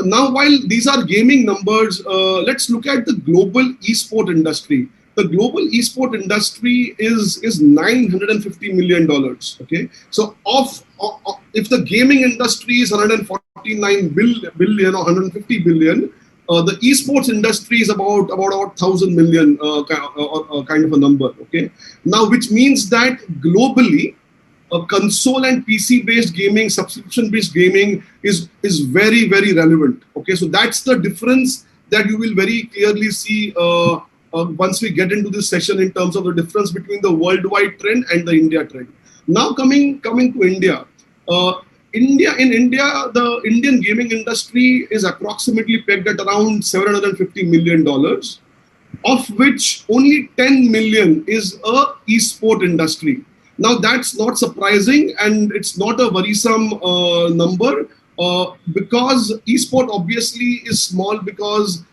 Now, while these are gaming numbers, let's look at the global esport industry. The global esport industry is $950 million. Okay, so if the gaming industry is 149 billion or 150 billion, the esports industry is about 1,000 million kind of a number. Okay, now which means that globally, console and PC based gaming, subscription based gaming is very relevant. Okay, so that's the difference that you will very clearly see once we get into this session in terms of the difference between the worldwide trend and the India trend. Now coming to India. In India, the Indian gaming industry is approximately pegged at around $750 million, of which only 10 million is a esport industry. Now that's not surprising, and it's not a worrisome number because esport obviously is small because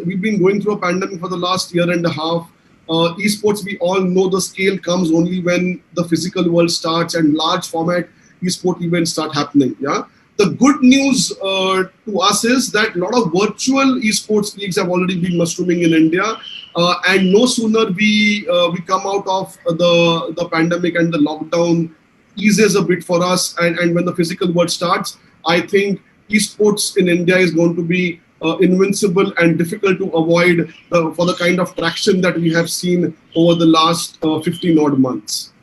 we've been going through a pandemic for the last year and a half. Esports, we all know the scale comes only when the physical world starts and large format esport events start happening. Yeah. The good news to us is that a lot of virtual esports leagues have already been mushrooming in India, and no sooner we come out of the pandemic and the lockdown eases a bit for us, and when the physical world starts, I think esports in India is going to be invincible and difficult to avoid for the kind of traction that we have seen over the last 15 odd months.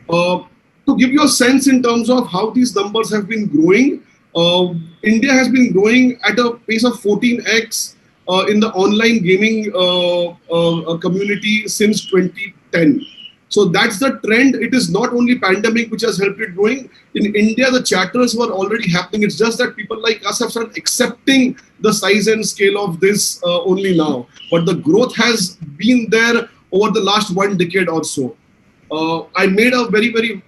To give you a sense in terms of how these numbers have been growing, India has been growing at a pace of 14x in the online gaming community since 2010. So that's the trend. It is not only pandemic which has helped it growing. In India, the chatters were already happening. It's just that people like us have started accepting the size and scale of this only now. But the growth has been there over the last 1 decade or so. I made a very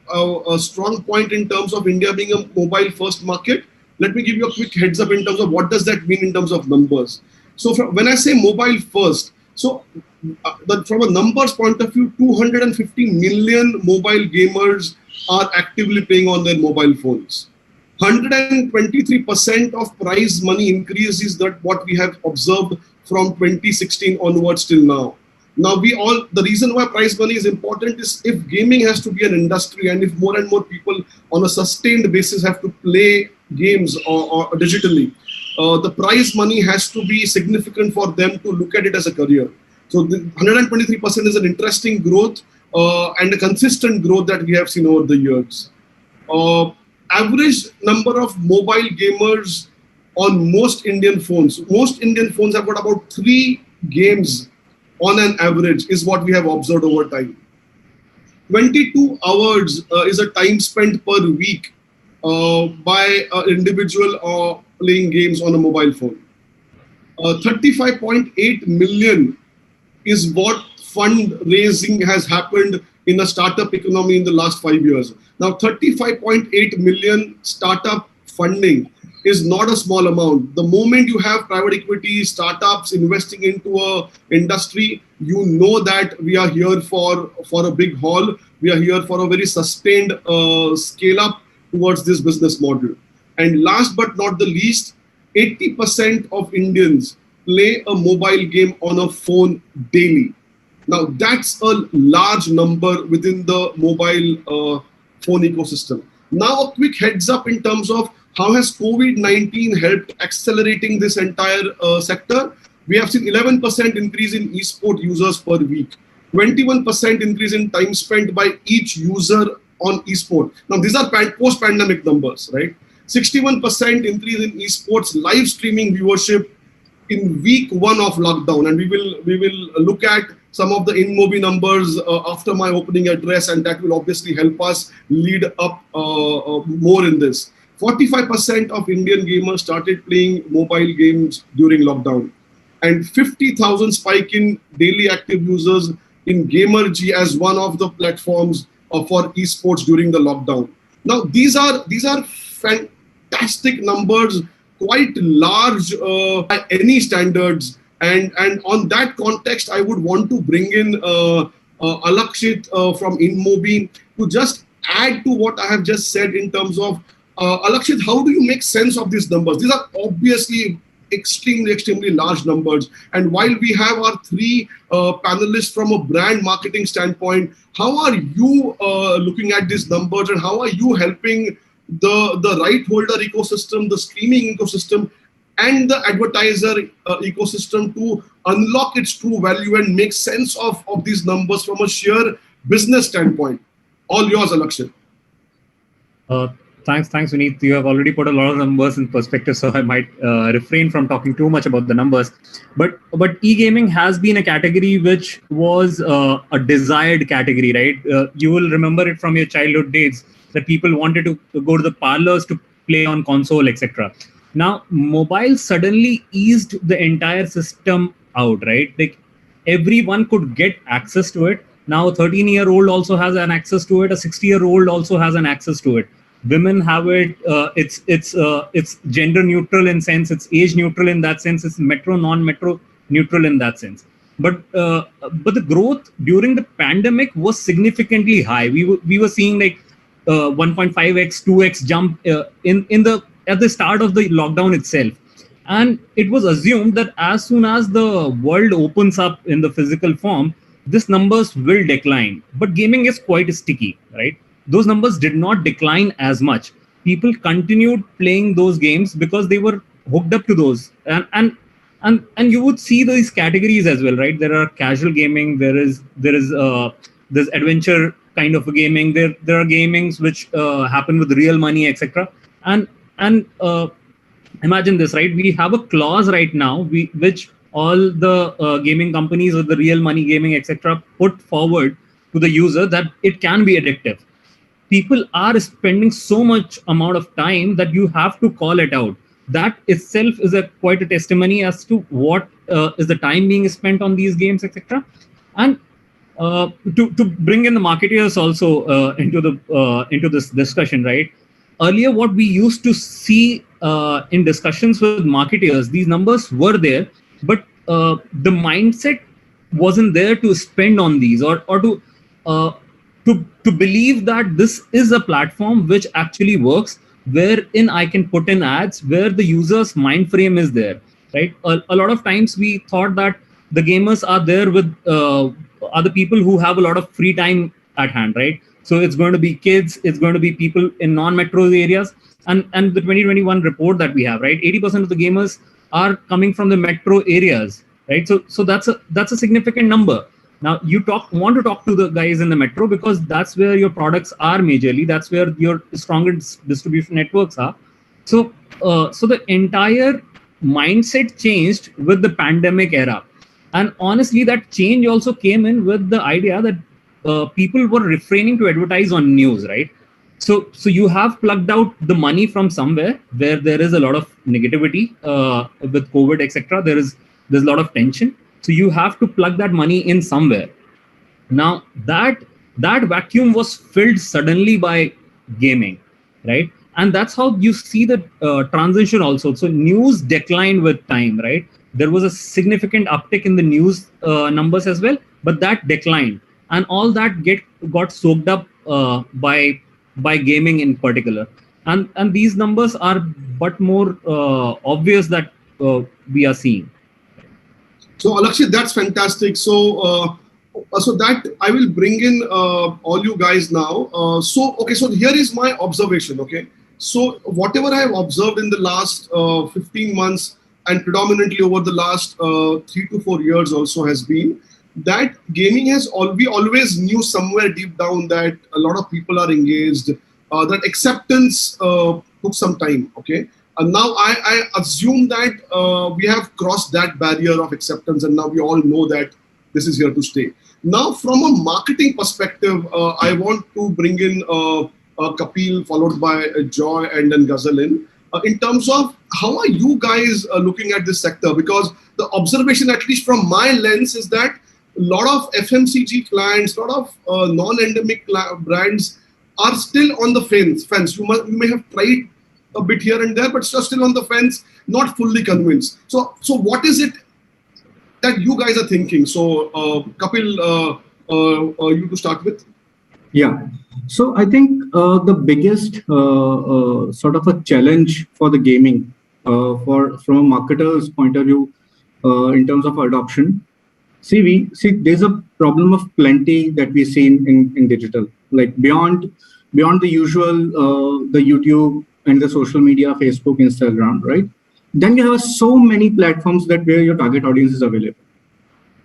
strong point in terms of India being a mobile first market. Let me give you a quick heads up in terms of what does that mean in terms of numbers. So when I say mobile first, so from a numbers point of view, 250 million mobile gamers are actively playing on their mobile phones. 123% of prize money increase is that what we have observed from 2016 onwards till now. Now the reason why prize money is important is if gaming has to be an industry and if more and more people on a sustained basis have to play games or digitally, the prize money has to be significant for them to look at it as a career. So the 123% is an interesting growth and a consistent growth that we have seen over the years. Average number of mobile gamers on most Indian phones. Most Indian phones have got about 3 games on an average is what we have observed over time. 22 hours is a time spent per week by an individual playing games on a mobile phone. 35.8 million is what fundraising has happened in a startup economy in the last 5 years. Now, 35.8 million startup funding is not a small amount. The moment you have private equity startups investing into a industry, you know that we are here for a big haul. We are here for a very sustained scale up towards this business model. And last but not the least, 80% of Indians play a mobile game on a phone daily. Now that's a large number within the mobile phone ecosystem. Now a quick heads up in terms of how has COVID-19 helped accelerating this entire sector? We have seen 11% increase in esport users per week, 21% increase in time spent by each user on esport. Now these are post-pandemic numbers, right? 61% increase in esports live streaming viewership in week 1 of lockdown, and we will look at some of the InMobi numbers after my opening address, and that will obviously help us lead up more in this. 45% of Indian gamers started playing mobile games during lockdown, and 50,000 spike in daily active users in GAMEXX as one of the platforms for esports during the lockdown. Now these are fantastic numbers, quite large by any standards, and on that context, I would want to bring in Alakshit from InMobi to just add to what I have just said in terms of Alakshit, how do you make sense of these numbers? These are obviously extremely large numbers. And while we have our 3 panelists from a brand marketing standpoint, how are you looking at these numbers, and how are you helping the right holder ecosystem, the streaming ecosystem, and the advertiser ecosystem to unlock its true value and make sense of these numbers from a sheer business standpoint? All yours, Alakshit. Thanks, Vineet. You have already put a lot of numbers in perspective, so I might refrain from talking too much about the numbers. But e-gaming has been a category which was a desired category, right? You will remember it from your childhood days that people wanted to go to the parlors to play on console, etc. Now, mobile suddenly eased the entire system out, right? Like everyone could get access to it. Now, a 13-year-old also has an access to it. A 60-year-old also has an access to it. women have it. It's gender neutral in sense. It's age neutral in that sense. It's metro, non-metro neutral in that sense. But the growth during the pandemic was significantly high. We were seeing like 1.5x, 2x jump in the at the start of the lockdown itself. And it was assumed that as soon as the world opens up in the physical form, these numbers will decline. But gaming is quite sticky, right? Those numbers did not decline as much. People continued playing those games because they were hooked up to those. And you would see these categories as well, right? There are casual gaming, there's adventure kind of a gaming, there are gamings which happen with real money, etc. And imagine this, right? We have a clause right now which all the gaming companies with the real money gaming, etc., put forward to the user that it can be addictive. People are spending so much amount of time that you have to call it out. That itself is quite a testimony as to what is the time being spent on these games, etc. And to bring in the marketeers also into this discussion, right? Earlier, what we used to see in discussions with marketeers, these numbers were there, but the mindset wasn't there to spend on these or to believe that this is a platform which actually works, wherein I can put in ads, where the user's mind frame is there, right? A lot of times we thought that the gamers are there with other people who have a lot of free time at hand, right? So it's going to be kids, it's going to be people in non-metro areas. And the 2021 report that we have, right? 80% of the gamers are coming from the metro areas, right? So that's a significant number. Now you want to talk to the guys in the metro because that's where your products are majorly. That's where your strongest distribution networks are. So the entire mindset changed with the pandemic era, and honestly, that change also came in with the idea that people were refraining to advertise on news, right? So you have plugged out the money from somewhere where there is a lot of negativity with COVID, etc. There's a lot of tension. So you have to plug that money in somewhere. Now that vacuum was filled suddenly by gaming, right? And that's how you see the transition also. So news declined with time, right? There was a significant uptick in the news numbers as well, but that declined, and all that got soaked up by gaming in particular. And these numbers are but more obvious that we are seeing. So Alakshit, that's fantastic. So that I will bring in all you guys now. So here is my observation. Okay, so whatever I have observed in the last 15 months and predominantly over the last 3 to 4 years also has been that gaming we always knew somewhere deep down that a lot of people are engaged. That acceptance took some time. Okay. And now I assume that we have crossed that barrier of acceptance, and now we all know that this is here to stay. Now, from a marketing perspective, I want to bring in Kapil, followed by Joy, and then Ghazal in terms of how are you guys looking at this sector? Because the observation, at least from my lens, is that a lot of FMCG clients, a lot of non-endemic brands are still on the fence. You may have tried a bit here and there, but still on the fence, not fully convinced. So what is it that you guys are thinking? So Kapil, you to start with. Yeah. So I think the biggest sort of a challenge for the gaming from a marketer's point of view in terms of adoption. See, there's a problem of plenty that we see in digital, like beyond the usual, the YouTube and the social media, Facebook, Instagram, right? Then you have so many platforms where your target audience is available.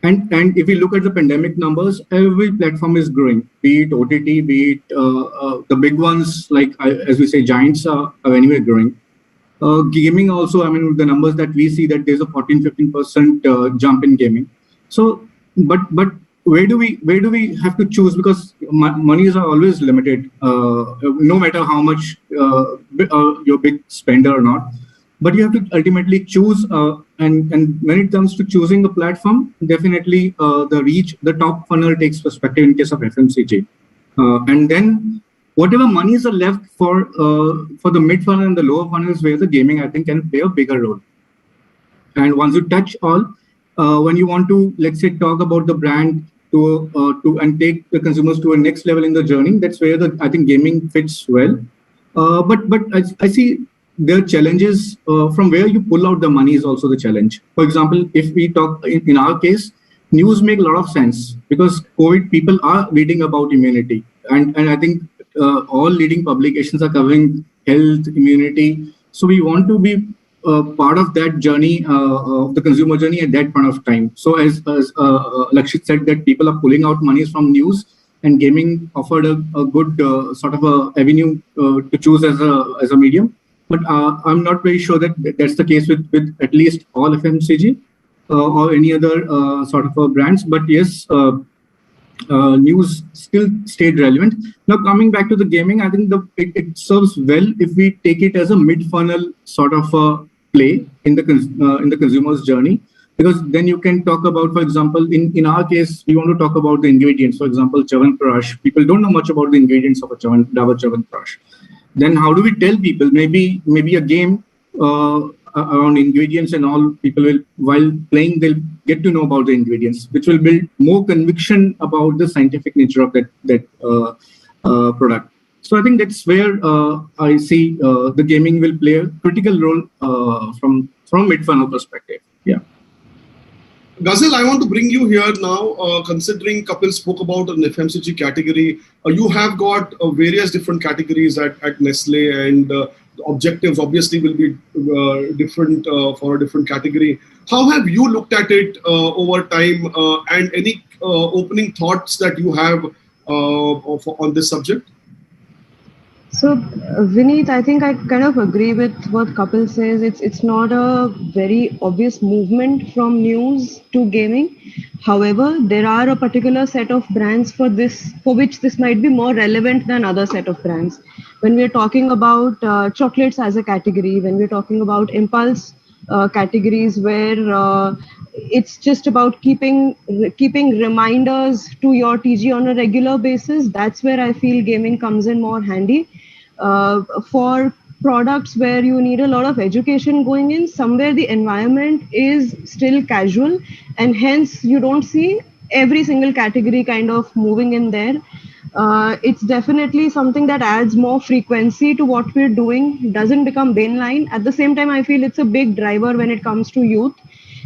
And if we look at the pandemic numbers, every platform is growing, be it OTT, be it the big ones, like as we say, giants are anyway growing. Gaming also, I mean, the numbers that we see that there's a 14-15% jump in gaming. So, but where do we have to choose? Because monies are always limited, no matter how much you're big spender or not. But you have to ultimately choose, and when it comes to choosing a platform, definitely the top funnel takes perspective in case of FMCG, and then whatever monies are left for the mid funnel and the lower funnel is where the gaming, I think, can play a bigger role. And once you touch all, when you want to, let's say, talk about the brand to and take the consumers to a next level in the journey, that's where I think gaming fits well. But I see there are challenges from where you pull out the money is also the challenge. For example, if we talk in our case, news make a lot of sense because COVID people are reading about immunity, and I think all leading publications are covering health, immunity. So we want to be part of that journey, of the consumer journey at that point of time. So as Lakshit said, that people are pulling out monies from news, and gaming offered a good sort of a avenue to choose as a medium. But I'm not very sure that that's the case with at least all FMCG or any other sort of brands. But yes, news still stayed relevant. Now coming back to the gaming, I think it serves well if we take it as a mid-funnel sort of a play in the consumer's journey, because then you can talk about, for example, in our case, we want to talk about the ingredients. For example, Chyawanprash. People don't know much about the ingredients of a Dabur Chyawanprash. Then how do we tell people? Maybe a game around ingredients and all. People will, while playing, they'll get to know about the ingredients, which will build more conviction about the scientific nature of that product. So I think that's where I see the gaming will play a critical role from mid-funnel perspective. Yeah. Ghazal, I want to bring you here now, considering Kapil spoke about an FMCG category. You have got various different categories at Nestle, and the objectives obviously will be different for a different category. How have you looked at it over time, and any opening thoughts that you have on this subject? So, Vineet, I think I kind of agree with what Kapil says. It's not a very obvious movement from news to gaming. However, there are a particular set of brands for which this might be more relevant than other set of brands. When we're talking about chocolates as a category, when we're talking about impulse categories where it's just about keeping reminders to your TG on a regular basis, that's where I feel gaming comes in more handy. For products where you need a lot of education going in, somewhere the environment is still casual, and hence you don't see every single category kind of moving in there. It's definitely something that adds more frequency to what we're doing, doesn't become mainline. At the same time, I feel it's a big driver when it comes to youth.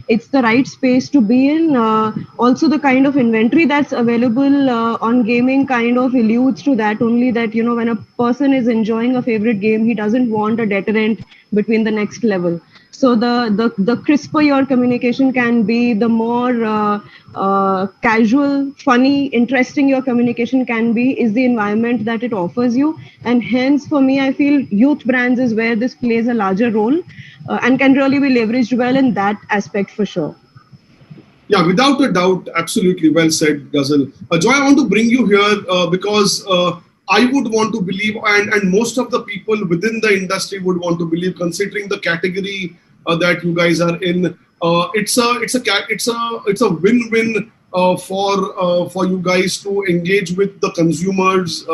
It's the right space to be in. Also, the kind of inventory that's available on gaming kind of alludes to that only, that, you know, when a person is enjoying a favorite game, he doesn't want a deterrent between the next level. So the crisper your communication can be, the more casual, funny, interesting your communication can be, is the environment that it offers you. And hence, for me, I feel youth brands is where this plays a larger role and can really be leveraged well in that aspect for sure. Yeah, without a doubt, absolutely well said, Ghazal. Joy, I want to bring you here because I would want to believe, and most of the people within the industry would want to believe, considering the category that you guys are in, it's a win-win for you guys to engage with the consumers.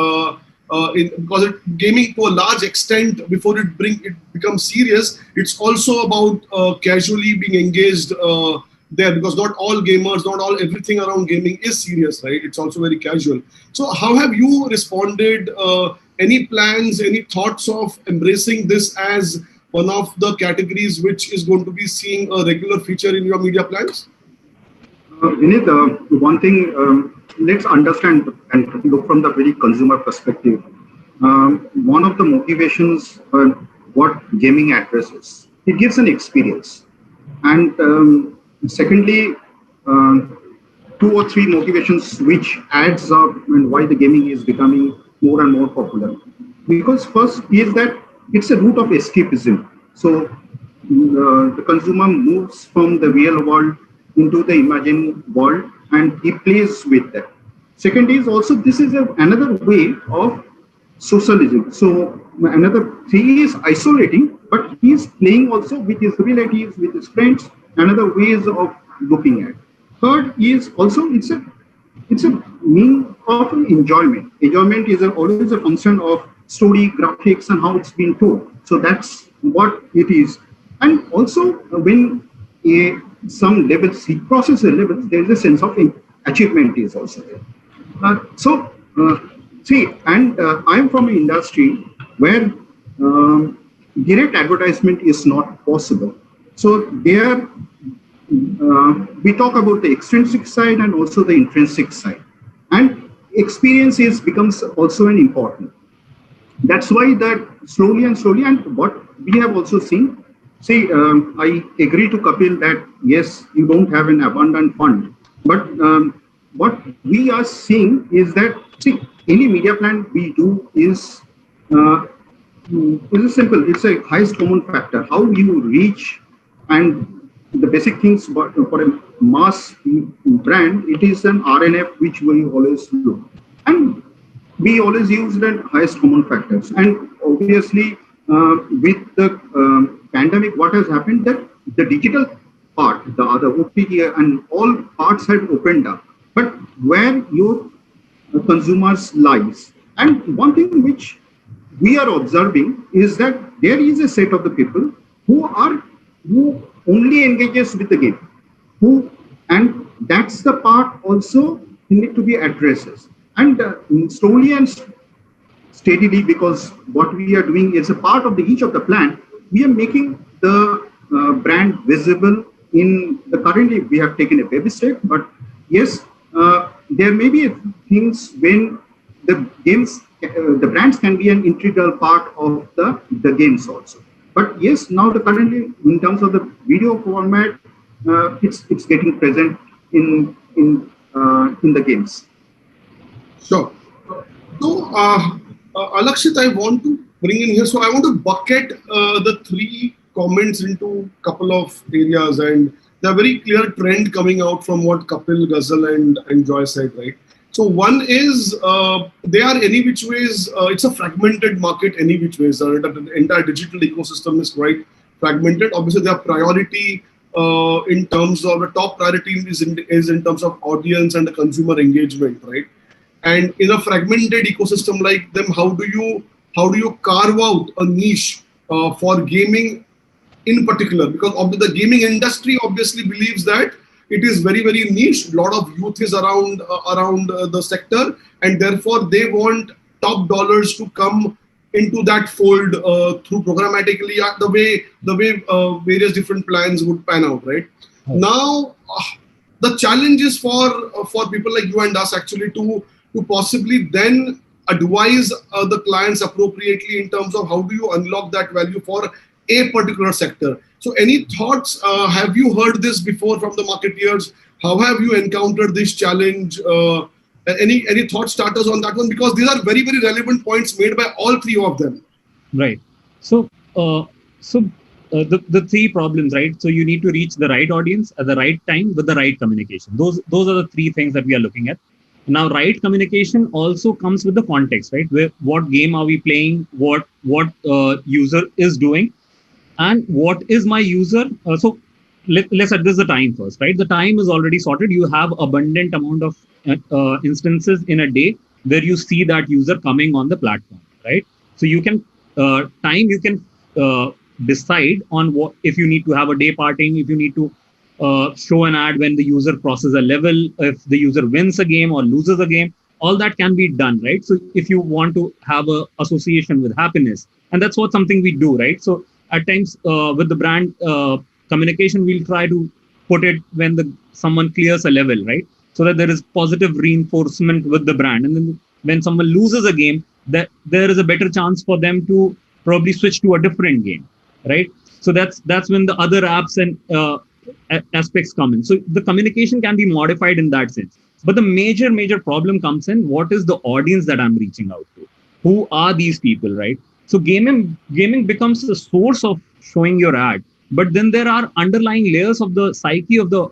Because gaming, to a large extent, before it becomes serious, it's also about casually being engaged there, because not all gamers, not all everything around gaming is serious, right? It's also very casual. So how have you responded? Any plans, any thoughts of embracing this as one of the categories which is going to be seeing a regular feature in your media plans? Vineet, one thing, let's understand and look from the very consumer perspective. One of the motivations what gaming addresses, it gives an experience. And secondly, 2 or 3 motivations which adds up and why the gaming is becoming more and more popular. Because first is that it's a route of escapism. So the consumer moves from the real world into the imagined world and he plays with that. Second is also this is another way of socialism. So another thing is isolating, but he is playing also with his relatives, with his friends, another ways of looking at. Third is also it's a mean of enjoyment. Enjoyment is always a function of story, graphics, and how it's been told. So that's what it is. And also, when some levels, he crosses the levels, there is a sense of achievement is also there. See, and I'm from an industry where direct advertisement is not possible. So there, we talk about the extrinsic side and also the intrinsic side. And experiences becomes also an important. That's why that slowly and what we have also seen, see, I agree to Kapil that yes, you don't have an abundant fund, but what we are seeing is that, see, any media plan we do is simple. It's a highest common factor. How you reach and the basic things for a mass brand, it is an RNF which we always look. And we always use the highest common factors. And obviously, with the pandemic, what has happened that the digital part, the other OTT and all parts had opened up. But where your consumers lies. And one thing which we are observing is that there is a set of the people who only engages with the game, and that's the part also need to be addressed. And slowly and steadily, because what we are doing is a part of each of the plan, we are making the brand visible in the currently we have taken a baby step, but yes, there may be things when the games, the brands can be an integral part of the games also. But yes, now the currently in terms of the video format, it's getting present in the games. Sure. So, Alakshit, I want to bring in here. So, I want to bucket the three comments into a couple of areas, and there's a very clear trend coming out from what Kapil, Ghazal, and Joy said, right? So, one is they are any which ways, it's a fragmented market, any which ways. The entire digital ecosystem is quite fragmented. Obviously, their priority in terms of the top priority is in terms of audience and the consumer engagement, right? And in a fragmented ecosystem like them, how do you carve out a niche for gaming in particular? Because the gaming industry obviously believes that it is very, very niche. A lot of youth is around the sector, and therefore they want top dollars to come into that fold through programmatically the way various different plans would pan out, right? Now, the challenge is for people like you and us actually to possibly then advise the clients appropriately in terms of how do you unlock that value for a particular sector. So any thoughts? Have you heard this before from the marketeers? How have you encountered this challenge? Any thought starters on that one? Because these are very, very relevant points made by all three of them. Right. So the three problems, right? So you need to reach the right audience at the right time with the right communication. Those are the three things that we are looking at. Now, right communication also comes with the context, right? Where what game are we playing? What user is doing, and what is my user? So let's address the time first, right? The time is already sorted. You have abundant amount of instances in a day where you see that user coming on the platform, right? So you can decide on what, if you need to have a day parting, if you need to show an ad when the user crosses a level, if the user wins a game or loses a game, all that can be done, right? So if you want to have a association with happiness, and that's something we do, right? So at times with the brand communication, we'll try to put it when someone clears a level, right? So that there is positive reinforcement with the brand. And then when someone loses a game, that there is a better chance for them to probably switch to a different game, right? So that's when the other apps and aspects come in. So the communication can be modified in that sense. But the major problem comes in, what is the audience that I'm reaching out to? Who are these people, right? So gaming becomes the source of showing your ad. But then there are underlying layers of the psyche of the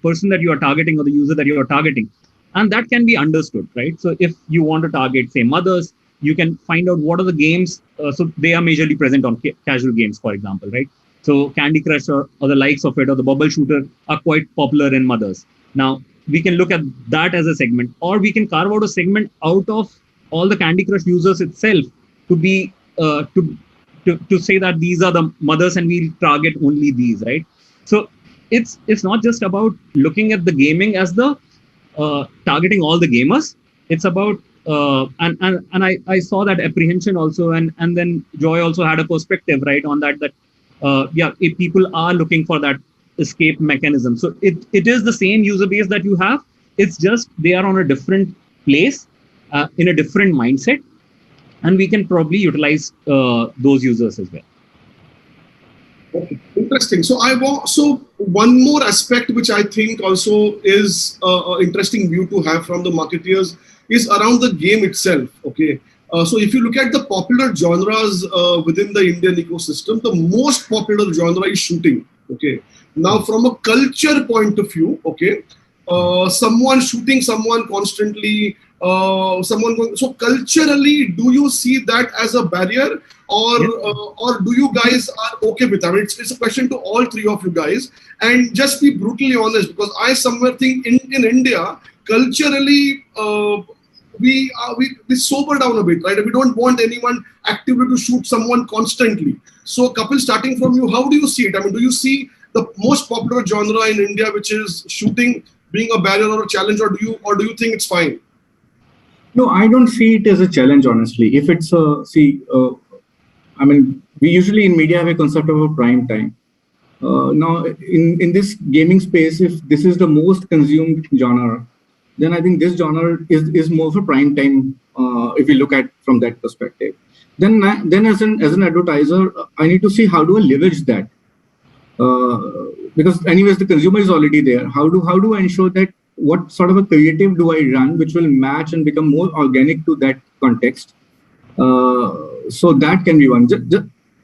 person that you are targeting or the user that you are targeting. And that can be understood, right? So if you want to target, say, mothers, you can find out what are the games. So they are majorly present on casual games, for example, right? So Candy Crush or the likes of it, or the bubble shooter are quite popular in mothers. Now, we can look at that as a segment, or we can carve out a segment out of all the Candy Crush users itself to be to say that these are the mothers and we'll target only these, right? So it's not just about looking at the gaming as the targeting all the gamers. It's about and I saw that apprehension also, and then Joy also had a perspective, right, on that yeah, if people are looking for that escape mechanism. So it is the same user base that you have. It's just they are on a different place, in a different mindset, and we can probably utilize those users as well. Okay, interesting. So so one more aspect which I think also is an interesting view to have from the marketeers is around the game itself. Okay, so if you look at the popular genres within the Indian ecosystem, the most popular genre is shooting. Okay, now from a culture point of view, okay, someone shooting someone constantly, someone going. So culturally, do you see that as a barrier? Or do you guys are okay with that? I mean, it's a question to all three of you guys. And just be brutally honest, because I somewhere think in India, culturally, we sober down a bit, right? We don't want anyone actively to shoot someone constantly. So Kapil, starting from you, how do you see it? I mean, do you see the most popular genre in India, which is shooting, being a barrier or a challenge, or do you think it's fine? No, I don't see it as a challenge, honestly. If it's I mean, we usually in media have a concept of a prime time. Now, in this gaming space, if this is the most consumed genre, then I think this genre is more of a prime time. If we look at from that perspective, then as an advertiser, I need to see how do I leverage that. Because anyways, the consumer is already there. How do I ensure that what sort of a creative do I run which will match and become more organic to that context? So that can be one.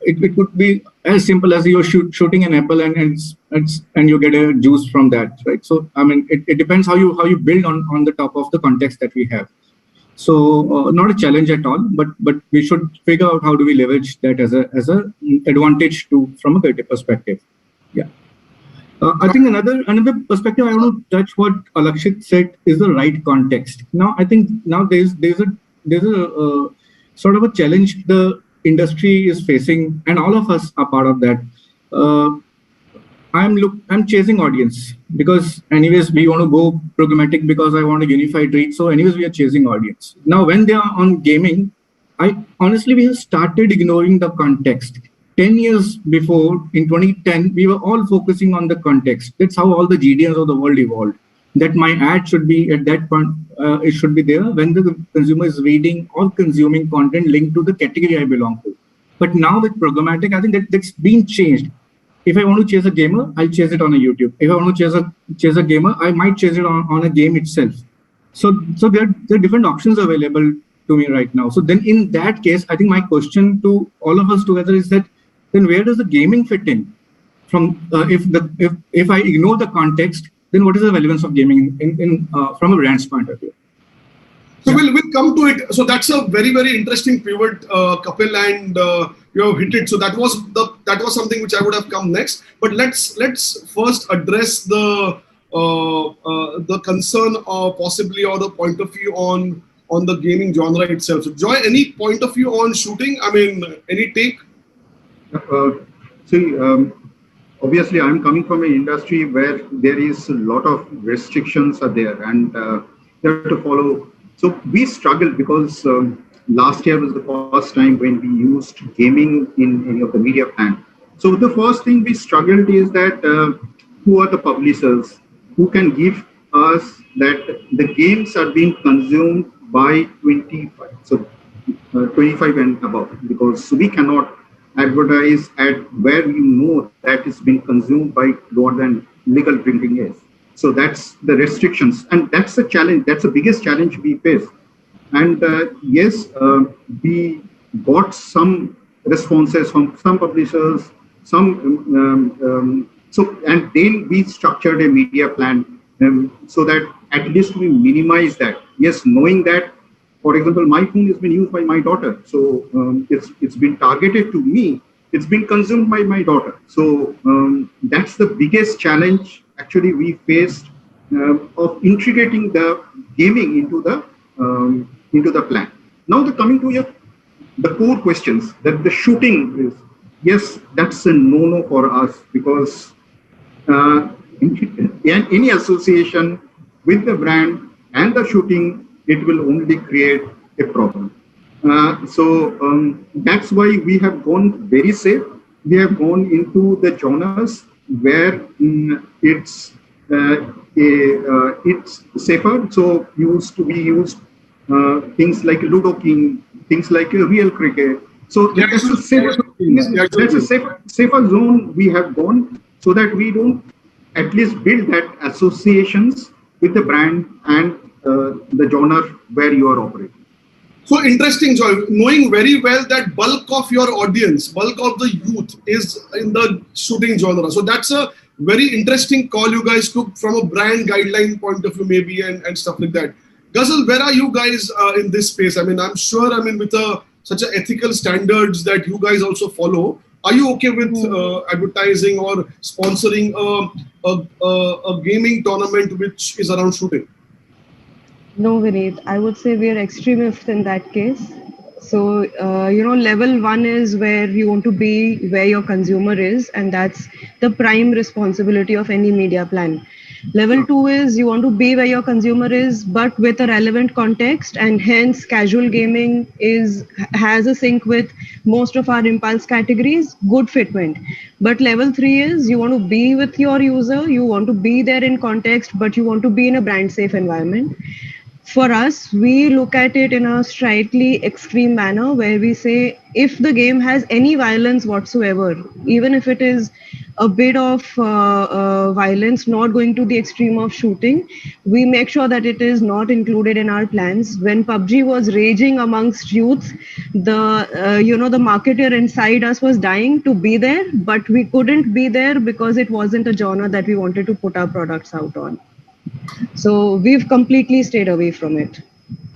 It could be as simple as you're shooting an apple and you get a juice from that, right? So I mean, it depends how you build on the top of the context that we have. So not a challenge at all, but we should figure out how do we leverage that as a advantage from a creative perspective. Yeah. I think another perspective I want to touch what Alakshit said is the right context. Now I think there's a sort of a challenge the industry is facing, and all of us are part of that. I'm chasing audience because anyways we want to go programmatic because I want a unified reach. So anyways we are chasing audience. Now when they are on gaming, we have started ignoring the context. 10 years before, in 2010, we were all focusing on the context. That's how all the GDNs of the world evolved. That my ad should be at that point, it should be there when the consumer is reading or consuming content linked to the category I belong to. But now with programmatic, I think that's been changed. If I want to chase a gamer, I'll chase it on a YouTube. If I want to chase a gamer, I might chase it on a game itself. So there are different options available to me right now. So then in that case, I think my question to all of us together is that then where does the gaming fit in? From if I ignore the context, then what is the relevance of gaming from a brand's point of view? So we'll come to it. So that's a very, very interesting pivot, Kapil, and you have hit it. So that was something which I would have come next. But let's first address the concern possibly or the point of view on the gaming genre itself. So Joy, any point of view on shooting? I mean, any take? Obviously, I'm coming from an industry where there is a lot of restrictions are there, and you have to follow. So we struggled because last year was the first time when we used gaming in any of the media plan. So the first thing we struggled is that who are the publishers who can give us that the games are being consumed by 25, so 25 and above, because we cannot advertise at where we know that is being consumed by lower than legal drinking age. So that's the restrictions, and that's the challenge. That's the biggest challenge we face. And yes, we got some responses from some publishers, and then we structured a media plan so that at least we minimize that. Yes, knowing that, for example, my phone has been used by my daughter, so it's been targeted to me. It's been consumed by my daughter. So that's the biggest challenge actually we faced of integrating the gaming into the plan. Now, coming to the core questions, that the shooting is, yes, that's a no-no for us, because any association with the brand and the shooting, it will only create a problem. That's why we have gone very safe. We have gone into the genres where it's safer. So we used things like Ludo King, things like real cricket. So that's a safer zone we have gone, so that we don't at least build that associations with the brand and the genre where you are operating. So interesting, Joy. Knowing very well that bulk of your audience, bulk of the youth is in the shooting genre. So that's a very interesting call you guys took from a brand guideline point of view, maybe, and stuff like that. Ghazal, where are you guys in this space? I mean, I'm sure, with such a ethical standards that you guys also follow, are you okay with advertising or sponsoring a gaming tournament which is around shooting? No, Vineet, I would say we are extremists in that case. So, level 1 is where you want to be where your consumer is, and that's the prime responsibility of any media plan. Level 2 is you want to be where your consumer is, but with a relevant context, and hence casual gaming has a sync with most of our impulse categories, good fitment. But level 3 is you want to be with your user, you want to be there in context, but you want to be in a brand safe environment. For us, we look at it in a slightly extreme manner where we say if the game has any violence whatsoever, even if it is a bit of violence, not going to the extreme of shooting, we make sure that it is not included in our plans. When PUBG was raging amongst youth, the marketer inside us was dying to be there, but we couldn't be there because it wasn't a genre that we wanted to put our products out on. So we've completely stayed away from it.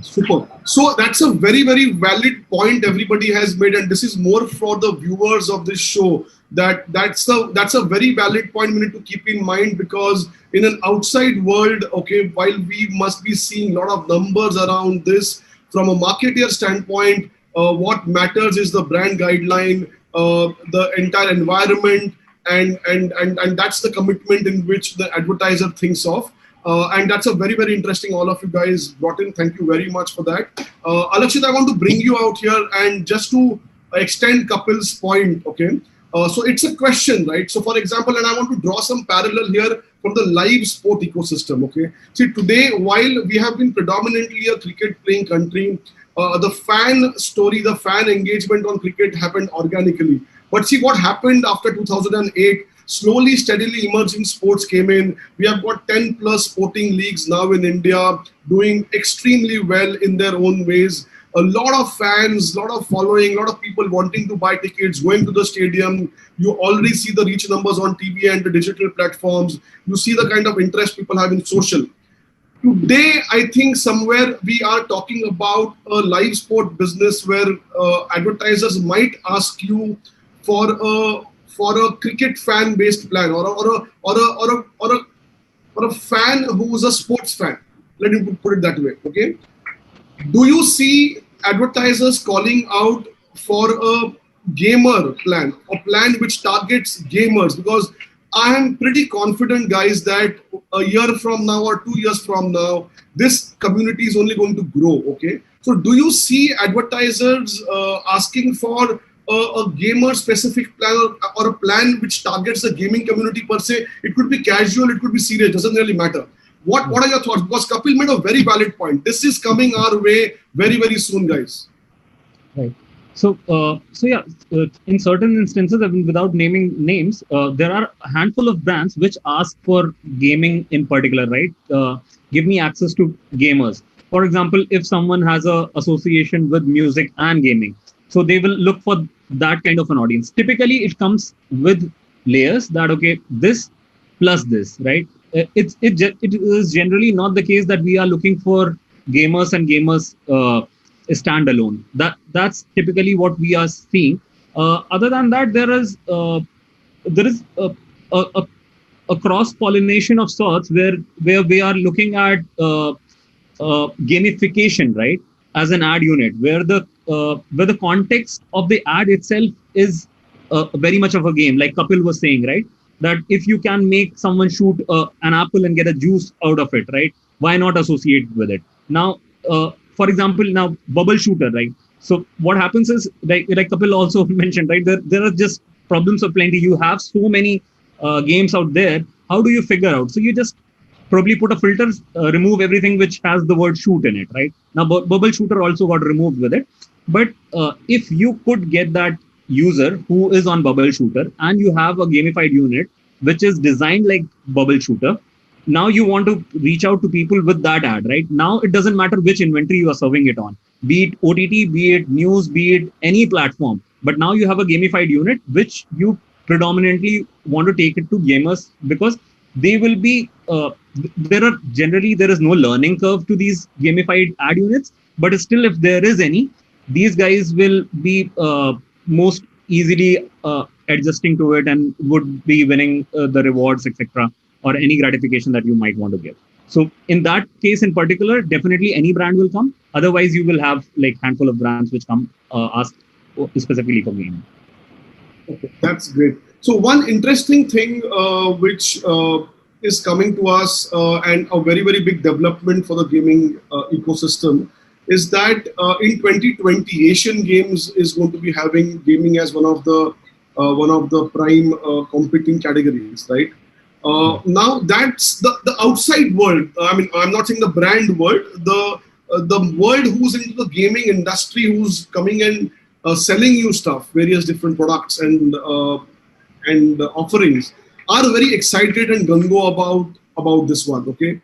Super. So that's a very, very valid point everybody has made, and this is more for the viewers of this show. That's a very valid point we need to keep in mind, because in an outside world, okay, while we must be seeing a lot of numbers around this, from a marketer standpoint, what matters is the brand guideline, the entire environment, and that's the commitment in which the advertiser thinks of. And that's a very, very interesting, all of you guys brought in. Thank you very much for that. Alakshit, I want to bring you out here and just to extend Kapil's point, okay? So it's a question, right? So for example, and I want to draw some parallel here from the live sport ecosystem, okay? See, today, while we have been predominantly a cricket playing country, the fan story, the fan engagement on cricket happened organically. But see what happened after 2008, slowly, steadily emerging sports came in. We have got 10 plus sporting leagues now in India doing extremely well in their own ways. A lot of fans, a lot of following, a lot of people wanting to buy tickets, going to the stadium. You already see the reach numbers on TV and the digital platforms. You see the kind of interest people have in social. Today, I think somewhere we are talking about a live sport business where advertisers might ask you for a cricket fan based plan, or a fan who's a sports fan. Let me put it that way. Okay. Do you see advertisers calling out for a gamer plan, a plan which targets gamers? Because I am pretty confident, guys, that a year from now or 2 years from now, this community is only going to grow. Okay. So do you see advertisers asking for a gamer specific plan, or a plan which targets the gaming community per se? It could be casual, it could be serious, doesn't really matter. What are your thoughts? Because Kapil made a very valid point. This is coming our way very, very soon, guys. Right. So in certain instances, I mean, without naming names, there are a handful of brands which ask for gaming in particular, right? Give me access to gamers. For example, if someone has a association with music and gaming, so they will look for that kind of an audience. Typically, it comes with layers that, okay, this plus this, right? It is generally not the case that we are looking for gamers and gamers standalone. That's typically what we are seeing. Other than that, there is a a cross pollination of sorts where we are looking at gamification, right, as an ad unit, where the context of the ad itself is very much of a game, like Kapil was saying, right, that if you can make someone shoot an apple and get a juice out of it, right, why not associate with it? Now, for example, now bubble shooter, right? So what happens is, like Kapil also mentioned, right, there are just problems of plenty. You have so many games out there. How do you figure out? So you just probably put a filter, remove everything which has the word shoot in it, right? Now, bubble shooter also got removed with it. But if you could get that user who is on bubble shooter and you have a gamified unit which is designed like bubble shooter, now you want to reach out to people with that ad, right? Now it doesn't matter which inventory you are serving it on, be it OTT, be it news, be it any platform. But now you have a gamified unit which you predominantly want to take it to gamers, because they will be there is no learning curve to these gamified ad units, but still, if there is any, these guys will be most easily adjusting to it and would be winning the rewards, etc., or any gratification that you might want to give. So in that case in particular, definitely any brand will come. Otherwise, you will have like handful of brands which come ask specifically for gaming. Okay, that's great. So one interesting thing which is coming to us and a very, very big development for the gaming ecosystem is that in 2020, Asian Games is going to be having gaming as one of the prime competing categories, right? Now that's the outside world. I mean, I'm not saying the brand world, the world who's into the gaming industry, who's coming and selling you stuff, various different products and offerings, are very excited and gung-ho about this one. Okay.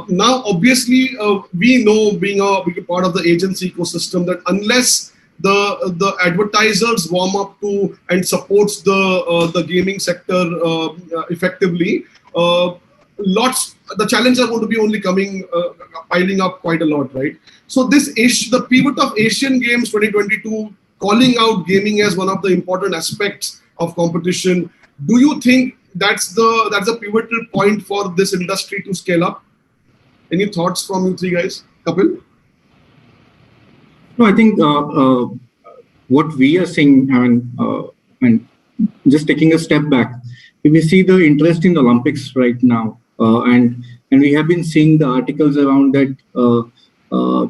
Now, obviously, we know, being a part of the agency ecosystem, that unless the advertisers warm up to and supports the gaming sector effectively, the challenges are going to be only coming piling up quite a lot, right? So the pivot of Asian Games 2022 calling out gaming as one of the important aspects of competition. Do you think that's a pivotal point for this industry to scale up? Any thoughts from you three guys? Kapil? No, I think what we are seeing, and just taking a step back, if we see the interest in the Olympics right now, and we have been seeing the articles around that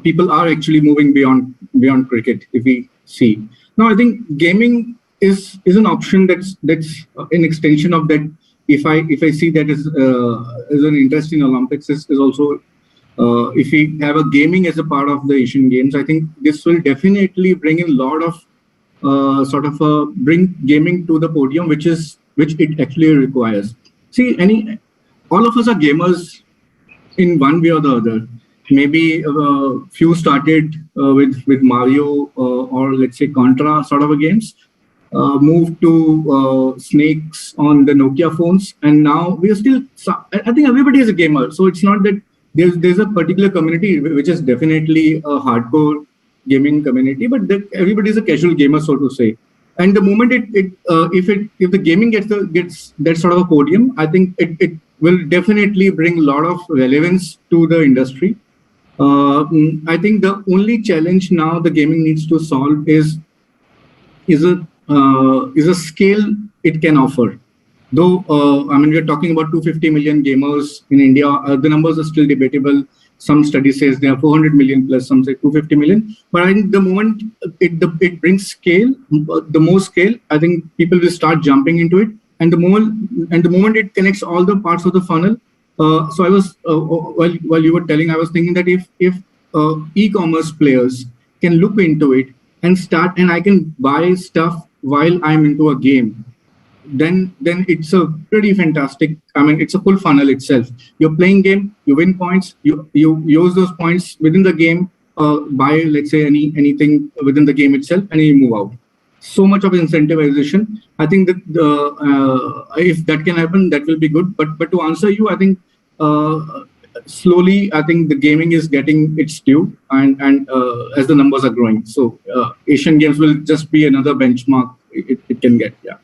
people are actually moving beyond cricket. If we see now, I think gaming is an option that's an extension of that. If I see that as an interest in Olympics is also if we have a gaming as a part of the Asian Games, I think this will definitely bring in a lot of bring gaming to the podium, which it actually requires. See, all of us are gamers in one way or the other. Maybe few started with Mario or let's say Contra sort of a games, moved to Snakes on the Nokia phones, and now we are still. I think everybody is a gamer, so it's not that there's a particular community which is definitely a hardcore gaming community, but everybody is a casual gamer, so to say. And the moment if the gaming gets that sort of a podium, I think it will definitely bring a lot of relevance to the industry. I think the only challenge now the gaming needs to solve is a scale it can offer. Though, we're talking about 250 million gamers in India. The numbers are still debatable. Some study says there are 400 million plus, some say 250 million. But I think the moment it brings scale, the more scale, I think people will start jumping into it. And the moment it connects all the parts of the funnel. So I was while you were telling, I was thinking that if e-commerce players can look into it and start, and I can buy stuff while I'm into a game, then it's a pretty fantastic. It's a full funnel itself. You're playing game, you win points, you use those points within the game, buy let's say anything within the game itself, and you move out. So much of incentivization. I think that if that can happen, that will be good. But to answer you, I think slowly, I think the gaming is getting its due, and as the numbers are growing, so Asian Games will just be another benchmark it can get. Yeah.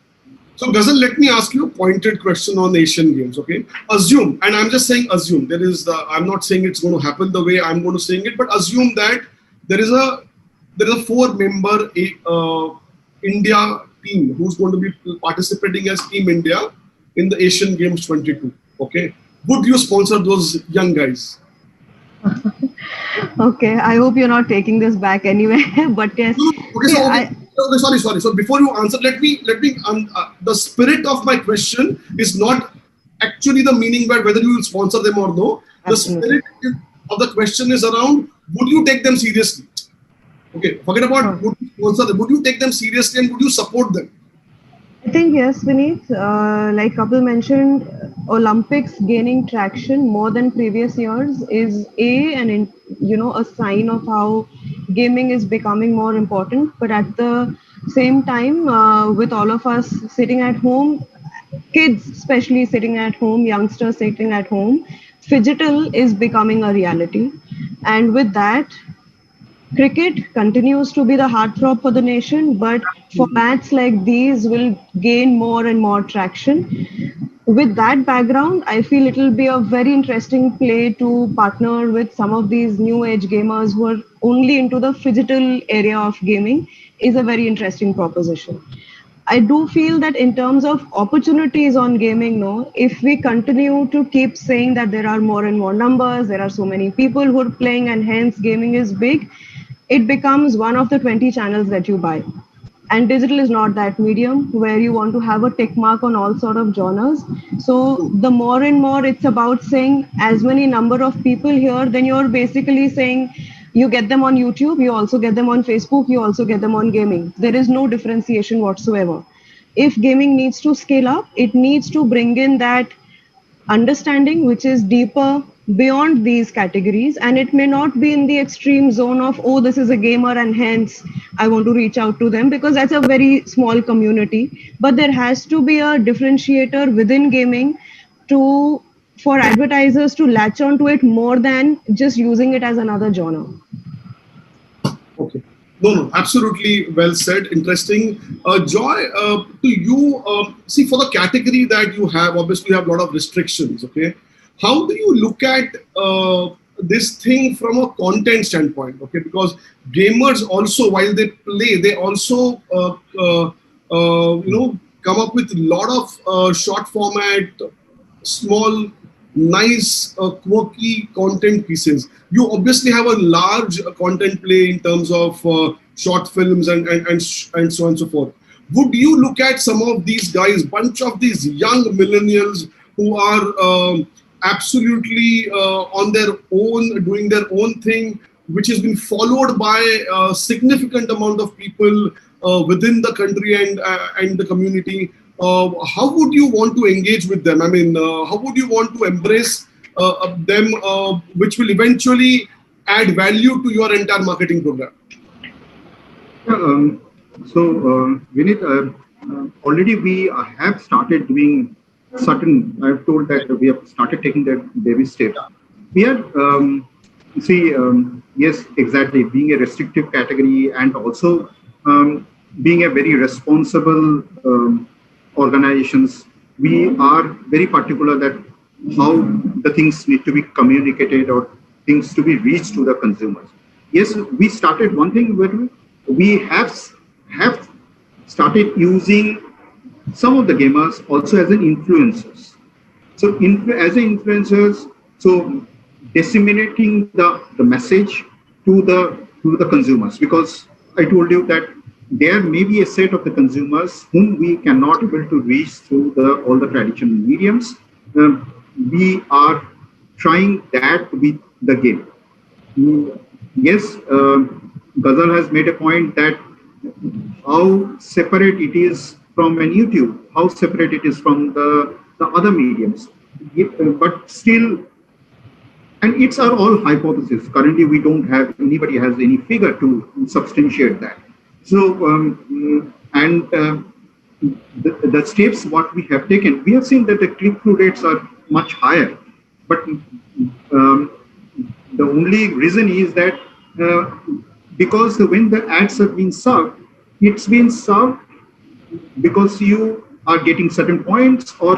So Ghazal, let me ask you a pointed question on Asian Games, okay? Assume, and I'm just saying assume, I'm not saying it's going to happen the way I'm going to saying it, but assume that there is a 4-member India team who's going to be participating as Team India in the Asian Games 22, okay? Would you sponsor those young guys? Okay, I hope you're not taking this back anyway, but yes. Sorry. So before you answer, let me. The spirit of my question is not actually the meaning by whether you will sponsor them or no. The spirit of the question is around: would you take them seriously? Okay, forget about would you sponsor them. Would you take them seriously and would you support them? I think yes, Vineet. Like Kapil mentioned, Olympics gaining traction more than previous years is a sign of how gaming is becoming more important. But at the same time, with all of us sitting at home, kids especially sitting at home, youngsters sitting at home, phygital is becoming a reality, and with that, cricket continues to be the heartthrob for the nation, but formats like these will gain more and more traction. With that background, I feel it will be a very interesting play to partner with some of these new age gamers who are only into the phygital area of gaming is a very interesting proposition. I do feel that in terms of opportunities on gaming, no, if we continue to keep saying that there are more and more numbers, there are so many people who are playing and hence gaming is big, it becomes one of the 20 channels that you buy. And digital is not that medium where you want to have a tick mark on all sort of genres. So the more and more it's about saying as many number of people here, then you're basically saying you get them on YouTube, you also get them on Facebook, you also get them on gaming. There is no differentiation whatsoever. If gaming needs to scale up, it needs to bring in that understanding which is deeper beyond these categories, and it may not be in the extreme zone of, oh, this is a gamer and hence I want to reach out to them, because that's a very small community. But there has to be a differentiator within gaming to for advertisers to latch on to it more than just using it as another genre. Okay. No, absolutely well said. Interesting. Joy, to you, see, for the category that you have, obviously you have a lot of restrictions, okay? How do you look at this thing from a content standpoint, okay? Because gamers also, while they play, they also, come up with a lot of short format, small, nice, quirky content pieces. You obviously have a large content play in terms of short films and so on and so forth. Would you look at some of these guys, bunch of these young millennials who are absolutely on their own, doing their own thing, which has been followed by a significant amount of people within the country and the community? How would you want to engage with them? I mean, how would you want to embrace them, which will eventually add value to your entire marketing program? Vinit, already we have started doing certain, I've told that we have started taking that baby step. We are, yes, exactly, being a restrictive category and also being a very responsible organizations, we are very particular that how the things need to be communicated or things to be reached to the consumers. Yes, we started one thing where we have started using some of the gamers also as an influencers. So as an influencers, so disseminating the message to the consumers, because I told you that there may be a set of the consumers whom we cannot able to reach through all the traditional mediums. We are trying that with the game. Yes, Ghazal has made a point that how separate it is from an YouTube, how separate it is from the other mediums. But still, and it's our all hypothesis. Currently, we don't have, anybody has any figure to substantiate that. So, the steps what we have taken, we have seen that the click-through rates are much higher. But the only reason is that because when the ads have been served, it's been served because you are getting certain points or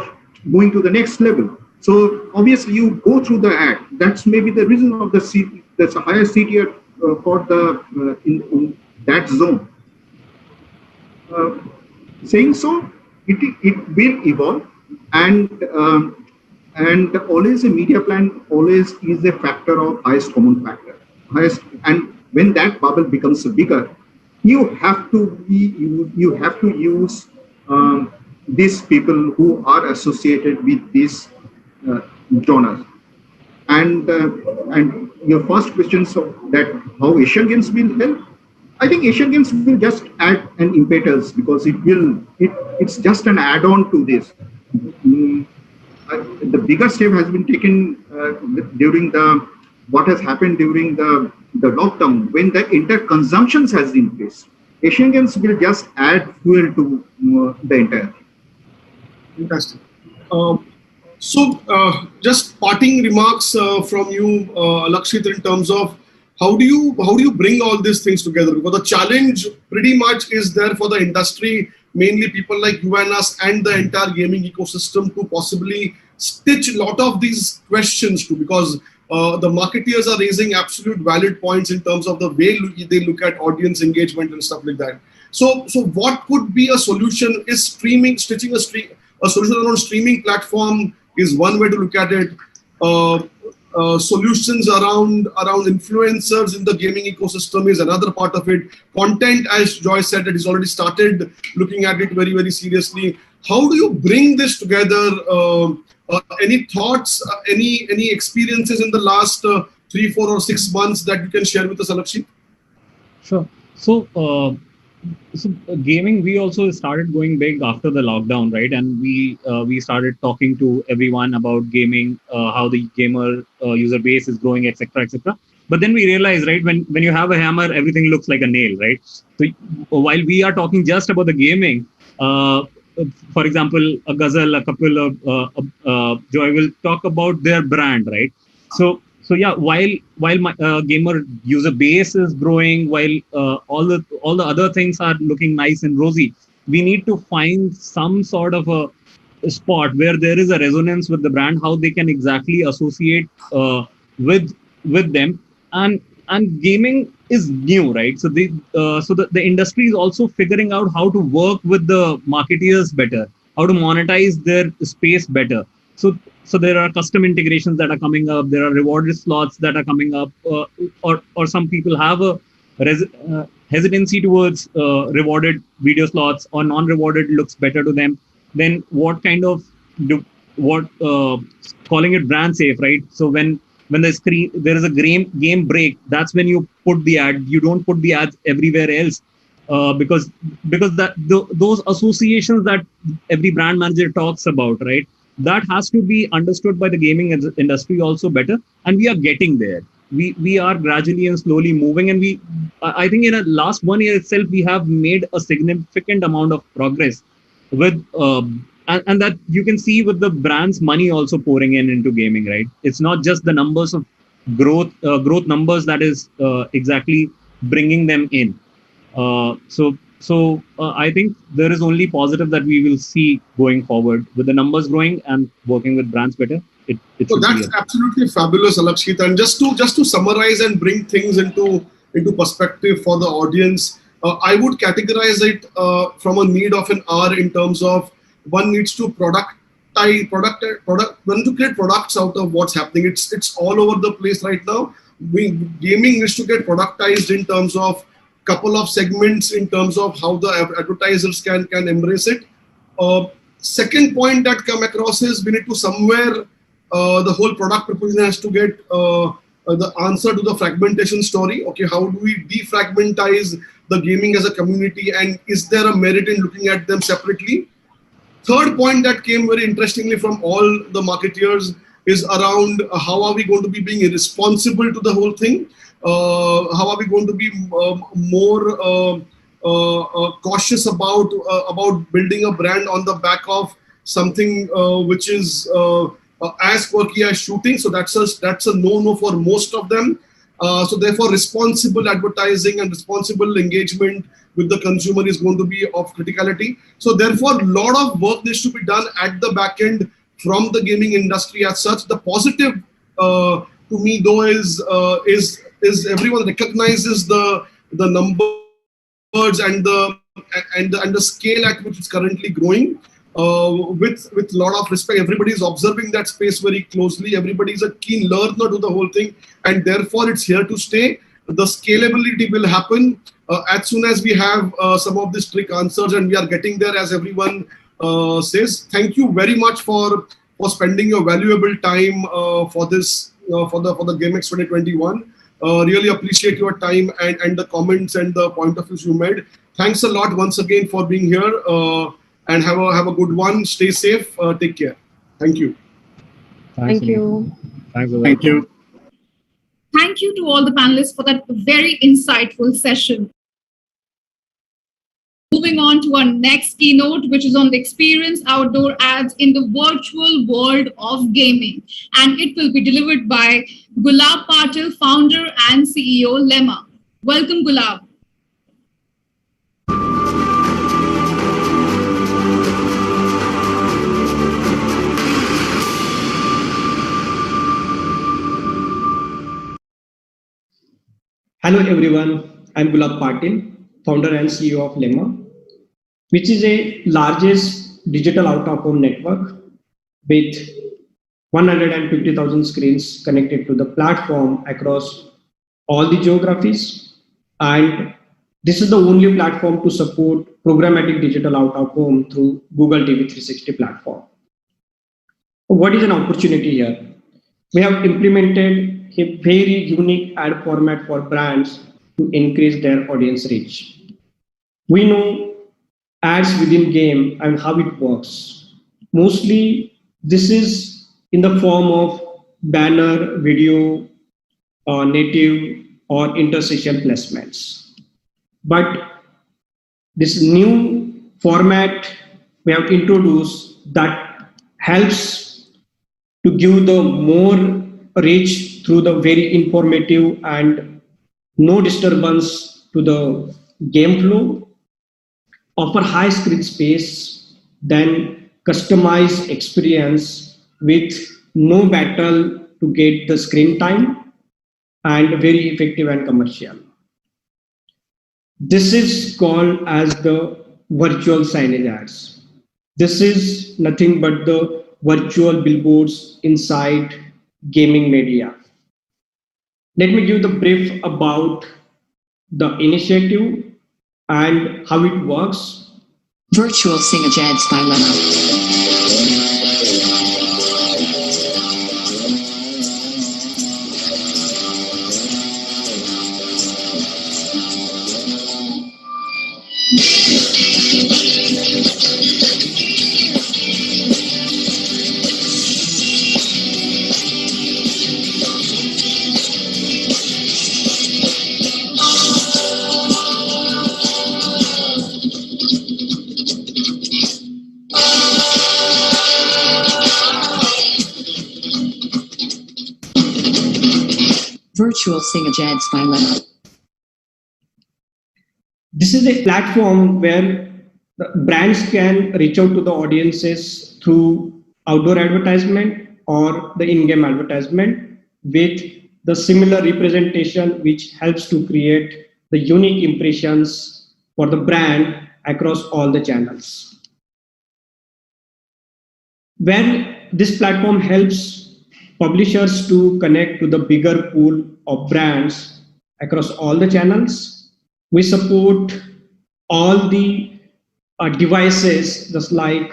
going to the next level. So obviously you go through the ad. That's maybe the reason of the there's a higher CTR for the in that zone. Saying so, it will evolve, and always a media plan always is a factor of highest common factor. And when that bubble becomes bigger, you have to use these people who are associated with this genre. And your first question, so that how Asian Games will help, I think Asian Games will just add an impetus because it's just an add-on to this. The bigger step has been taken during what has happened during the lockdown when the entire consumptions has increased. Asian Games will just add fuel to the entire thing. Fantastic. Just parting remarks from you, Lakshit, in terms of how do you bring all these things together? Because the challenge pretty much is there for the industry, mainly people like you and us and the entire gaming ecosystem, to possibly stitch a lot of these questions to, because the marketeers are raising absolute valid points in terms of the way they look at audience engagement and stuff like that. So what could be a solution? Is stitching a solution around streaming platform is one way to look at it. Solutions around influencers in the gaming ecosystem is another part of it. Content, as Joy said, it has already started looking at it very, very seriously. How do you bring this together? Any thoughts, any experiences in the last 3, 4, or 6 months that you can share with us, Alakshit? Sure. So gaming, we also started going big after the lockdown, right? And we started talking to everyone about gaming, how the gamer user base is growing, etc., etc. But then we realized, right, when you have a hammer, everything looks like a nail, right? So while we are talking just about the gaming, for example, a Ghazal, a Kapil, Joy will talk about their brand, right? So yeah, while my gamer user base is growing, while all the other things are looking nice and rosy, we need to find some sort of a spot where there is a resonance with the brand, how they can exactly associate with them, and gaming is new, right? So the industry is also figuring out how to work with the marketeers better, how to monetize their space better. So there are custom integrations that are coming up. There are rewarded slots that are coming up, or some people have a hesitancy towards rewarded video slots, or non-rewarded looks better to them. Then what kind of calling it brand safe, right? So when there is a game break, that's when you put the ad. You don't put the ads everywhere else, because those associations that every brand manager talks about, right? That has to be understood by the gaming industry also better, and we are getting there. We are gradually and slowly moving, and I think in the last 1 year itself we have made a significant amount of progress with and that you can see with the brands' money also pouring into gaming, right? It's not just the numbers of growth numbers that is exactly bringing them in. So I think there is only positive that we will see going forward with the numbers growing and working with brands better. So that's absolutely fabulous, Alakshit. And just to summarize and bring things into perspective for the audience, I would categorize it from a need of an hour in terms of one needs to create products out of what's happening. It's all over the place right now. Gaming needs to get productized in terms of couple of segments, in terms of how the advertisers can embrace it. Second point that come across is we need to somewhere the whole product proposition has to get the answer to the fragmentation story. Okay, how do we defragmentize the gaming as a community, and is there a merit in looking at them separately? Third point that came very interestingly from all the marketeers is around how are we going to be being irresponsible to the whole thing? How are we going to be more cautious about building a brand on the back of something which is as quirky as shooting? So that's a no for most of them. So therefore, responsible advertising and responsible engagement with the consumer is going to be of criticality. So therefore, a lot of work needs to be done at the back end from the gaming industry as such. The positive to me though is everyone recognizes the numbers and the scale at which it's currently growing. With a lot of respect, everybody is observing that space very closely. Everybody is a keen learner to the whole thing, and therefore it's here to stay. The scalability will happen as soon as we have some of these trick answers, and we are getting there, as everyone says. Thank you very much for spending your valuable time for this for the GAMEXX 2021. Really appreciate your time and the comments and the point of views you made. Thanks a lot once again for being here, and have a good one. Stay safe. Take care. Thank you. Thank you. Thank you. Thank you to all the panelists for that very insightful session. Moving on to our next keynote, which is on the experience outdoor ads in the virtual world of gaming. And it will be delivered by Gulab Patil, founder and CEO, Lemma. Welcome, Gulab. Hello everyone, I'm Gulab Patil, founder and CEO of Lemma, which is a largest digital out-of-home network with 150,000 screens connected to the platform across all the geographies. And this is the only platform to support programmatic digital out-of-home through Google TV 360 platform. What is an opportunity here? We have implemented a very unique ad format for brands to increase their audience reach. We know ads within game and how it works. Mostly this is in the form of banner, video, native or interstitial placements. But this new format we have introduced that helps to give the more reach through the very informative and no disturbance to the game flow, offer high screen space, then customized experience with no battle to get the screen time, and very effective and commercial. This is called as the virtual signage ads. This is nothing but the virtual billboards inside gaming media. Let me give the brief about the initiative and how it works. Virtual Singage Ads by Lemma. Virtual Singage Ads by Lemma. This is a platform where the brands can reach out to the audiences through outdoor advertisement or the in-game advertisement with the similar representation, which helps to create the unique impressions for the brand across all the channels. Where this platform helps publishers to connect to the bigger pool of brands across all the channels. We support all the devices, just like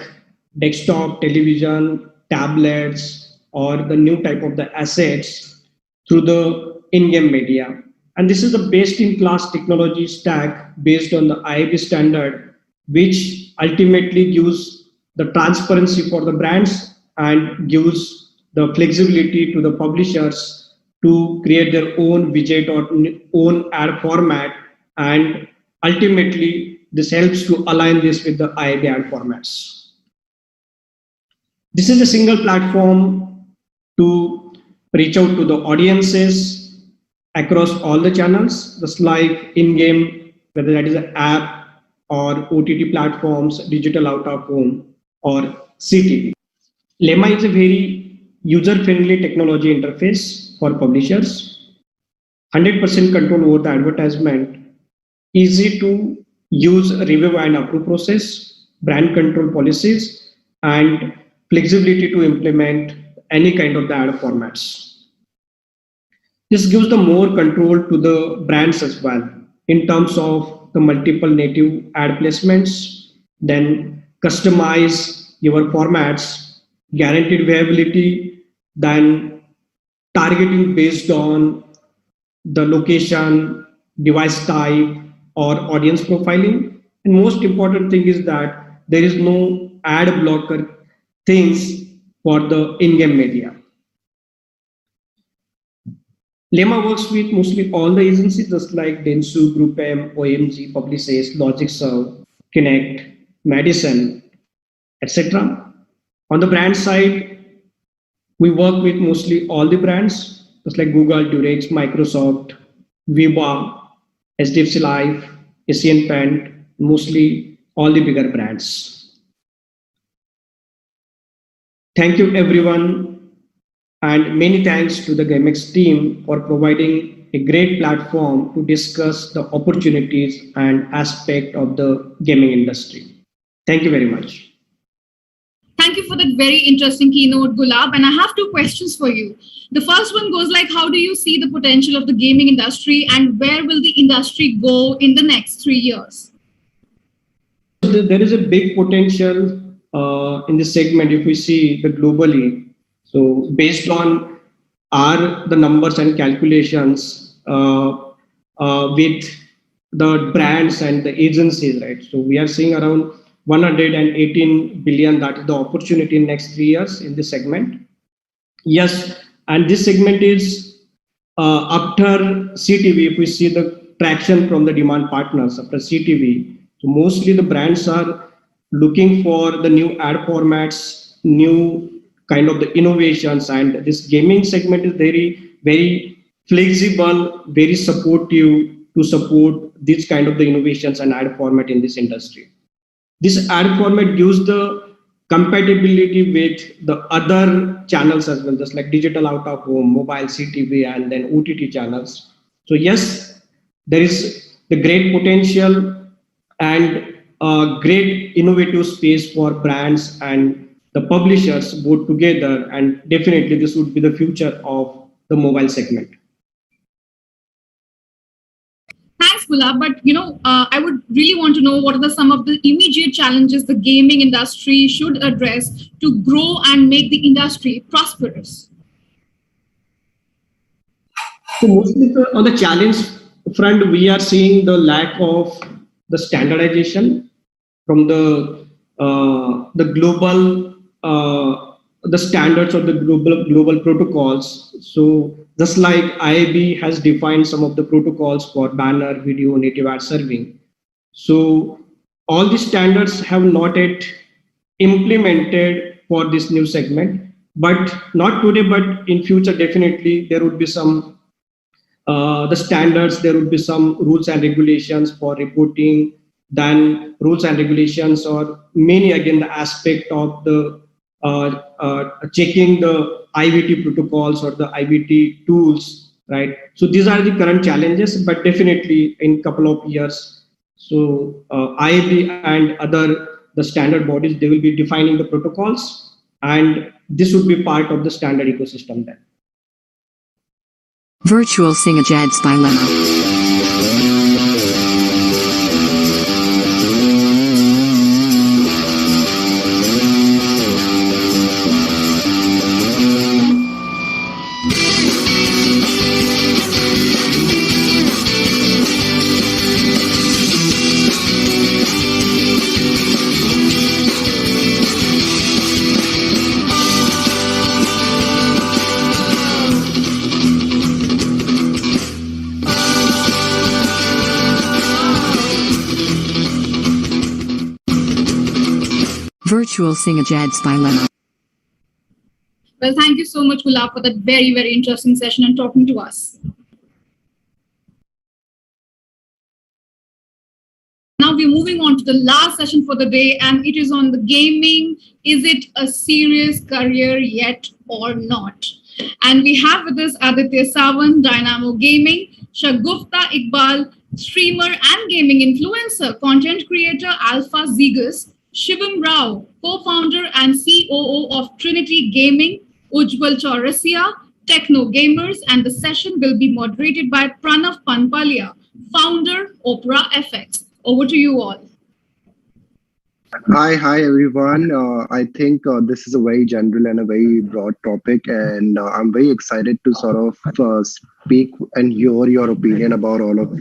desktop, television, tablets, or the new type of the assets through the in-game media. And this is the best-in-class technology stack based on the IAB standard, which ultimately gives the transparency for the brands and gives the flexibility to the publishers to create their own widget or own ad format, and ultimately this helps to align this with the IAB ad formats. This is a single platform to reach out to the audiences across all the channels, just like in-game whether that is an app or OTT platforms, digital out of home, or CTV. Lemma is a very user-friendly technology interface for publishers. 100% control over the advertisement, easy to use review and approve process, brand control policies, and flexibility to implement any kind of the ad formats. This gives the more control to the brands as well in terms of the multiple native ad placements, then customize your formats, guaranteed viability, then targeting based on the location, device type, or audience profiling. And most important thing is that there is no ad blocker things for the in-game media. Lemma works with mostly all the agencies, just like Dentsu, GroupM, OMG, Publicis, LogicServe, Connect, Madison, etc. On the brand side, we work with mostly all the brands, just like Google, Durex, Microsoft, Viva, HDFC Life, Asian Paint, mostly all the bigger brands. Thank you, everyone. And many thanks to the GAMEXX team for providing a great platform to discuss the opportunities and aspect of the gaming industry. Thank you very much. Thank you for that very interesting keynote, Gulab. And I have two questions for you. The first one goes like, how do you see the potential of the gaming industry and where will the industry go in the next 3 years? There is a big potential in this segment if we see the globally. So based on the numbers and calculations with the brands and the agencies, right? So we are seeing around 118 billion, that is the opportunity in next 3 years in this segment. Yes, and this segment is after CTV, if we see the traction from the demand partners after CTV, so mostly the brands are looking for the new ad formats, new kind of the innovations, and this gaming segment is very, very flexible, very supportive to support this kind of the innovations and ad format in this industry. This ad format gives the compatibility with the other channels as well, just like digital out of home, mobile, CTV, and then OTT channels. So yes, there is the great potential and a great innovative space for brands and the publishers both together, and definitely this would be the future of the mobile segment. Thanks, Gulab. But I would really want to know what are some of the immediate challenges the gaming industry should address to grow and make the industry prosperous. So mostly on the challenge front, we are seeing the lack of the standardization from the global the standards of the global protocols. So just like IAB has defined some of the protocols for banner, video, native ad serving. So all these standards have not yet implemented for this new segment, but not today, but in future, definitely there would be some the standards, there would be some rules and regulations for reporting, then rules and regulations, or many again the aspect of the checking the IVT protocols or the IVT tools, right? So these are the current challenges, but definitely in couple of years, so IAB and the standard bodies, they will be defining the protocols, and this would be part of the standard ecosystem then. Virtual Singajad's Dilemma. Virtual Singajad's Dilemma. Well, thank you so much, Gulab, for that very, very interesting session and talking to us. Now we're moving on to the last session for the day, and it is on the gaming. Is it a serious career yet or not? And we have with us Aditya Sawant, Dynamo Gaming, Shagufta Iqbal, streamer and gaming influencer, content creator Alpha Zegas, Shivam Rao, co-founder and COO of Trinity Gaming, Ujjwal Chaurasia, Techno Gamers, and the session will be moderated by Pranav Panpalia, founder, Opera FX. Over to you all. Hi everyone. I think this is a very general and a very broad topic, and I'm very excited to sort of speak and hear your opinion about all of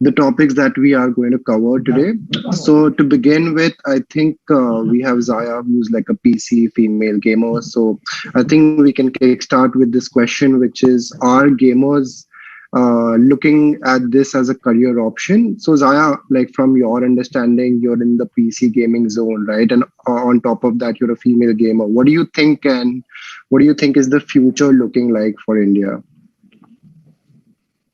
the topics that we are going to cover today. So to begin with, I think we have Zaya, who's like a PC female gamer. So I think we can kickstart with this question, which is, are gamers looking at this as a career option? So Zaya, like from your understanding, you're in the PC gaming zone, right? And on top of that, you're a female gamer. What do you think, and what do you think is the future looking like for India?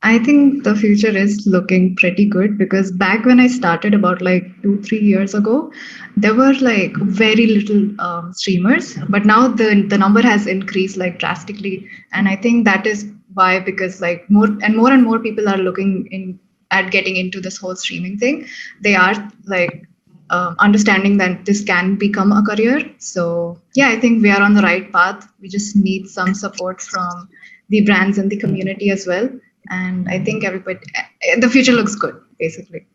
I think the future is looking pretty good, because back when I started about like 2-3 years ago, there were like very little streamers, but now the number has increased like drastically. And I think that is why, because like more and more people are looking at getting into this whole streaming thing. They are like understanding that this can become a career. So yeah, I think we are on the right path. We just need some support from the brands and the community as well. And I think the future looks good, basically.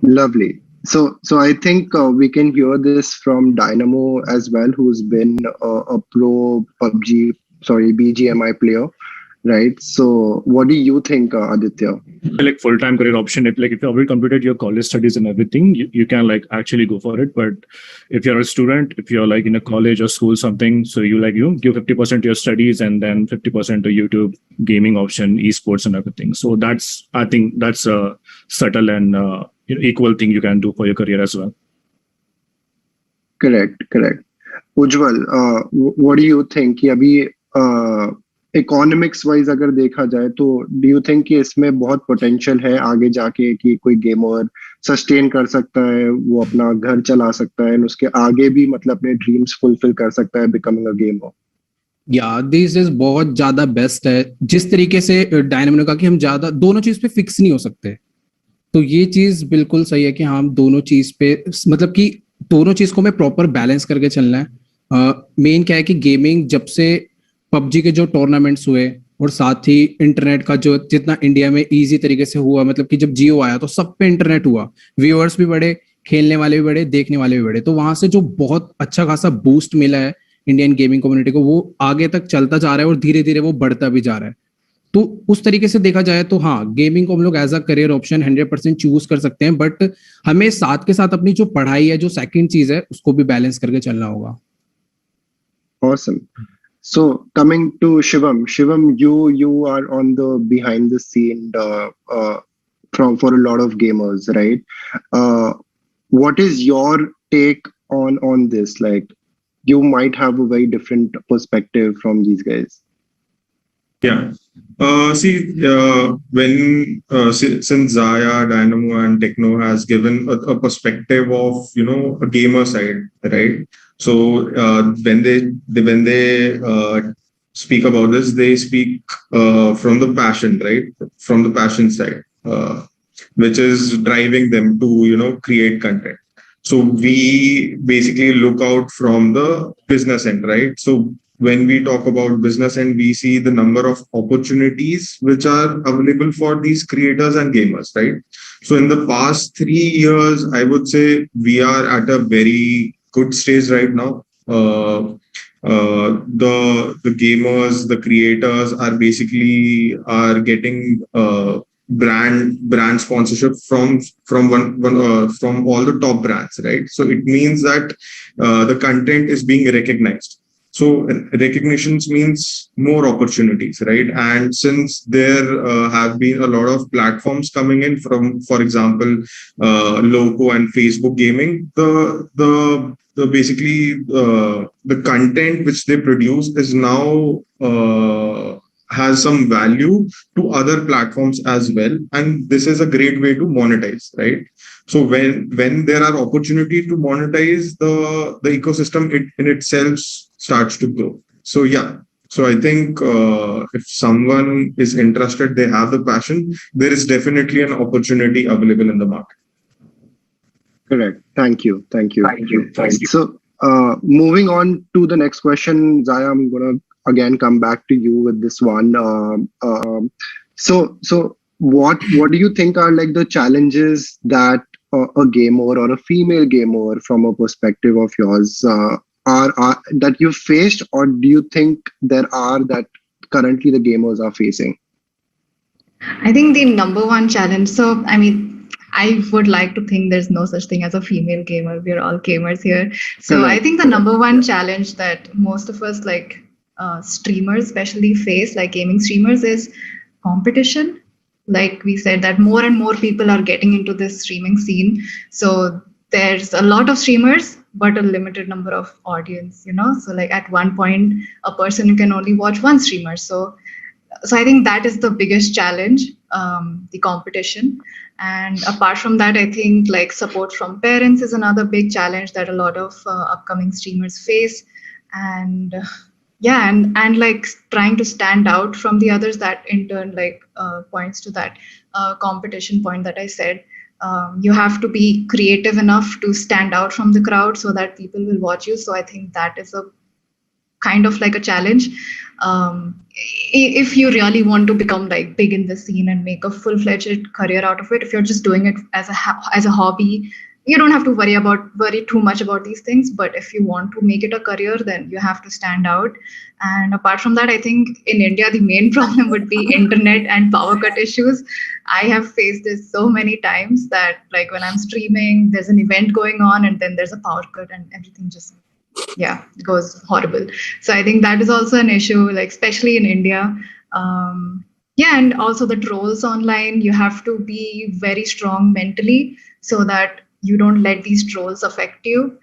Lovely. So I think we can hear this from Dynamo as well, who's been a pro BGMI player, right? So what do you think, Aditya? Like full-time career option, if you already completed your college studies and everything, you can like actually go for it. But if you're a student, if you're like in a college or school something, so you give 50% to your studies and then 50% to YouTube, gaming option, esports and everything. So I think that's a subtle and equal thing you can do for your career as well. Correct. Ujjwal, what do you think? Economics wise अगर देखा जाए तो do you think कि इसमें बहुत potential है आगे जाके कि कोई गेमर सस्टेन कर सकता है, वो अपना घर चला सकता है, उसके आगे भी मतलब अपने ड्रीम्स फुलफिल कर सकता है बिकमिंग अ गेमर? या दिस इज बहुत ज्यादा बेस्ट है. जिस तरीके से डायनामो ने कहा कि हम ज्यादा दोनों चीज पे फिक्स नहीं हो सकते, तो ये चीज बिल्कुल सही है कि हम दोनों चीज पे मतलब कि दोनों चीज को हमें प्रॉपर बैलेंस करके चलना है. मेन क्या है कि गेमिंग जब से पबजी के जो टूर्नामेंट्स हुए और साथ ही इंटरनेट का जो जितना इंडिया में इजी तरीके से हुआ, मतलब कि जब जियो आया तो सब पे इंटरनेट हुआ, व्यूअर्स भी बढ़े, खेलने वाले भी बढ़े, देखने वाले भी बढ़े, तो वहां से जो बहुत अच्छा खासा बूस्ट मिला है इंडियन गेमिंग कम्युनिटी को, वो आगे तक चलता जा रहा है और धीरे धीरे वो बढ़ता भी जा रहा है. तो उस तरीके से देखा जाए तो हाँ, गेमिंग को हम लोग एज अ करियर ऑप्शन 100% चूज कर सकते हैं, बट हमें साथ के साथ अपनी जो पढ़ाई है, जो सेकंड चीज है, उसको भी बैलेंस करके चलना होगा. Awesome. So coming to Shivam, you are on the behind the scene for a lot of gamers, right? What is your take on this? Like, you might have a very different perspective from these guys. Yeah. Since Zaya, Dynamo, and Techno has given a perspective of a gamer side, right? So when they speak about this, they speak from the passion, right? From the passion side, which is driving them to create content. So we basically look out from the business end, right? So when we talk about business end, we see the number of opportunities which are available for these creators and gamers, right? So in the past 3 years, I would say we are at a very good stage right now. The gamers, the creators are basically getting brand sponsorship from all the top brands, right? So it means that the content is being recognized. So recognitions means more opportunities, right? And since there have been a lot of platforms coming in from, for example, Loco and Facebook Gaming, basically the content which they produce is now has some value to other platforms as well, and this is a great way to monetize, right? So when there are opportunities to monetize, the ecosystem in itself starts to grow. So yeah, so I think if someone is interested, they have the passion, there is definitely an opportunity available in the market. Correct. Thank you. So moving on to the next question, Zaya, I'm gonna again come back to you with this one. So what do you think are like the challenges that a gamer or a female gamer, from a perspective of yours, are that you've faced, or do you think there are that currently the gamers are facing? I think the number one challenge, so I mean, I would like to think there's no such thing as a female gamer. We're all gamers here. So I think the number one challenge that most of us, like streamers especially, face, like gaming streamers, is competition. Like we said, that more and more people are getting into this streaming scene. So there's a lot of streamers, but a limited number of audience, you know? So like at one point, a person can only watch one streamer. So I think that is the biggest challenge, the competition. And apart from that, I think like support from parents is another big challenge that a lot of upcoming streamers face. And yeah, and like trying to stand out from the others, that in turn like points to that competition point that I said. You have to be creative enough to stand out from the crowd so that people will watch you. So I think that is a kind of like a challenge. If you really want to become like big in the scene and make a full-fledged career out of it, if you're just doing it as a hobby, you don't have to worry too much about these things. But if you want to make it a career, then you have to stand out. And apart from that, I think in India, the main problem would be internet and power cut issues. I have faced this so many times that like when I'm streaming, there's an event going on and then there's a power cut and everything just it goes horrible. So I think that is also an issue, like especially in India. And also the trolls online, you have to be very strong mentally so that you don't let these trolls affect you.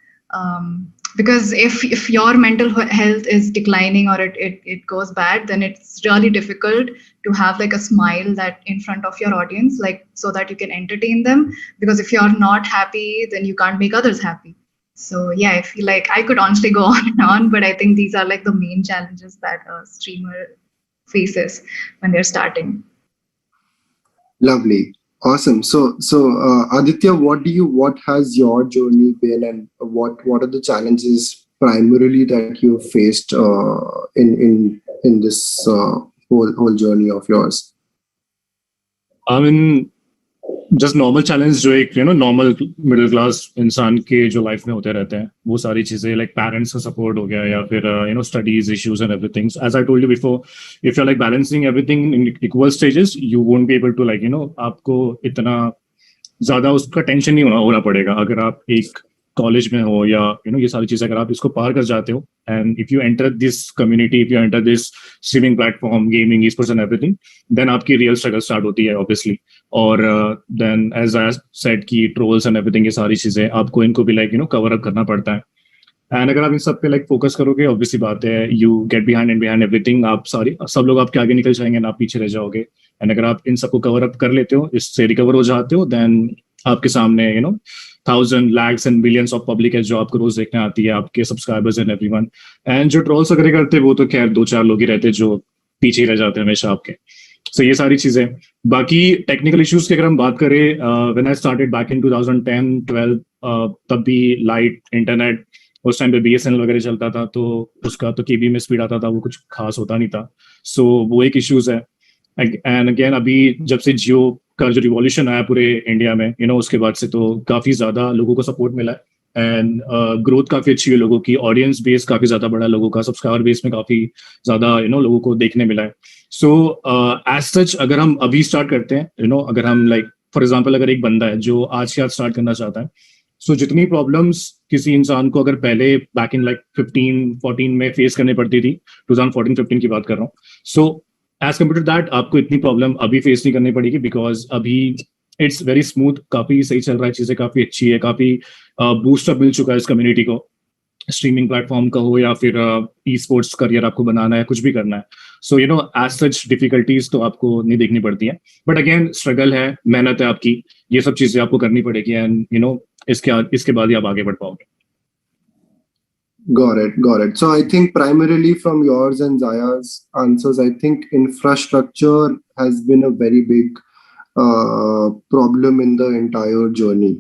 Because if your mental health is declining or it goes bad, then it's really difficult to have like a smile that in front of your audience, like so that you can entertain them. Because if you're not happy, then you can't make others happy. So yeah, I feel like I could honestly go on and on, but I think these are like the main challenges that a streamer faces when they're starting. Lovely. Awesome. So Aditya, what has your journey been, and what are the challenges primarily that you faced in this whole journey of yours? I mean, just normal challenge जो एक normal middle class इंसान के जो life में होते रहते हैं, वो सारी चीजें लाइक पेरेंट्स का सपोर्ट हो गया या फिर studies issues and everything. As I told you before, if you are like balancing everything in equal stages, you won't be able to like आपको इतना ज्यादा उसका टेंशन नहीं होना पड़ेगा. अगर आप एक कॉलेज में हो या ये सारी चीजें अगर आप इसको पार कर जाते हो, and if you enter this community, if you enter this streaming platform, gaming, e-sports and everything, then आपकी रियल स्ट्रगल स्टार्ट होती है ऑब्वियसली. और देन एज आई सेड की ट्रोल्स एंड एवरीथिंग, ये सारी चीजें आपको इनको भी लाइक कवर अप करना पड़ता है. एंड अगर आप इन सब पे लाइक फोकस करोगे, ऑब्वियसली बात है, यू गेट बिहाइंड एवरीथिंग. आप सब लोग आपके आगे निकल जाएंगे और आप पीछे रह जाओगे. एंड अगर आप इन सबको कवर अप कर लेते हो, इससे रिकवर हो जाते हो, देन आपके सामने 1,000 lakhs and billions of public है जो आपको रोज देखने आती है, आपके सब्सक्राइबर्स एंड एवरीवन. एंड जो ट्रोल्स वगैरह करते हैं वो तो खैर 2-4 लोग ही रहते हैं जो पीछे ही रह जाते हैं हमेशा आपके. सो ये सारी चीजें. बाकी टेक्निकल इश्यूज की अगर हम बात करें, when I started back in 2010-12, तब भी लाइट, इंटरनेट, उस टाइम पे BSNL वगैरह चलता था, तो उसका तो KB में स्पीड आता था, वो कुछ खास होता नहीं था. सो वो एक इश्यूज है. एंड अगेन अभी जब से जियो का जो रिवॉल्यूशन आया पूरे इंडिया में, उसके बाद से तो काफी ज्यादा लोगों को सपोर्ट मिला है. एंड ग्रोथ काफी अच्छी है लोगों की, ऑडियंस बेस काफी ज्यादा बड़ा, लोगों का सब्सक्राइबर बेस में काफी ज्यादा लोगों को देखने मिला है. सो एज सच अगर हम अभी स्टार्ट करते हैं, अगर हम लाइक फॉर एग्जांपल अगर एक बंदा है जो आज के आज स्टार्ट करना चाहता है, सो जितनी प्रॉब्लम्स किसी इंसान को अगर पहले बैक इन लाइक 15-14 में फेस करनी पड़ती थी, 2014-15 की बात कर रहा हूँ, so as compare to that आपको इतनी प्रॉब्लम अभी फेस नहीं करनी पड़ेगी, बिकॉज अभी इट्स वेरी स्मूथ, काफी सही चल रहा है, चीजें काफी अच्छी है, काफी बूस्ट अप मिल चुका है इस कम्युनिटी को. स्ट्रीमिंग प्लेटफॉर्म का हो या फिर ई स्पोर्ट्स करियर आपको बनाना है, कुछ भी करना है, so you know as such difficulties तो आपको नहीं देखनी पड़ती है, बट अगेन स्ट्रगल है, मेहनत है आपकी, ये सब चीजें आपको करनी पड़ेगी एंड यू नो इसके बाद ही आप आगे बढ़ पाओगे. Got it, got it. So I think primarily from yours and Zaya's answers, I think infrastructure has been a very big problem in the entire journey,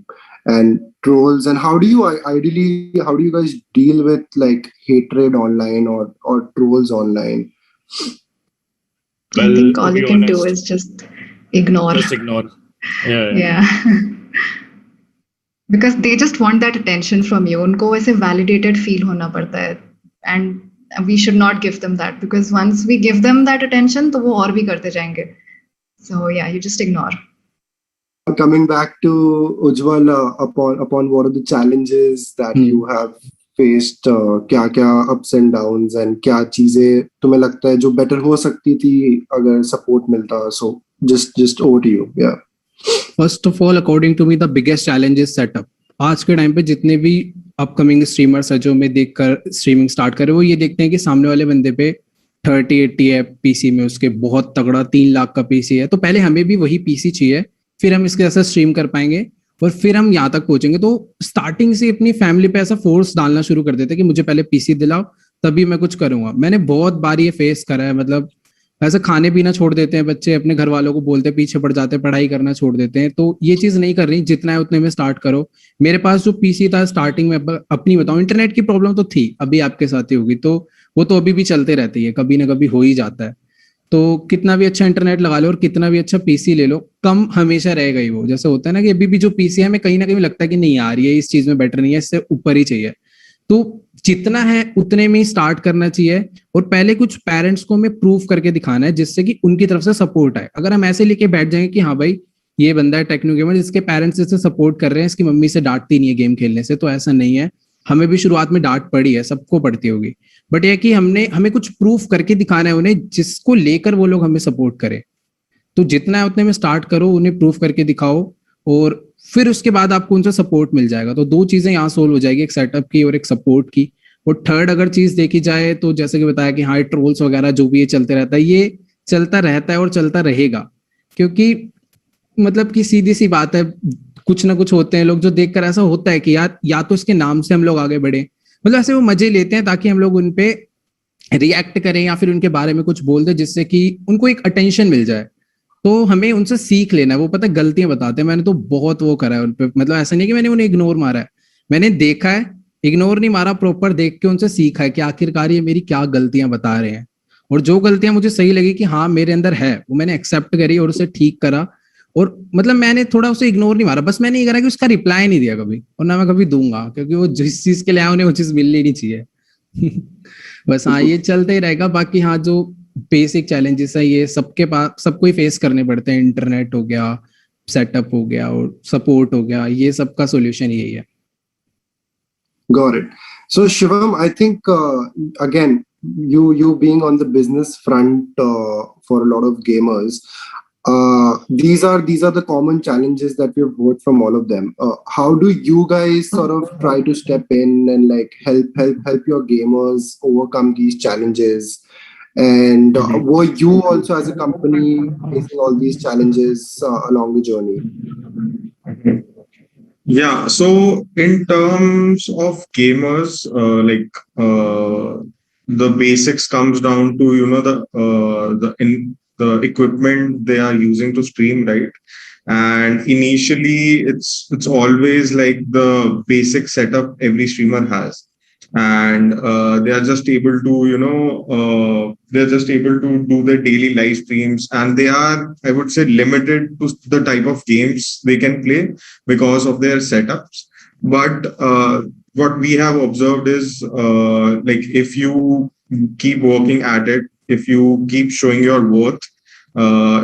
and trolls. And how do you ideally, how do you guys deal with like hatred online or trolls online? I think all you can do is just ignore. Just ignore. Yeah. Yeah. Because they just want that attention from you. उनको वैसे validated feel होना पड़ता है, and we should not give them that, because once we give them that attention तो वो और भी करते जाएंगे. So yeah, you just ignore. Coming back to Ujjwal, upon what are the challenges that you have faced, क्या ups and downs, and क्या चीजें तुम्हें लगता है जो better हो सकती थी अगर support मिलता? So just over to you. Yeah. First of all, according to me the biggest challenge is setup. आज के टाइम पे जितने भी अपकमिंग स्ट्रीमर्स है जो मैं देखकर स्ट्रीमिंग स्टार्ट कर रहे, वो ये देखते हैं कि सामने वाले बंदे पे 3080 है पीसी में, उसके बहुत तगड़ा 3 लाख का पीसी है, तो पहले हमें भी वही पीसी चाहिए, फिर हम इसके जैसा स्ट्रीम कर पाएंगे और फिर हम यहाँ तक पहुंचेंगे. तो स्टार्टिंग से अपनी फैमिली पे ऐसा फोर्स डालना शुरू कर देते कि मुझे पहले पीसी दिलाओ तभी मैं कुछ करूंगा. मैंने बहुत बार ये फेस करा है. मतलब ऐसे खाने पीना छोड़ देते हैं बच्चे, अपने घर वालों को बोलते पीछे पड़ जाते हैं, पढ़ाई करना छोड़ देते हैं. तो ये चीज नहीं कर रही, जितना है उतने में स्टार्ट करो. मेरे पास जो पीसी था स्टार्टिंग में, अपनी बताऊं, इंटरनेट की प्रॉब्लम तो थी, अभी आपके साथ ही होगी, तो वो तो अभी भी चलते रहती है, कभी ना कभी हो ही जाता है. तो कितना भी अच्छा इंटरनेट लगा लो और कितना भी अच्छा पीसी ले लो, कम हमेशा रहेगा ही वो. जैसे होता है ना कि अभी भी जो पीसी है, हमें कहीं ना कहीं लगता है कि नहीं यार ये इस चीज में बेटर नहीं है, इससे ऊपर ही चाहिए. तो जितना है उतने में ही स्टार्ट करना चाहिए और पहले कुछ पेरेंट्स को हमें प्रूफ करके दिखाना है जिससे कि उनकी तरफ से सपोर्ट आए. अगर हम ऐसे लेके बैठ जाएंगे कि हाँ भाई ये बंदा है टेक्नो गेमर, जिसके पेरेंट्स इससे सपोर्ट कर रहे हैं, इसकी मम्मी से डांटती नहीं है गेम खेलने से, तो ऐसा नहीं है. हमें भी शुरुआत में डांट पड़ी है, सबको पड़ती होगी, बट यह कि हमें कुछ प्रूफ करके दिखाना है उन्हें, जिसको लेकर वो लोग हमें सपोर्ट करें. तो जितना है उतने में स्टार्ट करो, उन्हें प्रूफ करके दिखाओ और फिर उसके बाद आपको उनसे सपोर्ट मिल जाएगा. तो 2 चीजें यहाँ सोल्व हो जाएगी, एक सेटअप की और एक सपोर्ट की. और थर्ड अगर चीज देखी जाए तो जैसे कि बताया कि हाँ ट्रोल्स वगैरह जो भी ये चलते रहता है, ये चलता रहता है और चलता रहेगा. क्योंकि मतलब कि सीधी सी बात है, कुछ ना कुछ होते हैं लोग जो देखकर ऐसा होता है कि यार या तो इसके नाम से हम लोग आगे बढ़े, मतलब ऐसे वो मजे लेते हैं ताकि हम लोग उन पे रिएक्ट करें या फिर उनके बारे में कुछ बोल दे जिससे कि उनको एक अटेंशन मिल जाए. तो हमें उनसे सीख लेना है. वो पता है गलतियां बताते हैं, मैंने तो बहुत वो करा है उन पे. मतलब ऐसा नहीं कि मैंने उन्हें इग्नोर मारा है, मैंने देखा है, इग्नोर नहीं मारा, प्रॉपर देख के उनसे सीखा है कि आखिरकार ये मेरी क्या गलतियां बता रहे हैं. और जो गलतियां मुझे सही लगी कि हाँ मेरे अंदर है, वो मैंने एक्सेप्ट करी और उसे ठीक करा. और मतलब मैंने थोड़ा उसे इग्नोर नहीं मारा, बस मैंने ये करा कि उसका रिप्लाई नहीं दिया कभी, और ना मैं कभी दूंगा, क्योंकि वो जिस चीज के लिए आया उन्हें वो चीज मिलनी नहीं चाहिए. बस हाँ ये चलते ही रहेगा. बाकी हाँ जो बेसिक चैलेंजेस है ये सबके पास, सबको ही फेस करने पड़ते हैं. इंटरनेट हो गया, सेटअप हो गया और सपोर्ट हो गया, ये सबका सोल्यूशन यही है. Got it. So Shivam, I think again, you being on the business front for a lot of gamers, these are the common challenges that we've heard from all of them. How do you guys sort of try to step in and like help your gamers overcome these challenges? And were you also as a company facing all these challenges along the journey? Yeah, so in terms of gamers, the basics comes down to the equipment they are using to stream, right? And initially, it's always like the basic setup every streamer has, and they are just able to they're just able to do their daily live streams, and they are, I would say, limited to the type of games they can play because of their setups. But what we have observed is like if you keep working at it, if you keep showing your worth,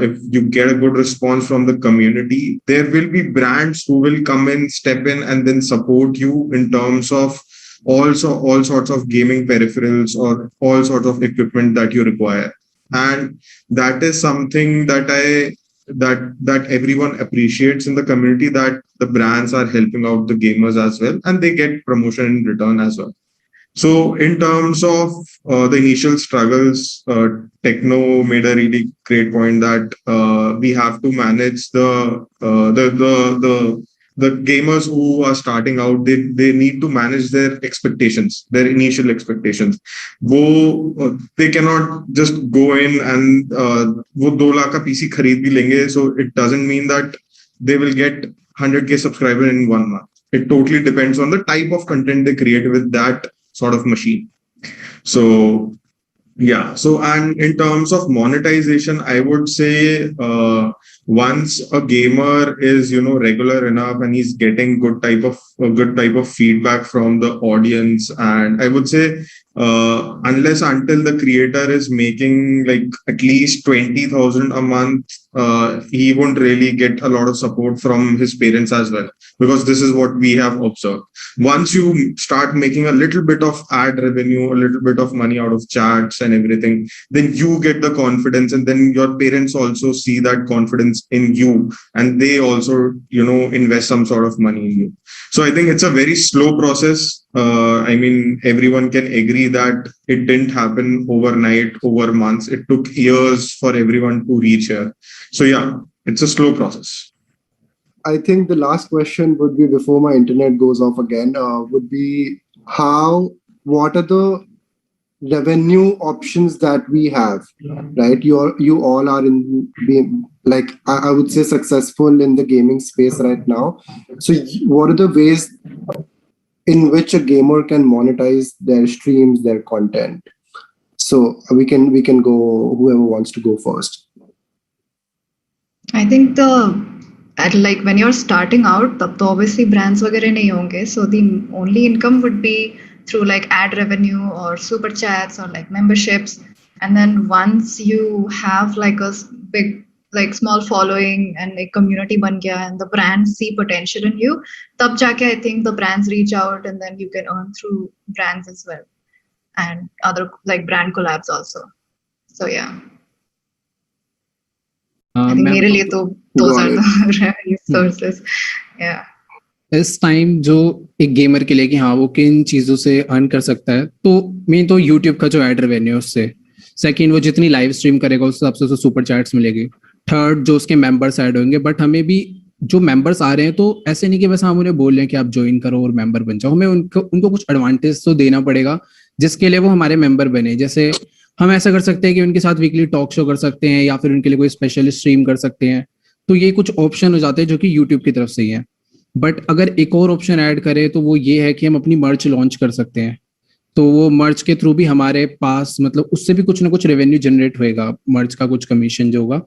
if you get a good response from the community, there will be brands who will come in, step in, and then support you in terms of also all sorts of gaming peripherals or all sorts of equipment that you require. And that is something that everyone appreciates in the community, that the brands are helping out the gamers as well, and they get promotion in return as well. So in terms of the initial struggles, Techno made a really great point that we have to manage the gamers who are starting out. They need to manage their expectations, their initial expectations. They cannot just go in and वो 2 लाख का PC खरीद भी लेंगे. So it doesn't mean that they will get 100K subscriber in 1 month. It totally depends on the type of content they create with that sort of machine. So yeah. So, and in terms of monetization, I would say once a gamer is, regular enough and he's getting a good type of feedback from the audience, and I would say unless until the creator is making like at least 20,000 a month, he won't really get a lot of support from his parents as well, because this is what we have observed. Once you start making a little bit of ad revenue, a little bit of money out of chats and everything, then you get the confidence, and then your parents also see that confidence in you, and they also, invest some sort of money in you. So I think it's a very slow process. I mean, everyone can agree that it didn't happen overnight, over months. It took years for everyone to reach here. So yeah, it's a slow process. I think the last question would be, before my internet goes off again, would be what are the revenue options that we have, right? You all are I would say successful in the gaming space right now. So what are the ways in which a gamer can monetize their streams, their content? So we can go, whoever wants to go first. I think when you're starting out, तब तो obviously brands वगैरह नहीं होंगे, so the only income would be through like ad revenue or super chats or like memberships. And then once you have like a big, like small following and a community ban gaya and the brands see potential in you, tab jaake I think the brands reach out, and then you can earn through brands as well and other like brand collabs also. So yeah. I think मेरे लिए तो those are the revenue sources. Yeah. इस time जो एक gamer के लिए कि हाँ वो किन चीजों से अर्न कर सकता है, तो मेन तो यूट्यूब का जो एड रेवेन्यू उससे, सेकंड वो जितनी लाइव स्ट्रीम करेगा उस हिसाब से उसे सुपर चैट्स मिलेगी, थर्ड जो उसके मेंबर्स ऐड होंगे. बट हमें भी जो मेंबर्स आ रहे हैं तो ऐसे नहीं कि बस हम उन्हें बोल रहे हैं कि आप ज्वाइन करो और मेंबर बन जाओ, हमें उनको कुछ एडवांटेज तो देना पड़ेगा जिसके लिए वो हमारे मेंबर बने. जैसे हम ऐसा कर सकते हैं कि उनके साथ वीकली टॉक शो कर सकते हैं, या फिर उनके लिए कोई स्पेशल स्ट्रीम कर सकते हैं. तो ये कुछ ऑप्शन हो जाते हैं जो कि यूट्यूब की तरफ से ही है. बट अगर एक और ऑप्शन ऐड करें तो वो ये है कि हम अपनी मर्च लॉन्च कर सकते हैं. तो वो मर्च के थ्रू भी हमारे पास मतलब उससे भी कुछ ना कुछ रेवेन्यू जनरेट होएगा, मर्च का कुछ कमीशन जो होगा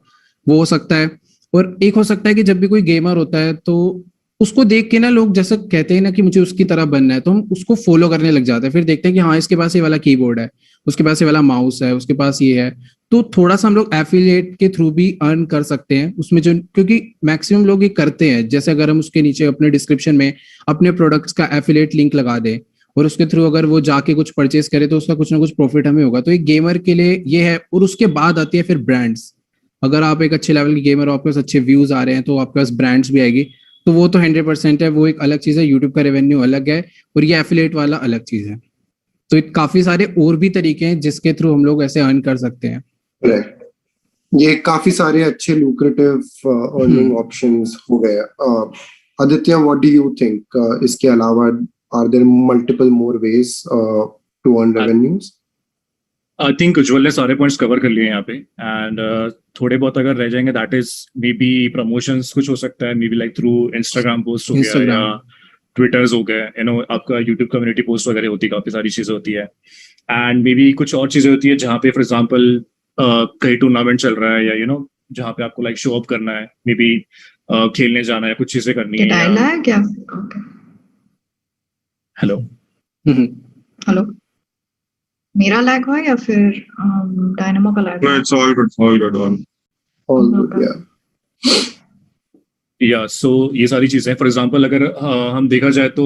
वो हो सकता है. और एक हो सकता है कि जब भी कोई गेमर होता है तो उसको देख के ना लोग जैसे कहते हैं ना कि मुझे उसकी तरह बनना है, तो हम उसको फॉलो करने लग जाते हैं. फिर देखते हैं कि हाँ इसके पास ये वाला कीबोर्ड है, उसके पास ये वाला माउस है, उसके पास ये है. तो थोड़ा सा हम लोग एफिलिएट के थ्रू भी अर्न कर सकते हैं उसमें, जो क्योंकि मैक्सिमम लोग ये करते हैं. जैसे अगर हम उसके नीचे अपने डिस्क्रिप्शन में अपने प्रोडक्ट्स का एफिलिएट लिंक लगा दें और उसके थ्रू अगर वो जाके कुछ परचेज करे तो उसका कुछ ना कुछ प्रॉफिट हमें होगा. तो एक गेमर के लिए ये है. और उसके बाद आती है फिर ब्रांड्स. अगर आप एक अच्छे लेवल के गेमर हो, आपके पास अच्छे व्यूज आ रहे हैं, तो आपके पास ब्रांड्स भी आएगी. तो वो तो 100% है, वो एक अलग चीज है. यूट्यूब का रेवेन्यू अलग है और ये एफिलिएट वाला अलग चीज है. तो काफी सारे और भी तरीके हैं जिसके थ्रू हम लोग ऐसे अर्न कर सकते हैं. ये काफी सारे अच्छे लुक्रेटिव अर्निंग ऑप्शंस हो गए. Aditya, what do you think? इसके अलावा are there multiple more ways to earn revenues? I think Ujjwal ने सारे पॉइंट्स कवर कर लिए यहाँ पे. एंड थोड़े बहुत अगर रह जाएंगे, that is may be promotions कुछ हो सकता है, may be like through Instagram post हो गया या ट्विटर्स हो गए, आपका यूट्यूब कम्युनिटी पोस्ट वगैरह होती है, काफी सारी चीजें होती है. एंड मे बी कुछ और चीजें होती है जहाँ पे फॉर एग्जाम्पल कहीं टूर्नामेंट चल रहा है, या जहाँ पे आपको लाइक शो अप करना है, मे बी खेलने जाना है, कुछ चीजें करनी है. हेलो हेलो, मेरा लैग हुआ या फिर डायनामो का lag? No, it's all good. All good. All good, yeah. या सो ये सारी चीजें, फॉर एग्जांपल अगर हम देखा जाए तो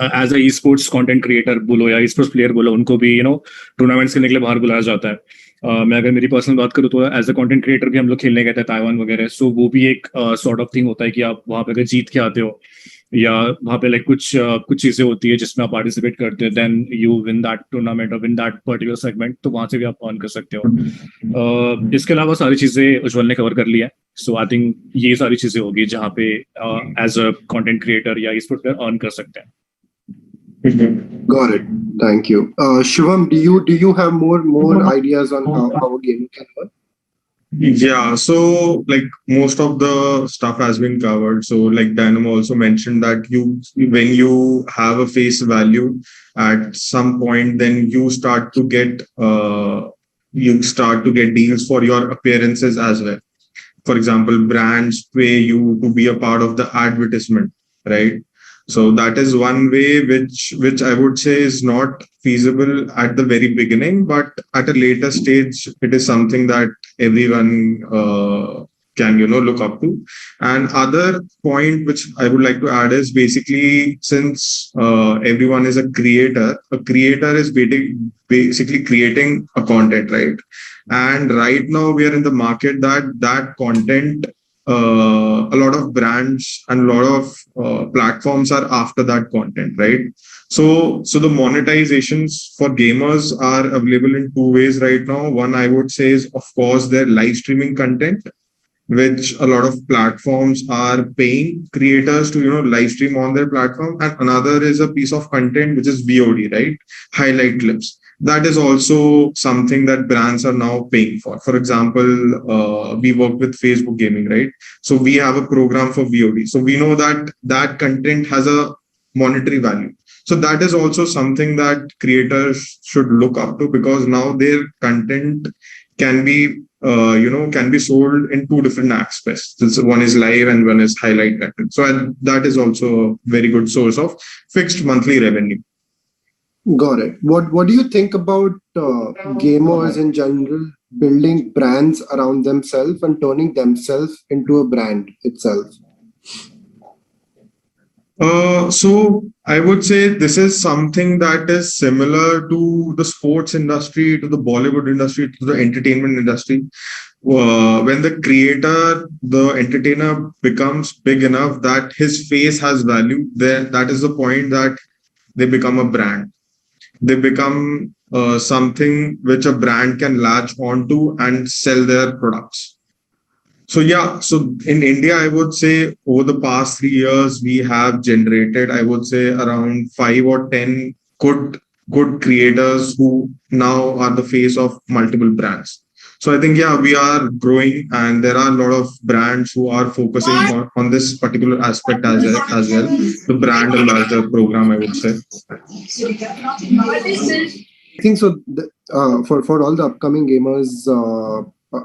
as a e sports content creator बोलो या ई स्पोर्ट्स प्लेयर बोलो, उनको भी टूर्नामेंट्स खेलने के लिए बाहर बुलाया जाता है. मैं अगर मेरी पर्सनल बात करूँ तो एज अ कंटेंट क्रिएटर भी हम लोग खेलने गए थे ताइवान वगैरह. सो वो भी एक सॉर्ट ऑफ थिंग होता है कि आप वहाँ पे अगर जीत के आते हो, या वहाँ पे लाइक कुछ चीजें होती है जिसमें आप पार्टिसिपेट करते हैं, then you win that tournament और विन दैट पर्टिकुलर सेगमेंट, तो वहां से भी आप अर्न कर सकते हो। इसके अलावा सारी चीजें उज्जवल ने कवर कर लिया है, सो आई थिंक ये सारी चीजें होगी जहाँ पे एज अ कंटेंट क्रिएटर या ई-स्पोर्ट प्लेयर अर्न कर सकते हैं। Got it. Thank you. Shivam, do you have more ideas on how gaming can work? Yeah, so like most of the stuff has been covered. So like Dynamo also mentioned that when you have a face value at some point, then you start to get deals for your appearances as well. For example, brands pay you to be a part of the advertisement, right? So that is one way which I would say is not feasible at the very beginning, but at a later stage, it is something that everyone can look up to. And other point which I would like to add is basically, since everyone is a creator is basically creating a content, right? And right now we are in the market that content, a lot of brands and a lot of platforms are after that content, right? So the monetizations for gamers are available in two ways right now. One, I would say, is of course their live streaming content, which a lot of platforms are paying creators to live stream on their platform. And another is a piece of content which is VOD, right? Highlight clips. That is also something that brands are now paying for. For example, we work with Facebook Gaming, right? So we have a program for VOD. So we know that content has a monetary value. So that is also something that creators should look up to, because now their content can be sold in two different aspects. One is live and one is highlight content. So that is also a very good source of fixed monthly revenue. Got it. What do you think about gamers in general building brands around themselves and turning themselves into a brand itself? So I would say this is something that is similar to the sports industry, to the Bollywood industry, to the entertainment industry. When the entertainer becomes big enough that his face has value, that is the point that they become a brand. They become something which a brand can latch onto and sell their products. So yeah, so in India, I would say over the past 3 years, we have generated, I would say, around 5 or 10 good creators who now are the face of multiple brands. So I think, yeah, we are growing, and there are a lot of brands who are focusing on this particular aspect as well. The brand ambassador program, I would say. I think so. For all the upcoming gamers,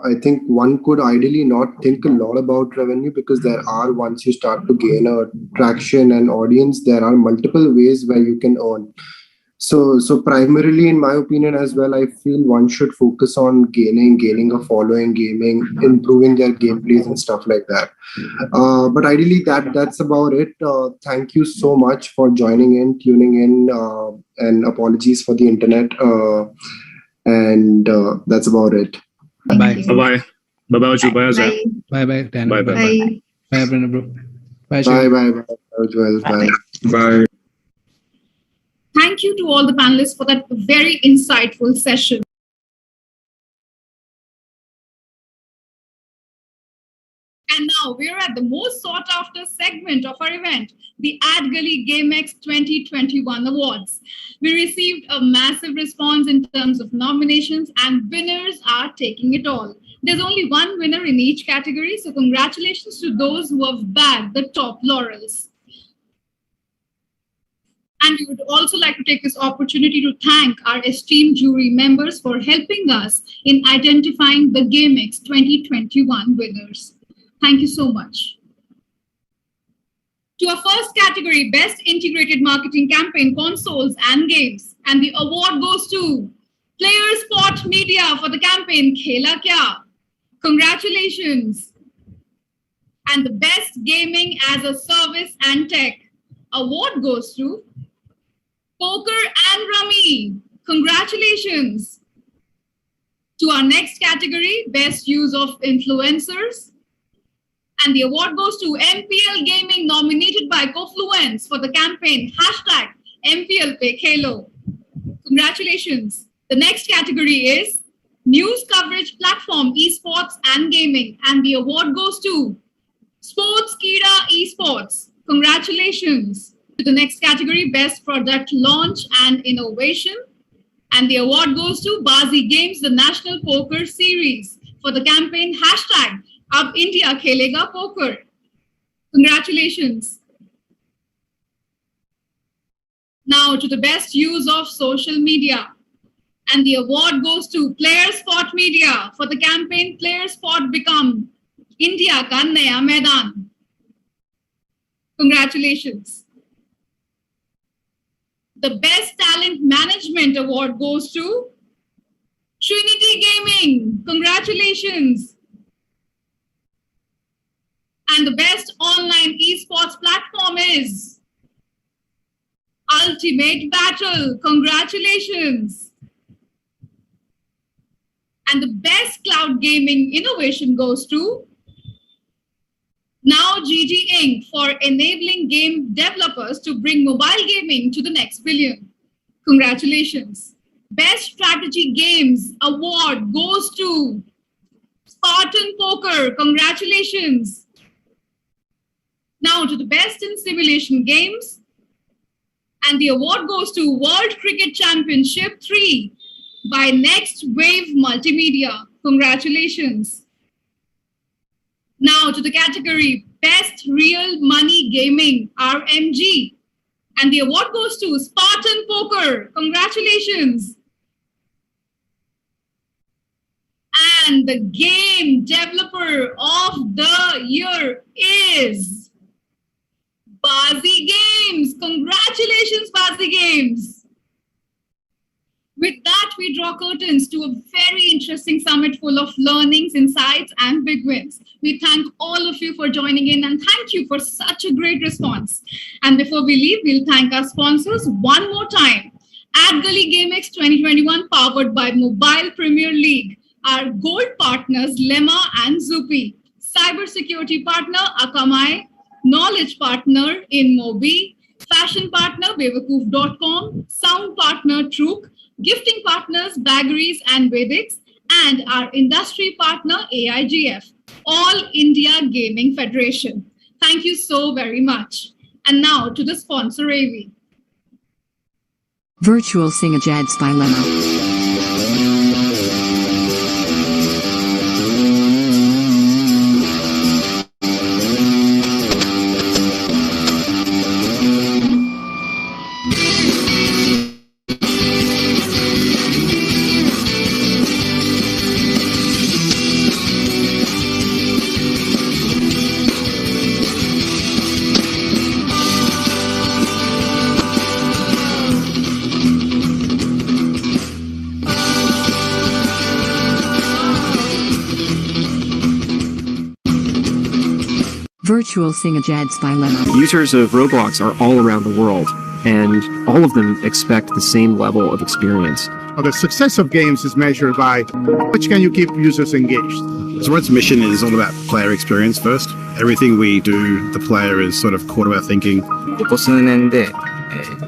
I think one could ideally not think a lot about revenue, because once you start to gain a traction and audience, there are multiple ways where you can earn. So primarily, in my opinion as well, I feel one should focus on gaining a following, improving their gameplays and stuff like that. But ideally, that's about it. Thank you so much for joining in, tuning in, and apologies for the internet. And that's about it. Bye. Bye. Bye. Bye. Bye. Bye. Bye. Bye. Bye. Bye, bro. Bye. Bye. Bye. Thank you to all the panelists for that very insightful session. And now we're at the most sought after segment of our event, the Ad Gully GameXX 2021 Awards. We received a massive response in terms of nominations, and winners are taking it all. There's only one winner in each category, so congratulations to those who have bagged the top laurels. And we would also like to take this opportunity to thank our esteemed jury members for helping us in identifying the GameXX 2021 winners. Thank you so much. To our first category, Best Integrated Marketing Campaign, Consoles and Games. And the award goes to Player Spot Media for the campaign Khela Kya. Congratulations. And the Best Gaming as a Service and Tech award goes to Poker and Rummy. Congratulations. To our next category, Best Use of Influencers. And the award goes to MPL Gaming, nominated by Confluence for the campaign #MPL Pe Khelo. Congratulations. The next category is News Coverage Platform, Esports and Gaming. And the award goes to Sports Kira Esports. Congratulations. To the next category, Best Product Launch and Innovation. And the award goes to Bazi Games, the National Poker Series, for the campaign #Ab India Khelega Poker. Congratulations. Now to the best use of social media. And the award goes to Player Spot Media for the campaign Player Spot Become India Ka Naya Maidan. Congratulations. The Best Talent Management Award goes to Trinity Gaming. Congratulations. And the best online esports platform is Ultimate Battle. Congratulations. And the best cloud gaming innovation goes to Now GG Inc. for enabling game developers to bring mobile gaming to the next billion. Congratulations. Best Strategy Games Award goes to Spartan Poker. Congratulations. Now to the best in simulation games. And the award goes to World Cricket Championship 3 by Next Wave Multimedia. Congratulations. Now to the category Best Real Money Gaming, RMG. And the award goes to Spartan Poker. Congratulations. And the game developer of the year is Bazi Games. Congratulations, Bazi Games. With that, we draw curtains to a very interesting summit full of learnings, insights, and big wins. We thank all of you for joining in and thank you for such a great response. And before we leave, we'll thank our sponsors one more time. AdGully GameXX 2021, powered by Mobile Premier League. Our gold partners, Lemma and Zupi. Cybersecurity partner, Akamai. Knowledge partner, InMobi. Fashion partner, Bewakoof.com. Sound partner, Truk. Gifting partners, Baggeries and Vedix. And our industry partner, AIGF. All India Gaming Federation. Thank you so very much. And now to the sponsor, AV. Virtual Sing a Jad Stylema. Virtual Sing a Jad Stylema. Users of Roblox are all around the world, and all of them expect the same level of experience. The success of games is measured by how much can you keep users engaged. Sword's mission is all about player experience first. Everything we do, the player is sort of core to our thinking. ここ数年で、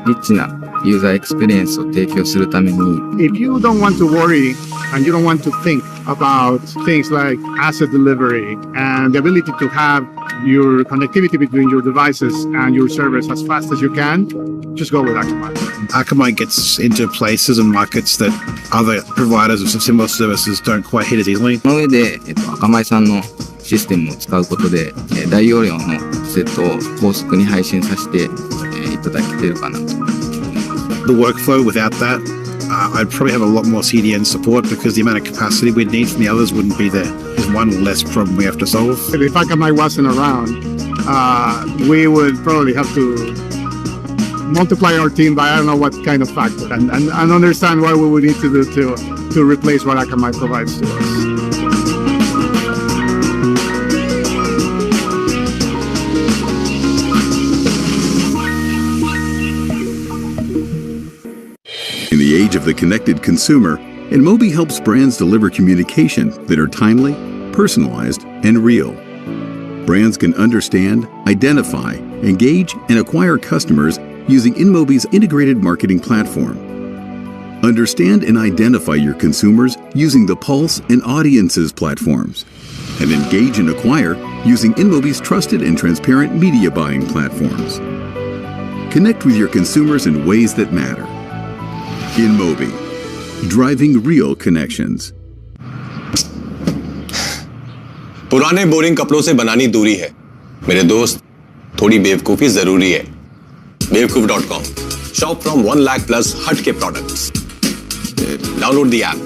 リッチなユーザーエクスペリエンスを提供するために If you don't want to worry and you don't want to think about things like asset delivery and the ability to have your connectivity between your devices and your servers as fast as you can, just go with Akamai. Akamai gets into places and markets that other providers of similar services don't quite hit as easily. その上で、Akamai さんのシステムを使うことで、大容量のセットを高速に配信させて、いただけているかなと。The workflow without that, I'd probably have a lot more CDN support because the amount of capacity we'd need from the others wouldn't be there. There's one less problem we have to solve. If Akamai wasn't around, we would probably have to multiply our team by I don't know what kind of factor and understand what we would need to do to replace what Akamai provides to us. In the age of the connected consumer, InMobi helps brands deliver communication that are timely, personalized, and real. Brands can understand, identify, engage, and acquire customers using InMobi's integrated marketing platform. Understand and identify your consumers using the Pulse and Audiences platforms. And engage and acquire using InMobi's trusted and transparent media buying platforms. Connect with your consumers in ways that matter. InMobi, driving real connections. पुराने boring कपड़ों से बनानी दूरी है मेरे दोस्त, थोड़ी बेवकूफी जरूरी है. Bewkoof.com. Shop from 1 lakh plus हट के products. Download the app.